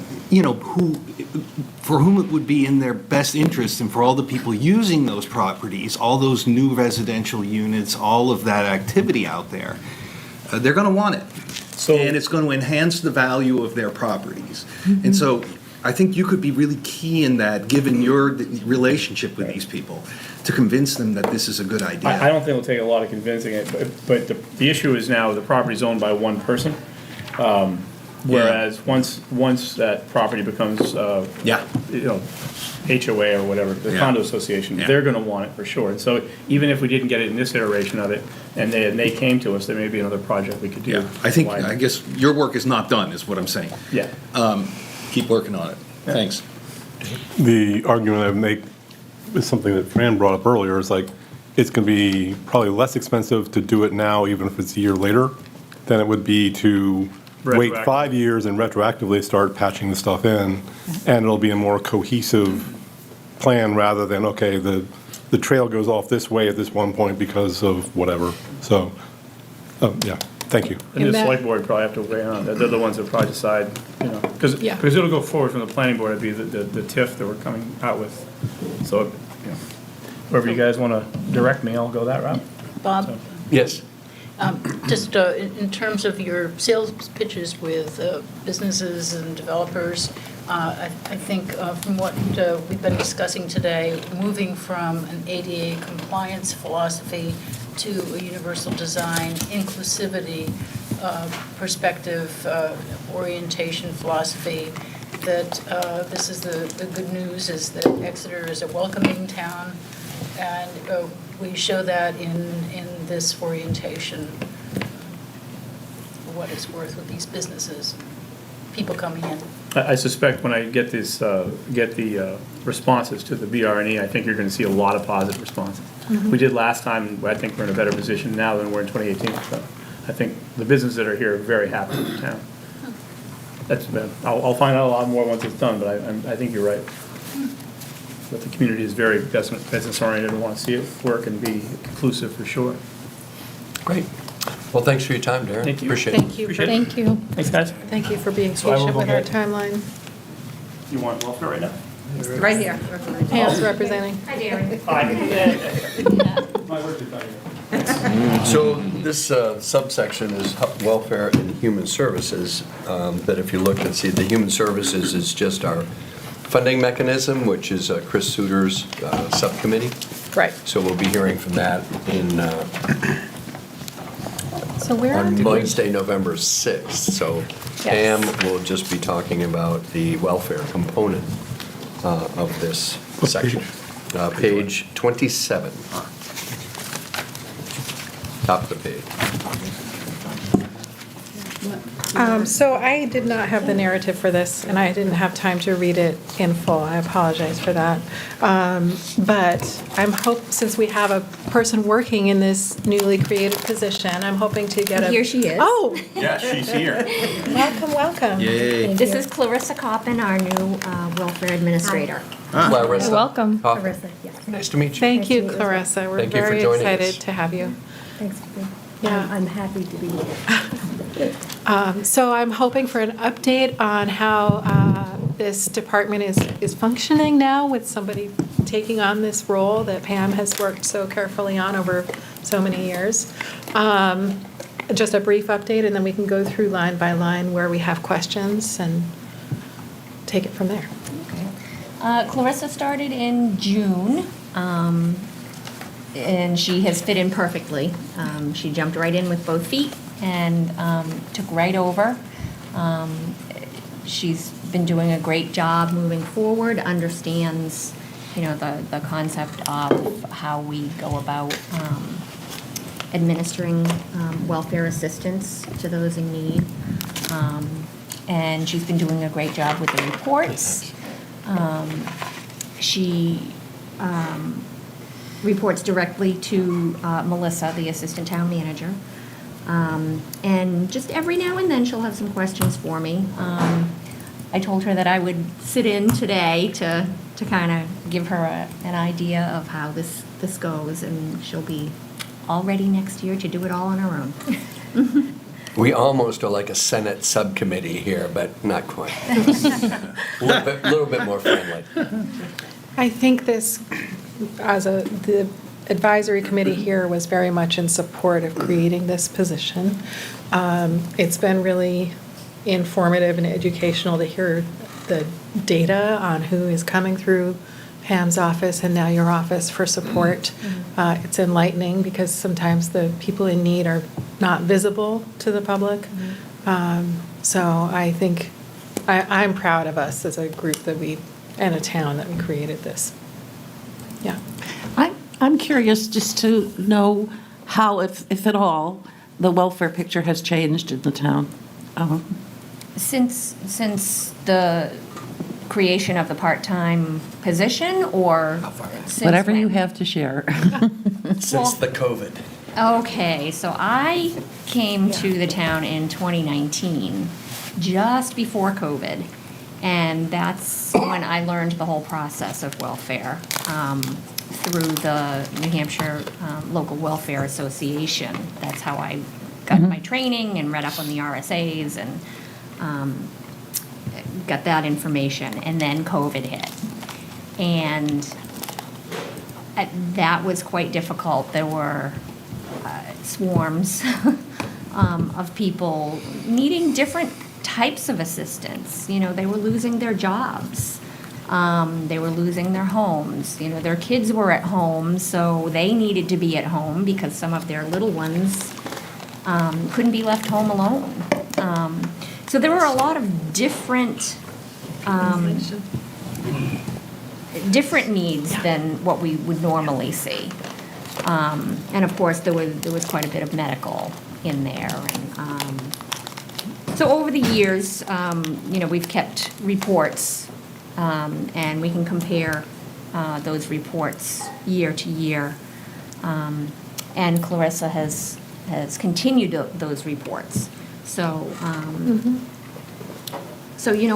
whom it would be in their best interest, and for all the people using those properties, all those new residential units, all of that activity out there, they're going to want it. And it's going to enhance the value of their properties. And so I think you could be really key in that, given your relationship with these people, to convince them that this is a good idea. I don't think it'll take a lot of convincing it, but the issue is now the property's owned by one person. Whereas once that property becomes, HOA or whatever, the condo association, they're gonna want it for sure. And so even if we didn't get it in this iteration of it, and they came to us, there may be another project we could do. I guess your work is not done, is what I'm saying. Yeah. Keep working on it. Thanks. The argument I would make is something that Fran brought up earlier, is like, it's going to be probably less expensive to do it now, even if it's a year later, than it would be to wait 5 years and retroactively start patching the stuff in, and it'll be a more cohesive plan rather than, okay, the trail goes off this way at this one point because of whatever. So, yeah, thank you. And the select board probably have to weigh in on that. They're the ones that probably decide, because it'll go forward from the planning board, it'd be the TIF that we're coming out with. So, wherever you guys want to direct me, I'll go that route. Bob? Yes. Just in terms of your sales pitches with businesses and developers, I think from what we've been discussing today, moving from an ADA compliance philosophy to a universal design, inclusivity, perspective, orientation philosophy, that this is the good news is that Exeter is a welcoming town, and we show that in this orientation, for what it's worth with these businesses, people coming in. I suspect when I get this, get the responses to the BRNE, I think you're going to see a lot of positive responses. We did last time. I think we're in a better position now than we were in 2018. So I think the businesses that are here are very happy with the town. I'll find out a lot more once it's done, but I think you're right. But the community is very business oriented and want to see it work and be inclusive for sure. Great. Well, thanks for your time, Darren. Thank you. Appreciate it. Thank you. Thank you. Thanks, guys. Thank you for being So I will patient go with our ahead. timeline. You want welfare right now? Right here. Pam's representing. Hi, Darren. My work is done here. So this subsection is welfare and human services, that if you look and see, the human services is just our funding mechanism, which is Chris Suter's subcommittee. Right. So we'll be hearing from that So where on did we- Wednesday, November 6th. So Pam will just be talking about the welfare component of this section. Page 27. Top of the page. So I did not have the narrative for this, and I didn't have time to read it in full. I apologize for that. But since we have a person working in this newly created position, I'm hoping to get a... Here she is. Oh! Yeah, she's here. Welcome. Yay. This is Clarissa Coppin, our new welfare administrator. Clarissa. Welcome. Coffin. Clarissa, yes. Nice to meet you. Thank you, Clarissa. We're Thank you for very joining excited us. to have you. Thanks. Yeah. I'm happy to be here. So I'm hoping for an update on how this department is functioning now with somebody taking on this role that Pam has worked so carefully on over so many years. Just a brief update, and then we can go through line by line where we have questions and take it from there. Okay. Clarissa started in June, and she has fit in perfectly. She jumped right in with both feet and took right over. She's been doing a great job moving forward, understands, the concept of how we go about administering welfare assistance to those in need. And she's been doing a great job with the reports. She reports directly to Melissa, the assistant town manager. And just every now and then she'll have some questions for me. I told her that I would sit in today to kind of give her an idea of how this goes, and she'll be all ready next year to do it all on her own. We almost are like a Senate subcommittee here, but not quite. A little bit more friendly. I think this, the advisory committee here was very much in support of creating this position. It's been really informative and educational to hear the data on who is coming through Pam's office and now your office for support. It's enlightening because sometimes the people in need are not visible to the public. So I think I'm proud of us as a group and a town that we created this. Yeah. I'm curious just to know how, if at all, the welfare picture has changed in the town. Since the creation of the part-time position, or since Whatever when? you have to share. Since the COVID. Okay, so I came to the town in 2019, just before COVID, and that's when I learned the whole process of welfare through the New Hampshire Local Welfare Association. That's how I got my training and read up on the RSAs and got that information, and then COVID hit. And that was quite difficult. There were swarms of people needing different types of assistance. They were losing their jobs. They were losing their homes. Their kids were at home, so they needed to be at home because some of their little ones couldn't be left home alone. So there were a lot of different needs than what we would normally see. And of course, there was quite a bit of medical in there. And so over the years, we've kept reports, and we can compare those reports year to year. And Clarissa has continued those reports. So,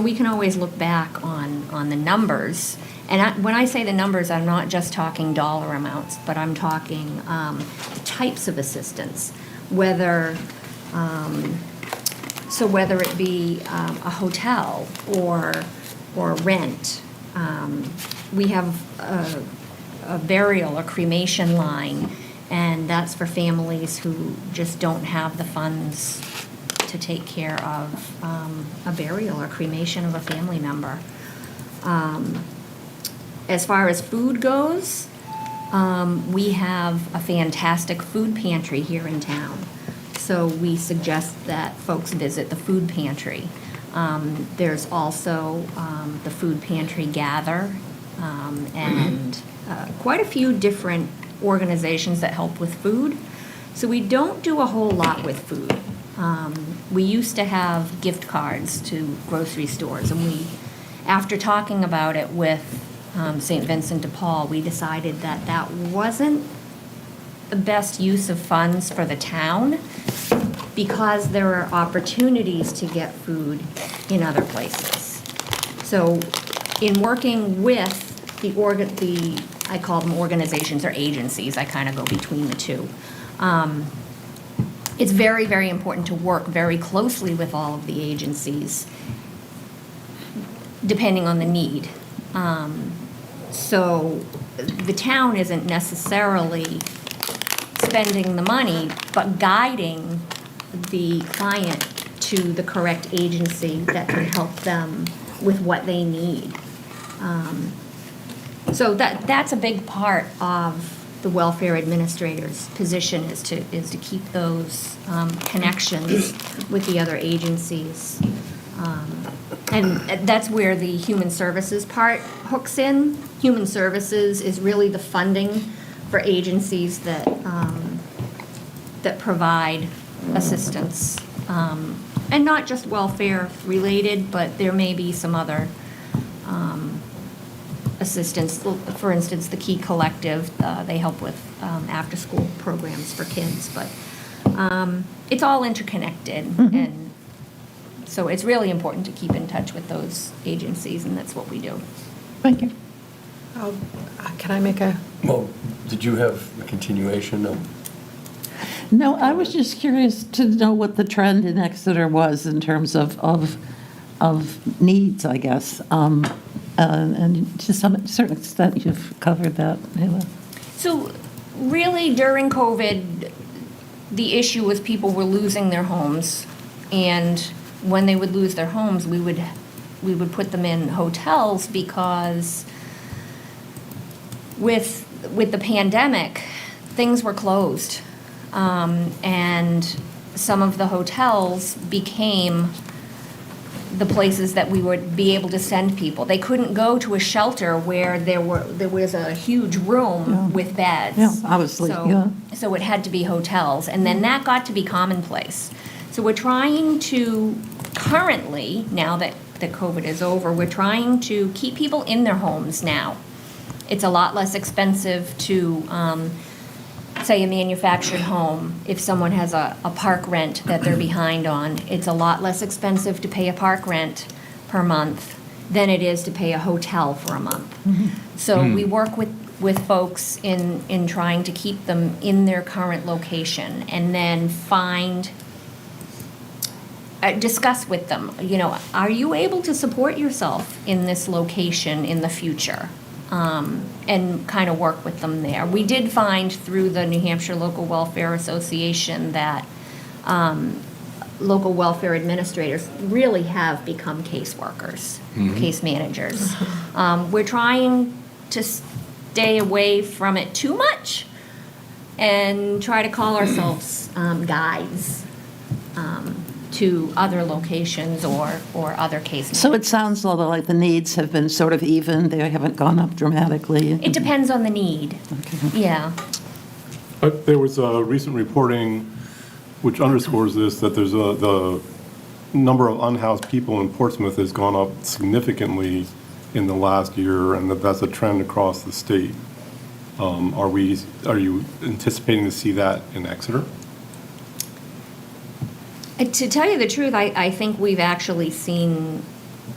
we can always look back on the numbers. And when I say the numbers, I'm not just talking dollar amounts, but I'm talking the types of assistance, whether it be a hotel or rent. We have a burial or cremation line, and that's for families who just don't have the funds to take care of a burial or cremation of a family member. As far as food goes, we have a fantastic food pantry here in town. So we suggest that folks visit the food pantry. There's also the food pantry gather, and quite a few different organizations that help with food. So we don't do a whole lot with food. We used to have gift cards to grocery stores, and after talking about it with St. Vincent de Paul, we decided that wasn't the best use of funds for the town, because there are opportunities to get food in other places. So in working with I call them organizations or agencies, I kind of go between the two. It's very, very important to work very closely with all of the agencies, depending on the need. So the town isn't necessarily spending the money, but guiding the client to the correct agency that can help them with what they need. So that's a big part of the welfare administrator's position is to keep those connections with the other agencies. And that's where the human services part hooks in. Human services is really the funding for agencies that provide assistance. And not just welfare related, but there may be some other assistance. For instance, the Key Collective, they help with after-school programs for kids, but it's all interconnected. And so it's really important to keep in touch with those agencies, and that's what we do. Thank you. Can I make a? Well, did you have a continuation of? No, I was just curious to know what the trend in Exeter was in terms of needs, I guess. And to some certain extent, you've covered that, Ayla. So really, during COVID, the issue was people were losing their homes. And when they would lose their homes, we would put them in hotels because with the pandemic, things were closed. And some of the hotels became the places that we would be able to send people. They couldn't go to a shelter where there was a huge room with beds. Yeah, obviously, yeah. So it had to be hotels, and then that got to be commonplace. So we're trying to currently, now that COVID is over, we're trying to keep people in their homes now. It's a lot less expensive to say a manufactured home, if someone has a park rent that they're behind on, it's a lot less expensive to pay a park rent per month than it is to pay a hotel for a month. So we work with folks in trying to keep them in their current location and then discuss with them, are you able to support yourself in this location in the future? And kind of work with them there. We did find through the New Hampshire Local Welfare Association that local welfare administrators really have become caseworkers, case managers. We're trying to stay away from it too much and try to call ourselves guides to other locations or other cases. So it sounds like the needs have been sort of even, they haven't gone up dramatically. It depends on the need. Okay. Yeah. There was a recent reporting which underscores this, that there's the number of unhoused people in Portsmouth has gone up significantly in the last year, and that's a trend across the state. Are you anticipating to see that in Exeter? To tell you the truth, I think we've actually seen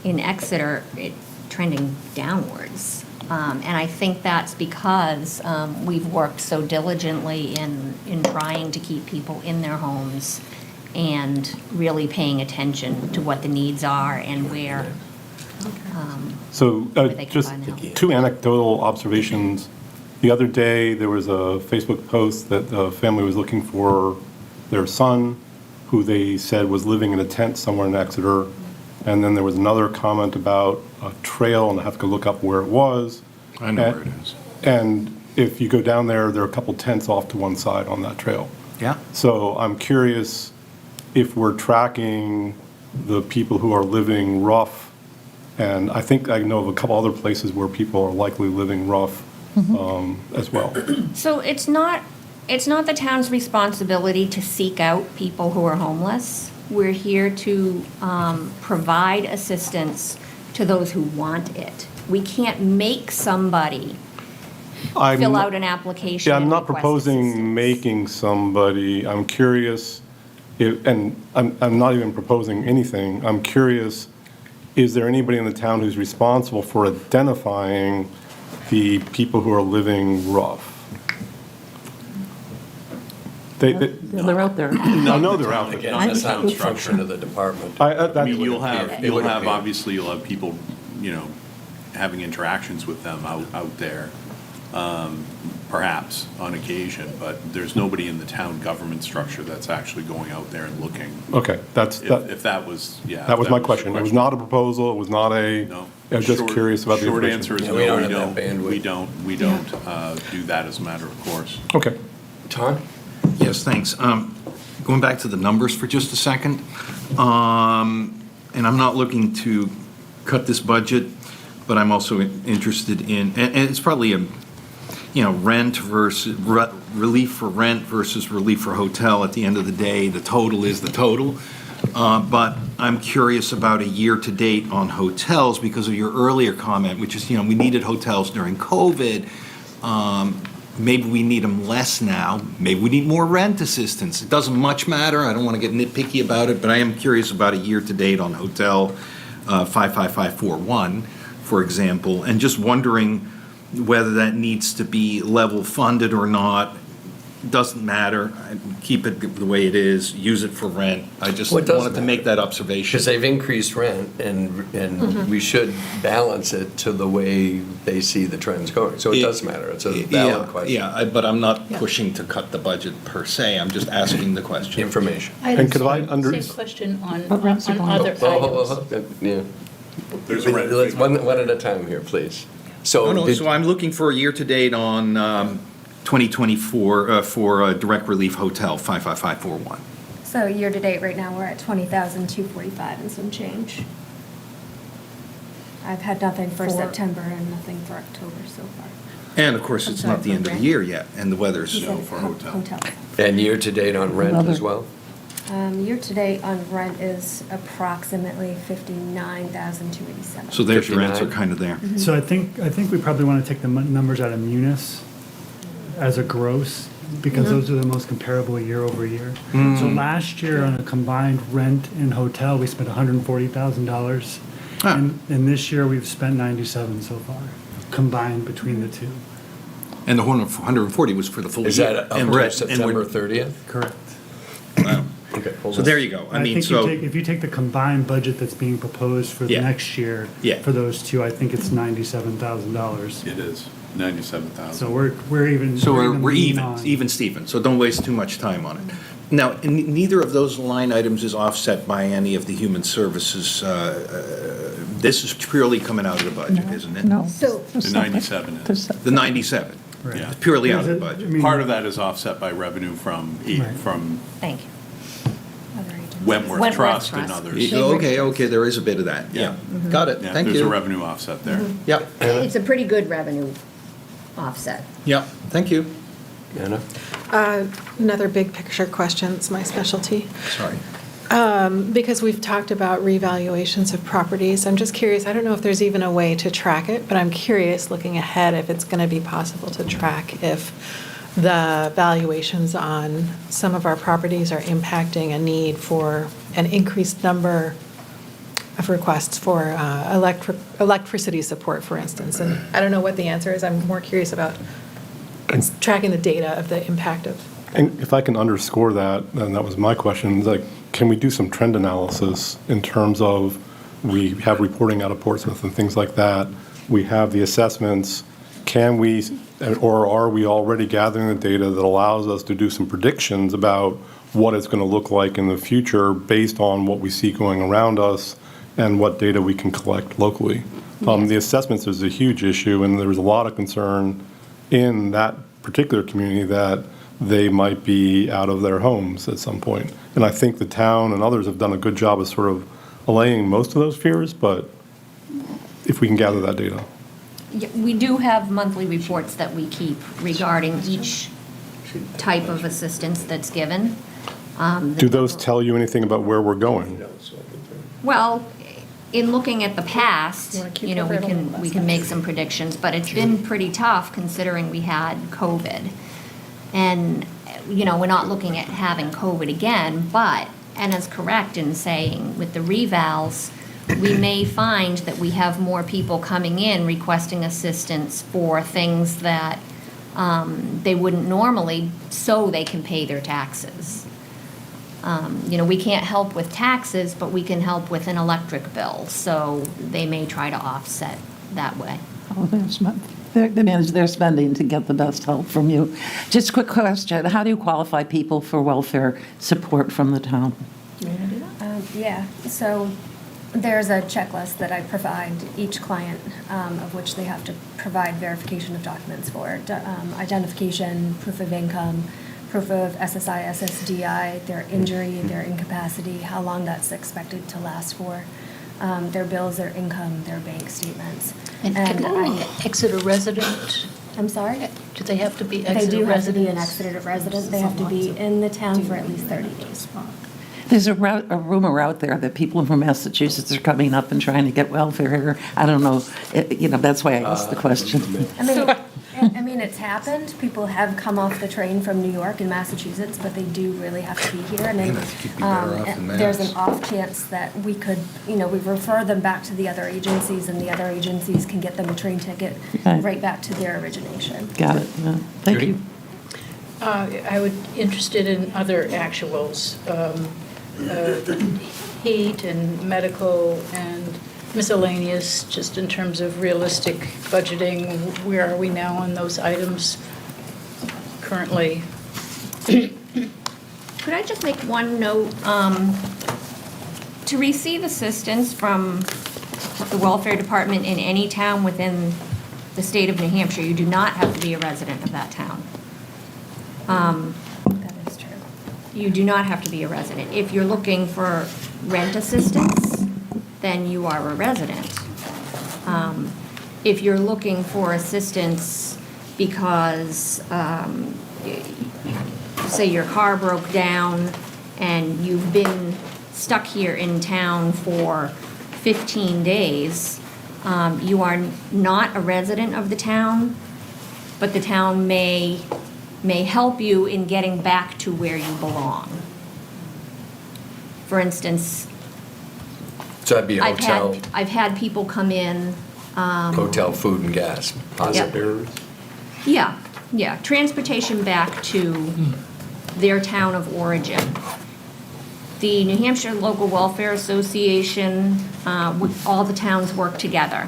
in Exeter it trending downwards. And I think that's because we've worked so diligently in trying to keep people in their homes and really paying attention to what the needs are and where. So where they can just find help. two anecdotal observations. The other day, there was a Facebook post that the family was looking for their son, who they said was living in a tent somewhere in Exeter. And then there was another comment about a trail, and I have to look up where it was. I know where it is. And if you go down there, there are a couple tents off to one side on that trail. Yeah. So I'm curious if we're tracking the people who are living rough, and I think I know of a couple other places where people are likely living rough as well. So it's not the town's responsibility to seek out people who are homeless. We're here to provide assistance to those who want it. We can't make somebody fill out an application. Yeah, I'm and not request proposing assistance. making somebody, I'm curious, and I'm not even proposing anything, I'm curious, is there anybody in the town who's responsible for identifying the people who are living rough? They're out there. I know they're out there. Again, that's not function of the department. I mean, you'll have obviously, you'll have people, having interactions with them out there, perhaps on occasion, but there's nobody in the town government structure that's actually going out there and looking. Okay, If that was, yeah. That was my your question. It was not a proposal, it was not No. Yeah, I'm just Short- curious about the Short information. answer is Yeah, no, we don't have that bandwidth. we don't do that as a matter of course. Okay. Tom? Yes, thanks. Going back to the numbers for just a second, and I'm not looking to cut this budget, but I'm also interested in, and it's probably a, rent versus, relief for rent versus relief for hotel. At the end of the day, the total is the total. But I'm curious about a year-to-date on hotels because of your earlier comment, which is, we needed hotels during COVID. Maybe we need them less now. Maybe we need more rent assistance. It doesn't much matter. I don't want to get nitpicky about it, but I am curious about a year-to-date on Hotel 55541, for example, and just wondering whether that needs to be level funded or not. Doesn't matter. Keep it the way it is. Use it for rent. I just Well, it does wanted to make that observation. Because they've increased rent, and we should balance it to the way they see the trends going. So it does matter. It's a valid question. Yeah, but I'm not pushing to cut the budget per se. I'm just asking the question. Information. And could I Same question on rents are going other up? items. Yeah. There's a rent Let's figure. one at a time here, please. So, No, so I'm looking for a year-to-date on 2024 for Direct Relief Hotel 55541. So year-to-date, right now, we're at 20,245 and some change. I've had nothing for September and nothing for October so far. And of course, I'm it's sorry, not the for end of the rent? year yet, and the weather's You said for hotel. and year-to-date on rent as well? Year-to-date on rent is approximately 59,287. So there's your 59. answer kind of there. So I think we probably want to take the numbers out of Munis as a gross, because those are the most comparable year over year. So last year on a combined rent and hotel, we spent $140,000. Ah. And this year, we've spent 97 so far, combined between the two. And the 140 was for the full year. Is that up And to we're- and September we're- 30th? Correct. Wow. Okay, hold So on. there you go. I mean, think so, if you take the combined budget that's being proposed for the Yeah. next year, Yeah. for those two, I think it's $97,000. It is, 97,000. So we're even. we're lean on- even, Stephen, so don't waste too much time on it. Now, neither of those line items is offset by any of the human services. This is purely coming out of the budget, isn't it? No. So, The 97 is. The 97, Right. Yeah. purely out of the I budget. mean, Part of that is offset by revenue from thank you. Other agencies. Wentworth Trust and Trust. others. Okay, there is a bit of that, yeah. Got it, Yeah, thank there's a you. revenue offset there. Yep, It's a pretty good revenue offset. yep, thank you. Anna? Another big picture question, it's my specialty. Sorry. Because we've talked about revaluations of properties, I'm just curious, I don't know if there's even a way to track it, but I'm curious, looking ahead, if it's going to be possible to track if the valuations on some of our properties are impacting a need for an increased number of requests for electricity support, for instance. And I don't know what the answer is, I'm more curious about tracking the data of the impact of. And if I can underscore that, and that was my question, is like, can we do some trend analysis in terms of, we have reporting out of Portsmouth and things like that, we have the assessments, can we, or are we already gathering the data that allows us to do some predictions about what it's going to look like in the future based on what we see going around us and what data we can collect locally? The assessments is a huge issue, and there's a lot of concern in that particular community that they might be out of their homes at some point. And I think the town and others have done a good job of sort of allaying most of those fears, but if we can gather that data. Yeah, we do have monthly reports that we keep regarding each type of assistance that's given. Do those tell you anything about where we're going? Well, in looking at the past, keep we can make some predictions, but it's been pretty tough considering we had COVID. And, we're not looking at having COVID again, but Anna's correct in saying with the revals, we may find that we have more people coming in requesting assistance for things that they wouldn't normally, so they can pay their taxes. We can't help with taxes, but we can help with an electric bill, so they may try to offset that way. Oh, they manage their spending to get the best help from you. Just a quick question, how do you qualify people for welfare support from the town? Yeah, so There's a checklist that I provide each client, of which they have to provide verification of documents for. Identification, proof of income, proof of SSI, SSDI, their injury, their incapacity, how long that's expected to last for, their bills, their income, their bank statements. And Exeter resident? I'm sorry? Do they have to be They Exeter do have to be an residents? Exeter resident. They have to be in the town for at least 30 days. There's a rumor out there that people from Massachusetts are coming up and trying to get welfare here. I don't know, that's why I asked the question. I mean, it's happened. People have come off the train from New York and Massachusetts, but they do really have to be here. And then there's an off chance that we could, we refer them back to the other agencies, and the other agencies can get them a train ticket right back to their origination. Got it. Yeah. Thank you. I would interested in other actuals, heat and medical and miscellaneous, just in terms of realistic budgeting. Where are we now on those items currently? Could I just make one note? To receive assistance from the welfare department in any town within the state of New Hampshire, you do not have to be a resident of that town. That is true. You do not have to be a resident. If you're looking for rent assistance, then you are a resident. If you're looking for assistance because, say your car broke down and you've been stuck here in town for 15 days, you are not a resident of the town, but the town may help you in getting back to where you belong. For instance, So that'd be hotel, I've had people come in. hotel, food and gas, positive. Yeah, transportation back to their town of origin. The New Hampshire Local Welfare Association, all the towns work together.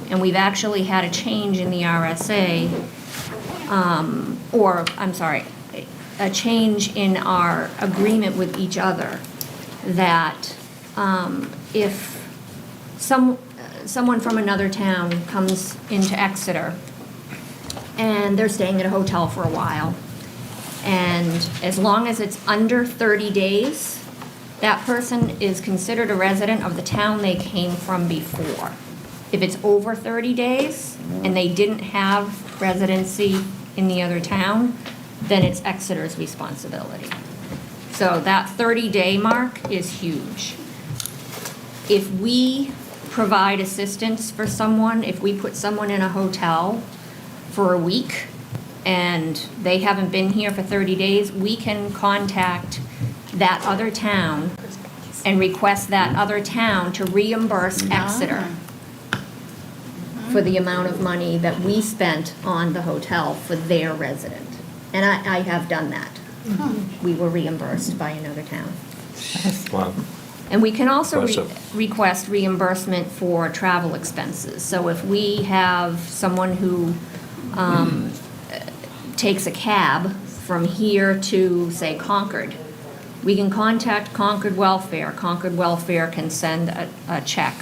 And we've actually had a change in the RSA, a change in our agreement with each other, that if someone from another town comes into Exeter and they're staying at a hotel for a while, and as long as it's under 30 days, that person is considered a resident of the town they came from before. If it's over 30 days and they didn't have residency in the other town, then it's Exeter's responsibility. So that 30-day mark is huge. If we provide assistance for someone, if we put someone in a hotel for a week and they haven't been here for 30 days, we can contact that other town and request that other town to reimburse Exeter for the amount of money that we spent on the hotel for their resident. And I have done that. We were reimbursed by another town. Wow. And we can also Impressive. request reimbursement for travel expenses. So if we have someone who takes a cab from here to, say, Concord, we can contact Concord Welfare. Concord Welfare can send a check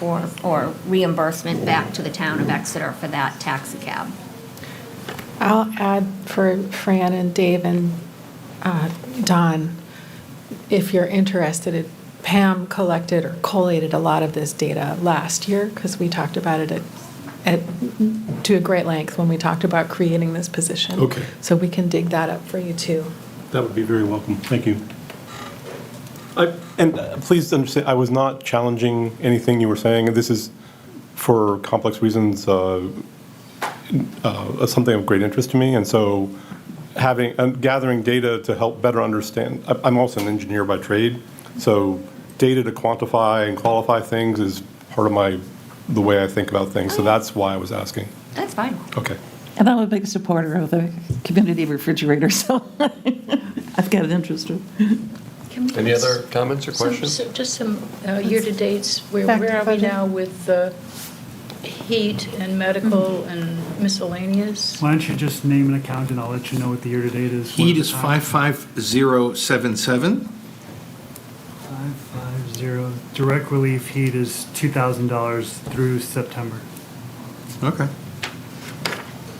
or reimbursement back to the town of Exeter for that taxi cab. I'll add for Fran and Dave and Don, if you're interested, Pam collected or collated a lot of this data last year because we talked about it to a great length when we talked about creating this position. Okay. So we can dig that up for you too. That would be very welcome. Thank you. And please understand, I was not challenging anything you were saying. This is, for complex reasons, something of great interest to me. And so gathering data to help better understand, I'm also an engineer by trade, so data to quantify and qualify things is part of the way I think about things. So that's why I was asking. That's fine. Okay. And I'm a big supporter of the community refrigerator, so I've got an interest in it. Any other comments or questions? Just some year-to-dates. Where Back to are we budget. now with heat and medical and miscellaneous? Why don't you just name an account and I'll let you know what the year-to-date is. Heat is 55077. 550. 550. Direct relief heat is $2,000 through September. Okay.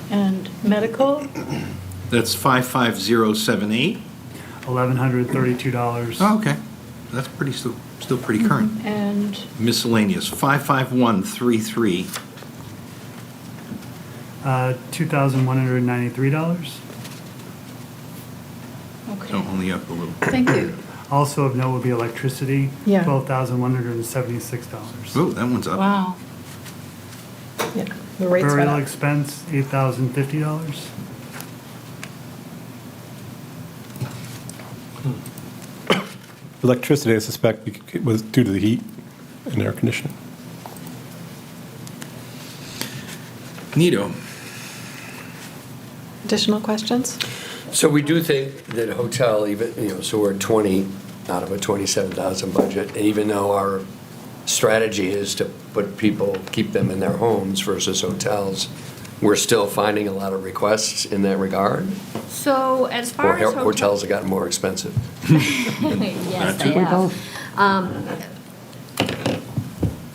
And medical? That's 55078. $1,132. Oh, okay. That's still pretty current. And Miscellaneous, 55133. $2,193. Okay. So only up a little. Thank you. Also of note would be electricity, Yeah. $12,176. Oh, that one's up. Wow. Yeah, the rates went Burial up. expense, $8,050. Electricity, I suspect, was due to the heat and air conditioning. Neato. Additional questions? So we do think that hotel, even, so we're at 20 out of a 27,000 budget, and even though our strategy is to keep them in their homes versus hotels, we're still finding a lot of requests in that regard. So as far Or as hotels have gotten more expensive. Yes, they We have. both.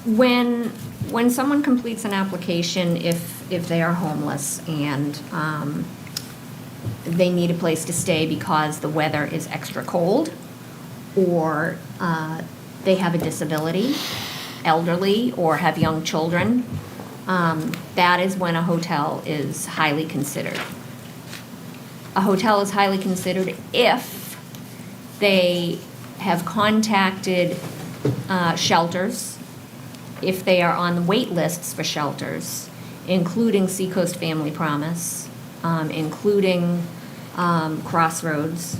When someone completes an application, if they are homeless and they need a place to stay because the weather is extra cold, or they have a disability, elderly, or have young children, that is when a hotel is highly considered. A hotel is highly considered if they have contacted shelters, if they are on the wait lists for shelters, including Seacoast Family Promise, including Crossroads,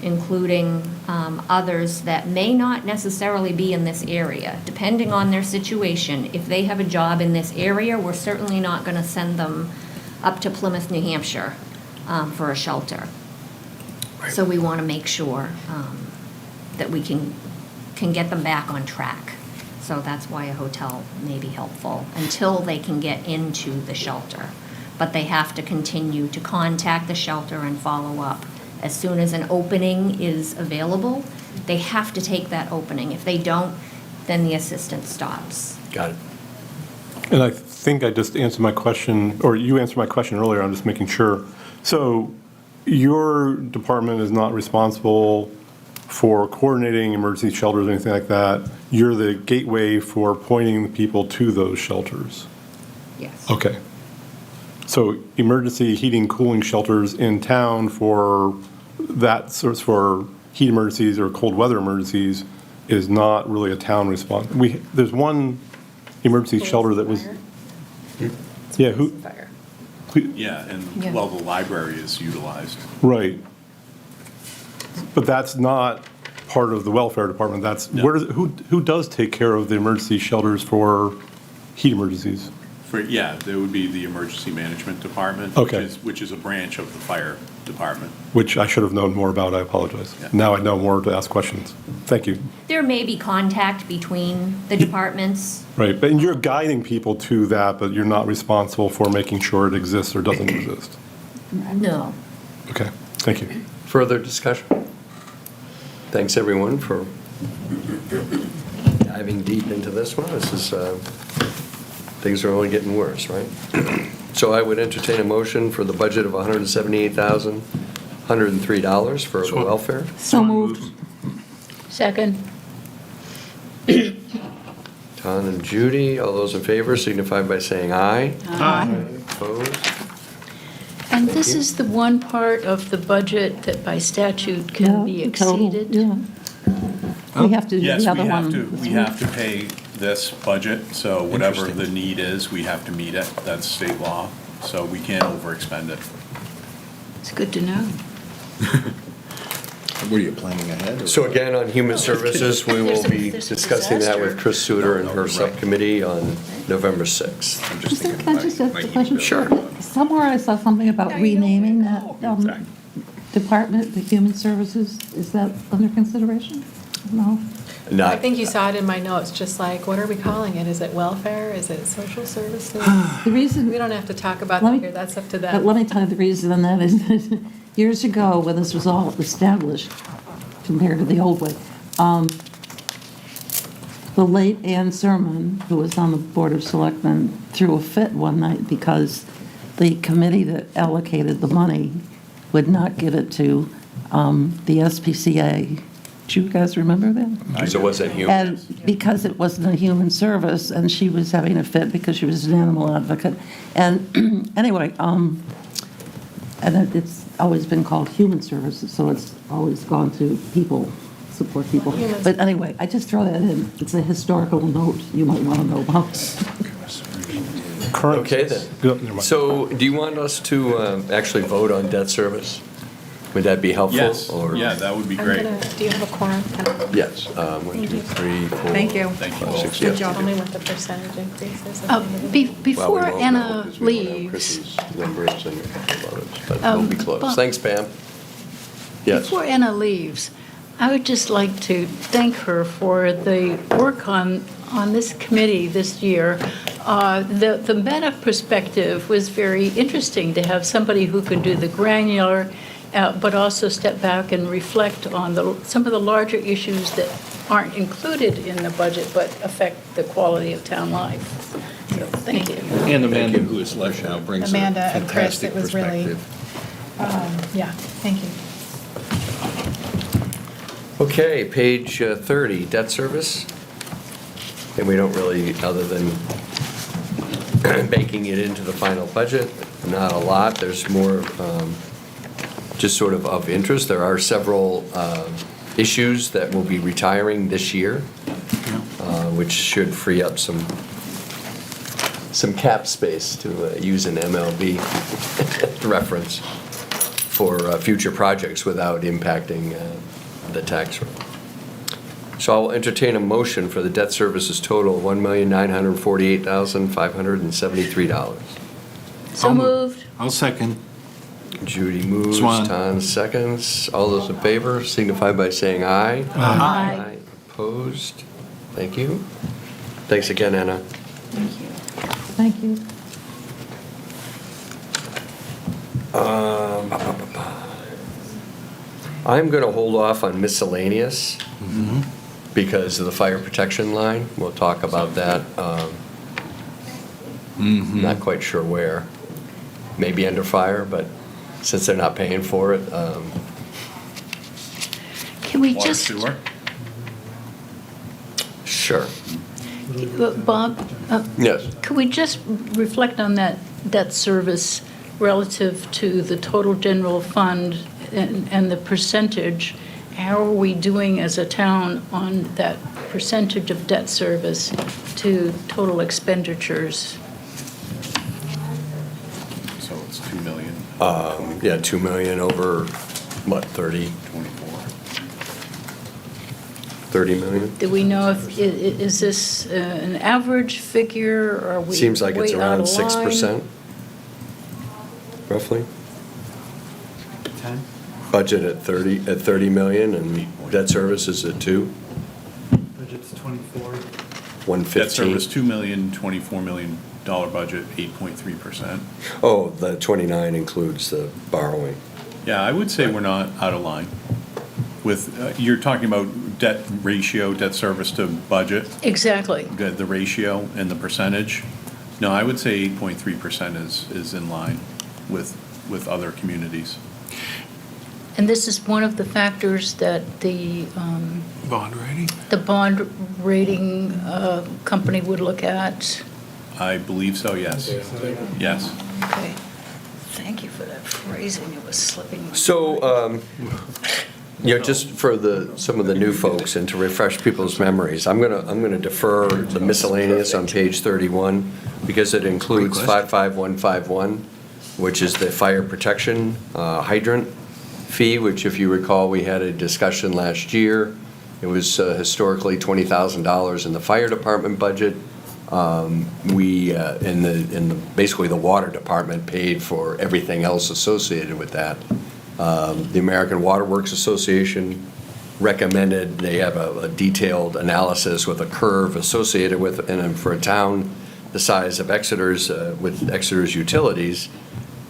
including others that may not necessarily be in this area. Depending on their situation, if they have a job in this area, we're certainly not going to send them up to Plymouth, New Hampshire for a shelter. So we want to make sure that we can get them back on track. So that's why a hotel may be helpful until they can get into the shelter. But they have to continue to contact the shelter and follow up. As soon as an opening is available, they have to take that opening. If they don't, then the assistance stops. Got it. And I think I just answered my question, or you answered my question earlier, I'm just making sure. So your department is not responsible for coordinating emergency shelters or anything like that. You're the gateway for pointing the people to those shelters. Yes. Okay. So emergency heating, cooling shelters in town for that sorts for heat emergencies or cold weather emergencies is not really a town response. There's one emergency shelter that was. Yeah, who? Fire. Yeah, and, Yeah. well, the library is utilized. Right. But that's not part of the welfare department. That's, No. who does take care of the emergency shelters for heat emergencies? Yeah, there would be the emergency management department. Okay. Which is a branch of the fire department. Which I should have known more about, I apologize. Yeah. Now I know more to ask questions. Thank you. There may be contact between the departments. Right, but you're guiding people to that, but you're not responsible for making sure it exists or doesn't exist. No. Okay, thank you. Further discussion? Thanks, everyone, for diving deep into this one. This is, things are only getting worse, right? So I would entertain a motion for the budget of $178,103 for the welfare. So moved. Second. Don and Judy, all those in favor signify by saying aye. Aye. Opposed? And this is the one part of the budget that by statute can be Yeah, total, exceeded? yeah. We have to do Yes, the other we have one. to, we have to pay this budget, so whatever the need is, we have to meet it. That's state law, so we can't overexpend it. It's good to know. What are you planning ahead? or- So again, on human services, we will be There's a discussing that with disaster. Chris Suter and her Right. subcommittee on November 6th. I'm just thinking Can I just ask my a heat question? bill. Sure. Somewhere I saw something about renaming that department, the human services. Is that under consideration? No? I Not, think you saw it in my notes, just like, what are we calling it? Is it welfare? Is it social services? The reason. We don't have to talk about Let that me- here, that's up to But them. let me tell you the reason on that is that years ago, when this was all established, compared to the old way, The late Ann Sermon, who was on the Board of Selectmen, threw a fit one night because the committee that allocated the money would not give it to the SPCA. Do you guys remember that? Because it wasn't human. And because it wasn't a human service, and she was having a fit because she was an animal advocate. And anyway, and it's always been called human services, so it's always gone to people, support people. But anyway, I just throw that in. It's a historical note you might want to know about. Okay, then. So do you want us to actually vote on debt service? Would that be helpful? Yes, or- yeah, that would be I'm great. gonna, do you have a quorum? Yes. 1, 2, 3, 4. Thank you. Thank you. 5, 6, Good yes. job. Tell me what the percentage increase is. Before Well, we won't know Anna 'cause we won't have leaves, Chrissy's numbers and a couple of others, but we'll be close. Bob- Thanks, Pam. Yes. before Anna leaves, I would just like to thank her for the work on this committee this year. The meta perspective was very interesting to have somebody who could do the granular, but also step back and reflect on some of the larger issues that aren't included in the budget but affect the quality of town life. So, thank you. And Amanda, who is left now, brings a Amanda and Chris, fantastic it was really, perspective. yeah, thank you. Okay, page 30, debt service. And we don't really, other than baking it into the final budget, not a lot. There's more just sort of interest. There are several issues that will be retiring this year, which should free up some cap space, to use an MLB reference, for future projects without impacting the tax rate. So I'll entertain a motion for the debt services total of $1,948,573. So moved. I'll second. Judy moves, Swan. Ton seconds. All those in favor signify by saying aye. Aye. Opposed? Thank you. Thanks again, Anna. Thank you. I'm going to hold off on miscellaneous because of the fire protection line. We'll talk about that. Not quite sure where. Maybe under fire, but since they're not paying for it. Can we Water just, sewer? Sure. Bob, Yes. could we just reflect on that debt service relative to the total general fund and the percentage? How are we doing as a town on that percentage of debt service to total expenditures? So it's 2 million. Yeah, 2 million over, what, 30? 24. 30 million? Do we know if, is this an average figure, or are we Seems like it's way out around of line? 6%, roughly. 10? Budget at 30 million, and debt service is at 2, Budget's 24. 115. Debt service, $2 million, $24 million budget, 8.3%. Oh, the 29 includes the borrowing. Yeah, I would say we're not out of line with, you're talking about debt ratio, debt service to budget, Exactly. the ratio and the percentage. No, I would say 8.3% is in line with other communities. And this is one of the factors that the Bond rating? the bond rating company would look at. I believe so, yes. Yes. Okay. Thank you for that phrasing. It was slipping. So, just for some of the new folks and to refresh people's memories, I'm gonna defer the miscellaneous on page 31 because it includes 55151, which is the fire protection hydrant fee, which, if you recall, we had a discussion last year. It was historically $20,000 in the fire department budget. We basically the water department paid for everything else associated with that. The American Water Works Association recommended they have a detailed analysis with a curve associated with it, and for a town the size of Exeter's, with Exeter's utilities,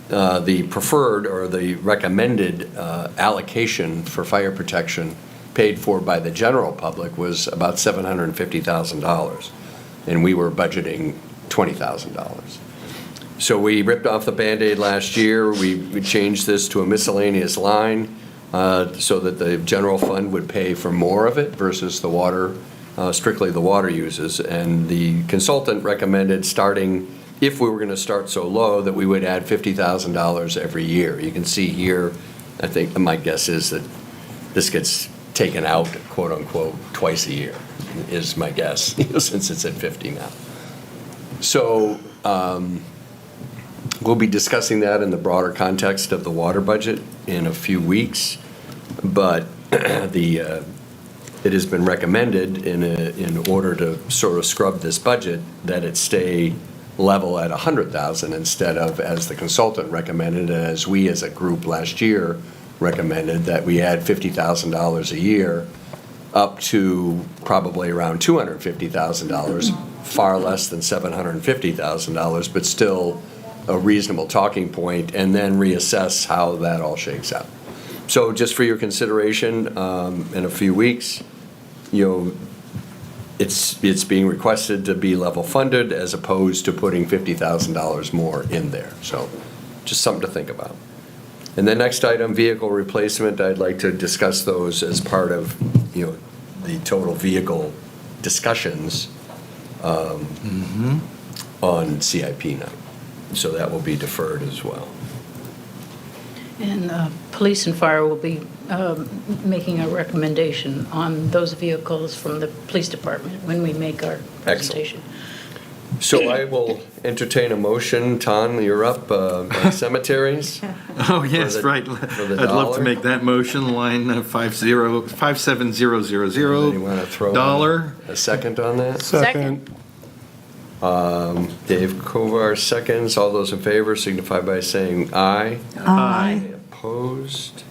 the preferred or the recommended allocation for fire protection paid for by the general public was about $750,000, and we were budgeting $20,000. So we ripped off the Band-Aid last year. We changed this to a miscellaneous line so that the general fund would pay for more of it versus the water, strictly the water uses. And the consultant recommended starting, if we were going to start so low, that we would add $50,000 every year. You can see here, I think, my guess is that this gets taken out, quote unquote, twice a year, is my guess, since it's at 50 now. So we'll be discussing that in the broader context of the water budget in a few weeks, but it has been recommended in order to sort of scrub this budget that it stay level at 100,000 instead of, as the consultant recommended, and as we as a group last year recommended, that we add $50,000 a year up to probably around $250,000, far less than $750,000, but still a reasonable talking point, and then reassess how that all shakes out. So just for your consideration, in a few weeks, it's being requested to be level funded as opposed to putting $50,000 more in there. So just something to think about. And the next item, vehicle replacement, I'd like to discuss those as part of, the total vehicle discussions on CIP night. So that will be deferred as well. And police and fire will be making a recommendation on those vehicles from the police department when we make our presentation. So I will entertain a motion. Ton, you're up, on cemeteries. Oh, yes, right. for the I'd love to dollar. make that motion, line 57000. You want to throw Dollar. a second on that? Second. Dave Kovar seconds. All those in favor signify by saying aye. Aye. Opposed?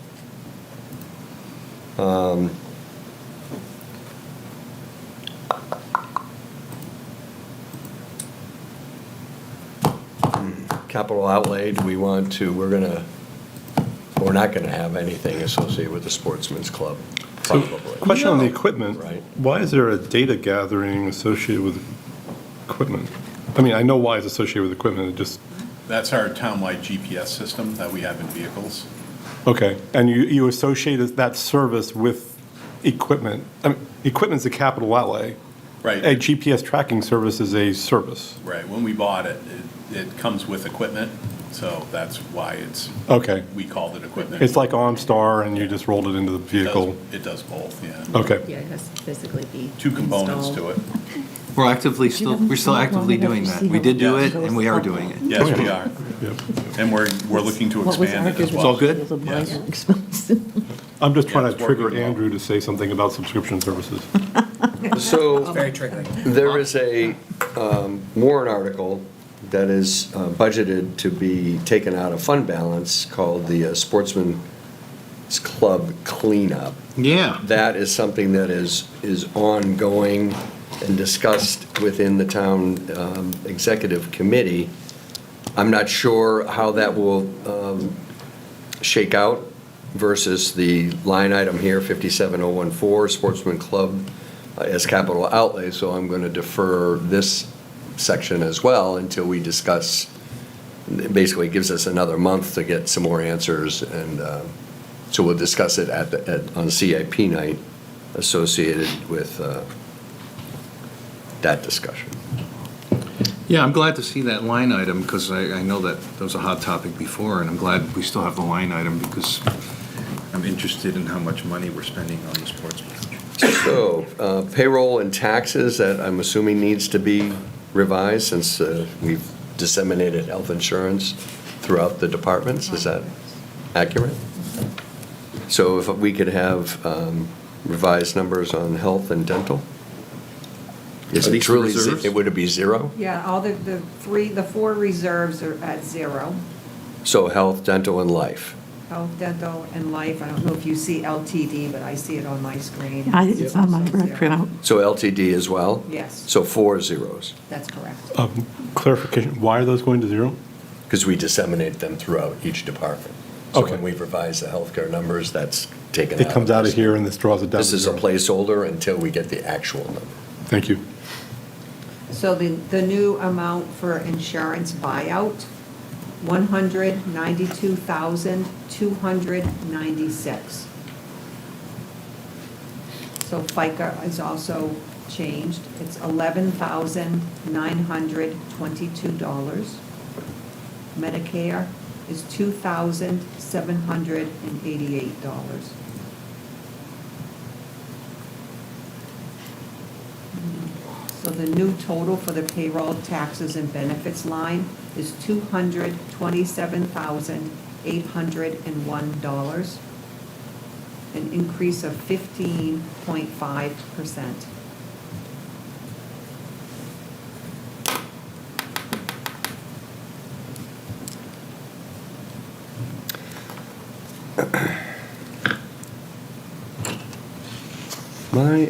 Capital outlay, we're not gonna have anything associated with the Sportsman's Club, probably. Question on the equipment. Right. Why is there a data gathering associated with equipment? I mean, I know why it's associated with equipment, it just, That's our townwide GPS system that we have in vehicles. okay. And you associate that service with equipment. I mean, equipment's a capital outlay. Right. A GPS tracking service is a service. Right, when we bought it, it comes with equipment, so that's why Okay. we called it equipment. It's like OnStar and you just rolled it into the vehicle. It does both, yeah. Okay. Yeah, it has to physically be Two components to it. We're still actively doing that. We did do it, and we are doing it. Yes, we are. And we're looking to expand it as well. It's all good? Yes. I'm just trying Yeah, to it's trigger working well. Andrew to say something about subscription services. So Very triggering. there is a warrant article that is budgeted to be taken out of fund balance called the Sportsman's Club Cleanup. Yeah. That is something that is ongoing and discussed within the town executive committee. I'm not sure how that will shake out versus the line item here, 57014, Sportsman Club as capital outlay, so I'm going to defer this section as well until we discuss. It basically gives us another month to get some more answers, and so we'll discuss it on CIP night associated with that discussion. Yeah, I'm glad to see that line item, because I know that was a hot topic before, and I'm glad we still have the line item, because I'm interested in how much money we're spending on the sportsman. So payroll and taxes, that I'm assuming needs to be revised since we've disseminated health insurance throughout the departments. Is that accurate? So if we could have revised numbers on health and dental? Is Are it these truly, reserves? would it be zero? Yeah, all the four reserves are at zero. So health, dental, and life. Health, dental, and life. I don't know if you see LTD, but I see it on my screen. It's on my printout. So LTD as well? Yes. So 4 zeros, That's correct. Clarification, why are those going to zero? because we disseminate them throughout each department. So Okay. when we revise the healthcare numbers, that's taken out. It comes out of this. here and this draws it down. This to is a zero. placeholder until we get the actual number. Thank you. So the new amount for insurance buyout, 192,296. So FICA is also changed. It's $11,922. Medicare is $2,788. So the new total for the payroll, taxes, and benefits line is $227,801, an increase of 15.5%. My,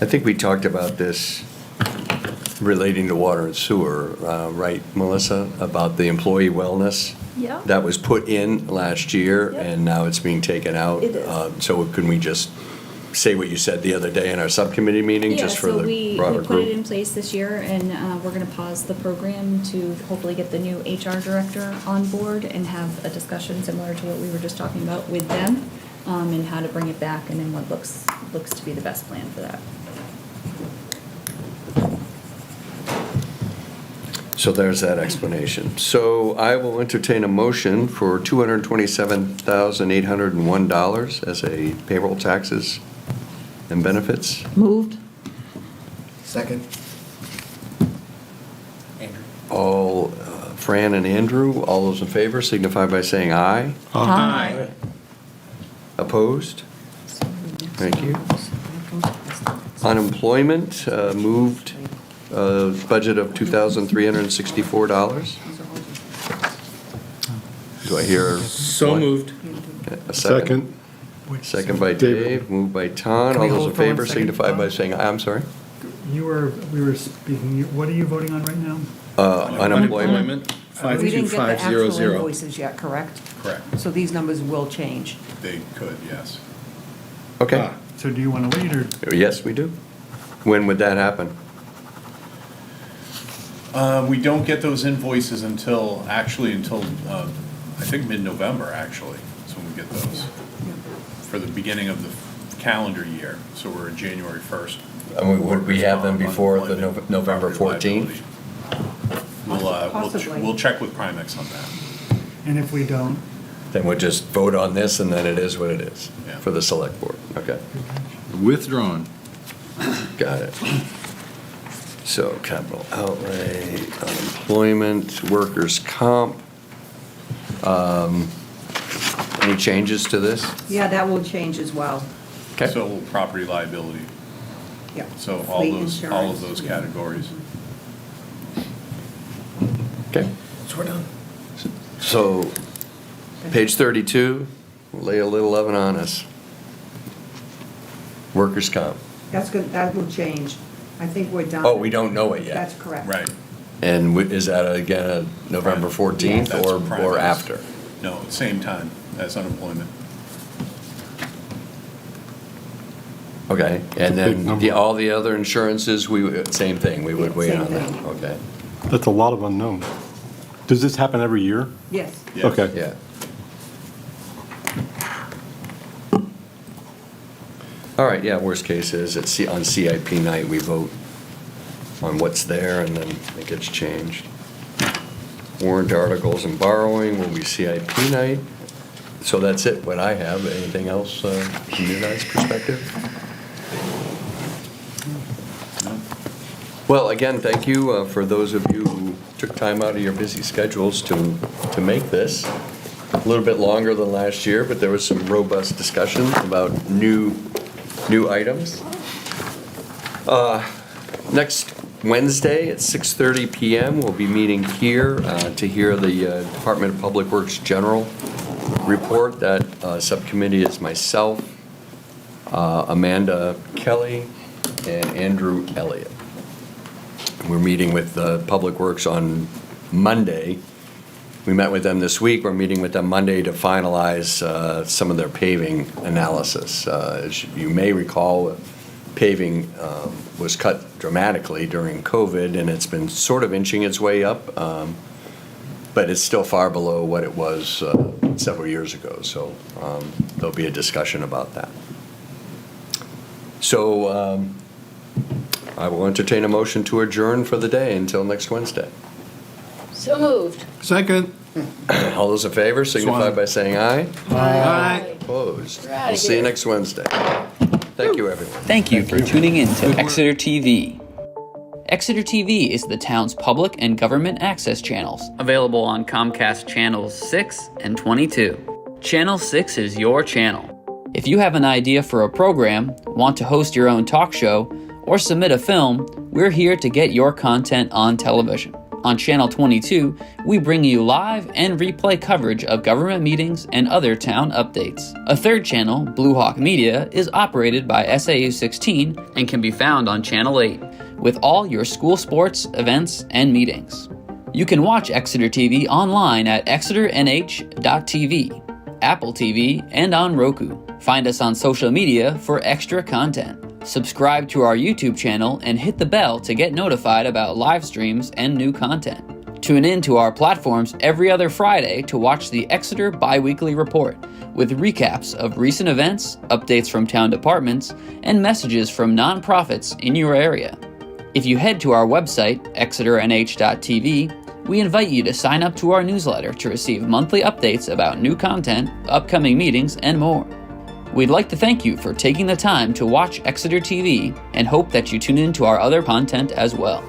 I think we talked about this relating to water and sewer, right, Melissa? About the employee wellness? Yeah. That was put in last year, Yep. and now it's being taken out. It is. So can we just say what you said the other day in our subcommittee meeting, just for the broader we put it group? in place this year, and we're going to pause the program to hopefully get the new HR director on board and have a discussion similar to what we were just talking about with them, and how to bring it back, and then what looks to be the best plan for that. So there's that explanation. So I will entertain a motion for $227,801 as a payroll taxes and benefits. Moved? Second. Andrew. All, Fran and Andrew, all those in favor signify by saying aye. Aye. Opposed? Thank you. Unemployment, moved, budget of $2,364. Do I hear? So one? moved. A second? Second by Dave, moved by Ton. Can All we those hold in for 1 favor second? signify by saying aye. I'm sorry. We were speaking, what are you voting on right now? Unemployment. We didn't get the actual 52500. invoices yet, correct? Correct. So these numbers will change. They could, yes. Okay. So do you want to wait, or? Yes, we do. When would that happen? We don't get those invoices until, I think, mid-November, actually, is when we get those, for the beginning of the calendar year, so we're in January 1st. Would we have them before the November Property 14th? liability. Possibly. We'll check with Primex on that. And if we don't? Then we'll just vote on this, and then it is what it is Yeah. for the select board. Okay. Withdrawn. Got it. So capital outlay, unemployment, workers' comp. Any changes to this? Yeah, that will change as well. Okay. So property liability, Yeah. so all Fleet of insurance. those categories. Okay. So we're done. So, page 32, lay a little oven on us. Workers' comp. That's good, that will change. I think we're done. Oh, we don't know it yet. That's correct. Right. And is that again a November 14th That's or Primex. after? No, same time as unemployment. Okay, and That's a big then number. all the other insurances, same thing, we would Yeah, wait same on that, thing. okay. That's a lot of unknown. Does this happen every year? Yes. Yes. Okay. Yeah. All right, yeah, worst case is on CIP night, we vote on what's there and then it gets changed. Warrant articles and borrowing will be CIP night. So that's it, what I have. Anything else from your guys' perspective? Well, again, thank you for those of you who took time out of your busy schedules to make this. A little bit longer than last year, but there was some robust discussion about new items. Next Wednesday at 6:30 PM, we'll be meeting here to hear the Department of Public Works General report. That subcommittee is myself, Amanda Kelly, and Andrew Elliott. We're meeting with Public Works on Monday. We met with them this week. We're meeting with them Monday to finalize some of their paving analysis. As you may recall, paving was cut dramatically during COVID, and it's been sort of inching its way up, but it's still far below what it was several years ago. So there'll be a discussion about that. So I will entertain a motion to adjourn for the day until next Wednesday. So moved. Second. All those in favor signify by saying aye. Aye. Opposed. We're outta We'll see you here. next Wednesday. Thank you, everyone. Thank you for tuning in to Exeter TV. Exeter TV is the town's public and government access channels, available on Comcast channels 6 and 22. Channel 6 is your channel. If you have an idea for a program, want to host your own talk show, or submit a film, we're here to get your content on television. On Channel 22, we bring you live and replay coverage of government meetings and other town updates. A third channel, Blue Hawk Media, is operated by SAU 16 and can be found on Channel 8, with all your school sports, events, and meetings. You can watch Exeter TV online at exeternh.tv, Apple TV, and on Roku. Find us on social media for extra content. Subscribe to our YouTube channel and hit the bell to get notified about live streams and new content. Tune in to our platforms every other Friday to watch the Exeter Biweekly Report, with recaps of recent events, updates from town departments, and messages from nonprofits in your area. If you head to our website, exeternh.tv, we invite you to sign up to our newsletter to receive monthly updates about new content, upcoming meetings, and more. We'd like to thank you for taking the time to watch Exeter TV and hope that you tune in to our other content as well.